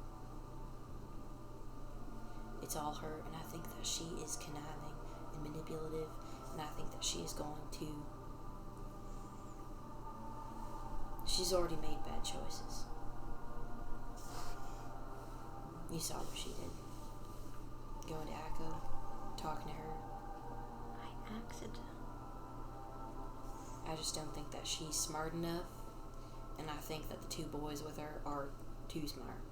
It's all her, and I think that she is conniving and manipulative, and I think that she is going to... She's already made bad choices. You saw what she did. Going to Echo, talking to her. I accident. I just don't think that she's smart enough, and I think that the two boys with her are too smart.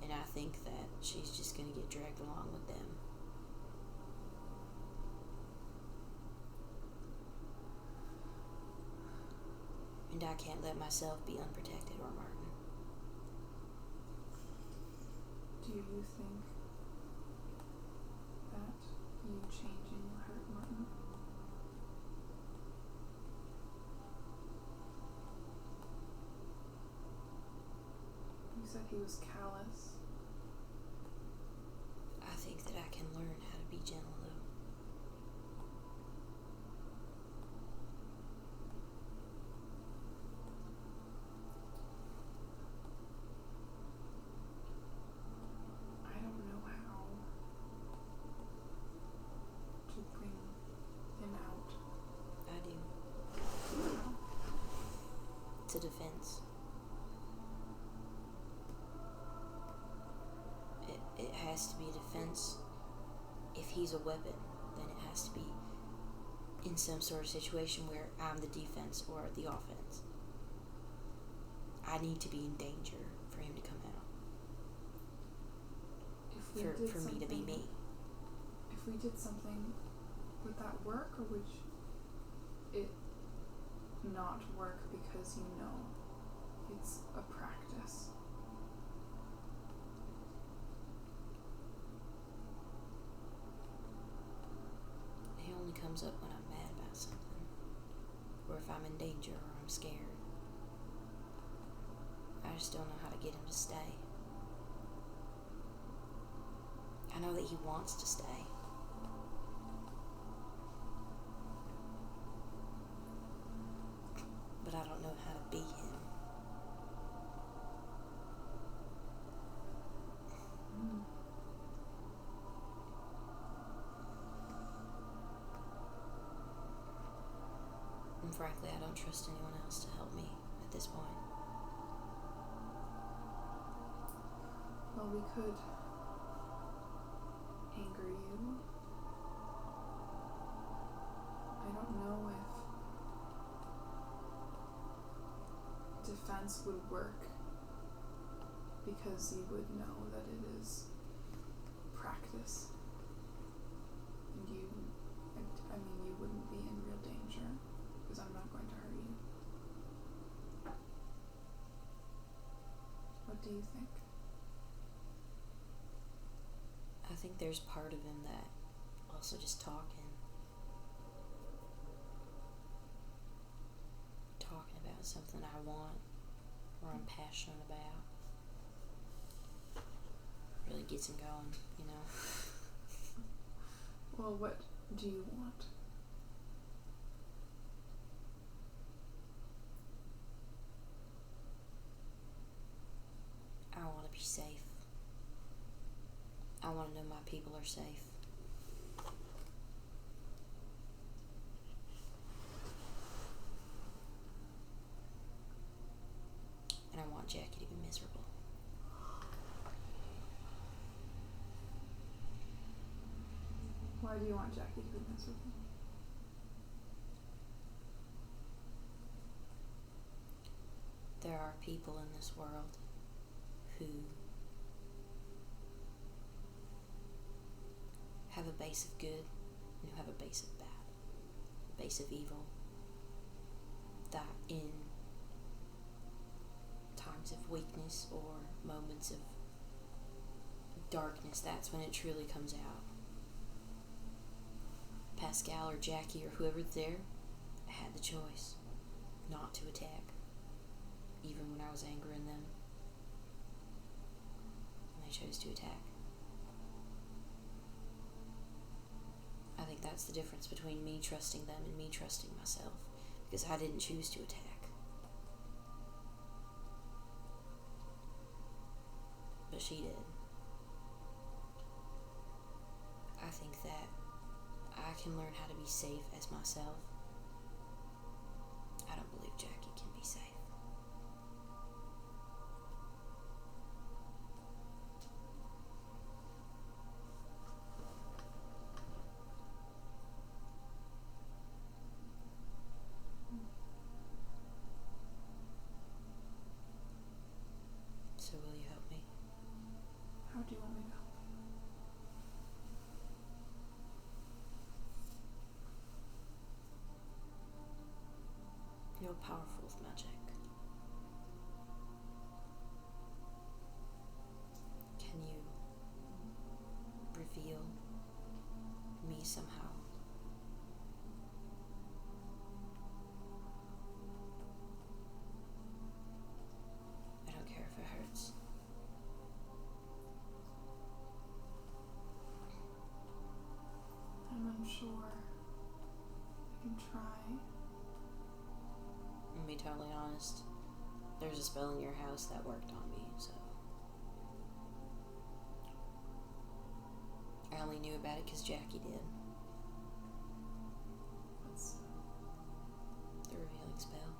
And I think that she's just going to get dragged along with them. And I can't let myself be unprotected or Martin. Do you think that you changing will hurt Martin? You said he was callous. I think that I can learn how to be gentle, though. I don't know how to bring him out. I do. How? It's a defense. It has to be a defense. If he's a weapon, then it has to be in some sort of situation where I'm the defense or the offense. I need to be in danger for him to come out. For me to be me. If we did something, would that work, or would it not work because you know it's a practice? It only comes up when I'm mad about something, or if I'm in danger or I'm scared. I just don't know how to get him to stay. I know that he wants to stay. But I don't know how to be him. And frankly, I don't trust anyone else to help me at this point. Well, we could anger you. I don't know if defense would work, because you would know that it is practice, and you wouldn't be in real danger, because I'm not going to hurt you. What do you think? I think there's part of him that also just talking about something I want or I'm passionate about really gets him going, you know. Well, what do you want? I want to be safe. I want to know my people are safe. And I want Jackie to be miserable. Why do you want Jackie to be miserable? There are people in this world who have a base of good and who have a base of bad, a base of evil, that in times of weakness or moments of darkness, that's when it truly comes out. Pascal or Jackie or whoever's there had the choice not to attack, even when I was angering them, and they chose to attack. I think that's the difference between me trusting them and me trusting myself, because I didn't choose to attack. But she did. I think that I can learn how to be safe as myself. I don't believe Jackie can be safe. So will you help me? How do you want me to help? You're powerful with magic. Can you reveal me somehow? I don't care if it hurts. I'm unsure. I can try. To be totally honest, there's a spell in your house that worked on me, so I only knew about it because Jackie did. What's The revealing spell.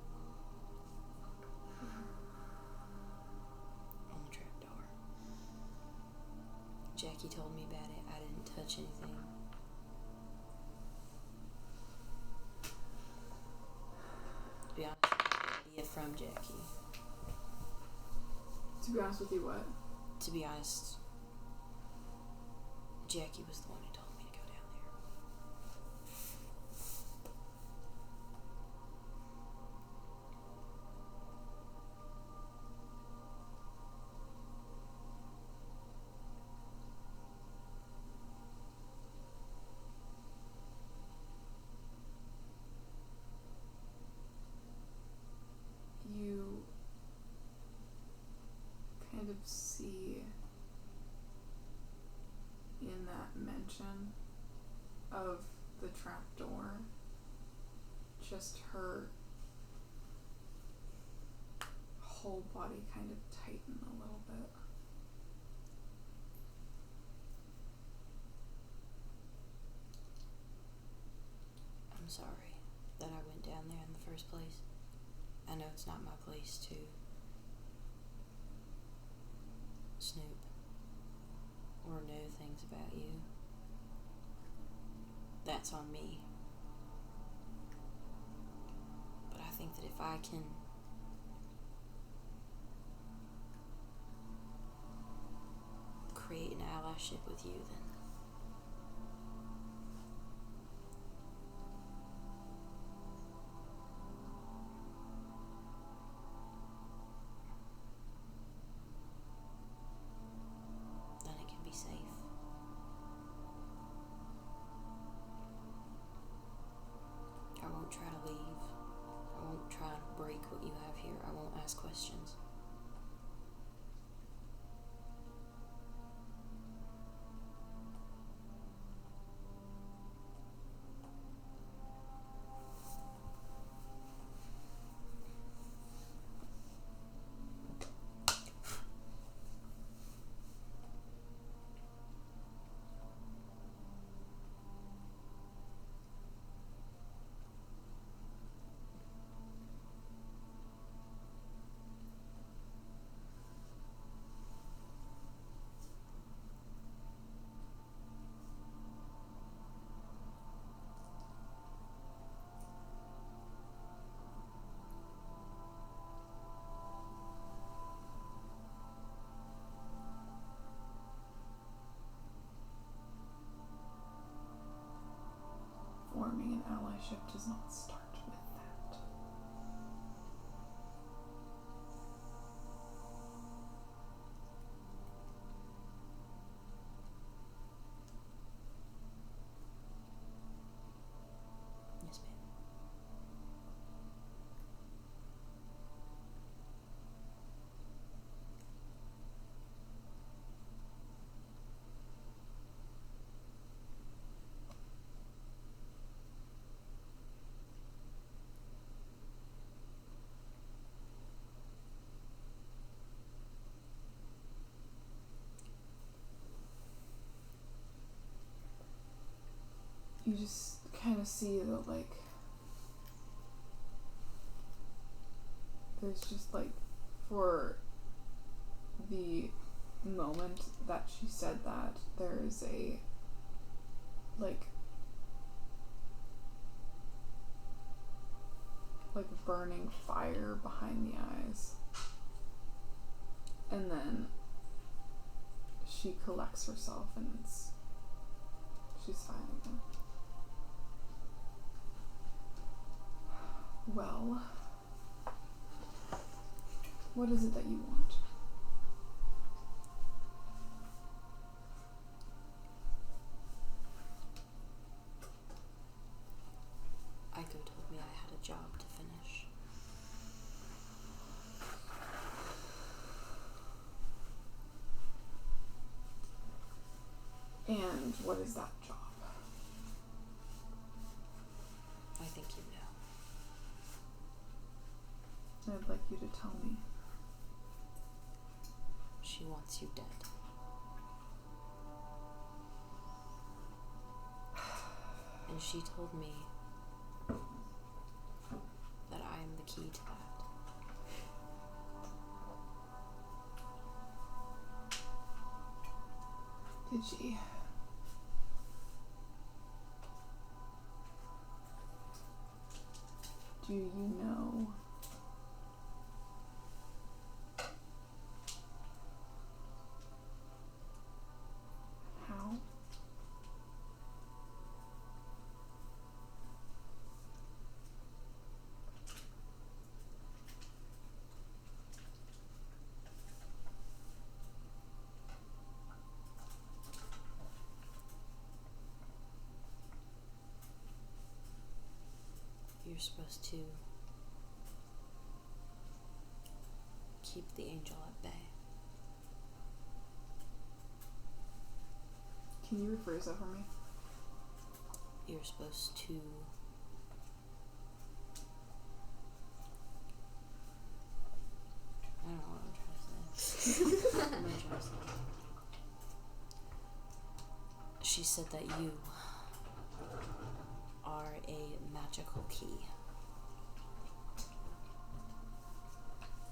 Jackie told me about it. I didn't touch anything. To be honest, I got the idea from Jackie. To be honest with you, what? To be honest, Jackie was the one who told me to go down there. You kind of see in that mention of the trapdoor just her whole body kind of tighten a little bit. I'm sorry that I went down there in the first place. I know it's not my place to snoop or know things about you. That's on me. But I think that if I can create an allyship with you, then it can be safe. I won't try to leave. I won't try to break what you have here. I won't ask questions. Forming an allyship does not start with that. Yes, ma'am. You just kind of see that, like, there's just, like, for the moment that she said that, there's a, like burning fire behind the eyes. And then she collects herself and she's fine again. Well, what is it that you want? Aiko told me I had a job to finish. And what is that job? I think you know. I'd like you to tell me. She wants you dead. And she told me that I am the key to that. Did she? Do you know how? You're supposed to keep the angel at bay. Can you rephrase that for me? You're supposed to I don't know what I'm trying to say. What am I trying to say? She said that you are a magical key.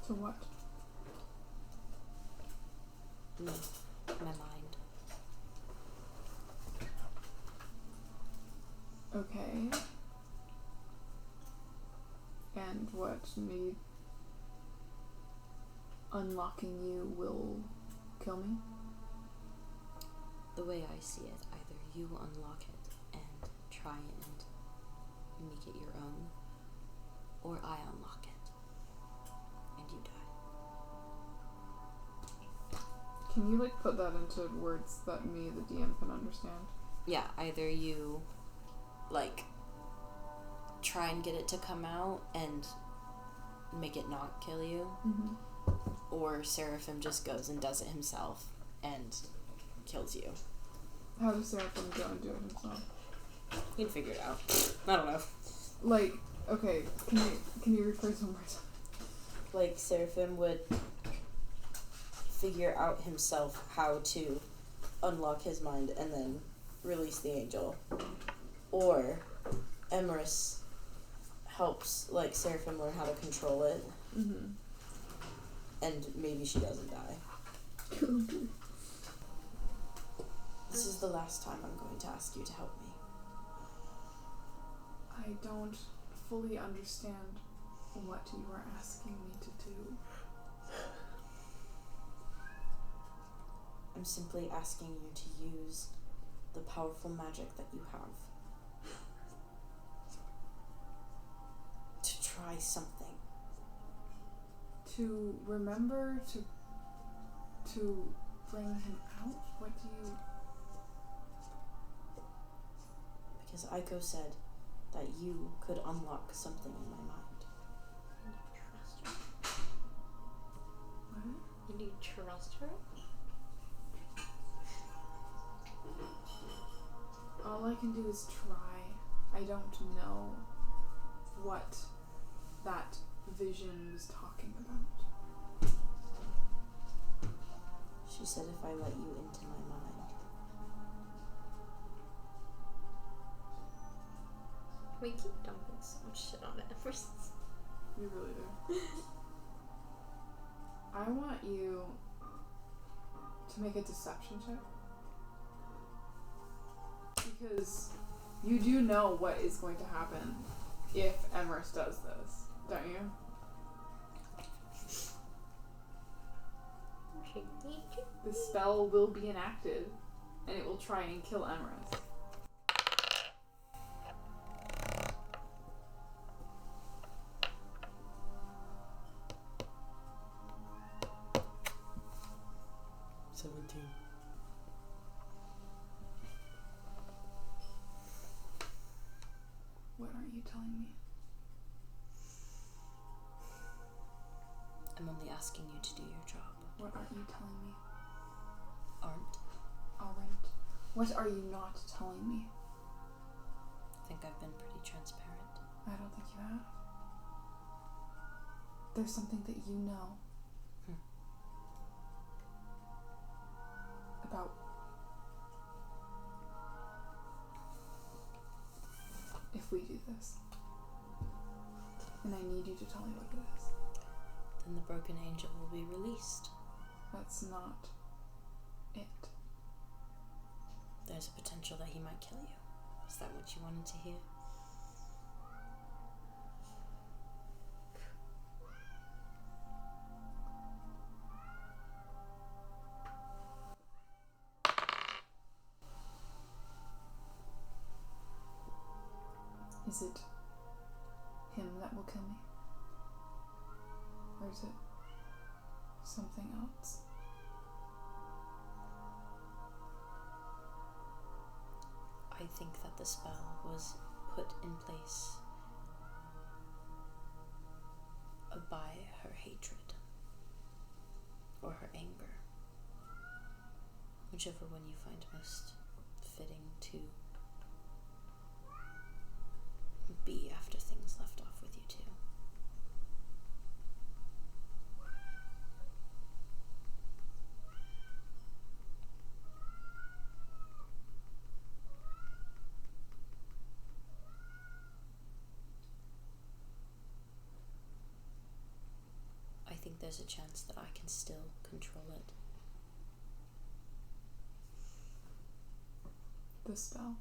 To what? Me. My mind. Okay. And what me unlocking you will kill me? The way I see it, either you unlock it and try and make it your own, or I unlock it and you die. Can you like put that into words that me, the DM, can understand? Yeah, either you like try and get it to come out and make it not kill you, or Seraphim just goes and does it himself and kills you. How does Seraphim go and do it himself? He'd figure it out. I don't know. Like, okay, can you rephrase one more time? Like, Seraphim would figure out himself how to unlock his mind and then release the angel. Or Emrys helps, like, Seraphim learn how to control it. And maybe she doesn't die. This is the last time I'm going to ask you to help me. I don't fully understand what you are asking me to do. I'm simply asking you to use the powerful magic that you have to try something. To remember to bring him out? What do you... Because Aiko said that you could unlock something in my mind. What? Do you trust her? All I can do is try. I don't know what that vision was talking about. She said if I let you into my mind. We keep dumping so much shit on Emrys. You really do. I want you to make a deception check. Because you do know what is going to happen if Emrys does this, don't you? The spell will be enacted, and it will try and kill Emrys. What aren't you telling me? I'm only asking you to do your job. What aren't you telling me? Aren't? Aren't. What are you not telling me? I think I've been pretty transparent. I don't think you have. There's something that you know about if we do this. And I need you to tell me what it is. Then the broken angel will be released. That's not it. there's a potential that he might kill you. Is that what you wanted to hear? Is it him that will kill me? Or is it something else? I think that the spell was put in place by her hatred or her anger, whichever one you find most fitting to be after things left off with you two. I think there's a chance that I can still control it. The spell?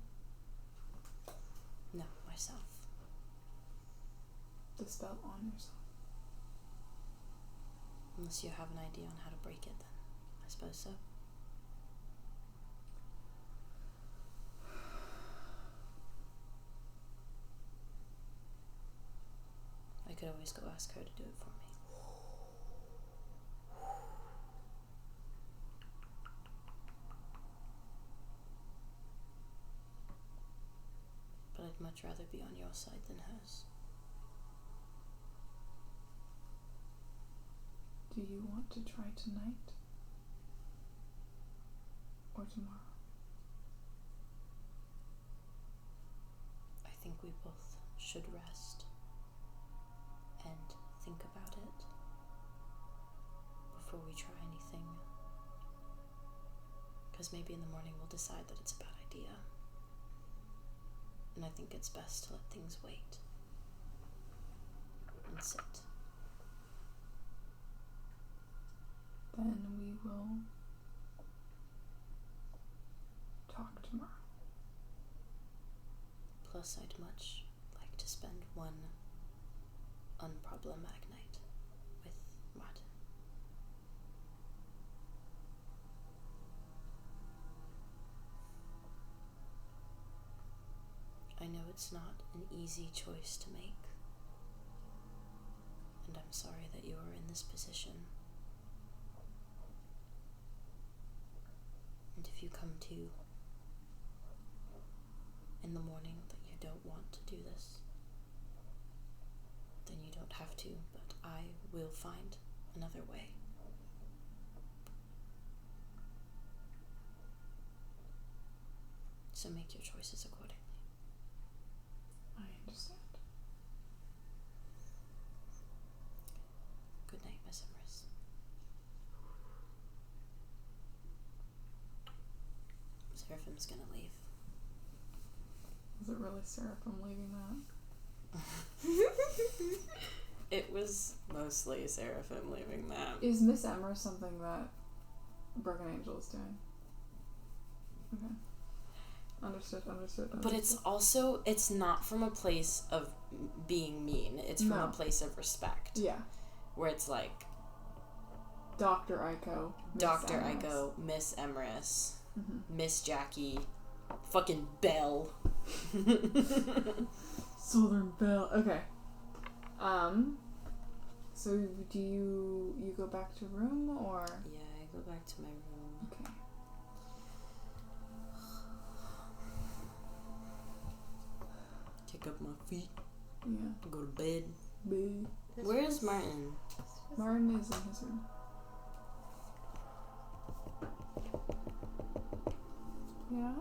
No, myself. The spell on yourself? Unless you have an idea on how to break it, then I suppose so. I could always go ask her to do it for me. But I'd much rather be on your side than hers. Do you want to try tonight? Or tomorrow? I think we both should rest and think about it before we try anything. Because maybe in the morning we'll decide that it's a bad idea. And I think it's best to let things wait and sit. Then we will talk tomorrow. Plus, I'd much like to spend one unproblematic night with Martin. I know it's not an easy choice to make, and I'm sorry that you are in this position. And if you come to in the morning that you don't want to do this, then you don't have to, but I will find another way. So make your choices accordingly. I understand. Good night, Miss Emrys. Seraphim's gonna leave. Is it really Seraphim leaving that? It was mostly Seraphim leaving that. Is Miss Emrys something that Broken Angel is doing? Okay. Understood. But it's also, it's not from a place of being mean. It's from a place of respect. Yeah. Where it's like... Dr. Aiko. Dr. Aiko, Miss Emrys, Miss Jackie, fucking Belle. Southern Belle. Okay. So do you go back to room or? Yeah, I go back to my room. Okay. Kick up my feet. Yeah. Go to bed. Bed. Where is Martin? Martin is in his room. Yeah?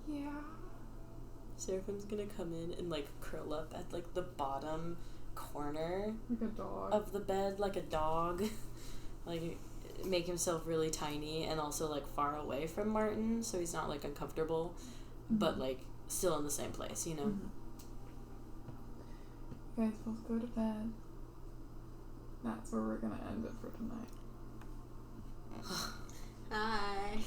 Yeah. Seraphim's gonna come in and like curl up at like the bottom corner Like a dog. of the bed, like a dog. Like make himself really tiny and also like far away from Martin so he's not like uncomfortable, but like still in the same place, you know? You guys both go to bed. That's where we're gonna end it for tonight. Hi.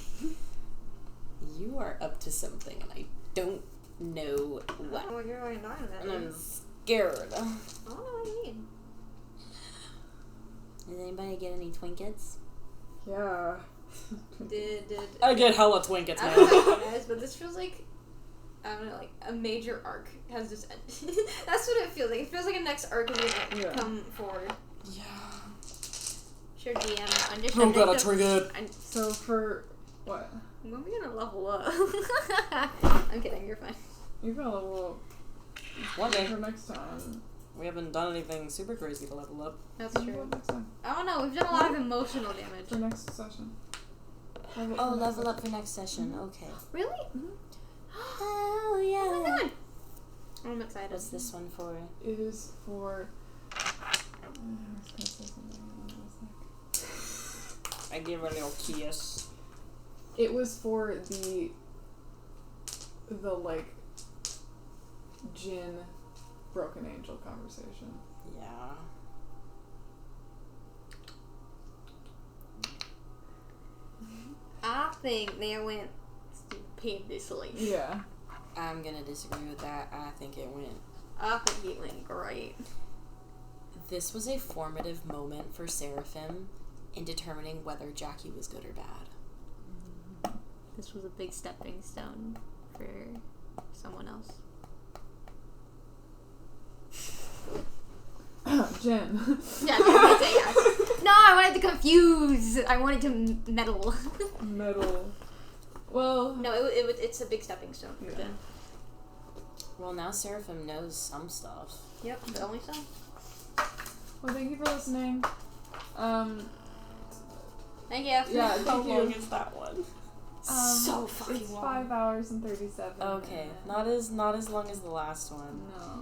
You are up to something, and I don't know what. Oh, you're going on about And it. I'm scared. I don't know what you mean. Did anybody get any Twinkets? Yeah. Did I get hella Twinkets, I man. don't know about you guys, but this feels like, I don't know, like a major arc has just ended. That's what it feels like. It feels like a next arc is gonna come forward. Yeah. Sure, DM. I'm just Oh, got a trinket. So for what? When are we gonna level up? I'm kidding. You're fine. You're gonna level One day. for next time. We haven't done anything super crazy to level up. That's Level true. up next time. I don't know. We've done a lot of emotional For damage. next session. Level up for next session. Okay. Really? Oh, yeah. Oh my god. I'm excited. What's this one for? It is for. I was gonna say something. I was like- I give her a little kiss. It was for the like Jin Broken Angel conversation. Yeah. I think they went stupendously. Yeah. I'm gonna disagree with that. I think it went. I think it went great. This was a formative moment for Seraphim in determining whether Jackie was good or bad. This was a big stepping stone for someone else. Jin. Yeah, I say yes. No, I wanted to confuse. I wanted to meddle. Metal. Well. No, it's a big stepping stone for Jen. Well, now Seraphim knows some stuff. Yep, the only son. Well, thank you for listening. Thank you. Yeah, How thank long you. is that one? So fucking It's long. 5 hours and 37 Okay, minutes. not as long as the last one. No.